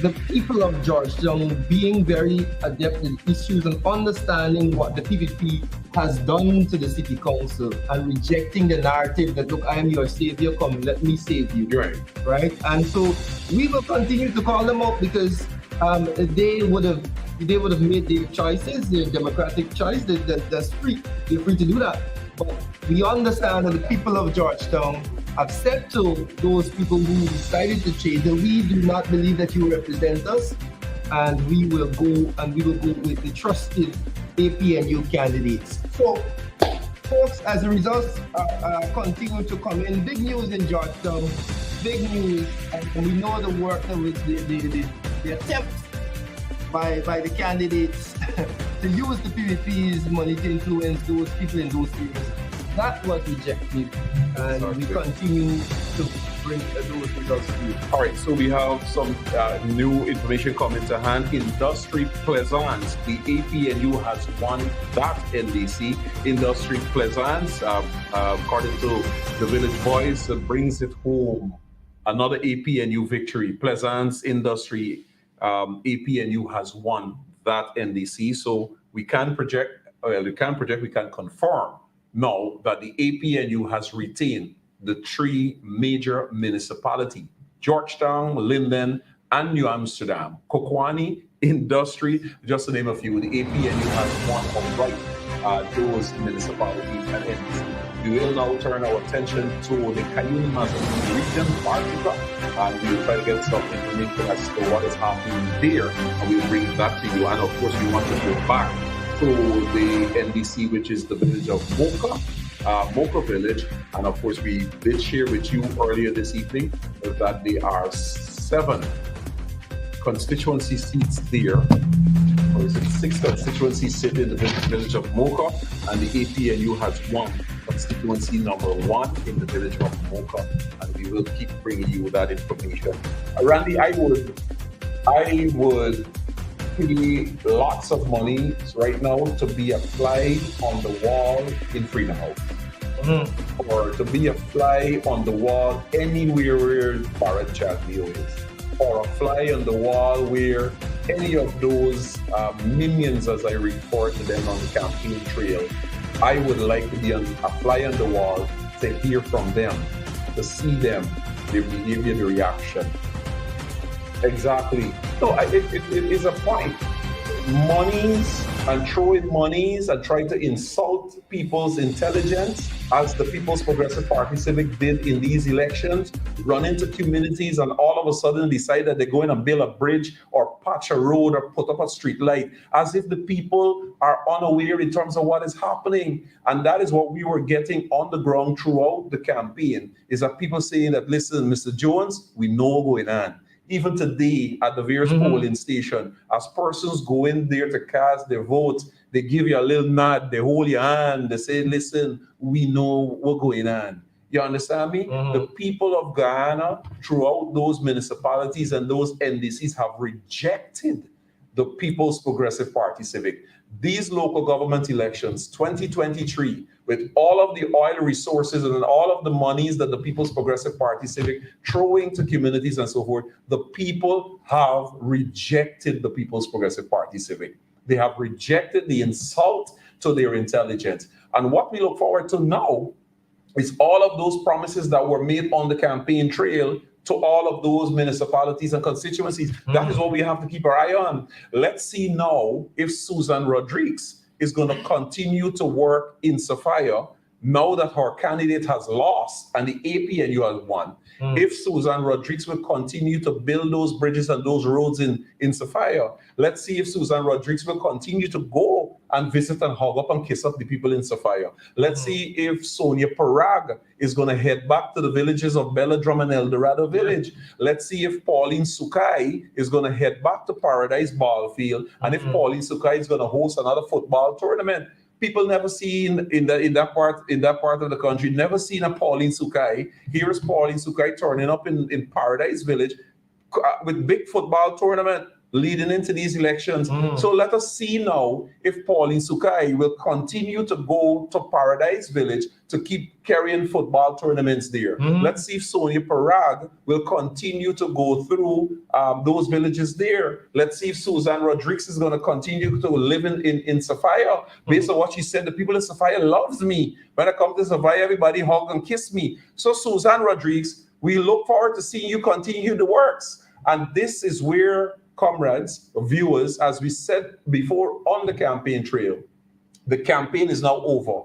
the people of Georgetown being very adept in issues and understanding what the PVP has done to the city council and rejecting the narrative that, look, I am your savior, come, let me save you. Right? And so we will continue to call them up because they would have made their choices, their democratic choice. That's free. They're free to do that. But we understand that the people of Georgetown have said to those people who decided to change that we do not believe that you represent us, and we will go with the trusted APNU candidates. So, folks, as a result, continue to come in. Big news in Georgetown. Big news, and we know the work that was the attempt by the candidates to use the PVP's money to influence those people in those areas. That was rejected, and we continue to bring those results to you. All right, so we have some new information coming to hand. Industry Plaisance, the APNU has won that NDC. Industry Plaisance, according to the Village Boys, brings it home. Another APNU victory. Plaisance Industry APNU has won that NDC. So we can we can confirm now that the APNU has retained the three major municipalities: Georgetown, Linden, and New Amsterdam. Kokwani, Industry, just to name a few. The APNU has won outright those municipalities and NDC. We will now turn our attention to the Cayenne Mazatlan region, Bartica, and we will try to get some information as to what is happening there, and we'll bring that to you. And of course, we want to go back to the NDC, which is the village of Mocha, Mocha village. And of course, we did share with you earlier this evening that there are 7 constituency seats there. Or is it 6 constituency sit in the village of Mocha, and the APNU has won constituency number 1 in the village of Mocha, and we will keep bringing you that information. Randy, I would pay lots of money right now to be a fly on the wall in Freedom House, or to be a fly on the wall anywhere where Barrett Chadleo is, or a fly on the wall where any of those minions, as I refer to them on the campaign trail. I would like to be a fly on the wall to hear from them, to see them, their behavior, their reaction. Exactly. So it is a point. Monies and throwing monies and trying to insult people's intelligence, as the People's Progressive Party Civic did in these elections, run into communities and all of a sudden decide that they're going to build a bridge or patch a road or put up a street light, as if the people are unaware in terms of what is happening. And that is what we were getting on the ground throughout the campaign, is that people saying that, listen, Mr. Jones, we know what's going on. Even today at the various polling station, as persons go in there to cast their vote, they give you a little nod, they hold your hand, they say, listen, we know what's going on. You understand me? The people of Guyana, throughout those municipalities and those NDCs, have rejected the People's Progressive Party Civic. These local government elections, 2023, with all of the oil resources and all of the monies that the People's Progressive Party Civic throwing to communities and so forth, the people have rejected the People's Progressive Party Civic. They have rejected the insult to their intelligence. And what we look forward to now It's all of those promises that were made on the campaign trail to all of those municipalities and constituencies. That is what we have to keep our eye on. Let's see now if Susan Rodriguez is going to continue to work in Sophia now that her candidate has lost and the APNU has won. If Susan Rodriguez will continue to build those bridges and those roads in Sophia, let's see if Susan Rodriguez will continue to go and visit and hug up and kiss up the people in Sophia. Let's see if Sonia Parag is going to head back to the villages of Belladrum and El Dorado Village. Let's see if Pauline Sukai is going to head back to Paradise Ball Field, and if Pauline Sukai is going to host another football tournament. People never seen in that part of the country, never seen a Pauline Sukai. Here is Pauline Sukai turning up in Paradise Village with big football tournament leading into these elections. So let us see now if Pauline Sukai will continue to go to Paradise Village to keep carrying football tournaments there. Let's see if Sonia Parag will continue to go through those villages there. Let's see if Susan Rodriguez is going to continue to live in Sophia. Based on what she said, the people in Sophia loves me. When I come to Sophia, everybody hug and kiss me. So Susan Rodriguez, we look forward to seeing you continue the works. And this is where, comrades, viewers, as we said before on the campaign trail, the campaign is now over.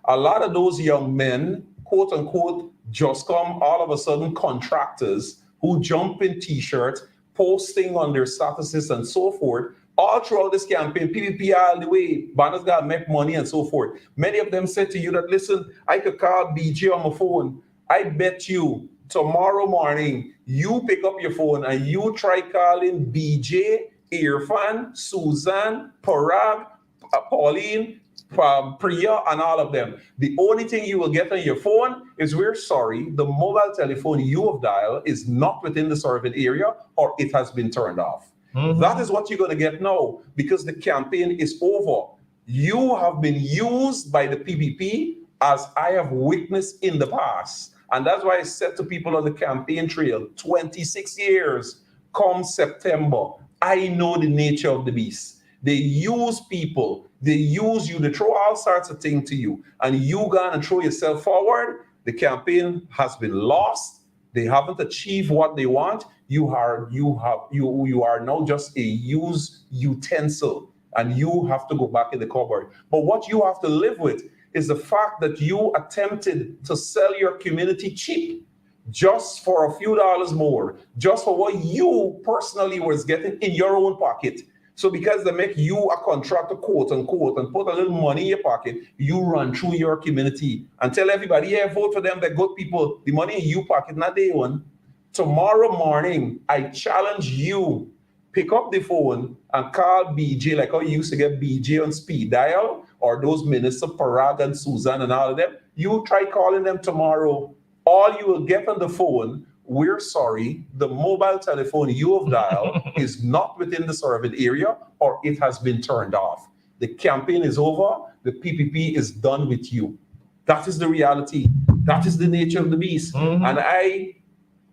A lot of those young men, quote unquote, just come all of a sudden contractors who jump in t-shirts, posting on their statuses and so forth, all throughout this campaign, PPP all the way, banners gotta make money and so forth. Many of them said to you that, listen, I could call BJ on my phone. I bet you tomorrow morning, you pick up your phone and you try calling BJ, Irfan, Susan, Parag, Pauline, Priya, and all of them. The only thing you will get on your phone is, we're sorry, the mobile telephone you have dialed is not within the serving area, or it has been turned off. That is what you're going to get now, because the campaign is over. You have been used by the PPP, as I have witnessed in the past. And that's why I said to people on the campaign trail, 26 years, come September, I know the nature of the beast. They use people, they use you, they throw all sorts of things to you, and you go and throw yourself forward. The campaign has been lost. They haven't achieved what they want. You are now just a used utensil, and you have to go back in the cupboard. But what you have to live with is the fact that you attempted to sell your community cheap, just for a few dollars more, just for what you personally was getting in your own pocket. So because they make you a contractor, quote unquote, and put a little money in your pocket, you run through your community and tell everybody, yeah, vote for them, they're good people, the money in your pocket, not their own. Tomorrow morning, I challenge you, pick up the phone and call BJ, like how you used to get BJ on speed dial, or those ministers, Parag and Susan and all of them. You try calling them tomorrow. All you will get on the phone, we're sorry, the mobile telephone you have dialed is not within the serving area, or it has been turned off. The campaign is over. The PPP is done with you. That is the reality. That is the nature of the beast. And I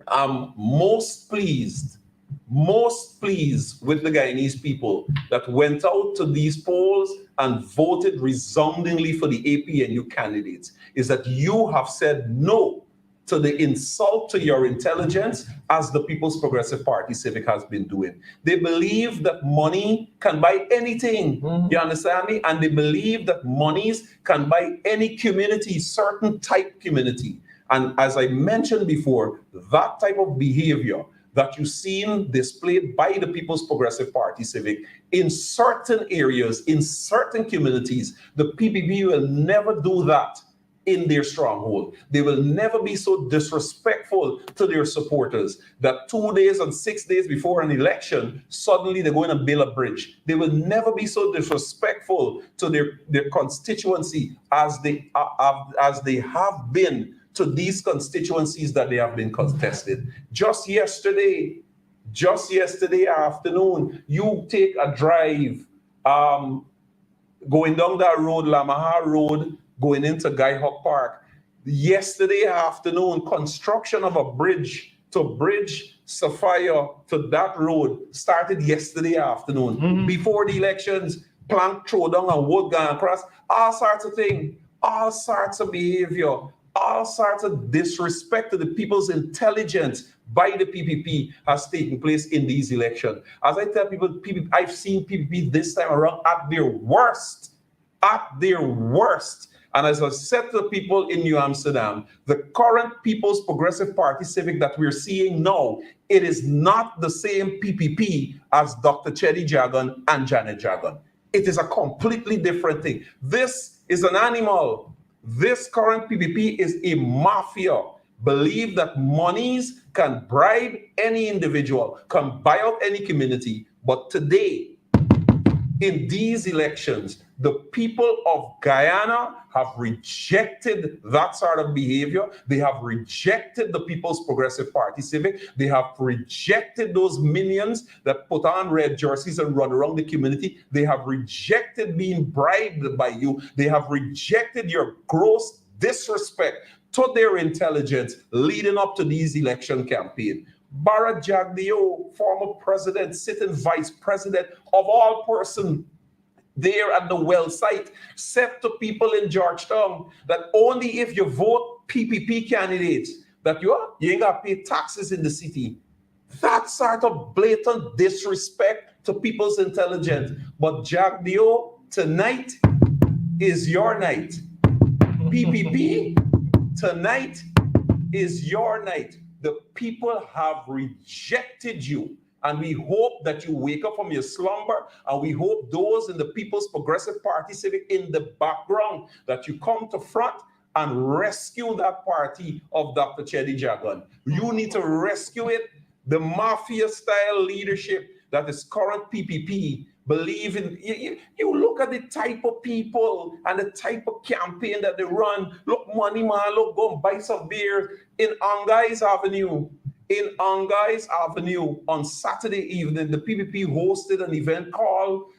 am most pleased with the Guyanese people that went out to these polls and voted resoundingly for the APNU candidates, is that you have said no to the insult to your intelligence, as the People's Progressive Party Civic has been doing. They believe that money can buy anything, you understand me? And they believe that monies can buy any community, certain type community. And as I mentioned before, that type of behavior that you've seen displayed by the People's Progressive Party Civic in certain areas, in certain communities, the PPP will never do that in their stronghold. They will never be so disrespectful to their supporters that 2 days and 6 days before an election, suddenly they're going to build a bridge. They will never be so disrespectful to their constituency as they have been to these constituencies that they have been contested. Just yesterday afternoon, you take a drive going down that road, Lamaha Road, going into Guy Hawk Park. Yesterday afternoon, construction of a bridge to bridge Sophia to that road started yesterday afternoon. Before the elections, plank throw down and wood gone across, all sorts of things, all sorts of behavior, all sorts of disrespect to the people's intelligence by the PPP has taken place in these elections. As I tell people, I've seen PPP this time around at their worst. At their worst. And as I said to the people in New Amsterdam, the current People's Progressive Party Civic that we're seeing now, it is not the same PPP as Dr. Chedi Jagan and Janet Jagan. It is a completely different thing. This is an animal. This current PPP is a mafia. Believe that monies can bribe any individual, can buy out any community. But today, in these elections, the people of Guyana have rejected that sort of behavior. They have rejected the People's Progressive Party Civic. They have rejected those minions that put on red jerseys and run around the community. They have rejected being bribed by you. They have rejected your gross disrespect to their intelligence leading up to these election campaigns. Bharat Jagdeo, former president, sitting vice president of all persons there at the well site, said to people in Georgetown that only if you vote PPP candidates that you ain't got to pay taxes in the city. That sort of blatant disrespect to people's intelligence. But Jagdeo, tonight is your night. PPP, tonight is your night. The people have rejected you. And we hope that you wake up from your slumber, and we hope those in the People's Progressive Party Civic in the background that you come to front and rescue that party of Dr. Chedi Jagan. You need to rescue it. The mafia-style leadership that is current PPP believe in. You look at the type of people and the type of campaign that they run. Look, money man, look, go and buy some beer in Angais Avenue. In Angais Avenue on Saturday evening, the PPP hosted an event called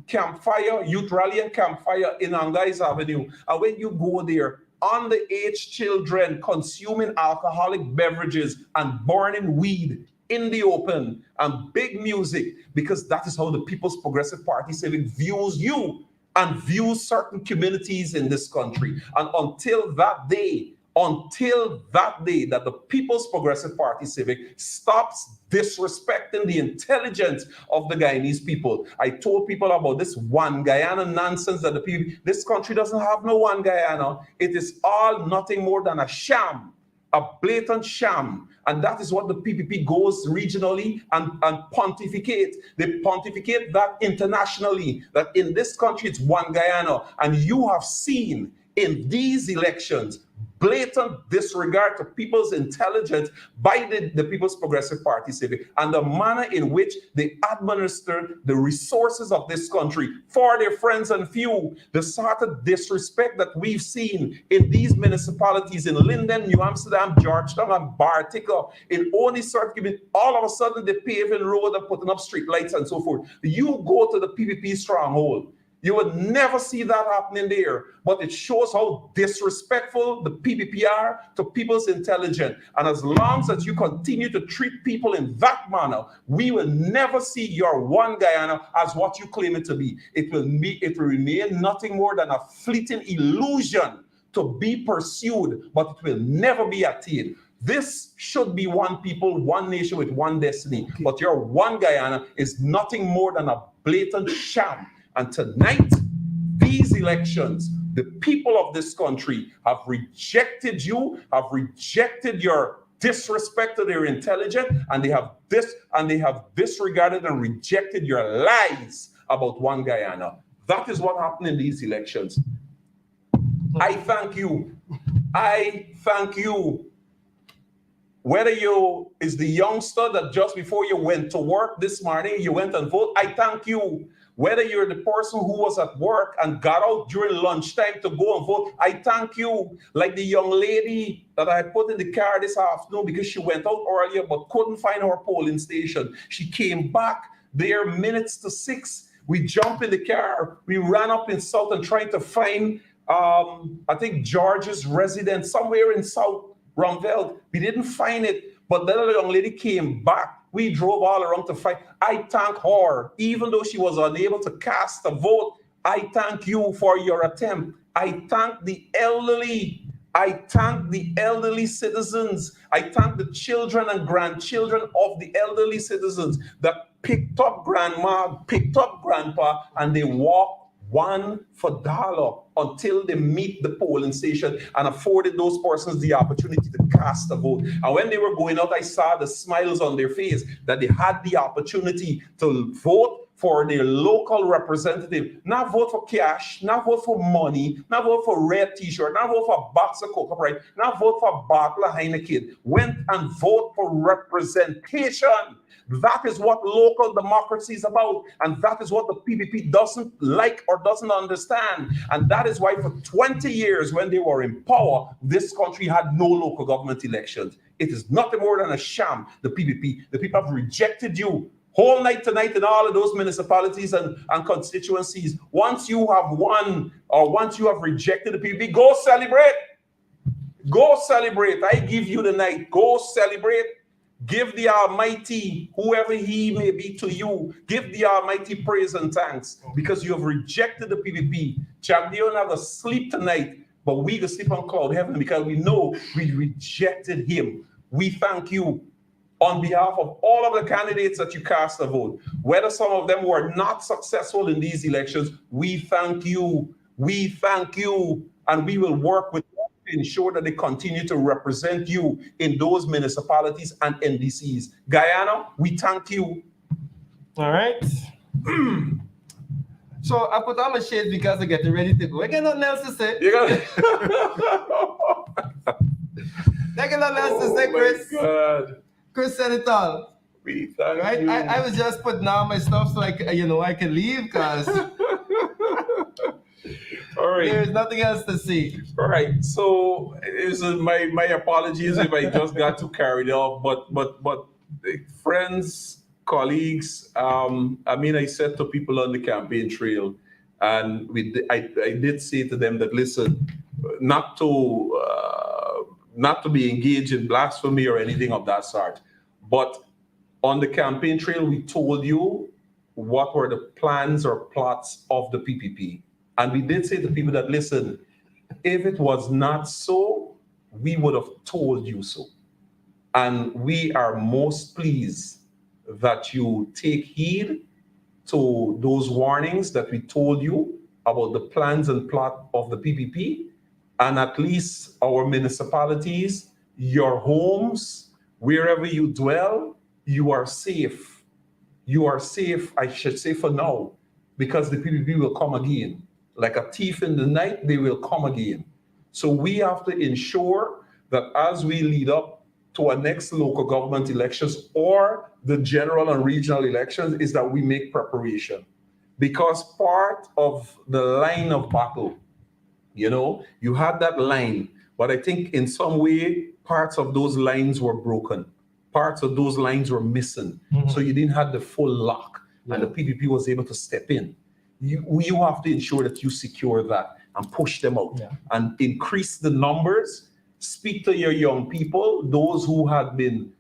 Campfire, Youth Rally and Campfire in Angais Avenue. And when you go there, underage children consuming alcoholic beverages and burning weed in the open and big music, because that is how the People's Progressive Party Civic views you and views certain communities in this country. And until that day that the People's Progressive Party Civic stops disrespecting the intelligence of the Guyanese people. I told people about this one Guyana nonsense that this country doesn't have no one Guyana. It is all nothing more than a sham, a blatant sham. And that is what the PPP goes regionally and pontificate. They pontificate that internationally, that in this country it's one Guyana. And you have seen in these elections blatant disregard to people's intelligence by the People's Progressive Party Civic, and the manner in which they administered the resources of this country for their friends and few. The sort of disrespect that we've seen in these municipalities in Linden, New Amsterdam, Georgetown, and Bartica, in only certain, all of a sudden they're paving road and putting up street lights and so forth. You go to the PPP stronghold, you would never see that happening there, but it shows how disrespectful the PPP are to people's intelligence. And as long as you continue to treat people in that manner, we will never see your one Guyana as what you claim it to be. It will remain nothing more than a fleeting illusion to be pursued, but it will never be attained. This should be one people, one nation with one destiny. Okay. But your one Guyana is nothing more than a blatant sham. And tonight, these elections, the people of this country have rejected you, have rejected your disrespect to their intelligence, and they have disregarded and rejected your lies about one Guyana. That is what happened in these elections. I thank you. I thank you. Whether you is the youngster that just before you went to work this morning, you went and voted, I thank you. Whether you're the person who was at work and got out during lunchtime to go and vote, I thank you. Like the young lady that I put in the car this afternoon because she went out earlier but couldn't find her polling station. She came back there minutes to 6. We jumped in the car. We ran up in South and tried to find, I think, George's residence somewhere in South Rumveld. We didn't find it, but the other young lady came back. We drove all around to find. I thank her, even though she was unable to cast a vote. I thank you for your attempt. I thank the elderly I thank the elderly citizens. I thank the children and grandchildren of the elderly citizens that picked up grandma, picked up grandpa, and they walked one for dollar until they meet the polling station and afforded those persons the opportunity to cast a vote. And when they were going out, I saw the smiles on their face that they had the opportunity to vote for their local representative, not vote for cash, not vote for money, not vote for red t-shirt, not vote for a box of Coca, right? Not vote for a bottle of Heineken. Went and vote for representation. That is what local democracy is about. And that is what the PPP doesn't like or doesn't understand. And that is why for 20 years when they were in power, this country had no local government elections. It is nothing more than a sham, the PPP. The people have rejected you whole night tonight in all of those municipalities and constituencies. Once you have won or once you have rejected the PPP, go celebrate. Go celebrate. I give you the night. Go celebrate. Give the Almighty, whoever he may be to you, give the Almighty praise and thanks because you have rejected the PPP. Jack, you don't have to sleep tonight, but we can sleep on cloud heaven because we know we rejected him. We thank you on behalf of all of the candidates that you cast a vote. Whether some of them were not successful in these elections, we thank you. We thank you, and we will work with ensure that they continue to represent you in those municipalities and NDCs. Guyana, we thank you. All right. So I put on my shades because I get ready to go. I got nothing else to say. You got I got nothing else to say, Chris. God. Chris said it all. We thank right? you. I was just putting down my stuff so I can leave because all right. There's nothing else to see. All right. So my apologies if I just got too carried off, but friends, colleagues, I said to people on the campaign trail, and I did say to them that listen, not to be engaged in blasphemy or anything of that sort, but on the campaign trail we told you what were the plans or plots of the PPP. And we did say to people that, listen, if it was not so, we would have told you so. And we are most pleased that you take heed to those warnings that we told you about the plans and plot of the PPP. And at least our municipalities, your homes, wherever you dwell, you are safe. You are safe, I should say for now, because the PPP will come again. Like a thief in the night, they will come again. So we have to ensure that as we lead up to our next local government elections or the general and regional elections is that we make preparation. Because part of the line of battle, you had that line, but I think in some way, parts of those lines were broken. Parts of those lines were missing. Mm-hmm. So you didn't have the full lock, and the PPP was able to step in. You have to ensure that you secure that and push them out and increase the numbers. Speak to your young people, those who had been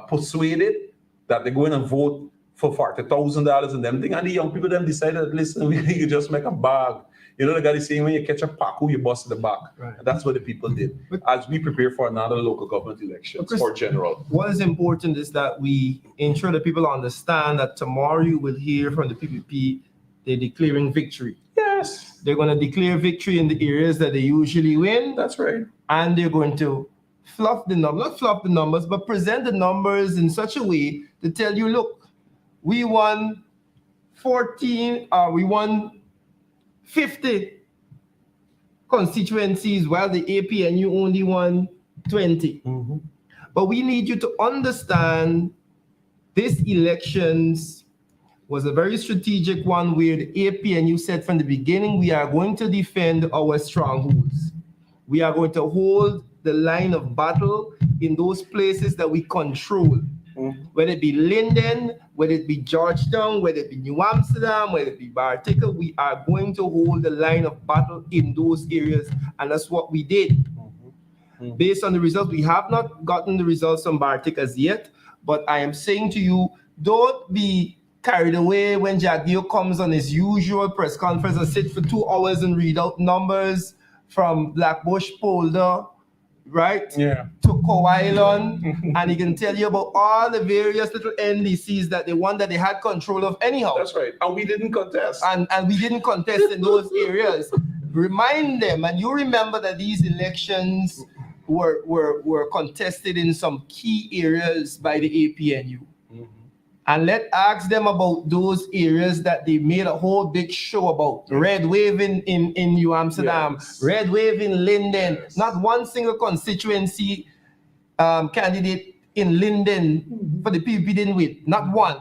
persuaded that they're going to vote for $40,000 and them thing. And the young people then decided, listen, we just make a bag. The guy is saying when you catch a pacu, you bust the back. Right. And that's what the people did as we prepare for another local government election for general. What is important is that we ensure that people understand that tomorrow you will hear from the PPP. They're declaring victory. Yes. They're going to declare victory in the areas that they usually win. That's right. And they're going to not fluff the numbers, but present the numbers in such a way to tell you, look, we won 50 constituencies while the APNU only won 20. Mm-hmm. But we need you to understand this elections was a very strategic one where the APNU said from the beginning, we are going to defend our strongholds. We are going to hold the line of battle in those places that we control, whether it be Linden, whether it be Georgetown, whether it be New Amsterdam, whether it be Bartica, we are going to hold the line of battle in those areas. And that's what we did. Based on the results, we have not gotten the results from Bartica as yet, but I am saying to you, don't be carried away when Jagdeo comes on his usual press conference and sit for 2 hours and read out numbers from Blackbush Polder, right? Yeah. To Cowailon, and he can tell you about all the various little NDCs that they won that they had control of anyhow. That's right. And we didn't contest. And we didn't contest in those areas. Remind them, and you remember that these elections were contested in some key areas by the APNU. And ask them about those areas that they made a whole big show about. Red Wave in New Amsterdam, yes. Red Wave in Linden. Yes. Not one single constituency candidate in Linden for the PVP didn't win. Not one.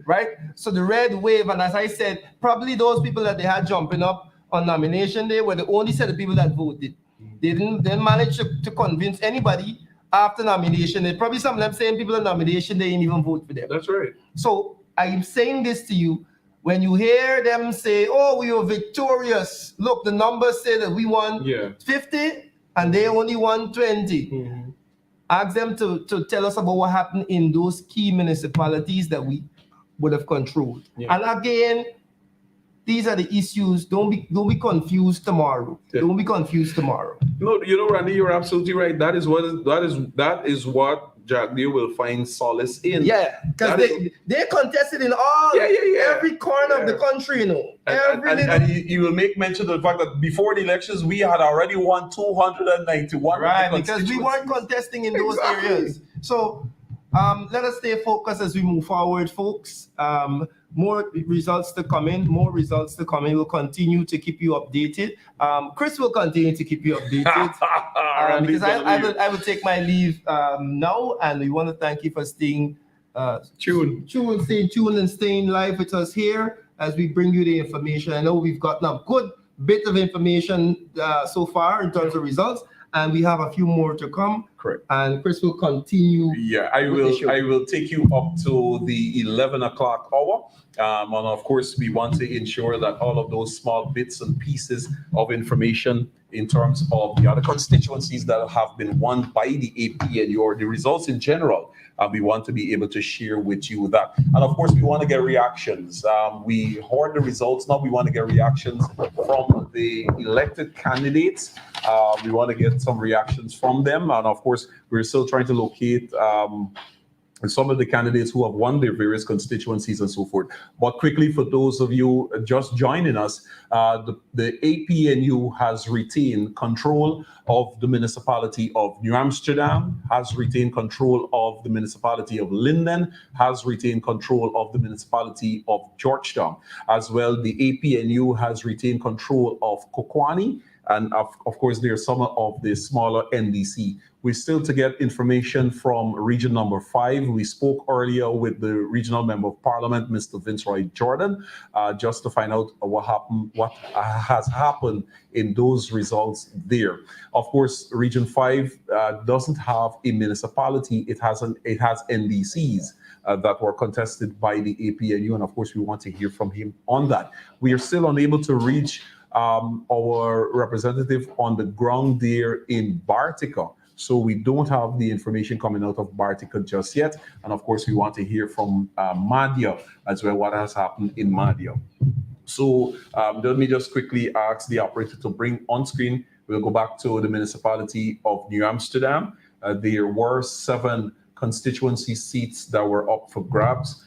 Right? So the Red Wave, and as I said, probably those people that they had jumping up on nomination day were the only set of people that voted. They didn't manage to convince anybody after nomination. They probably some of them same people in nomination, they didn't even vote for them. That's right. So I'm saying this to you, when you hear them say, oh, we were victorious. Look, the numbers say that we won 50 and they only won 20. Ask them to tell us about what happened in those key municipalities that we would have controlled. And again, these are the issues. Don't be confused tomorrow. Don't be confused tomorrow. No, you know, Randy, you're absolutely right. That is what Jack Deere will find solace in. Yeah, because they contested in every corner of the country, you know. And you will make mention of the fact that before the elections, we had already won 291. Right, because we weren't contesting in those areas. So let us stay focused as we move forward, folks. More results to come in. We'll continue to keep you updated. Chris will continue to keep you updated because I will take my leave now, and we want to thank you for staying tuned and staying live with us here as we bring you the information. I know we've gotten a good bit of information so far in terms of results, and we have a few more to come. Correct. And Chris will continue. Yeah, I will take you up to the 11 o'clock hour. And of course, we want to ensure that all of those small bits and pieces of information in terms of the other constituencies that have been won by the APNU or the results in general, we want to be able to share with you that. And of course, we want to get reactions. We heard the results. Now we want to get reactions from the elected candidates. We want to get some reactions from them. And of course, we're still trying to locate some of the candidates who have won their various constituencies and so forth. But quickly, for those of you just joining us, the APNU has retained control of the municipality of New Amsterdam, has retained control of the municipality of Linden, has retained control of the municipality of Georgetown. As well, the APNU has retained control of Kokwani, and of course, there are some of the smaller NDC. We're still to get information from region number 5. We spoke earlier with the regional member of parliament, Mr. Viceroy Jordan, just to find out what has happened in those results there. Of course, region 5 doesn't have a municipality. It has NDCs that were contested by the APNU, and of course, we want to hear from him on that. We are still unable to reach our representative on the ground there in Bartica. So we don't have the information coming out of Bartica just yet. And of course, we want to hear from Madhya as well, what has happened in Madhya. So let me just quickly ask the operator to bring on screen. We'll go back to the municipality of New Amsterdam. There were 7 constituency seats that were up for grabs.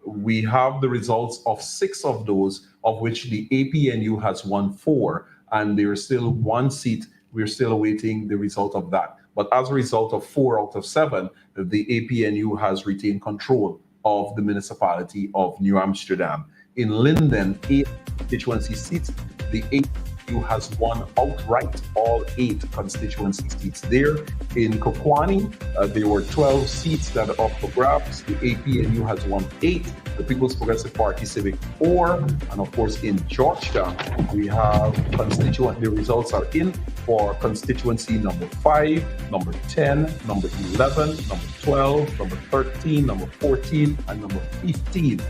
We have the results of 6 of those, of which the APNU has won 4, and there is still 1 seat. We're still awaiting the result of that. But as a result of 4 out of 7, the APNU has retained control of the municipality of New Amsterdam. In Linden, 8 constituency seats, the APNU has won outright all 8 constituency seats there. In Kokwani, there were 12 seats that are up for grabs. The APNU has won 8. The People's Progressive Party Civic 4, and of course in Georgetown we have the results are in for constituency number 5, number 10, number 11, number 12, number 13, number 14, and number 15.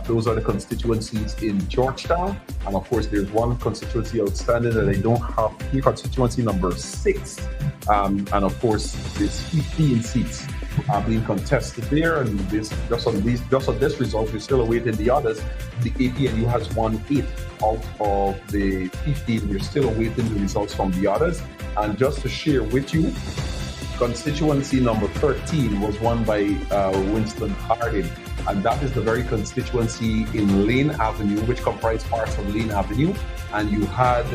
Those are the constituencies in Georgetown, and of course there's 1 constituency outstanding that I don't have here, constituency number 6, and of course there's 15 seats being contested there, and just on this result, we're still awaiting the others. The APNU has won 8 out of the 15. We're still awaiting the results from the others. And just to share with you, constituency number 13 was won by Winston Harding, and that is the very constituency in Lane Avenue, which comprised parts of Lane Avenue. And you had,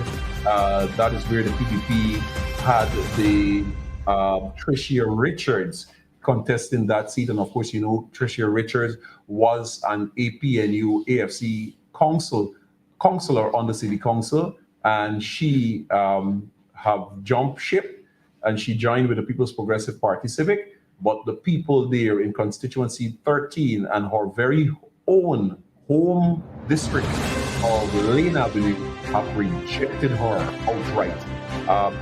that is where the PPP had the Tricia Richards contesting that seat. And of course, you know, Tricia Richards was an APNU AFC councillor on the city council, and she have jumped ship and she joined with the People's Progressive Party Civic. But the people there in constituency 13 and her very own home district of Lane Avenue have rejected her outright.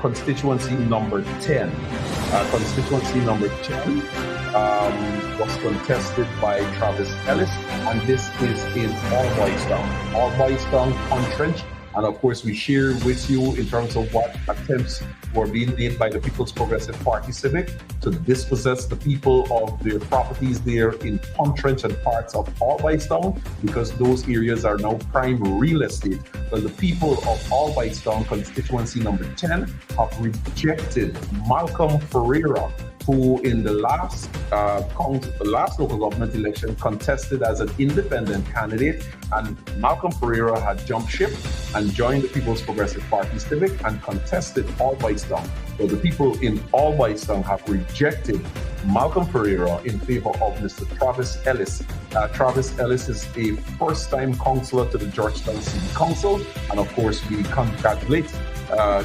Constituency number 10. Constituency number 10 was contested by Travis Ellis, and this is in All Boys Town, Untrenched. And of course, we share with you in terms of what attempts were being made by the People's Progressive Party Civic to dispossess the people of their properties there in Untrenched and parts of All Boys Town, because those areas are now prime real estate. But the people of All Boys Town, constituency number 10, have rejected Malcolm Ferreira, who in the last local government election contested as an independent candidate, and Malcolm Ferreira had jumped ship and joined the People's Progressive Party Civic and contested All Boys Town. So the people in All Boys Town have rejected Malcolm Ferreira in favor of Mr. Travis Ellis. Travis Ellis is a first-time councillor to the Georgetown City Council, and of course we congratulate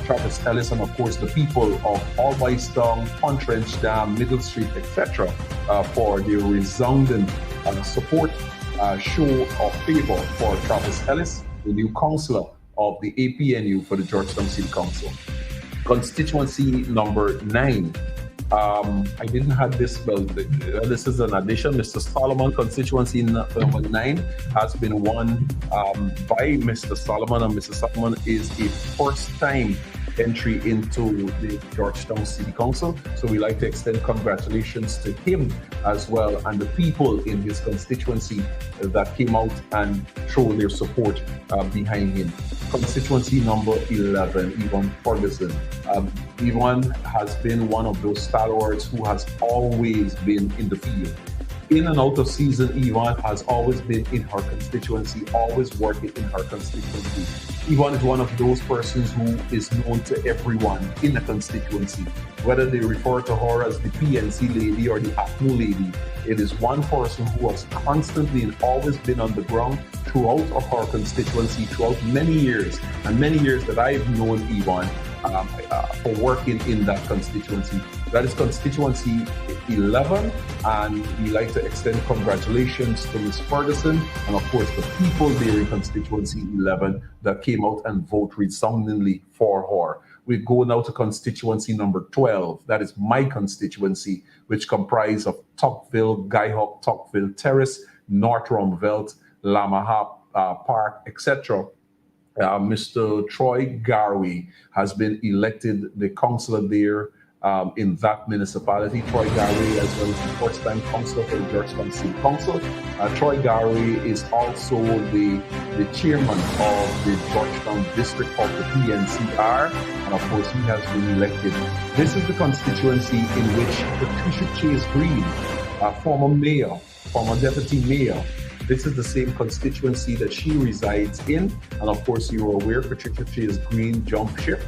Travis Ellis and of course the people of All Boys Town, Untrenched, Middle Street, etc. For their resounding support, show of favor for Travis Ellis, the new councillor of the APNU for the Georgetown City Council. Constituency number 9. I didn't have this, but this is an addition. Mr. Solomon, constituency number 9, has been won by Mr. Solomon, and Mr. Solomon is a first-time entry into the Georgetown City Council. So we like to extend congratulations to him as well, and the people in his constituency that came out and showed their support behind him. Constituency number 11, Yvonne Ferguson. Yvonne has been one of those stalwarts who has always been in the field. In and out of season, Yvonne has always been in her constituency, always working in her constituency. Yvonne is one of those persons who is known to everyone in the constituency, whether they refer to her as the PNC lady or the Apnu lady. It is one person who has constantly and always been on the ground throughout of her constituency, throughout many years, and many years that I've known Yvonne for working in that constituency. That is constituency 11, and we like to extend congratulations to Ms. Ferguson and of course the people there in constituency 11 that came out and vote resoundingly for her. We go now to constituency number 12. That is my constituency, which comprises of Tocqueville, Guyhawk, Tocqueville Terrace, North Rumvelt, Lamaha Park, etc. Mr. Troy Garvey has been elected the councillor there in that municipality. Troy Garvey, as well as the first-time councillor for the Georgetown City Council. Troy Garvey is also the chairman of the Georgetown district of the PNCR, and of course he has been elected. This is the constituency in which Patricia Chase Green, former mayor, former deputy mayor, this is the same constituency that she resides in. And of course, you are aware, Patricia Chase Green jumped ship,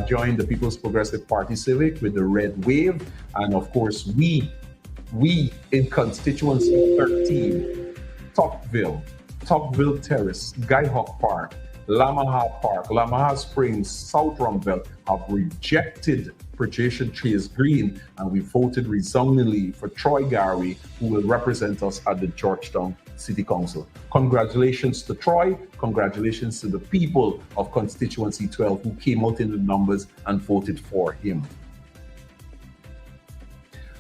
joined the People's Progressive Party Civic with the red wave. And of course, we in constituency 13, Tocqueville Terrace, Guyhawk Park, Lamaha Park, Lamaha Springs, South Rumvelt have rejected Patricia Chase Green, and we voted resoundingly for Troy Garvey, who will represent us at the Georgetown City Council. Congratulations to Troy, congratulations to the people of constituency 12 who came out in the numbers and voted for him.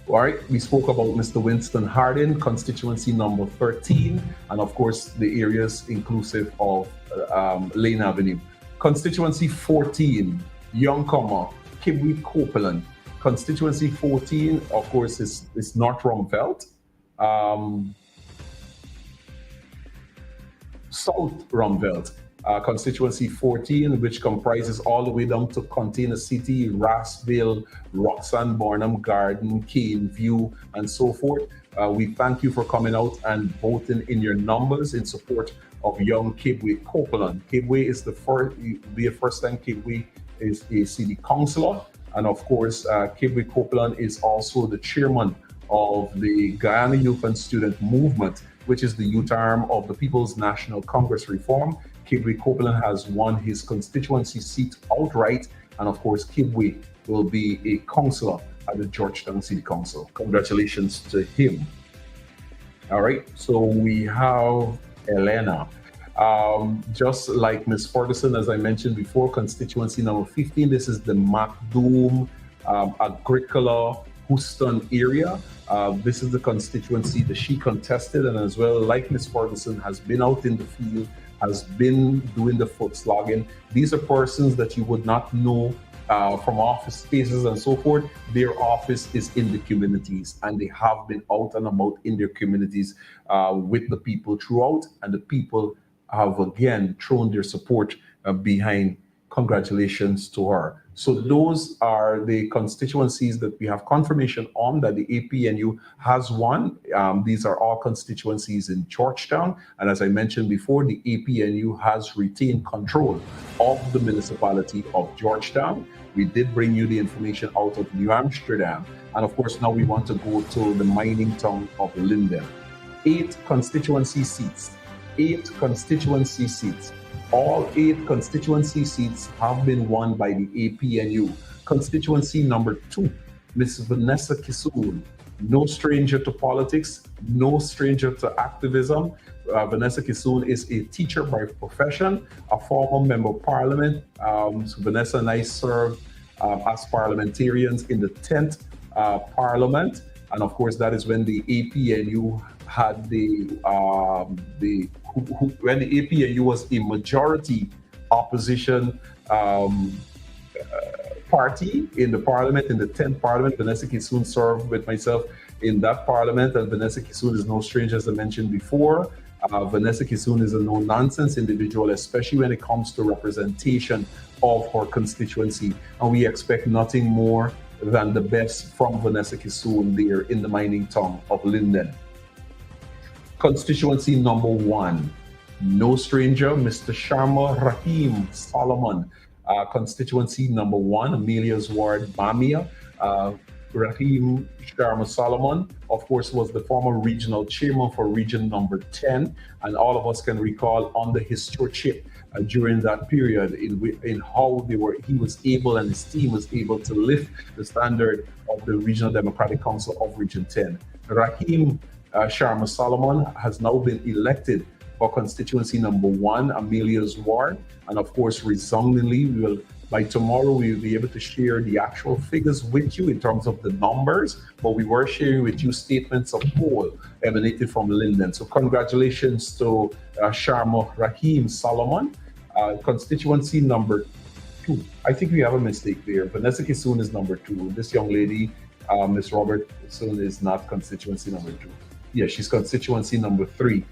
All right, we spoke about Mr. Winston Harding, constituency number 13, and of course the areas inclusive of Lane Avenue. Constituency 14, Youngcomer, Kibwe Copeland. Constituency 14, of course, is North Rumveld. South Rumveld. Constituency 14, which comprises all the way down to Container City, Rassville, Roxanne, Barnum Garden, Cane View, and so forth. We thank you for coming out and voting in your numbers in support of young Kibwe Copeland. Kibwe is the first time Kibwe is a city councillor. And of course, Kibwe Copeland is also the chairman of the Guyana Youth and Student Movement, which is the youth arm of the People's National Congress Reform. Kibwe Copeland has won his constituency seat outright. And of course, Kibwe will be a councillor at the Georgetown City Council. Congratulations to him. All right, so we have Elena. Just like Ms. Ferguson, as I mentioned before, constituency number 15, this is the MacDoom, Agricola, Houston area. This is the constituency that she contested, and as well, like Ms. Ferguson, has been out in the field, has been doing the foot slogging. These are persons that you would not know from office spaces and so forth. Their office is in the communities, and they have been out and about in their communities with the people throughout, and the people have again thrown their support behind. Congratulations to her. So those are the constituencies that we have confirmation on that the APNU has won. These are all constituencies in Georgetown. And as I mentioned before, the APNU has retained control of the municipality of Georgetown. We did bring you the information out of New Amsterdam. And of course, now we want to go to the mining town of Linden. 8 constituency seats. 8 constituency seats. All 8 constituency seats have been won by the APNU. Constituency number 2, Ms. Vanessa Kisoon, no stranger to politics, no stranger to activism. Vanessa Kisoon is a teacher by profession, a former member of parliament. So Vanessa and I served as parliamentarians in the 10th parliament. And of course, that is when the APNU had when the APNU was a majority opposition party in the parliament, in the 10th parliament. Vanessa Kisoon served with myself in that parliament, and Vanessa Kisoon is no stranger, as I mentioned before. Vanessa Kisoon is a no-nonsense individual, especially when it comes to representation of her constituency, and we expect nothing more than the best from Vanessa Kisoon there in the mining town of Linden. Constituency number 1, no stranger, Mr. Sharma Rahim Solomon. Constituency number 1, Amelia's Ward, Bamia. Rahim Sharma Solomon, of course, was the former regional chairman for region number 10, and all of us can recall under his stewardship during that period in how he was able, and his team was able to lift the standard of the Regional Democratic Council of Region 10. Rahim Sharma Solomon has now been elected for constituency number 1, Amelia's Ward, and of course, resoundingly, by tomorrow, we will be able to share the actual figures with you in terms of the numbers, but we were sharing with you statements of poll emanated from Linden. So congratulations to Sharma Rahim Solomon. Constituency number 2. I think we have a mistake there. Vanessa Kisoon is number 2. This young lady, Ms. Robertson, is not constituency number 2. Yeah, she's constituency number 3.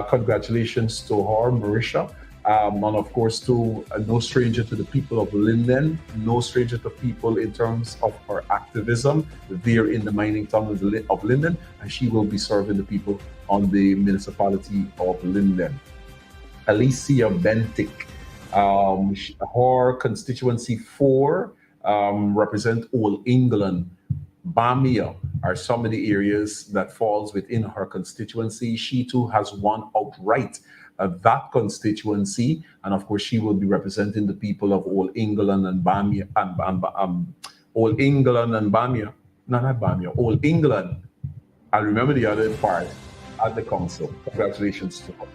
Congratulations to her, Marisha. And of course, to no stranger to the people of Linden, no stranger to people in terms of her activism there in the mining town of Linden, and she will be serving the people on the municipality of Linden. Alicia Bentic, her constituency 4 represent Old England. Bamia are some of the areas that falls within her constituency. She too has won outright that constituency, and of course she will be representing the people of Old England and Bamia, Old England and Bamia, no, not Bamia, Old England. I remember the other part at the council. Congratulations to her.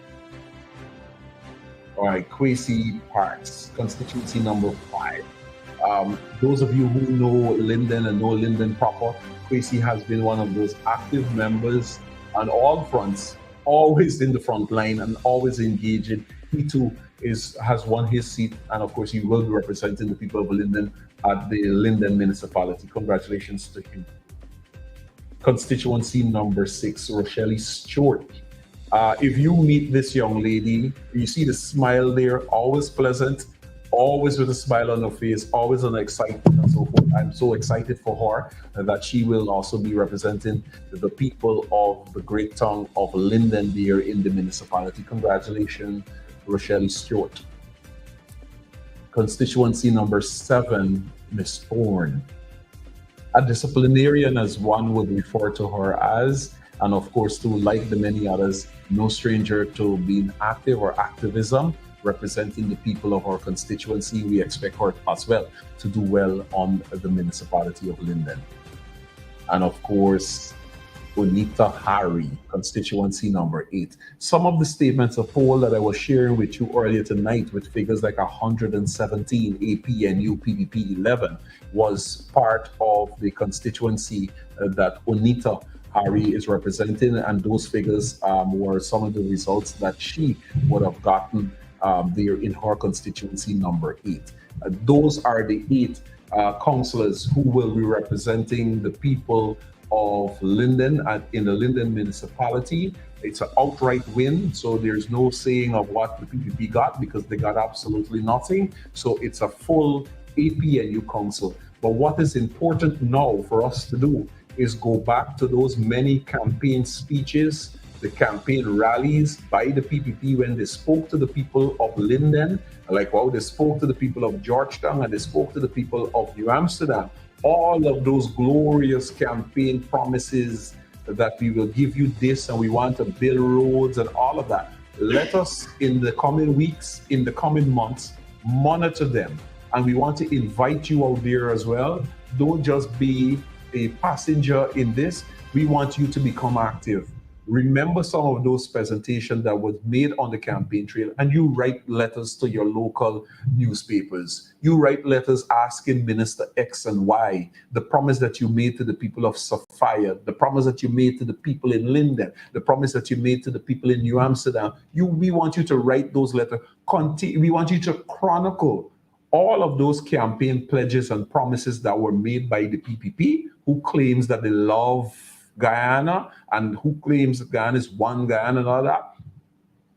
All right, Kwesi Parks, constituency number 5. Those of you who know Linden and know Linden proper, Kwesi has been one of those active members on all fronts, always in the front line and always engaging. He too has won his seat, and of course he will be representing the people of Linden at the Linden municipality. Congratulations to him. Constituency number 6, Rochelle Stewart. If you meet this young lady, you see the smile there, always pleasant, always with a smile on her face, always an excitement and so forth. I'm so excited for her that she will also be representing the people of the great town of Linden there in the municipality. Congratulations, Rochelle Stewart. Constituency number 7, Miss Thorne. A disciplinarian, as one would refer to her as, and of course, to like the many others, no stranger to being active or activism, representing the people of our constituency. We expect her as well to do well on the municipality of Linden. And of course, Bonita Harry, constituency number 8. Some of the statements of poll that I was sharing with you earlier tonight with figures like 117 AP and UPPP 11 was part of the constituency that Bonita Harry is representing, and those figures were some of the results that she would have gotten there in her constituency number 8. Those are the 8 councillors who will be representing the people of Linden in the Linden municipality. It's an outright win, so there's no saying of what the PPP got because they got absolutely nothing. So it's a full APNU council. But what is important now for us to do is go back to those many campaign speeches, the campaign rallies by the PPP when they spoke to the people of Linden, like how they spoke to the people of Georgetown and they spoke to the people of New Amsterdam. All of those glorious campaign promises that we will give you this and we want to build roads and all of that. Let us, in the coming weeks, in the coming months, monitor them. And we want to invite you out there as well. Don't just be a passenger in this. We want you to become active. Remember some of those presentations that was made on the campaign trail, and you write letters to your local newspapers. You write letters asking Minister X and Y, the promise that you made to the people of Sophia, the promise that you made to the people in Linden, the promise that you made to the people in New Amsterdam. We want you to write those letters. We want you to chronicle all of those campaign pledges and promises that were made by the PPP, who claims that they love Guyana and who claims that Guyana is one Guyana and all that.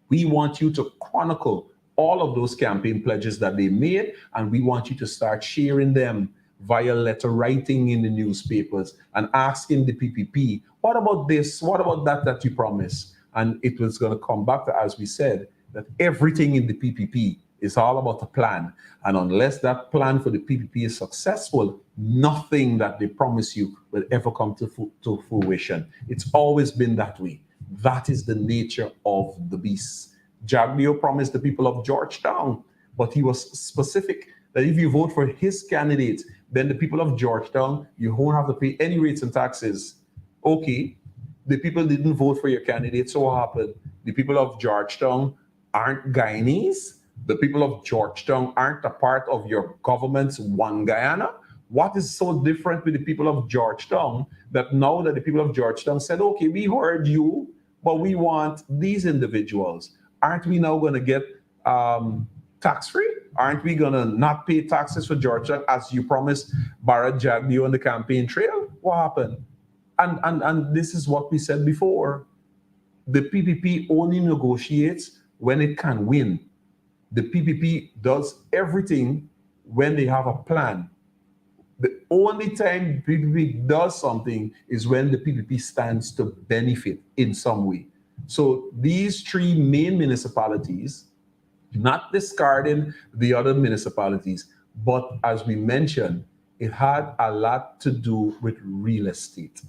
We want you to chronicle all of those campaign pledges that they made, and we want you to start sharing them via letter writing in the newspapers and asking the PPP, what about this? What about that you promised? And it was going to come back to, as we said, that everything in the PPP is all about a plan. And unless that plan for the PPP is successful, nothing that they promise you will ever come to fruition. It's always been that way. That is the nature of the beast. Jaglio promised the people of Georgetown, but he was specific that if you vote for his candidate, then the people of Georgetown, you won't have to pay any rates and taxes. Okay, the people didn't vote for your candidate, so what happened? The people of Georgetown aren't Guyanese. The people of Georgetown aren't a part of your government's one Guyana. What is so different with the people of Georgetown that now that the people of Georgetown said, okay, we heard you, but we want these individuals. Aren't we now going to get tax-free? Aren't we going to not pay taxes for Georgetown as you promised Bharat Jagdeo on the campaign trail? What happened? And this is what we said before. The PPP only negotiates when it can win. The PPP does everything when they have a plan. The only time the PPP does something is when the PPP stands to benefit in some way. So these 3 main municipalities, not discarding the other municipalities, but as we mentioned, it had a lot to do with real estate,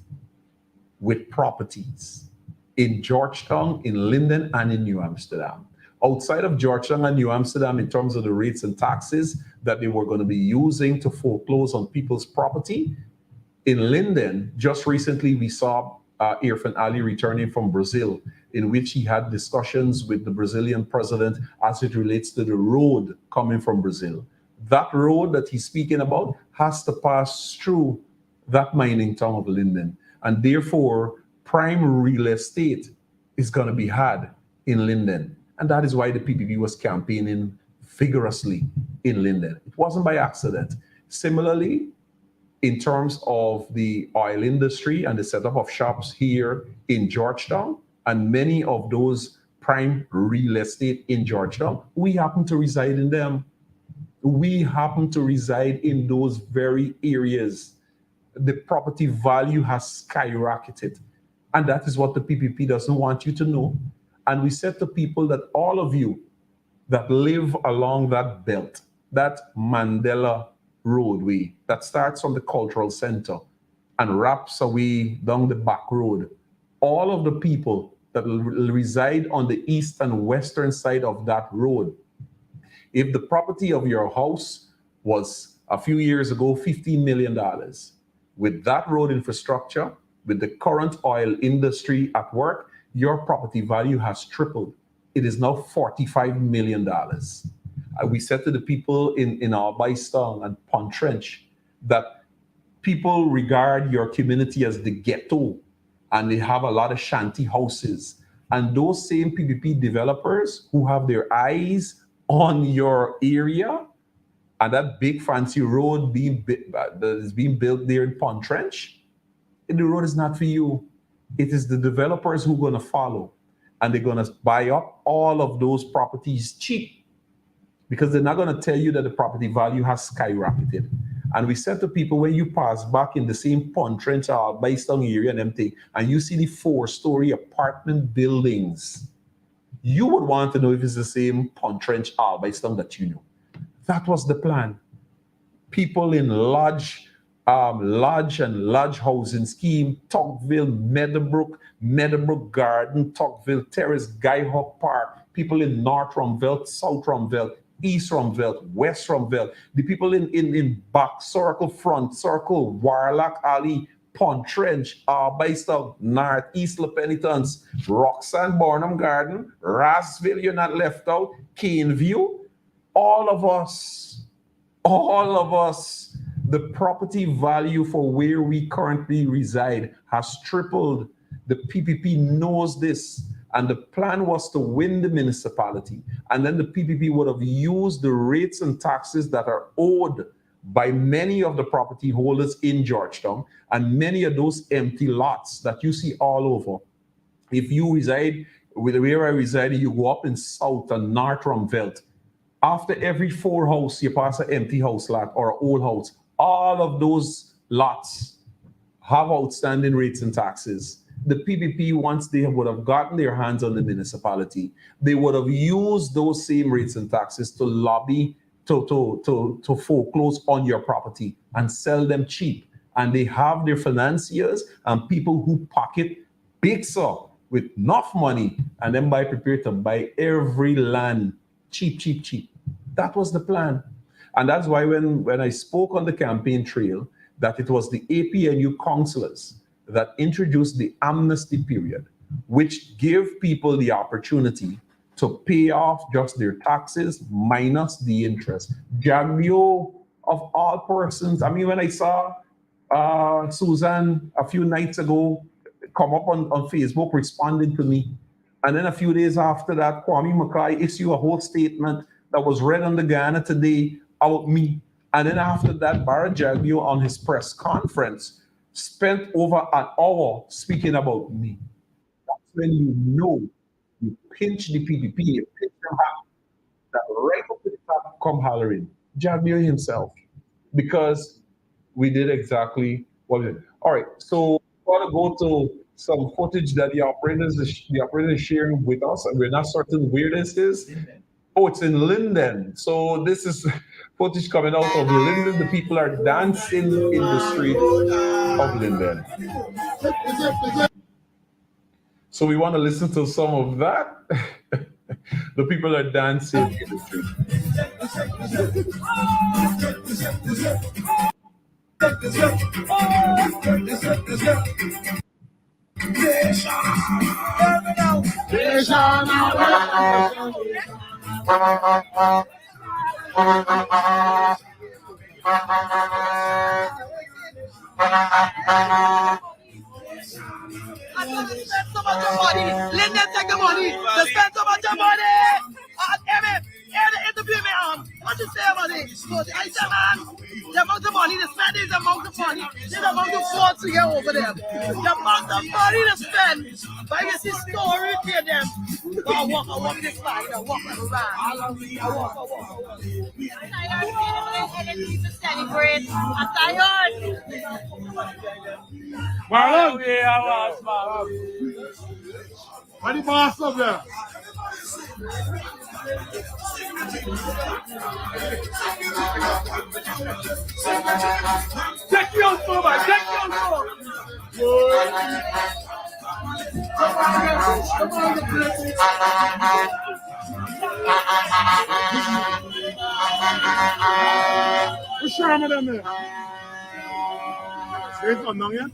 with properties in Georgetown, in Linden, and in New Amsterdam. Outside of Georgetown and New Amsterdam, in terms of the rates and taxes that they were going to be using to foreclose on people's property, in Linden, just recently we saw Irfan Ali returning from Brazil, in which he had discussions with the Brazilian president as it relates to the road coming from Brazil. That road that he's speaking about has to pass through that mining town of Linden. And therefore, prime real estate is going to be had in Linden. And that is why the PPP was campaigning vigorously in Linden. It wasn't by accident. Similarly, in terms of the oil industry and the setup of shops here in Georgetown and many of those prime real estate in Georgetown, we happen to reside in them. We happen to reside in those very areas. The property value has skyrocketed. And that is what the PPP doesn't want you to know. And we said to people that all of you that live along that belt, that Mandela roadway that starts from the cultural center and wraps away down the back road, all of the people that reside on the east and western side of that road, if the property of your house was a few years ago $15 million, with that road infrastructure, with the current oil industry at work, your property value has tripled. It is now $45 million. We said to the people in our Bystone and Pontrench that people regard your community as the ghetto, and they have a lot of shanty houses. And those same PPP developers who have their eyes on your area and that big fancy road that is being built there in Pontrench, the road is not for you. It is the developers who are going to follow, and they're going to buy up all of those properties cheap, because they're not going to tell you that the property value has skyrocketed. And we said to people, when you pass back in the same Pontrench or Bystone area and everything, and you see the 4-story apartment buildings, you would want to know if it's the same Pontrench or Bystone that you know. That was the plan. People in lodge and lodge housing scheme, Tocqueville, Meadowbrook Garden, Tocqueville Terrace, Guy Hawk Park, people in North Rumvelt, South Rumvelt, East Rumvelt, West Rumvelt, the people in Back Circle, Front Circle, Warlock Alley, Pontrench, Bystone, North, East La Penitence, Roxanne, Barnum Garden, Rasville, you're not left out, Caneview, all of us, the property value for where we currently reside has tripled. The PPP knows this, and the plan was to win the municipality. And then the PPP would have used the rates and taxes that are owed by many of the property holders in Georgetown and many of those empty lots that you see all over. If you reside with where I reside, you go up in South and North Rumvelt. After every 4 houses, you pass an empty house lot or an old house. All of those lots have outstanding rates and taxes. The PPP, once they would have gotten their hands on the municipality, they would have used those same rates and taxes to lobby to foreclose on your property and sell them cheap. And they have their financiers and people who pocket big up with enough money and then prepared to buy every land cheap. That was the plan. And that's why when I spoke on the campaign trail, that it was the APNU councillors that introduced the amnesty period, which gave people the opportunity to pay off just their taxes minus the interest. Jagmio, of all persons, I mean, when I saw Susan a few nights ago come up on Facebook responding to me, and then a few days after that, Kwame Mackay issued a whole statement that was read on the Ghana Today about me. And then after that, Barra Jagmio on his press conference spent over an hour speaking about me. That's when you know you pinch the PPP, you pinch them back, that right up to the top come hollering. Jagmio himself, because we did exactly what we did. All right, so we're going to go to some footage that the operator is sharing with us, and we're not certain where this is. Oh, it's in Linden. So this is footage coming out of Linden. The people are dancing in the street of Linden. So we want to listen to some of that. The people are dancing in the street. Spend so much of money. Linden take the money. They spend so much of money. Emmett, interview me. What you say about it? So I said, man, the amount of money to spend is the amount of money. There's the amount of force to get over them. The amount of money to spend. But you see story to them. I walk this line. I walk around. I walk. To celebrate. I'm tired. Marlon! What the boss up there? Check you out, man. Check you out. What's wrong with them there? They come down here?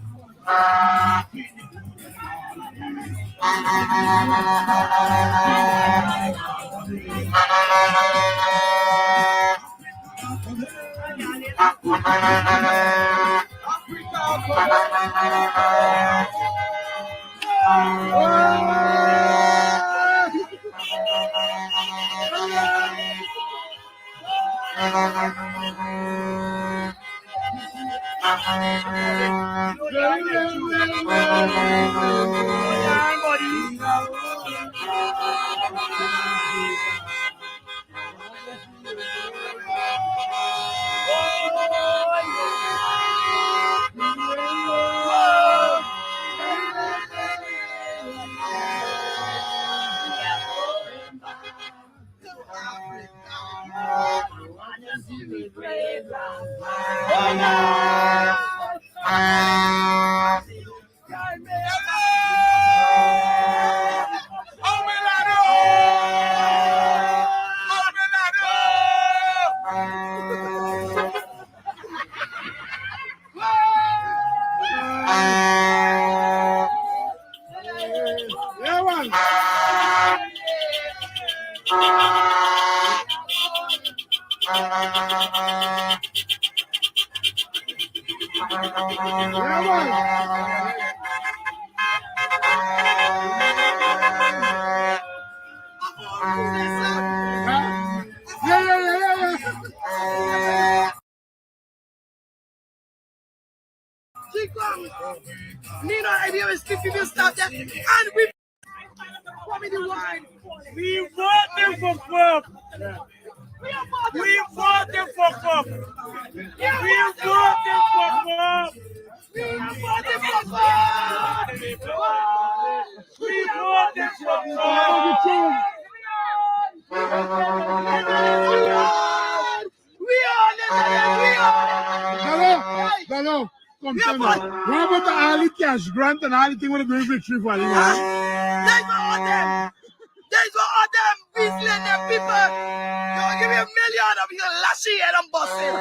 Nino, I didn't skip you stop that. And we coming the wine. We voted for Cup. We voted for Cup. We voted for Cup. We voted for Cup. We voted for Cup. Hello. Come tell me. What about the all the cash grant and all the thing with the great victory for you? There's no other. There's no other business them people. You give me $1 million of your lashy head and bust it.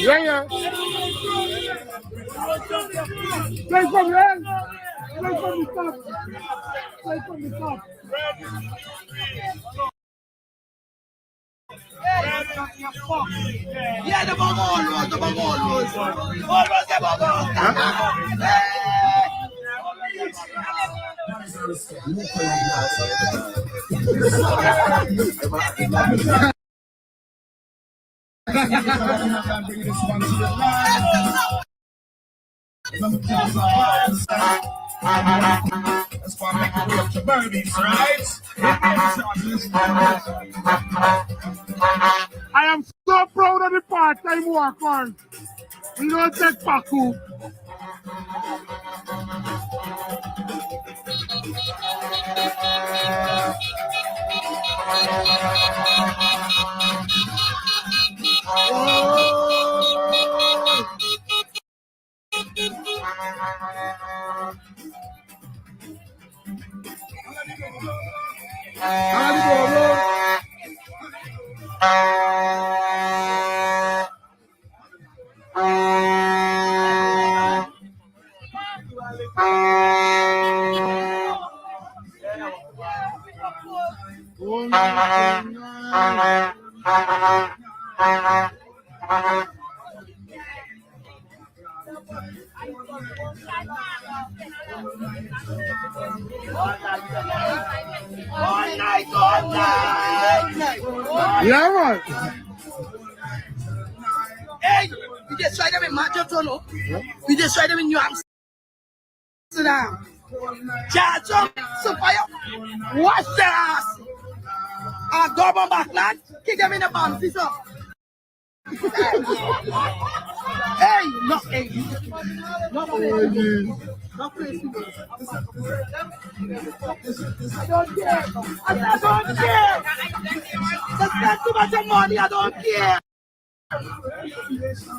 Yeah. Play from the end. Play from the top. Play from the top. Yeah, the ball was. The ball was the ball. That's why I make it up to birdies, right? I am so proud of the part-time workers. We don't take Paku. All night. Yeah, man. Hey, we just tried them in Manchester, no? We just tried them in New Amsterdam. Charge up, so fire. Wash their ass. Government backland, kick them in the bum, see so. Hey, no, hey. No crazy. No crazy. I don't care. I don't care. They spend too much money, I don't care.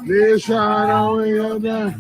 Nation away there.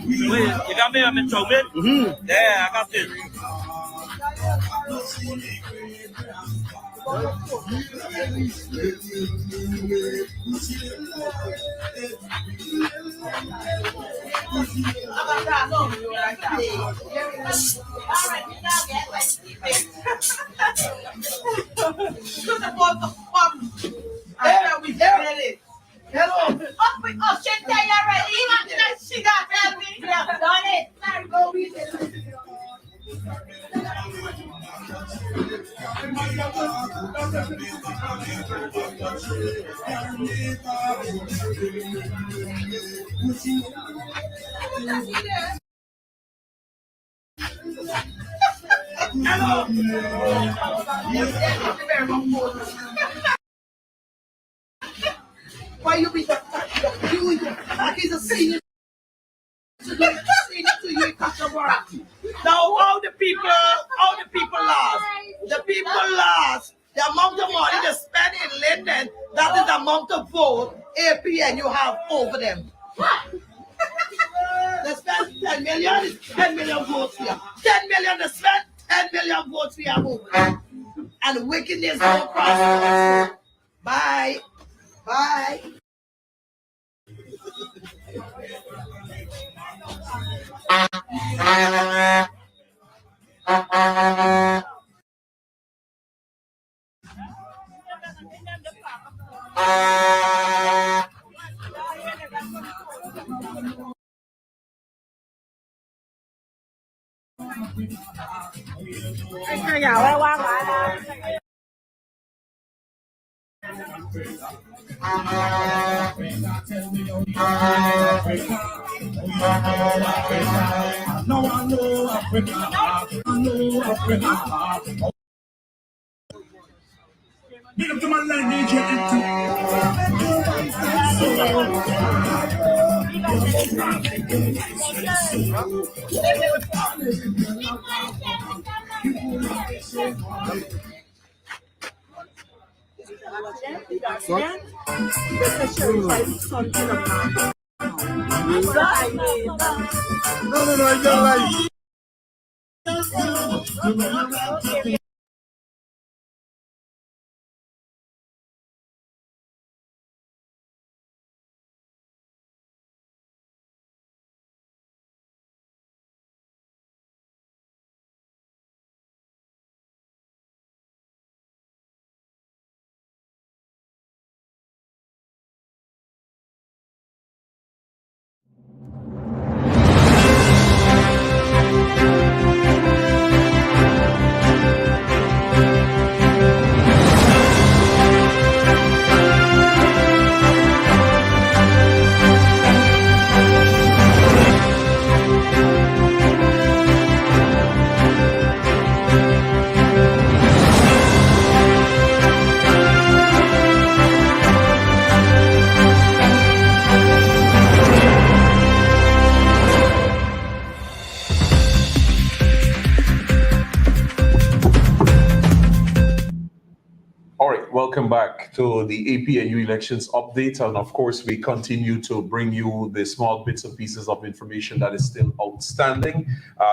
You got me? I'm in trouble. Yeah, I got this. Hello. Oh, shit, they already. She got me. Yeah, done it. Go with it. Why you be he's a senior to you now all the people lost. The people lost. The amount of money they spend in Linden, that is the amount of vote APN you have over them. They spend 10 million, it's 10 million votes here. 10 million they spend, 10 million votes we have over them. And wickedness don't cross. Bye. Bye. No, I know Africa. I know Africa. Big up to my line, DJ. accident. This is sheriff by something of that. No, I don't like. Welcome back to the APNU elections update. And of course, we continue to bring you the small bits and pieces of information that is still outstanding.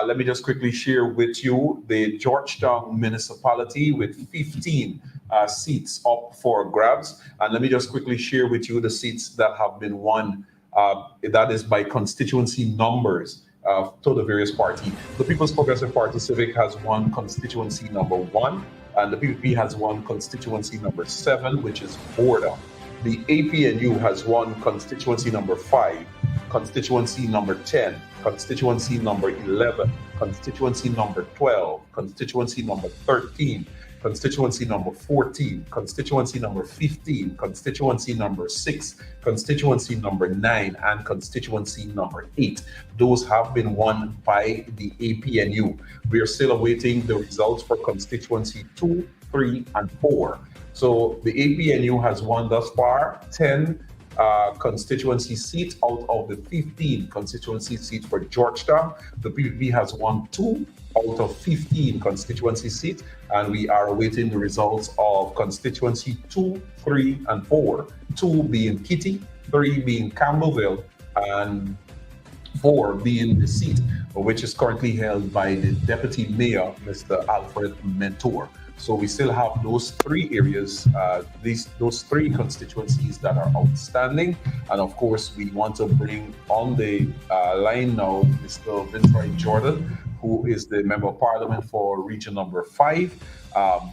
Let me just quickly share with you the Georgetown municipality with 15 seats up for grabs. And let me just quickly share with you the seats that have been won. That is by constituency numbers to the various parties. The People's Progressive Party Civic has won constituency number 1. And the PPP has won constituency number 7, which is border. The APNU has won constituency number 5, constituency number 10, constituency number 11, constituency number 12, constituency number 13, constituency number 14, constituency number 15, constituency number 6, constituency number 9, and constituency number 8. Those have been won by the APNU. We are still awaiting the results for constituency 2, 3, and 4. So the APNU has won thus far 10 constituency seats out of the 15 constituency seats for Georgetown. The PPP has won 2 out of 15 constituency seats, and we are awaiting the results of constituency 2, 3, and 4. 2 being Kitty, 3 being Campbellville, and 4 being the seat which is currently held by the Deputy Mayor, Mr. Alfred Mentor. So we still have those 3 areas, those 3 constituencies that are outstanding. And of course, we want to bring on the line now Mr. Vincent Jordan, who is the Member of Parliament for Region number 5,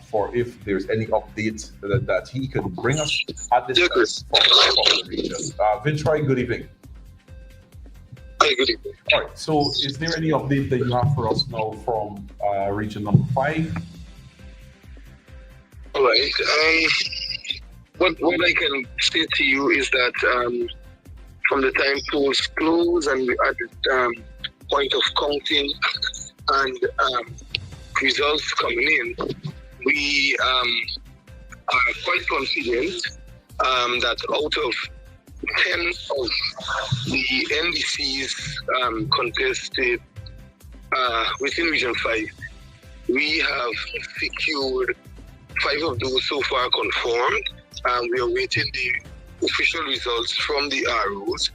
for if there's any updates that he can bring us at this time for the region. Vincent, good evening. Hi, good evening. All right, so is there any update that you have for us now from Region number 5? All right. What I can say to you is that from the time polls close and at the point of counting and results coming in, we are quite confident that out of 10 of the NDCs contested within Region 5, we have secured 5 of those so far confirmed. We are waiting the official results from the ROs.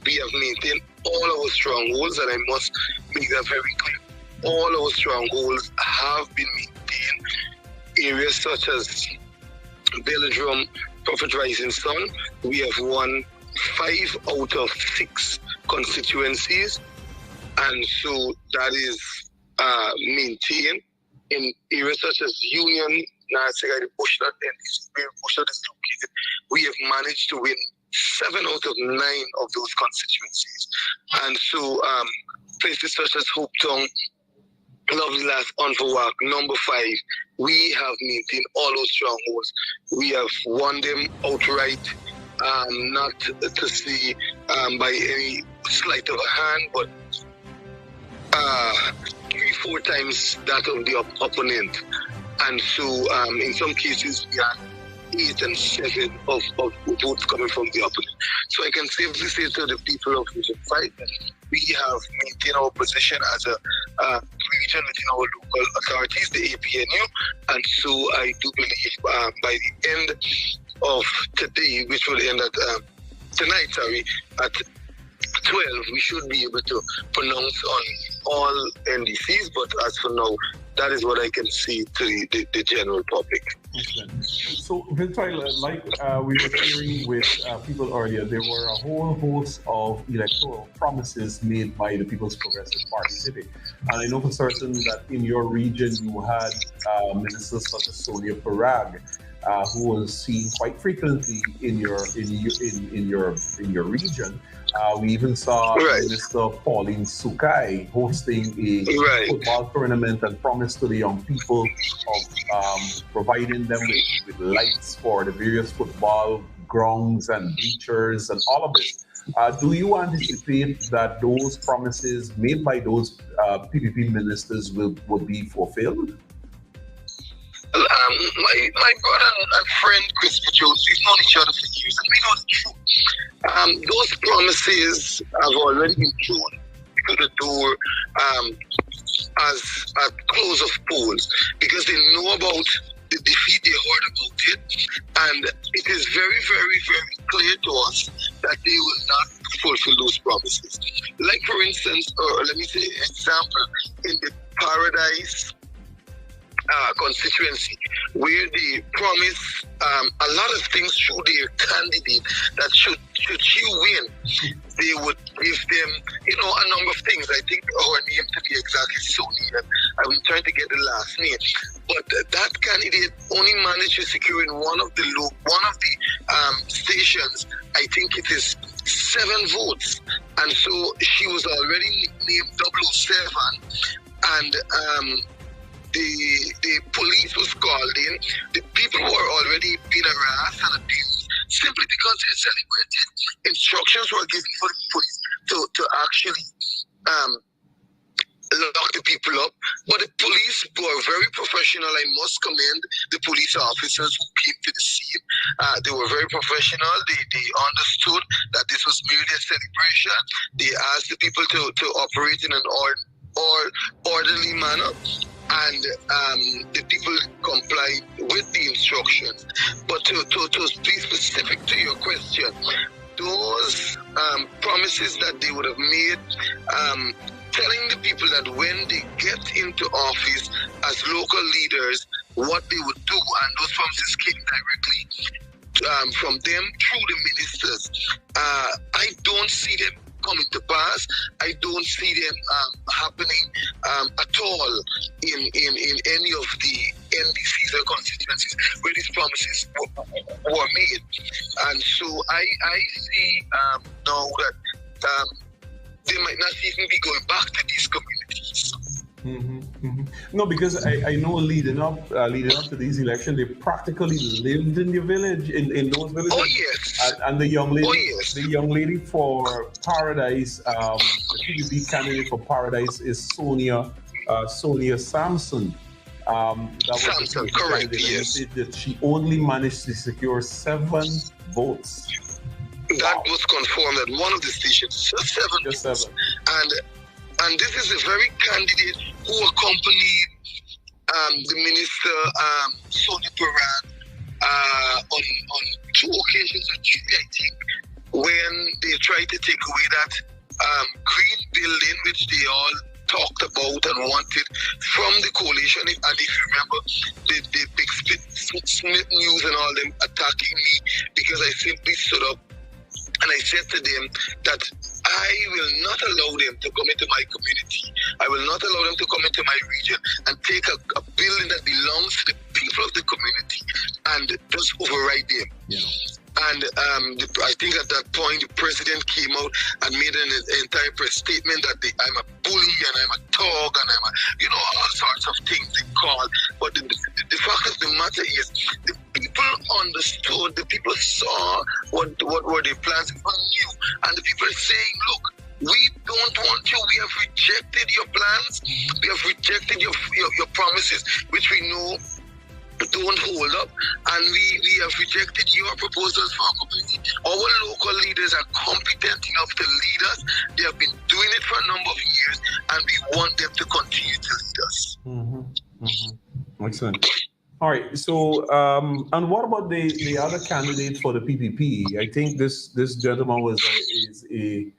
We have maintained all our strongholds, and I must make that very clear. All our strongholds have been maintained. Areas such as Belladrum, Prophet Rising Sun, we have won 5 out of 6 constituencies, and so that is maintained. In areas such as Union, Bushland, and where Bushland is located, we have managed to win 7 out of 9 of those constituencies. And so places such as Hopetown, Lovely Lass, Unforwalk, number 5, we have maintained all those strongholds. We have won them outright, not to see by any sleight of a hand, but 3-4 times that of the opponent. And so in some cases we had 8 and 7 of votes coming from the opponent. So I can safely say to the people of Region 5 that we have maintained our position as a region within our local authorities, the APNU, and so I do believe by the end of today, which will end at tonight, at 12, we should be able to pronounce on all NDCs, but as for now, that is what I can see to the general public. Excellent. So, Victor, like we were hearing with people earlier, there were a whole host of electoral promises made by the People's Progressive Party today. And I know for certain that in your region you had ministers such as Sonia Parag, who was seen quite frequently in your region. We even saw Minister Pauline Sukai hosting a football tournament and promised to the young people of providing them with lights for the various football grounds and bleachers and all of this. Do you anticipate that those promises made by those PPP ministers will be fulfilled? My brother and friend Christopher Jones, we've known each other for years, and we know the truth. Those promises have already been thrown to the door as at close of polls, because they know about the defeat, they heard about it, and it is very, very, very clear to us that they will not fulfill those promises. Like, for instance, or let me say example, in the Paradise constituency, where they promise a lot of things through their candidate, that should she win, they would give them, a number of things. I think our name to be exactly Sonia, and I'm trying to get the last name. But that candidate only managed to secure in one of the stations, I think it is 7 votes, and so she was already named 007, and the police was called in. The people were already being harassed and abused simply because they celebrated. Instructions were given for the police to actually lock the people up. But the police were very professional. I must commend the police officers who came to the scene. They were very professional. They understood that this was merely a celebration. They asked the people to operate in an orderly manner, and the people complied with the instructions. But to be specific to your question, those promises that they would have made, telling the people that when they get into office as local leaders, what they would do, and those promises came directly from them through the ministers. I don't see them coming to pass. I don't see them happening at all in any of the NDCs or constituencies where these promises were made. And so I see now that they might not even be going back to these communities. No, because I know leading up to these elections, they practically lived in the village, in those villages. Oh yes. And the young lady, for Paradise, the PPP candidate for Paradise is Sonia Sampson. Sampson, correct. Yes. That she only managed to secure 7 votes. That was confirmed at one of the stations. 7. And this is a very candidate who accompanied the minister, Sonia Parag, on 2 occasions, or 3, I think, when they tried to take away that green building, which they all talked about and wanted from the coalition. And if you remember, the big Smith News and all them attacking me because I simply stood up and I said to them that I will not allow them to come into my community. I will not allow them to come into my region and take a building that belongs to the people of the community and just override them. Yeah. And I think at that point, the president came out and made an entire press statement that I'm a bully and I'm a thug and I'm all sorts of things they call. But the fact of the matter is, the people understood, the people saw what were their plans, people knew, and the people are saying, look, we don't want you. We have rejected your plans. We have rejected your promises, which we know don't hold up, and we have rejected your proposals for our community. Our local leaders are competent enough to lead us. They have been doing it for a number of years, and we want them to continue to lead us. Excellent. All right. So, and what about the other candidate for the PPP? I think this gentleman is a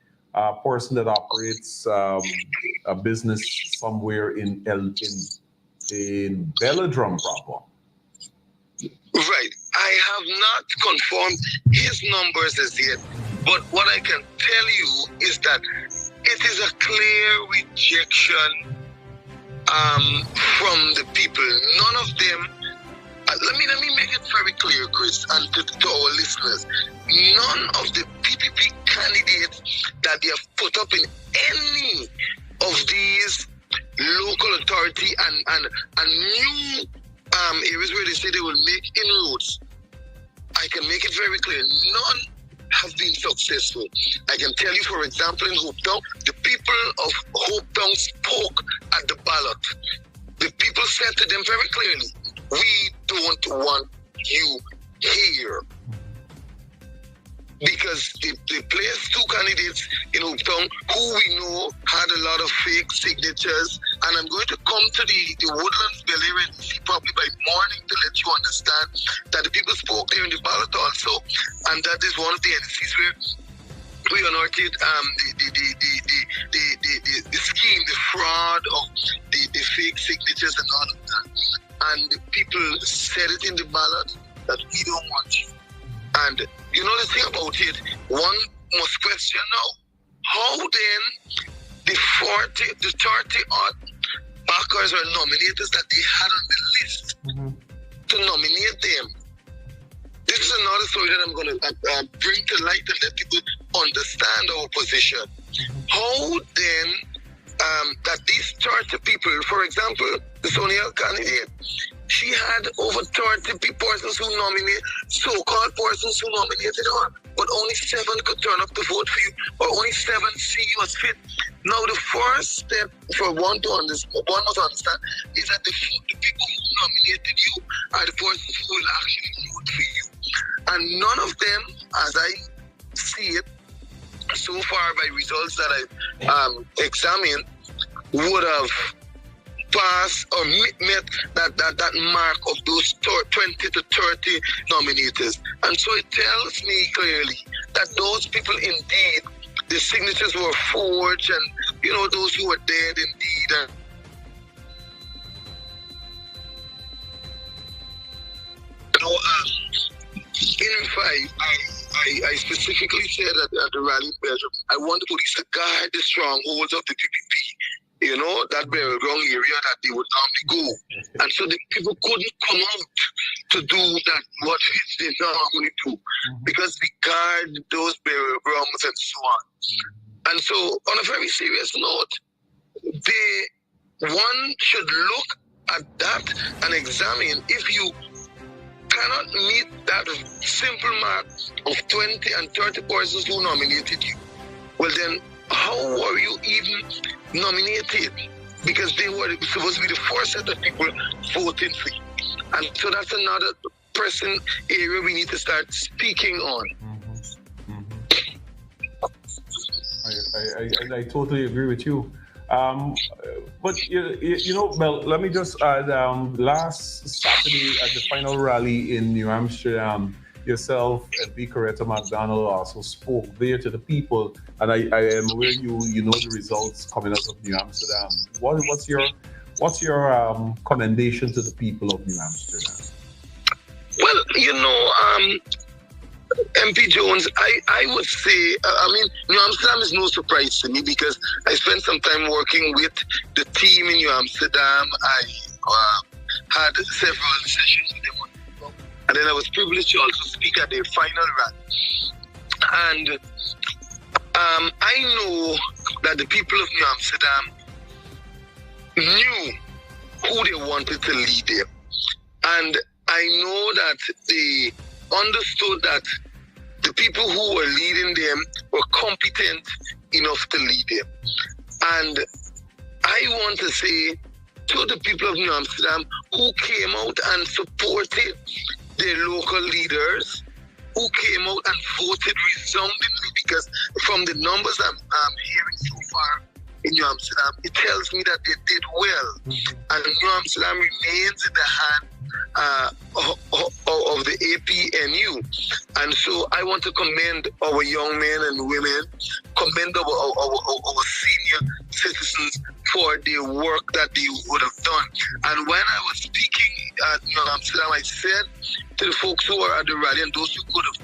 person that operates a business somewhere in Velodrome proper. Right. I have not confirmed his numbers as yet, but what I can tell you is that it is a clear rejection from the people. None of them. Let me make it very clear, Chris, and to our listeners. None of the PPP candidates that they have put up in any of these local authority and new areas where they say they will make inroads, I can make it very clear, none have been successful. I can tell you, for example, in Hopetown, the people of Hopetown spoke at the ballot. The people said to them very clearly, we don't want you here. Because they placed two candidates in Hopetown who we know had a lot of fake signatures. And I'm going to come to the Woodlands Belleria and see probably by morning to let you understand that the people spoke there in the ballot also. And that is one of the NCs where we unearthed the scheme, the fraud of the fake signatures and all of that. And the people said it in the ballot that we don't want you. And you know the thing about it, one must question now, how then the 30 odd backers or nominators that they had on the list to nominate them. This is another story that I'm going to bring to light and let people understand our position. How then that these 30 people, for example, the Soniel candidate, she had over 30 persons who nominated, so-called persons who nominated her, but only 7 could turn up to vote for you, or only 7 see you as fit. Now, the first step for one must understand is that the people who nominated you are the persons who will actually vote for you. And none of them, as I see it, so far by results that I've examined, would have passed or met that mark of those 20 to 30 nominators. And so it tells me clearly that those people indeed, the signatures were forged, and you know, those who were dead indeed. And in 5, I specifically said at the rally in Belgium, I want the police to guard the strongholds of the PPP. You know, that burial ground area that they would normally go. And so the people couldn't come out to do that, what they normally do, because we guard those burial grounds and so on. And so, on a very serious note, one should look at that and examine if you cannot meet that simple mark of 20 and 30 persons who nominated you. Well then, how were you even nominated? Because they were supposed to be the first set of people voting for you. And so that's another pressing area we need to start speaking on. I totally agree with you. But you know, Mel, let me just add, last Saturday at the final rally in New Amsterdam, yourself and B. Coretta McDonald also spoke there to the people, and I am aware you know the results coming out of New Amsterdam. What's your commendation to the people of New Amsterdam? Well, you know, MP Jones, I would say, New Amsterdam is no surprise to me because I spent some time working with the team in New Amsterdam. I had several sessions with them, and then I was privileged to also speak at their final rally. And I know that the people of New Amsterdam knew who they wanted to lead them. And I know that they understood that the people who were leading them were competent enough to lead them. And I want to say to the people of New Amsterdam who came out and supported their local leaders, who came out and voted resoundingly, because from the numbers I'm hearing so far in New Amsterdam, it tells me that they did well. And New Amsterdam remains in the hand of the APNU. And so I want to commend our young men and women, commend our senior citizens for the work that they would have done. And when I was speaking at New Amsterdam, I said to the folks who are at the rally and those who could have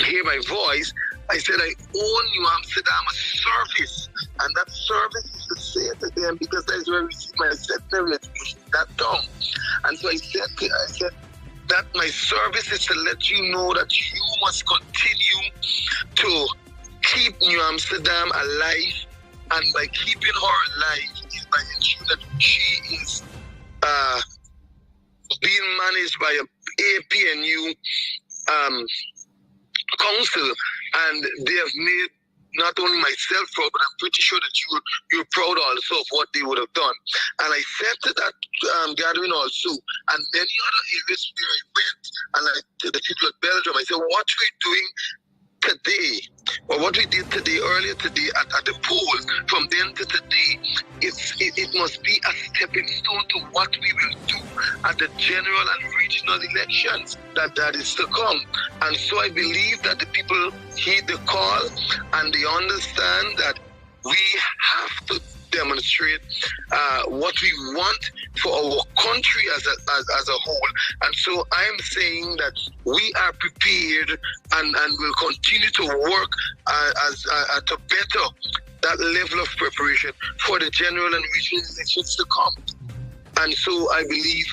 hear my voice, I said I owe New Amsterdam a service, and that service is to say it to them, because that is where I received my secondary education, that tongue. And so I said that my service is to let you know that you must continue to keep New Amsterdam alive, and by keeping her alive is by ensuring that she is being managed by a APNU council, and they have made not only myself proud, but I'm pretty sure that you're proud also of what they would have done. And I said to that gathering also, and many other areas where I went, and like to the people of Belgium, I said, what we're doing today, or what we did today, earlier today at the polls, from then to today, it must be a stepping stone to what we will do at the general and regional elections that is to come. And so I believe that the people heed the call, and they understand that we have to demonstrate what we want for our country as a whole. And so I'm saying that we are prepared and will continue to work to better that level of preparation for the general and regional elections to come. And so I believe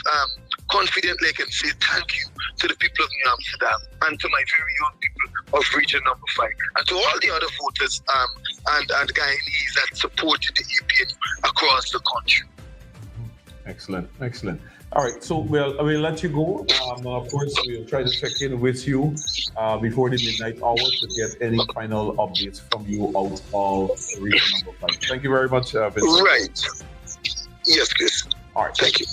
confidently I can say thank you to the people of New Amsterdam and to my very young people of region number 5, and to all the other voters and Guyanese that supported the APN across the country. Excellent, excellent. All right, so we'll let you go. Of course, we'll try to check in with you before the midnight hour to get any final updates from you out of region number 5. Thank you very much, Vincent. Right. Yes, Chris. All right. Thank you.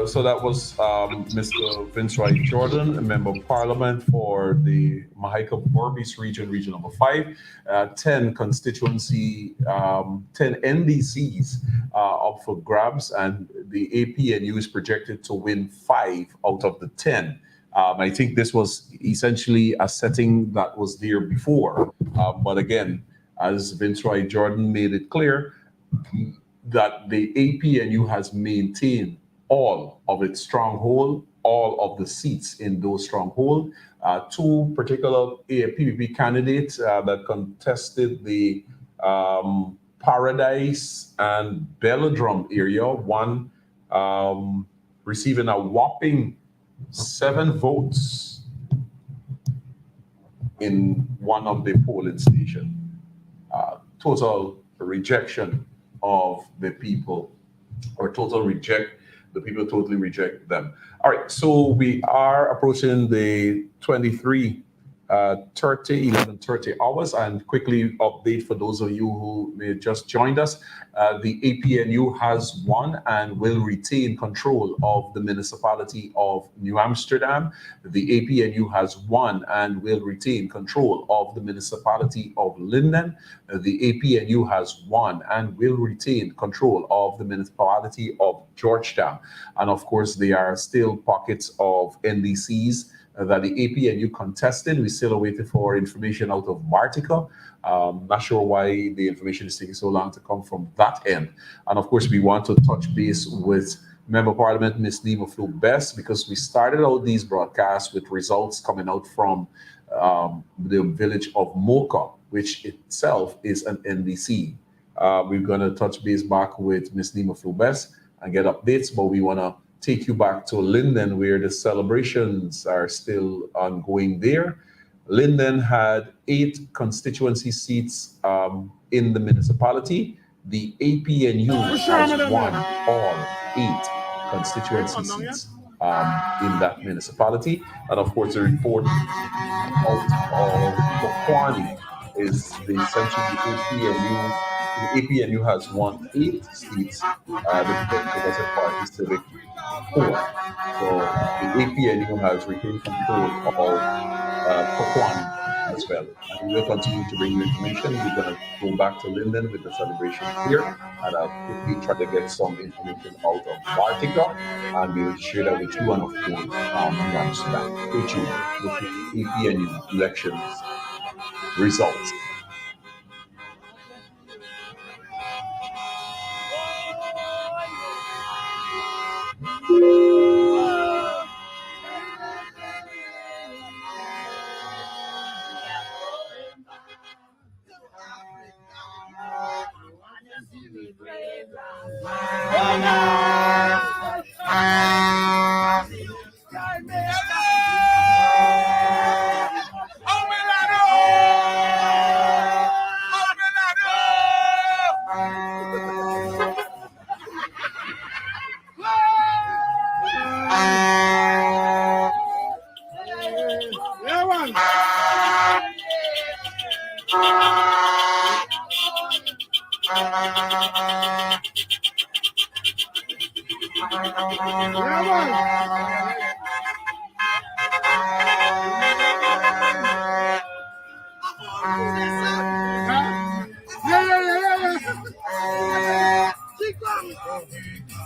So that was Mr. Vince Wright Jordan, a member of parliament for the Mahika Berbice region, region number 5. 10 constituency, 10 NDCs up for grabs, and the APNU is projected to win 5 out of the 10. I think this was essentially a setting that was there before. But again, as Vince Wright Jordan made it clear, that the APNU has maintained all of its stronghold, all of the seats in those stronghold. 2 particular PPP candidates that contested the Paradise and Belladrum area, one receiving a whopping 7 votes in one of the polling stations. Total rejection of the people, or totally reject them. All right, so we are approaching the 11:30 hours, and quickly update for those of you who may have just joined us. The APNU has won and will retain control of the municipality of New Amsterdam. The APNU has won and will retain control of the municipality of Linden. The APNU has won and will retain control of the municipality of Georgetown. And of course, there are still pockets of NDCs that the APNU contested. We still are waiting for information out of Martica. Not sure why the information is taking so long to come from that end. And of course, we want to touch base with Member of Parliament, Ms. Nima Flu-Best, because we started out these broadcasts with results coming out from the village of Mocha, which itself is an NDC. We're going to touch base back with Ms. Nima Flu-Best and get updates, but we want to take you back to Linden, where the celebrations are still ongoing there. Linden had 8 constituency seats in the municipality. The APNU has won all 8 constituency seats in that municipality. And of course, the report out of Bokwani is the essentially APNU the APNU has won 8 seats, the Progressive Party Civic 4. So the APNU has retained control of Kokwani as well. And we will continue to bring you information. We're going to go back to Linden with the celebration here, and I'll quickly try to get some information out of Bartica, and we'll share that with you, and of course, New Amsterdam. Stay tuned with the APNU elections results.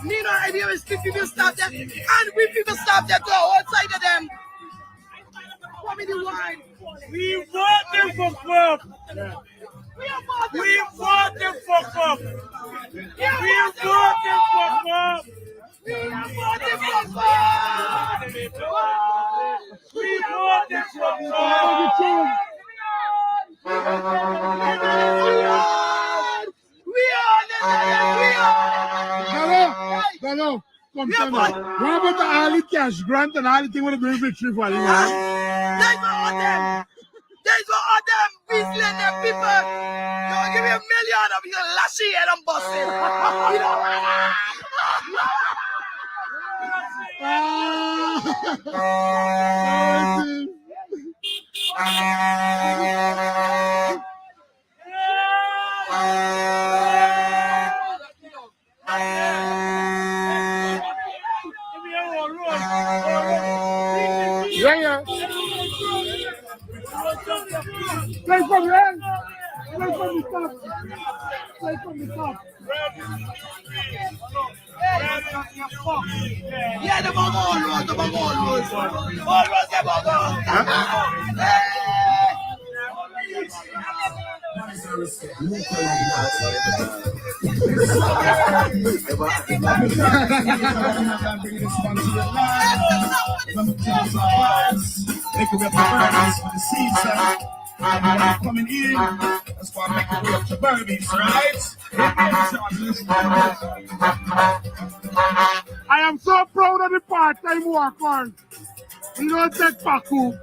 Need no idea when people stop there, and we people stop there go outside of them. What me the wine? We want them for club. We want them for club. We want them for club. We want them for club. We want them for club. No, come tell me. What about the all the cash grant and all the thing with the bring victory for you? There's no all them. There's no all them whistling them people. You give me $1 million of your lashy head and busting. You know Yeah. Play from the end. Play from the top. Play from the top. yeah, the ball rolls. The ball rolls, the ball rolls. Coming in, that's why I'm making way up to Burbies, right? I am so proud of the part-time workers. We don't take Paku.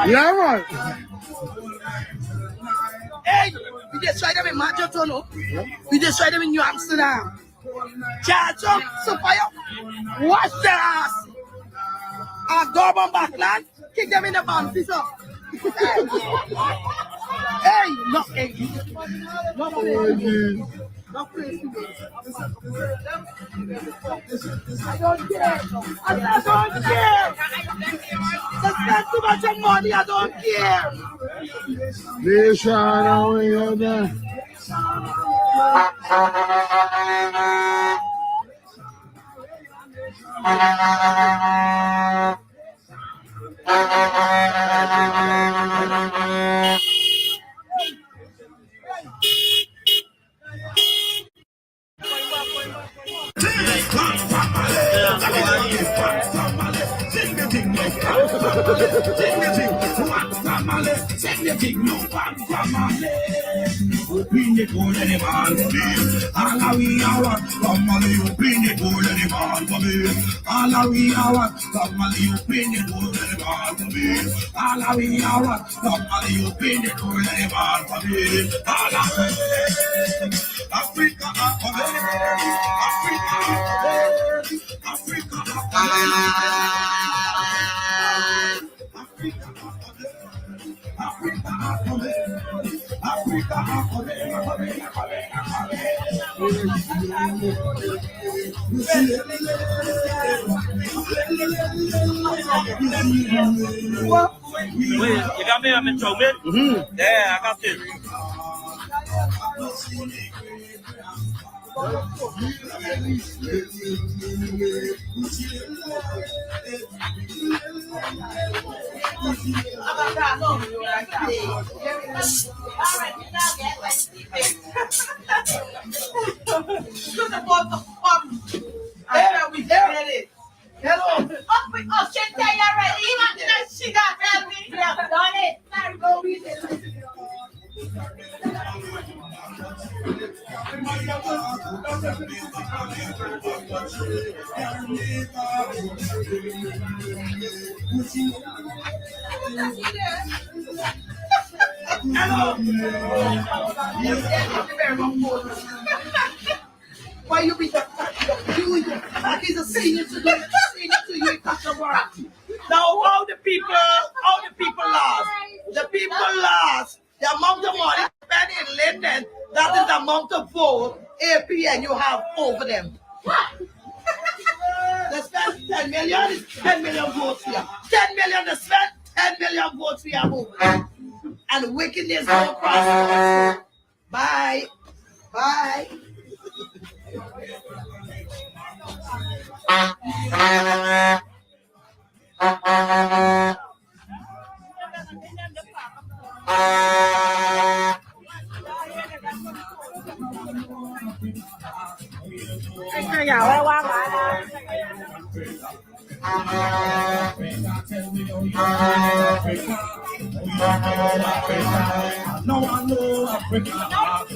Yeah, man. Hey, we just tried them in Manchester, no? We just tried them in New Amsterdam. Charge up, super up. Watch their ass. And go on backland, kick them in the bounty, so. Hey, no, hey. No crazy. No crazy. I don't care. I don't care. They spend too much money, I don't care. They shot away on that. Wait, you got me? I'm in trouble. Yeah, I got this. Hello. Oh, shit, there you already. She got that. We have done it. Go read it. Why you be the he's a senior to you, you now all the people lost. The people lost the amount of money spent in Linden, that is the amount of vote APN you have over them. They spent 10 million, is 10 million votes here. 10 million they spent, 10 million votes we have over them. And wickedness go across. Bye. Bye. No one know Africa.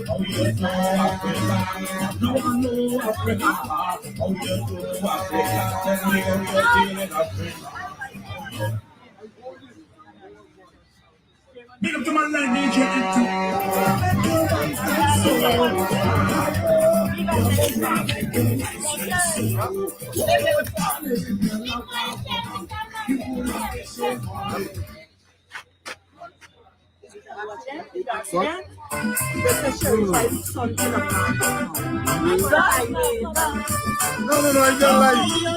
Oh, yes, no Africa. No one know Africa. Oh, yes, no Africa. Tell me how you're feeling, Africa. Big up to my line, No, I don't like.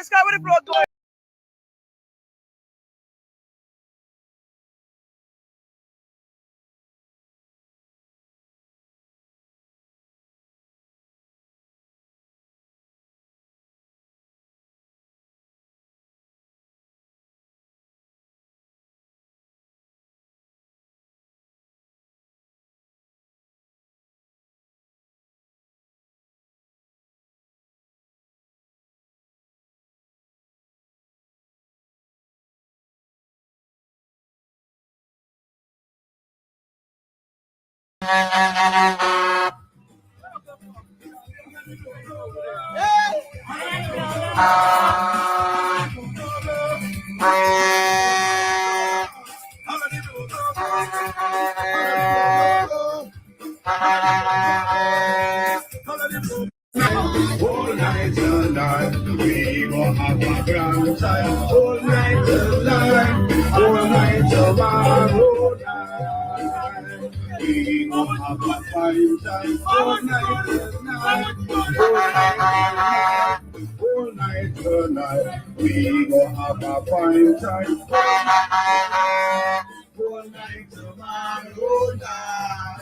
Sky with the blood going. All night tonight, we gon' have a grand time. All night tonight, all night tomorrow night, we gon' have a fine time. All night, tonight, we go have a fine time. All night, tomorrow night.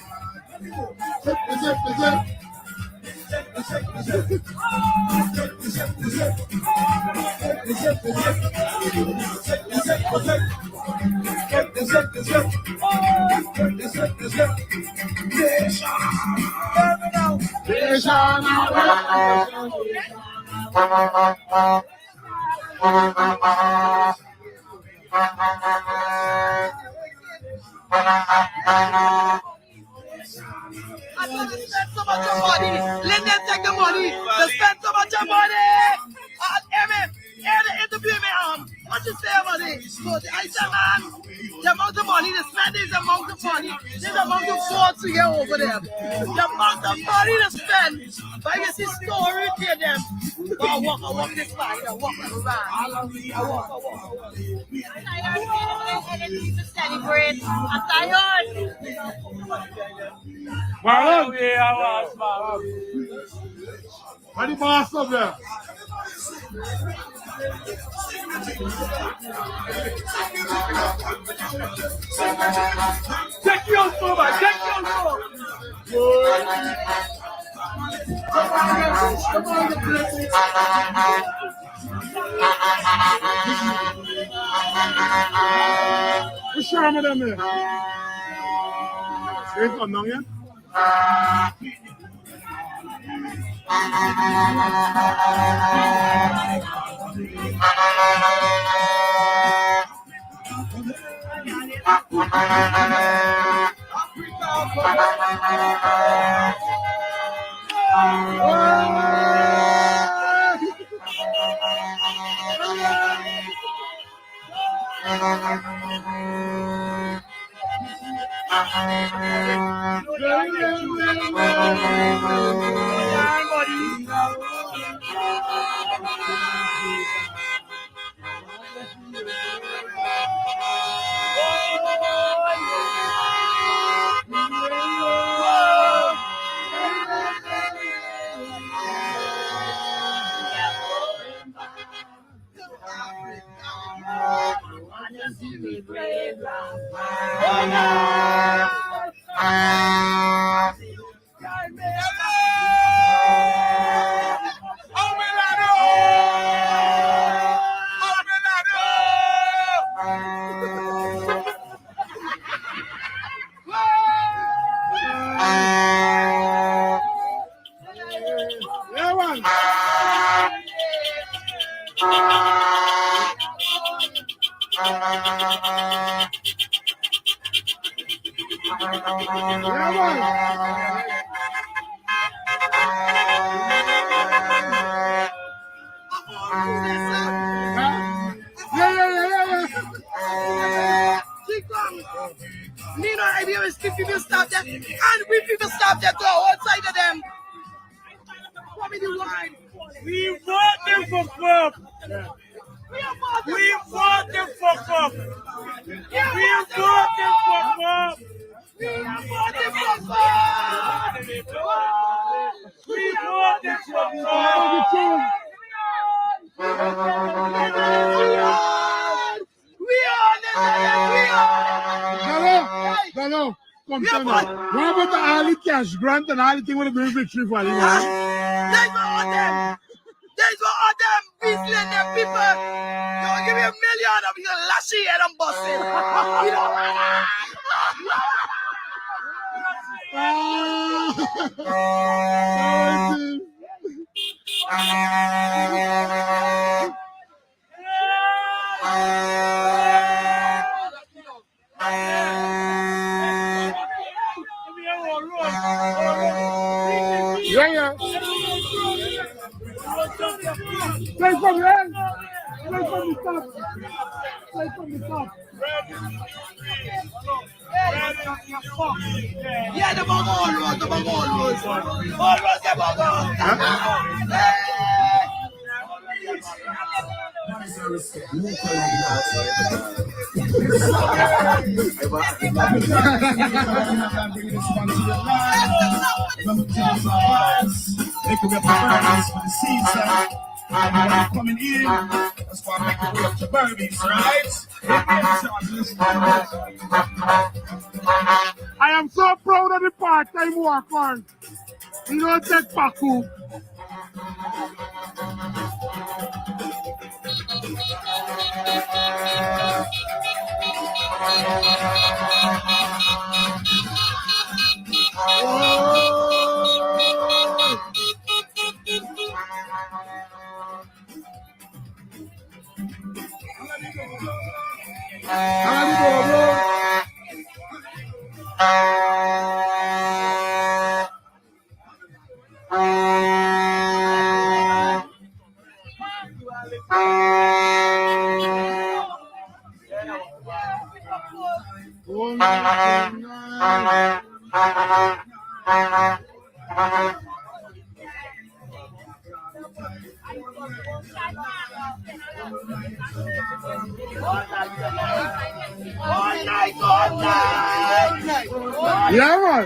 I thought they spent so much of money. Linden take the money. They spend so much of money. The interview me, what you say about it? So I said, man, the amount of money they spend is the amount of money. There's the amount of force to get over them. The amount of money they spend. But you see story to them. I walk this way. I walk around. Anything to celebrate. I'm tired. What the boss up there? Check your phone, man. Check your phone. What's wrong with them there? They come down here? People stop there, and we people stop there to outside of them. What me do wine? We bought them for club. We bought them for club. We bought them for club. We bought them for club. We bought them for club. No. Come on. What about the all the cash grant and all the thing with the bring victory for you? There's no them. There's no them beastling them people. You give me $1 million, I'm gonna lash your head and bust it. Yeah. Play from the end. Play from the top. Play from the top. Yeah, the ball was. All was the ball. Coming in, that's why I make it up to Burbies, right? I am so proud of the part-time workers. We don't take Paku. Yeah, man.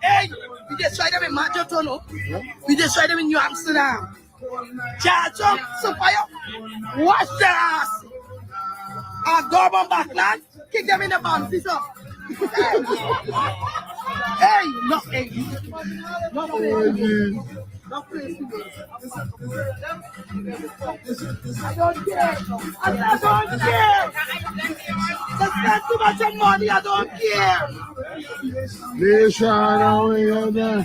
Hey, we just tried them in Manchester, we just tried them in New Amsterdam. Charge up, fire. Wash their ass. And Gorman Backland, kick them in the bounces up. Hey, no, hey. No place. No place. I don't care. I don't care. They spend too much money, I don't care. Nation away there.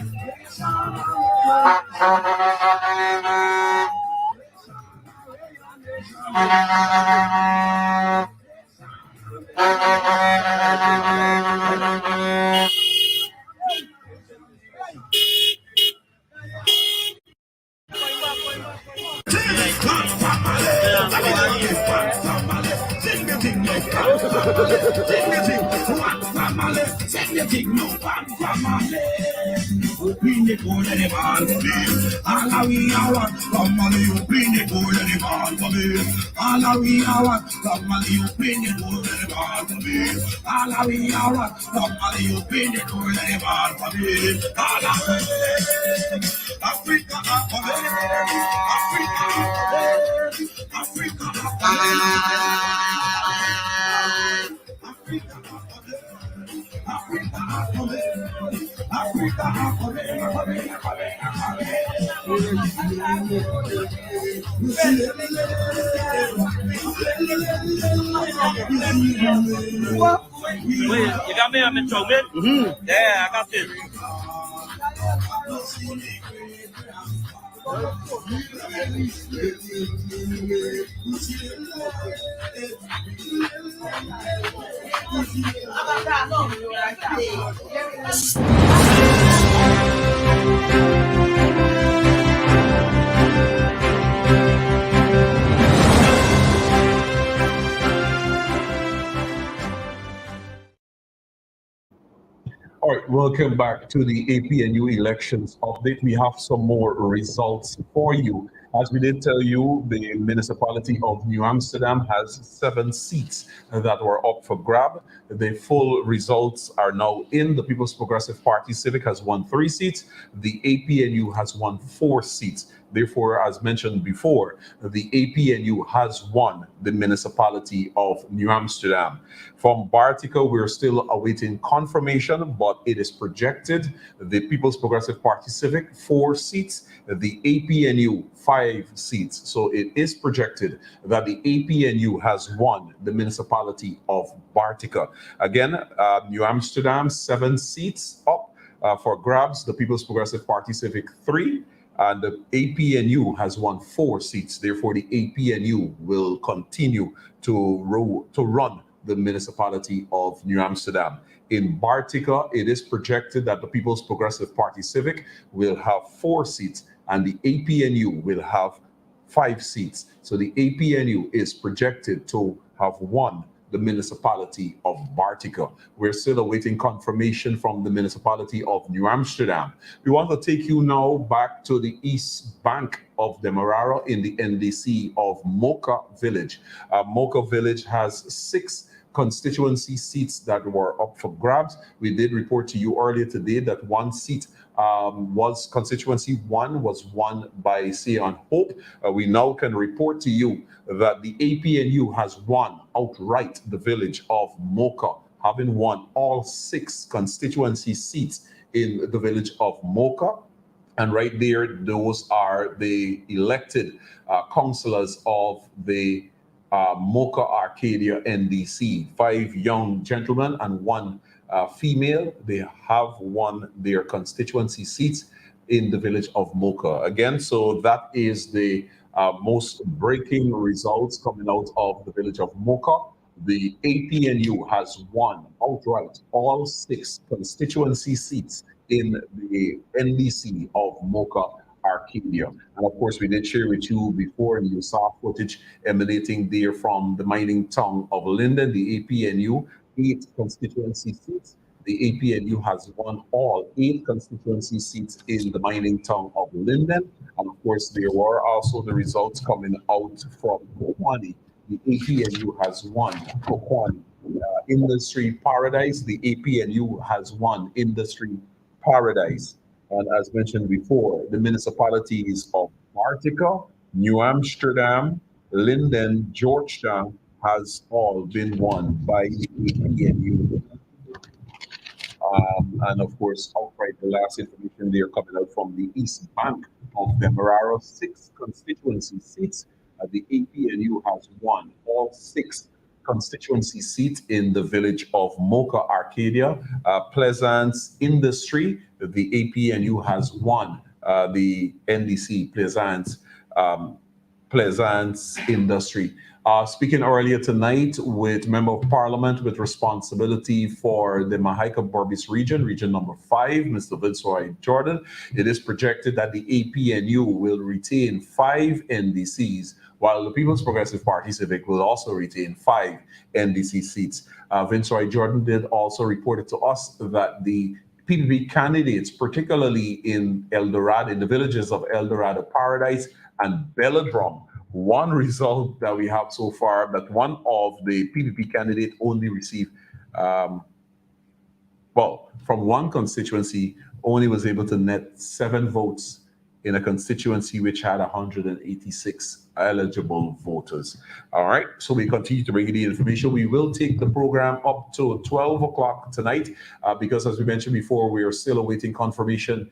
Open the door, let him on for me. All we want, come on, you open the door, let him on for me. All we want, come on, you open the door, let him on for me. All we want, come on, you open the door, let him on for me. All Africa, Africa, Africa, Wait, you got me on the trumpet? Yeah, I got this. All right, welcome back to the APNU elections update. We have some more results for you. As we did tell you, the municipality of New Amsterdam has 7 seats that were up for grab. The full results are now in. The People's Progressive Party Civic has won 3 seats. The APNU has won 4 seats. Therefore, as mentioned before, the APNU has won the municipality of New Amsterdam. From Bartica, we're still awaiting confirmation, but it is projected the People's Progressive Party Civic 4 seats, the APNU 5 seats. So it is projected that the APNU has won the municipality of Bartica. Again, New Amsterdam 7 seats up for grabs. The People's Progressive Party Civic 3. And the APNU has won 4 seats. Therefore, the APNU will continue to run the municipality of New Amsterdam. In Bartica, it is projected that the People's Progressive Party Civic will have 4 seats and the APNU will have 5 seats. So the APNU is projected to have won the municipality of Bartica. We're still awaiting confirmation from the municipality of New Amsterdam. We want to take you now back to the East Bank of Demerara in the NDC of Mocha Village. Mocha Village has 6 constituency seats that were up for grabs. We did report to you earlier today that one seat was constituency 1 was won by Say on Hope. We now can report to you that the APNU has won outright the village of Mocha, having won all 6 constituency seats in the village of Mocha. And right there, those are the elected councillors of the Mocha Arcadia NDC. 5 young gentlemen and 1 female. They have won their constituency seats in the village of Mocha. Again, so that is the most breaking results coming out of the village of Mocha. The APNU has won outright all 6 constituency seats in the NDC of Mocha Arcadia. And of course, we did share with you before, and you saw footage emanating there from the mining town of Linden, the APNU, 8 constituency seats. The APNU has won all 8 constituency seats in the mining town of Linden. And of course, there were also the results coming out from Kokwani. The APNU has won Kokwani. Industry Paradise, the APNU has won Industry Paradise. And as mentioned before, the municipalities of Bartica, New Amsterdam, Linden, Georgetown has all been won by the APNU. And of course, outright, the last information there coming out from the East Bank of Demerara, 6 constituency seats. The APNU has won all 6 constituency seats in the village of Mocha Arcadia. Pleasance Industry, the APNU has won the NDC Pleasance Industry. Speaking earlier tonight with Member of Parliament with responsibility for the Mahaica Burbis region, region number 5, Mr. Vincent Jordan, it is projected that the APNU will retain 5 NDCs, while the People's Progressive Party Civic will also retain 5 NDC seats. Vincent Jordan did also report to us that the PPP candidates, particularly in El Dorado, in the villages of El Dorado Paradise and Belladrum, one result that we have so far, that one of the PPP candidate only received, from one constituency, only was able to net 7 votes in a constituency which had 186 eligible voters. All right, so we continue to bring you the information. We will take the program up to 12 o'clock tonight because, as we mentioned before, we are still awaiting confirmation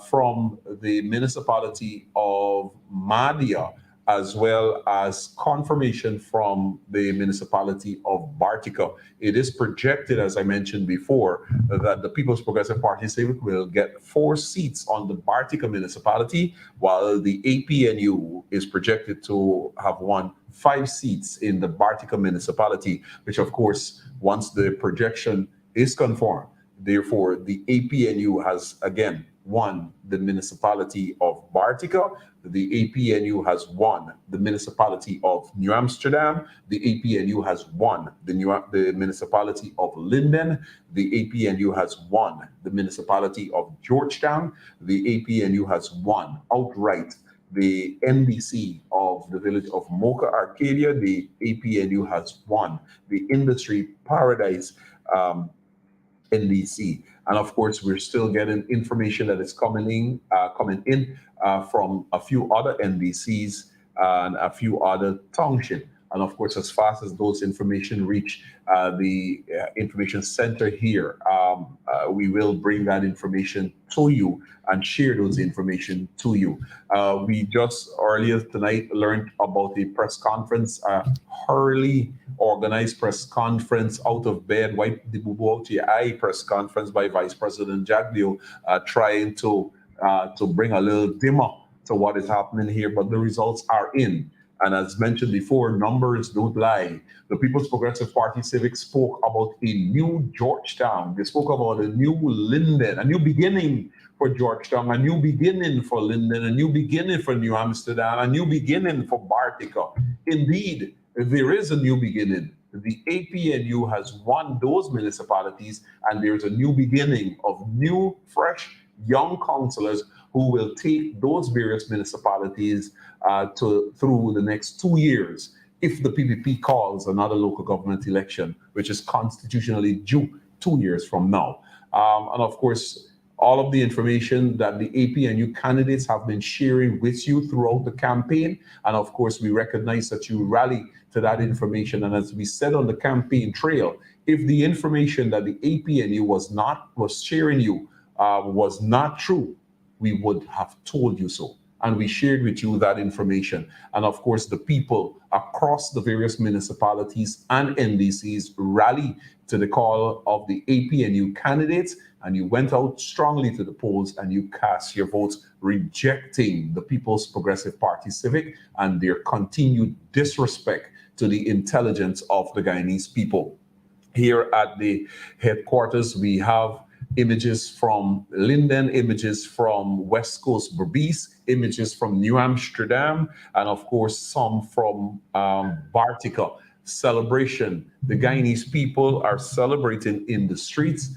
from the municipality of Madia, as well as confirmation from the municipality of Bartica. It is projected, as I mentioned before, that the People's Progressive Party Civic will get 4 seats on the Bartica municipality, while the APNU is projected to have won 5 seats in the Bartica municipality, which of course, once the projection is confirmed, therefore the APNU has again won the municipality of Bartica. The APNU has won the municipality of New Amsterdam. The APNU has won the municipality of Linden. The APNU has won the municipality of Georgetown. The APNU has won outright the NDC of the village of Mocha Arcadia. The APNU has won the Industry Paradise NDC. And of course, we're still getting information that is coming in from a few other NDCs and a few other townships. And of course, as fast as those information reach the information center here, we will bring that information to you and share those information to you. We just earlier tonight learned about a press conference, early organized press conference, out of bed, wipe the boo out your eye press conference by Vice President Jaglio, trying to bring a little dimmer to what is happening here, but the results are in. And as mentioned before, numbers don't lie. The People's Progressive Party Civic spoke about a new Georgetown. They spoke about a new Linden, a new beginning for Georgetown, a new beginning for Linden, a new beginning for New Amsterdam, a new beginning for Bartica. Indeed, there is a new beginning the APNU has won those municipalities, and there's a new beginning of new, fresh, young councillors who will take those various municipalities through the next 2 years if the PPP calls another local government election, which is constitutionally due 2 years from now. And of course, all of the information that the APNU candidates have been sharing with you throughout the campaign. And of course, we recognize that you rally to that information. And as we said on the campaign trail, if the information that the APNU was sharing you was not true, we would have told you so. And we shared with you that information. And of course, the people across the various municipalities and NDCs rally to the call of the APNU candidates, and you went out strongly to the polls and you cast your votes rejecting the People's Progressive Party Civic and their continued disrespect to the intelligence of the Guyanese people. Here at the headquarters, we have images from Linden, images from West Coast Berbice, images from New Amsterdam, and of course some from Bartica. Celebration. The Guyanese people are celebrating in the streets.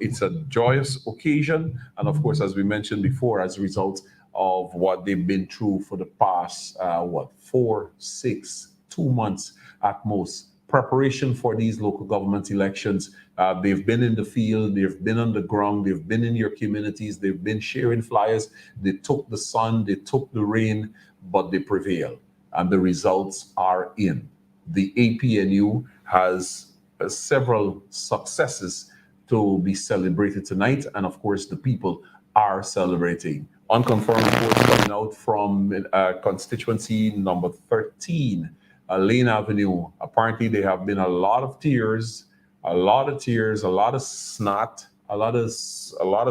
It's a joyous occasion, and of course, as we mentioned before, as a result of what they've been through for the past 4, 6, 2 months at most. Preparation for these local government elections. They've been in the field, they've been on the ground, they've been in your communities, they've been sharing flyers. They took the sun, they took the rain, but they prevailed, and the results are in. The APNU has several successes to be celebrated tonight, and of course, the people are celebrating. Unconfirmed reports coming out from constituency number 13. Lane Avenue. Apparently, there have been a lot of tears, a lot of snot, a lot of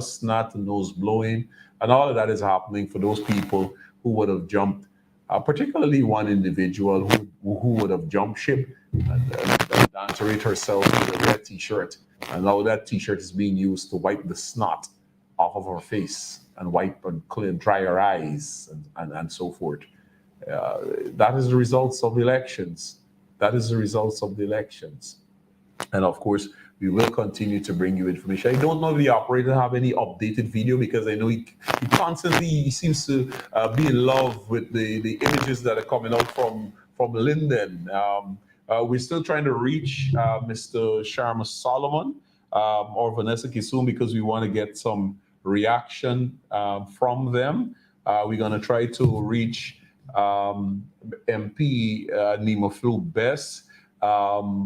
snot and nose blowing, and all of that is happening for those people who would have jumped. Particularly one individual who would have jumped ship and dancerate herself with a red T-shirt, and now that T-shirt is being used to wipe the snot off of her face and wipe and clean, dry her eyes, and so forth. That is the results of the elections. That is the results of the elections. And of course, we will continue to bring you information. I don't know if the operator have any updated video, because I know he constantly seems to be in love with the images that are coming out from Linden. We're still trying to reach Mr. Sharma Solomon or Vanessa Kisum, because we want to get some reaction from them. We're going to try to reach MP Nima Flu Bess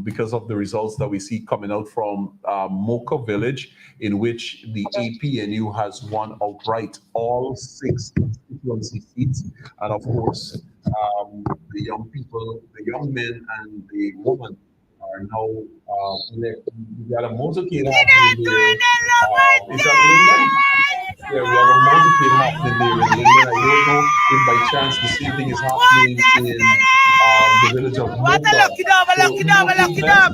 because of the results that we see coming out from Mocha village, in which the APNU has won outright all 6 constituency seats. And of course, the young people, the young men and the women are now elected. We got a motorcade happening there. Is that Linden? Yeah, we have a motorcade happening there in Linden. I don't know if by chance the same thing is happening in the village of Mocha.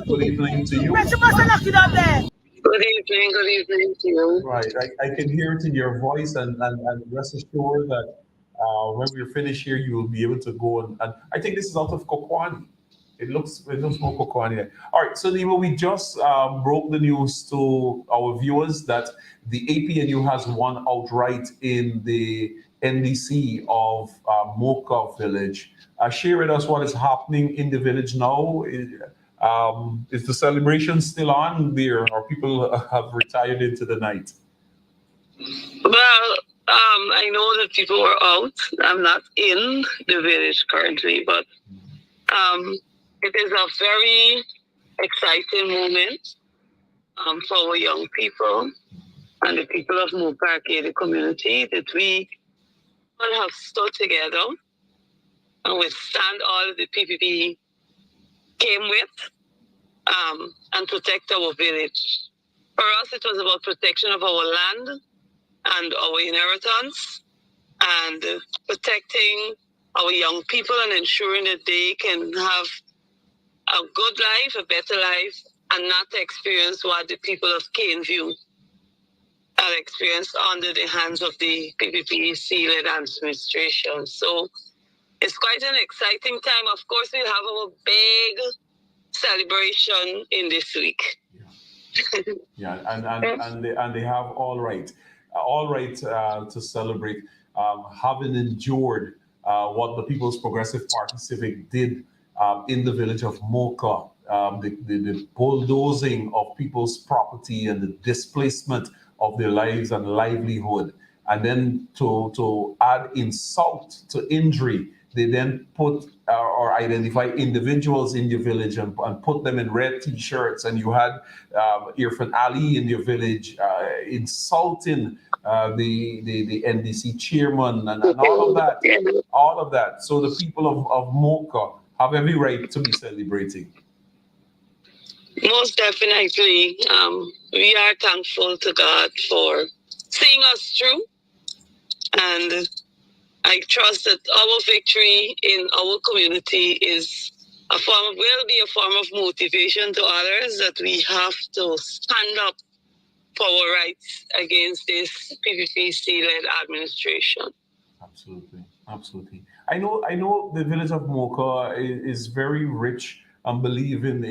Good evening to you. Good evening to you. Right, I can hear it in your voice, and rest assured that when we're finished here, you will be able to go and I think this is out of Kokwani. It looks more Kokwani. All right, so Nima, we just broke the news to our viewers that the APNU has won outright in the NDC of Mocha village. Share with us what is happening in the village now. Is the celebration still on there, or people have retired into the night? Well, I know that people were out. I'm not in the village currently, but it is a very exciting moment for our young people and the people of Mocha the community, that we all have stood together and withstand all the PPP came with and protect our village. For us, it was about protection of our land and our inheritance, and protecting our young people and ensuring that they can have a good life, a better life, and not experience what the people of Caneview have experienced under the hands of the PPP sealed administration. So it's quite an exciting time. Of course, we'll have our big celebration in this week. Yeah, and they have all right to celebrate, having endured what the People's Progressive Party Civic did in the village of Mocha, the bulldozing of people's property and the displacement of their lives and livelihood, and then to add insult to injury, they then put or identify individuals in your village and put them in red T-shirts, and you had Irfan Ali in your village insulting the NDC chairman and all of that. So the people of Mocha have every right to be celebrating. Most definitely, we are thankful to God for seeing us through, and I trust that our victory in our community will be a form of motivation to others, that we have to stand up for our rights against this PPPC-led administration. Absolutely. I know the village of Mocha is very rich and believe in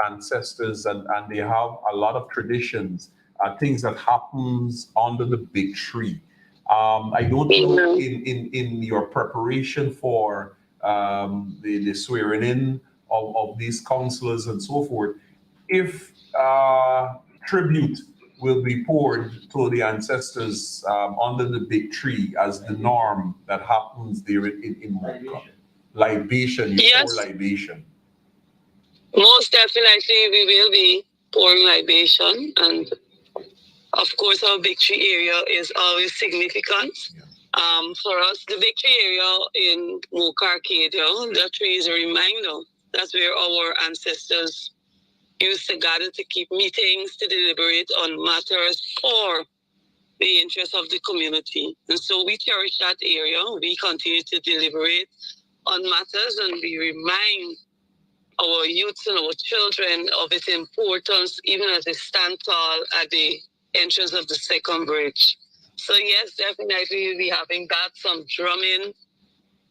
ancestors, and they have a lot of traditions, things that happens under the big tree. I don't know in your preparation for the swearing in of these councillors and so forth, if tribute will be poured to the ancestors under the big tree as the norm that happens there in Mocha. Libation, pour libation. Most definitely, we will be pouring libation, and of course, our victory area is always significant. For us, the victory area in Mocha Arcadia, that tree is a reminder. That's where our ancestors used to gather to keep meetings, to deliberate on matters for the interest of the community. And so we cherish that area. We continue to deliberate on matters, and we remind our youths and our children of its importance, even as they stand tall at the entrance of the second bridge. So yes, definitely we'll be having that, some drumming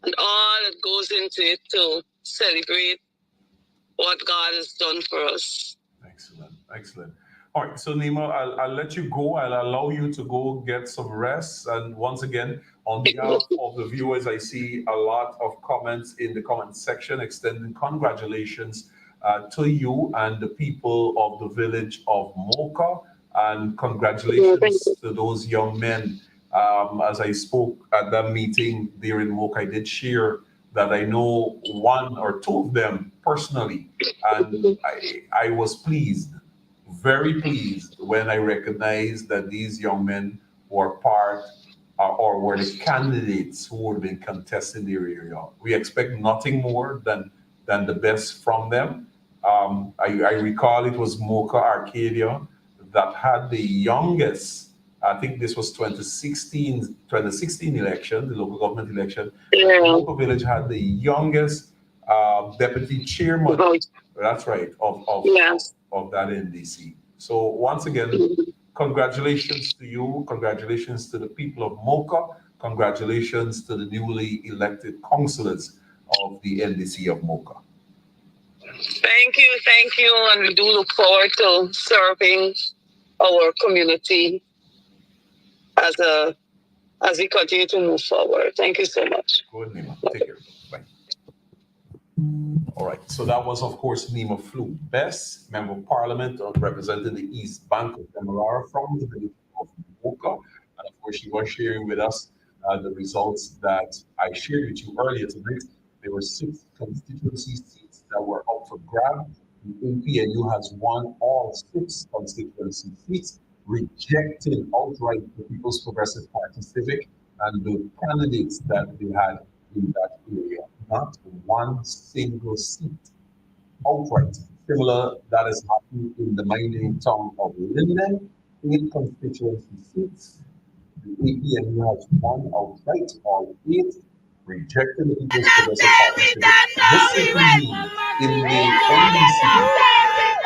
and all that goes into it to celebrate what God has done for us. Excellent. All right, so Nima, I'll let you go. I'll allow you to go get some rest. And once again, on behalf of the viewers, I see a lot of comments in the comment section extending congratulations to you and the people of the village of Mocha, and congratulations to those young men. As I spoke at that meeting there in Mocha, I did share that I know one or two of them personally, and I was pleased, very pleased, when I recognized that these young men were part or were the candidates who would have been contesting their area. We expect nothing more than the best from them. I recall it was Mocha Arcadia that had the youngest, I think this was 2016 election, the local government election. Mocha Village had the youngest deputy chairman, that's right, of that NDC. So once again, congratulations to you, congratulations to the people of Mocha, congratulations to the newly elected councillors of the NDC of Mocha. Thank you, and we do look forward to serving our community as we continue to move forward. Thank you so much. Good, Nima. Take care. Bye. All right, so that was, of course, Nima Flu Best, Member of Parliament representing the East Bank of Demerara from the village of Mocha. And of course, she was sharing with us the results that I shared with you earlier tonight. There were 6 constituency seats that were up for grab. The APNU has won all 6 constituency seats, rejecting outright the People's Progressive Party Civic and the candidates that they had in that area. Not one single seat outright. Similar, that is happening in the mining town of Linden, 8 constituency seats. The APNU has won outright all 8, rejecting the People's Progressive Party Civic. This simply means in the NDC,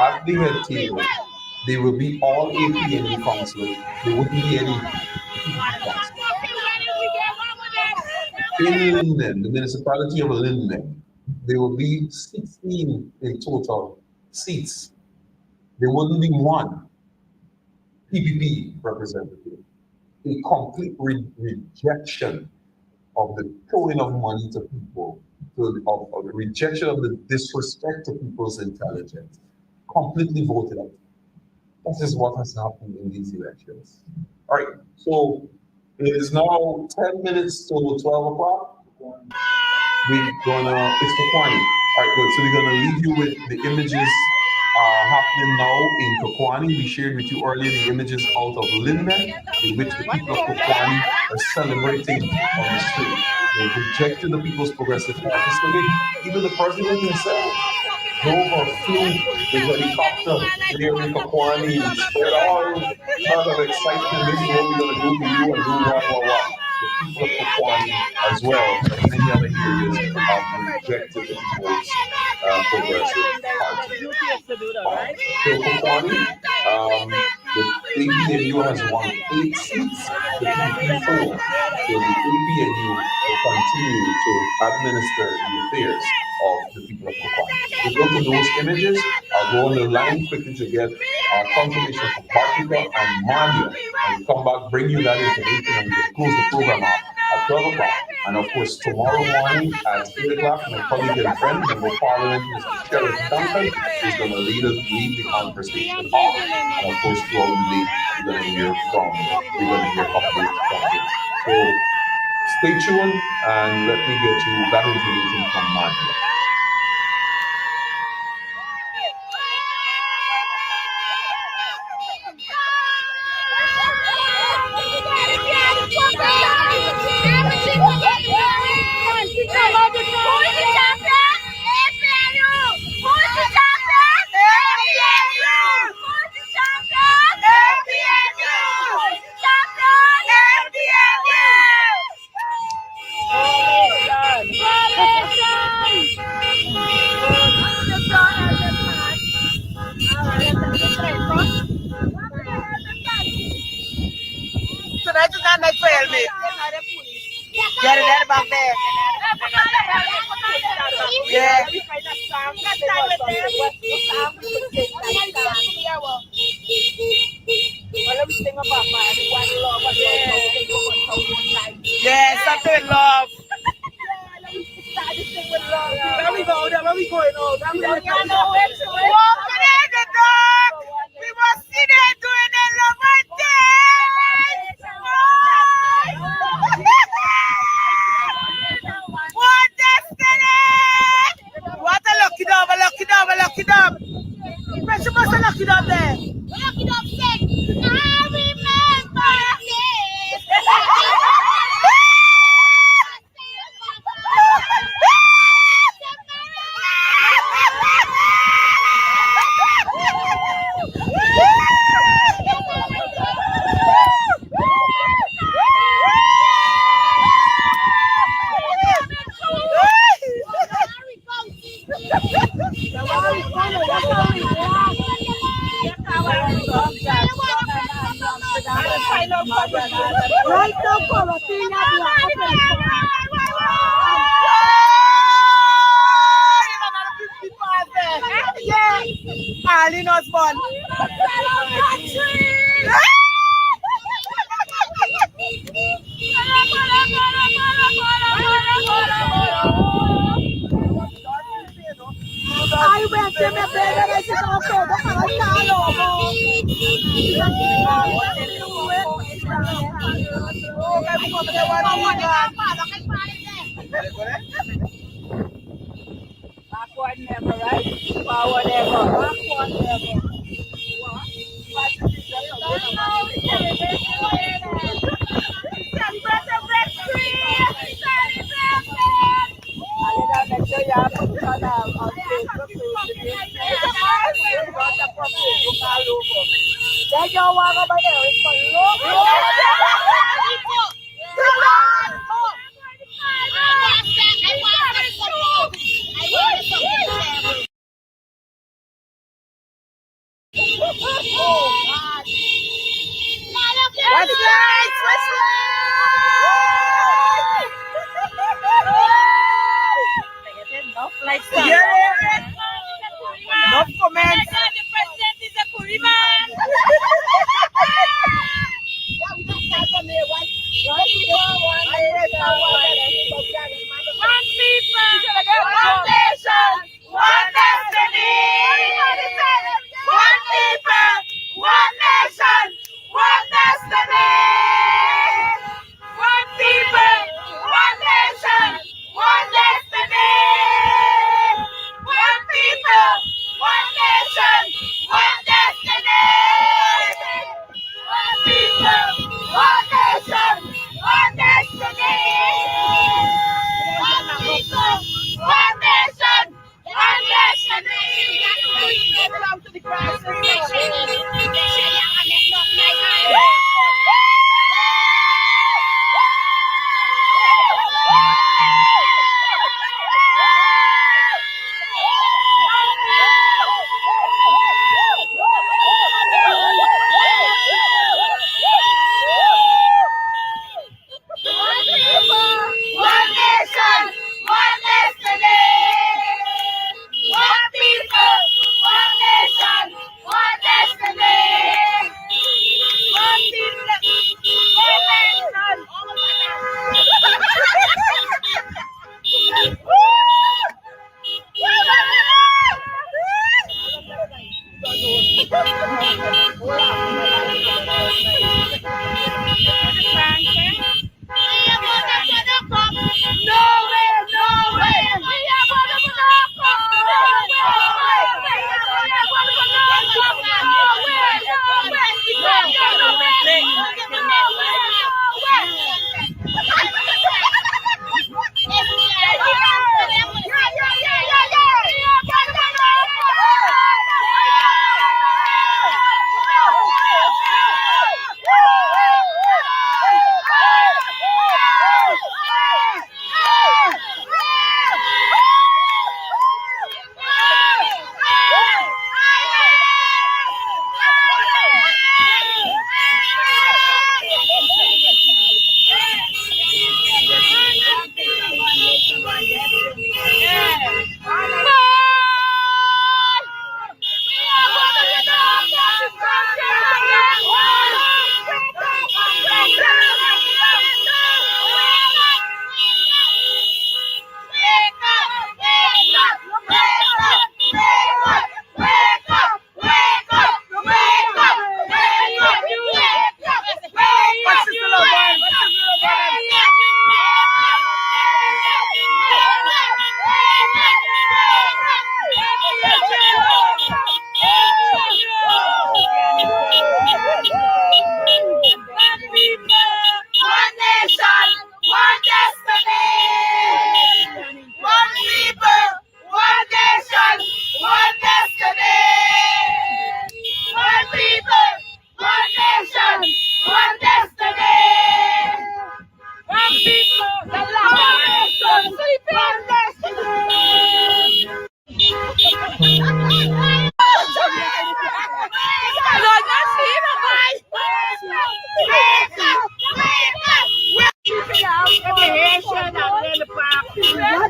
at the head table, there will be all APNU councillors. There wouldn't be any councillors. In Linden, the municipality of Linden, there will be 16 in total seats. There wouldn't be one PPP representative. A complete rejection of the throwing of money to people, of the rejection of the disrespect to people's intelligence. Completely voted out. That is what has happened in these elections. All right, so it is now 10 minutes to 12 o'clock. It's the point. All right, good. So we're gonna leave you with the images happening now in Kokwani. We shared with you earlier the images out of Linden, in which the people of Kokwani are celebrating on the street. They rejected the People's Progressive Party. So even the president himself drove or flew his helicopter here in Kokwani and spread all sort of excitement. This is what we're gonna do for you and do what. The people of Kokwani, as well as many other areas, have rejected the People's Progressive Party. So Kokwani, the APNU has won 8 seats, the PDP 4. So the APNU will continue to administer the affairs of the people of Kokwani. So go to those images. I'll go on the line quickly to get confirmation from Bartika and Mania. I'll come back, bring you that information, and we'll close the program out at 12 o'clock. And of course, tomorrow morning at 8 o'clock, my colleague and friend, Member of Parliament, Mr. Sheriff Duncan, is going to lead the conversation off. And of course, throughout the day, we're going to hear updates from him. So stay tuned and let me get you that information from Mania. Tonight you can't make fail me. Get it out back there. Yeah. Yeah, something love. Where we go? Where we going? Walking in the dark. We must see them doing the love right there. What destiny! What a lucky dog, a lucky dog, a lucky dog. But you must have lucky dog there. Lucky dog said, I remember this. Right now, yeah, Ali knows one. I went to my bed and I said, backward never, right? Forward ever. Backward never. Like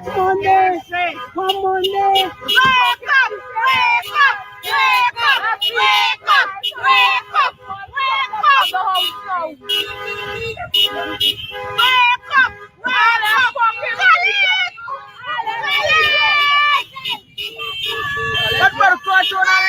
Next Monday. Come Monday. Wake up! Wake up! Wake up! Wake up! Wake up! Wake up! Wake up! Let's go to court on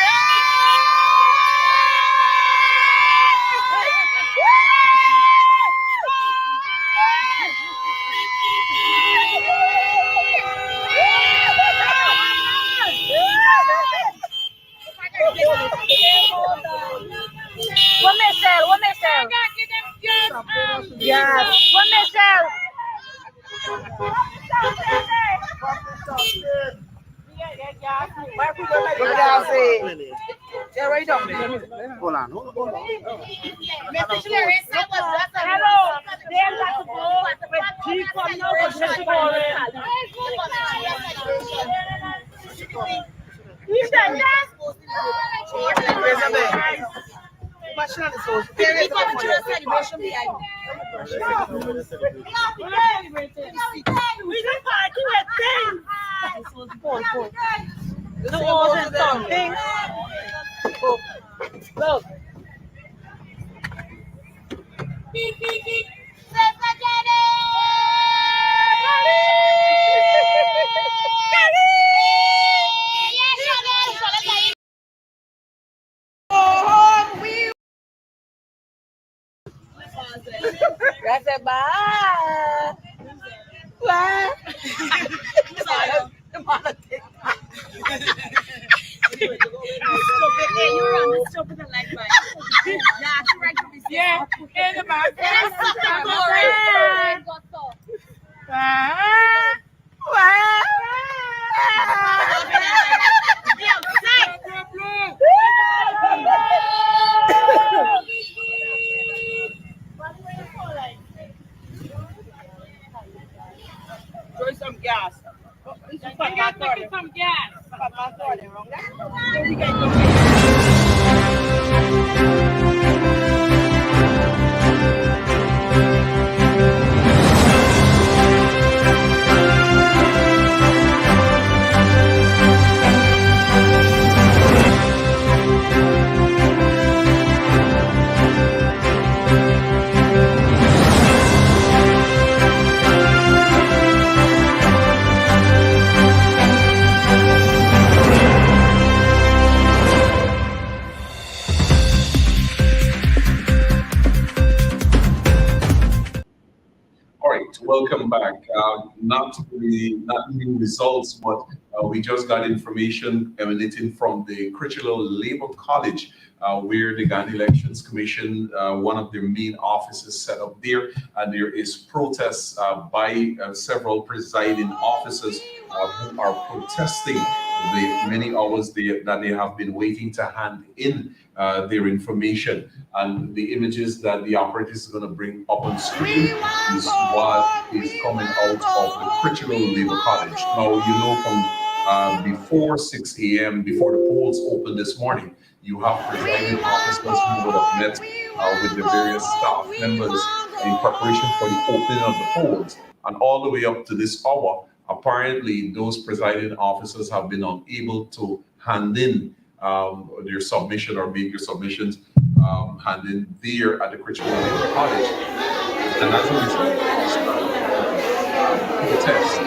What Michelle? What Michelle? Yes. What Michelle? Yeah, right down. Hold on. Hello. They're like to go with people now for you said that? We don't party with things. The walls and something. Look. That's a bye. Bye. You're on the stop of the light, right? Yeah, in the back. Throw some gas. Some gas. Welcome back. Not new results, but we just got information emanating from the Critchlow Labour College, where the Ghana Elections Commission, one of their main offices set up there, and there is protests by several presiding officers who are protesting the many hours that they have been waiting to hand in their information. And the images that the operator is going to bring up on screen is what is coming out of the Critchlow Labour College. Now, you know, from before 6 a.m., before the polls opened this morning, you have presiding officers who would have met with the various staff members in preparation for the opening of the polls. And all the way up to this hour, apparently those presiding officers have been unable to hand in their submission or make their submissions hand in there at the Critchlow Labour College. And as a result, protest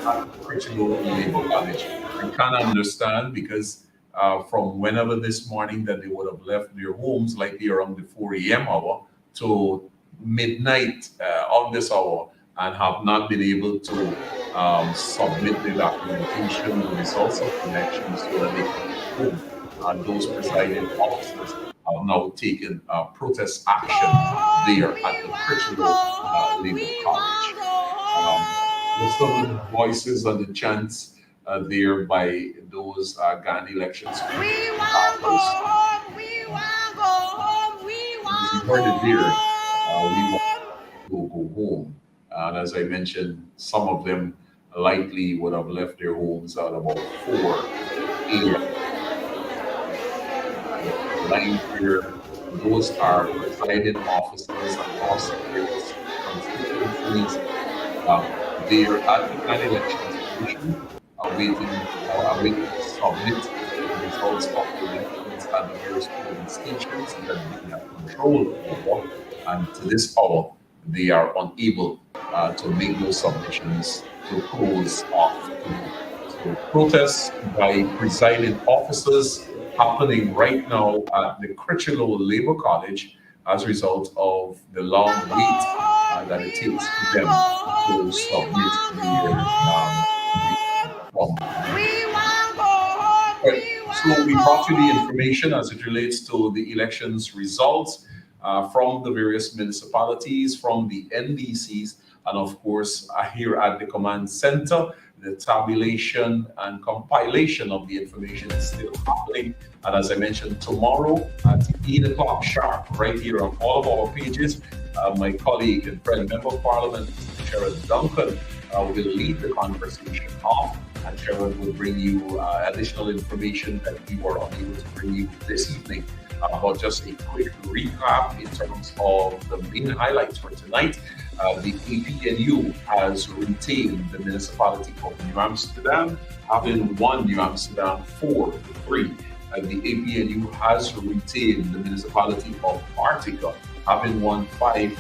at the Critchlow Labour College. I can't understand, because from whenever this morning that they would have left their homes, likely around the 4 a.m. hour to midnight on this hour, and have not been able to submit the documentation, the results of the election, so that they can go home. And those presiding officers have now taken protest action there at the Critchlow Labour College. There's some voices and the chants there by those Ghana elections. We want to go home. We want to go home. We want to go home. We want to go home. And as I mentioned, some of them likely would have left their homes at about 4 a.m. Line here, those are presiding officers across the various constituencies there at the Ghana elections. information, awaiting to submit the results of the elections at the various polling stations that they have control over. And to this hour, they are unable to make those submissions to close off today. So protests by presiding officers happening right now at the Critchlow Labour College as a result of the long wait that it takes for them to submit their form. Right. So we brought you the information as it relates to the elections results from the various municipalities, from the NDCs, and of course here at the command center, the tabulation and compilation of the information is still happening. And as I mentioned, tomorrow at 8 o'clock sharp, right here on all of our pages, my colleague and friend, Member of Parliament, Sharon Duncan, will lead the conversation off. And Sharon will bring you additional information that we were unable to bring you this evening. But just a quick recap in terms of the main highlights for tonight. The APNU has retained the municipality of New Amsterdam, having won New Amsterdam 4-3. The APNU has retained the municipality of Artica, having won 5-4.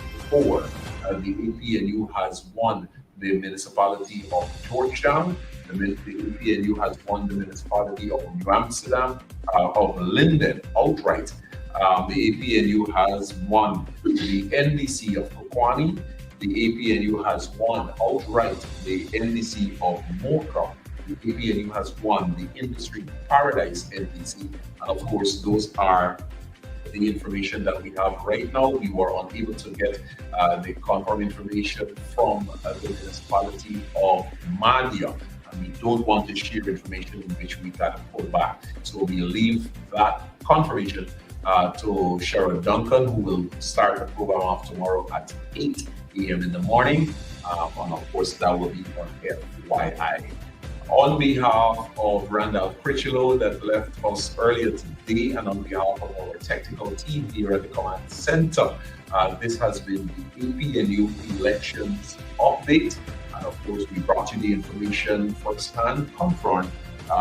The APNU has won the municipality of Georgetown. The APNU has won the municipality of New Amsterdam, of Linden outright. The APNU has won the NDC of Kokwani. The APNU has won outright the NDC of Mocha. The APNU has won the Industry Paradise NDC. And of course, those are the information that we have right now. We were unable to get the confirmed information from the municipality of Madia. We don't want to share information in which we can pull back. So we leave that confirmation to Sharon Duncan, who will start the program off tomorrow at 8 a.m. in the morning. And of course, that will be on FYI. On behalf of Randall Critchlow that left us earlier today, and on behalf of our technical team here at the Command Center, this has been the APNU Elections Update. And of course, we brought you the information firsthand, confront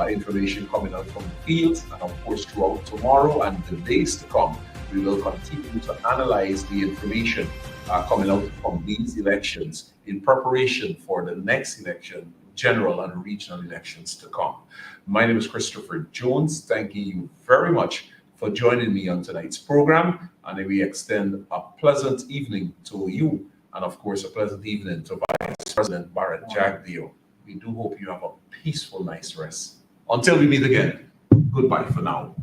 information coming out from the fields. And of course, throughout tomorrow and the days to come, we will continue to analyze the information coming out from these elections in preparation for the next election, general and regional elections to come. My name is Christopher Jones. Thanking you very much for joining me on tonight's program. And we extend a pleasant evening to you. And of course, a pleasant evening to Vice President Barrett Jagdeo. We do hope you have a peaceful night's rest. Until we meet again, goodbye for now.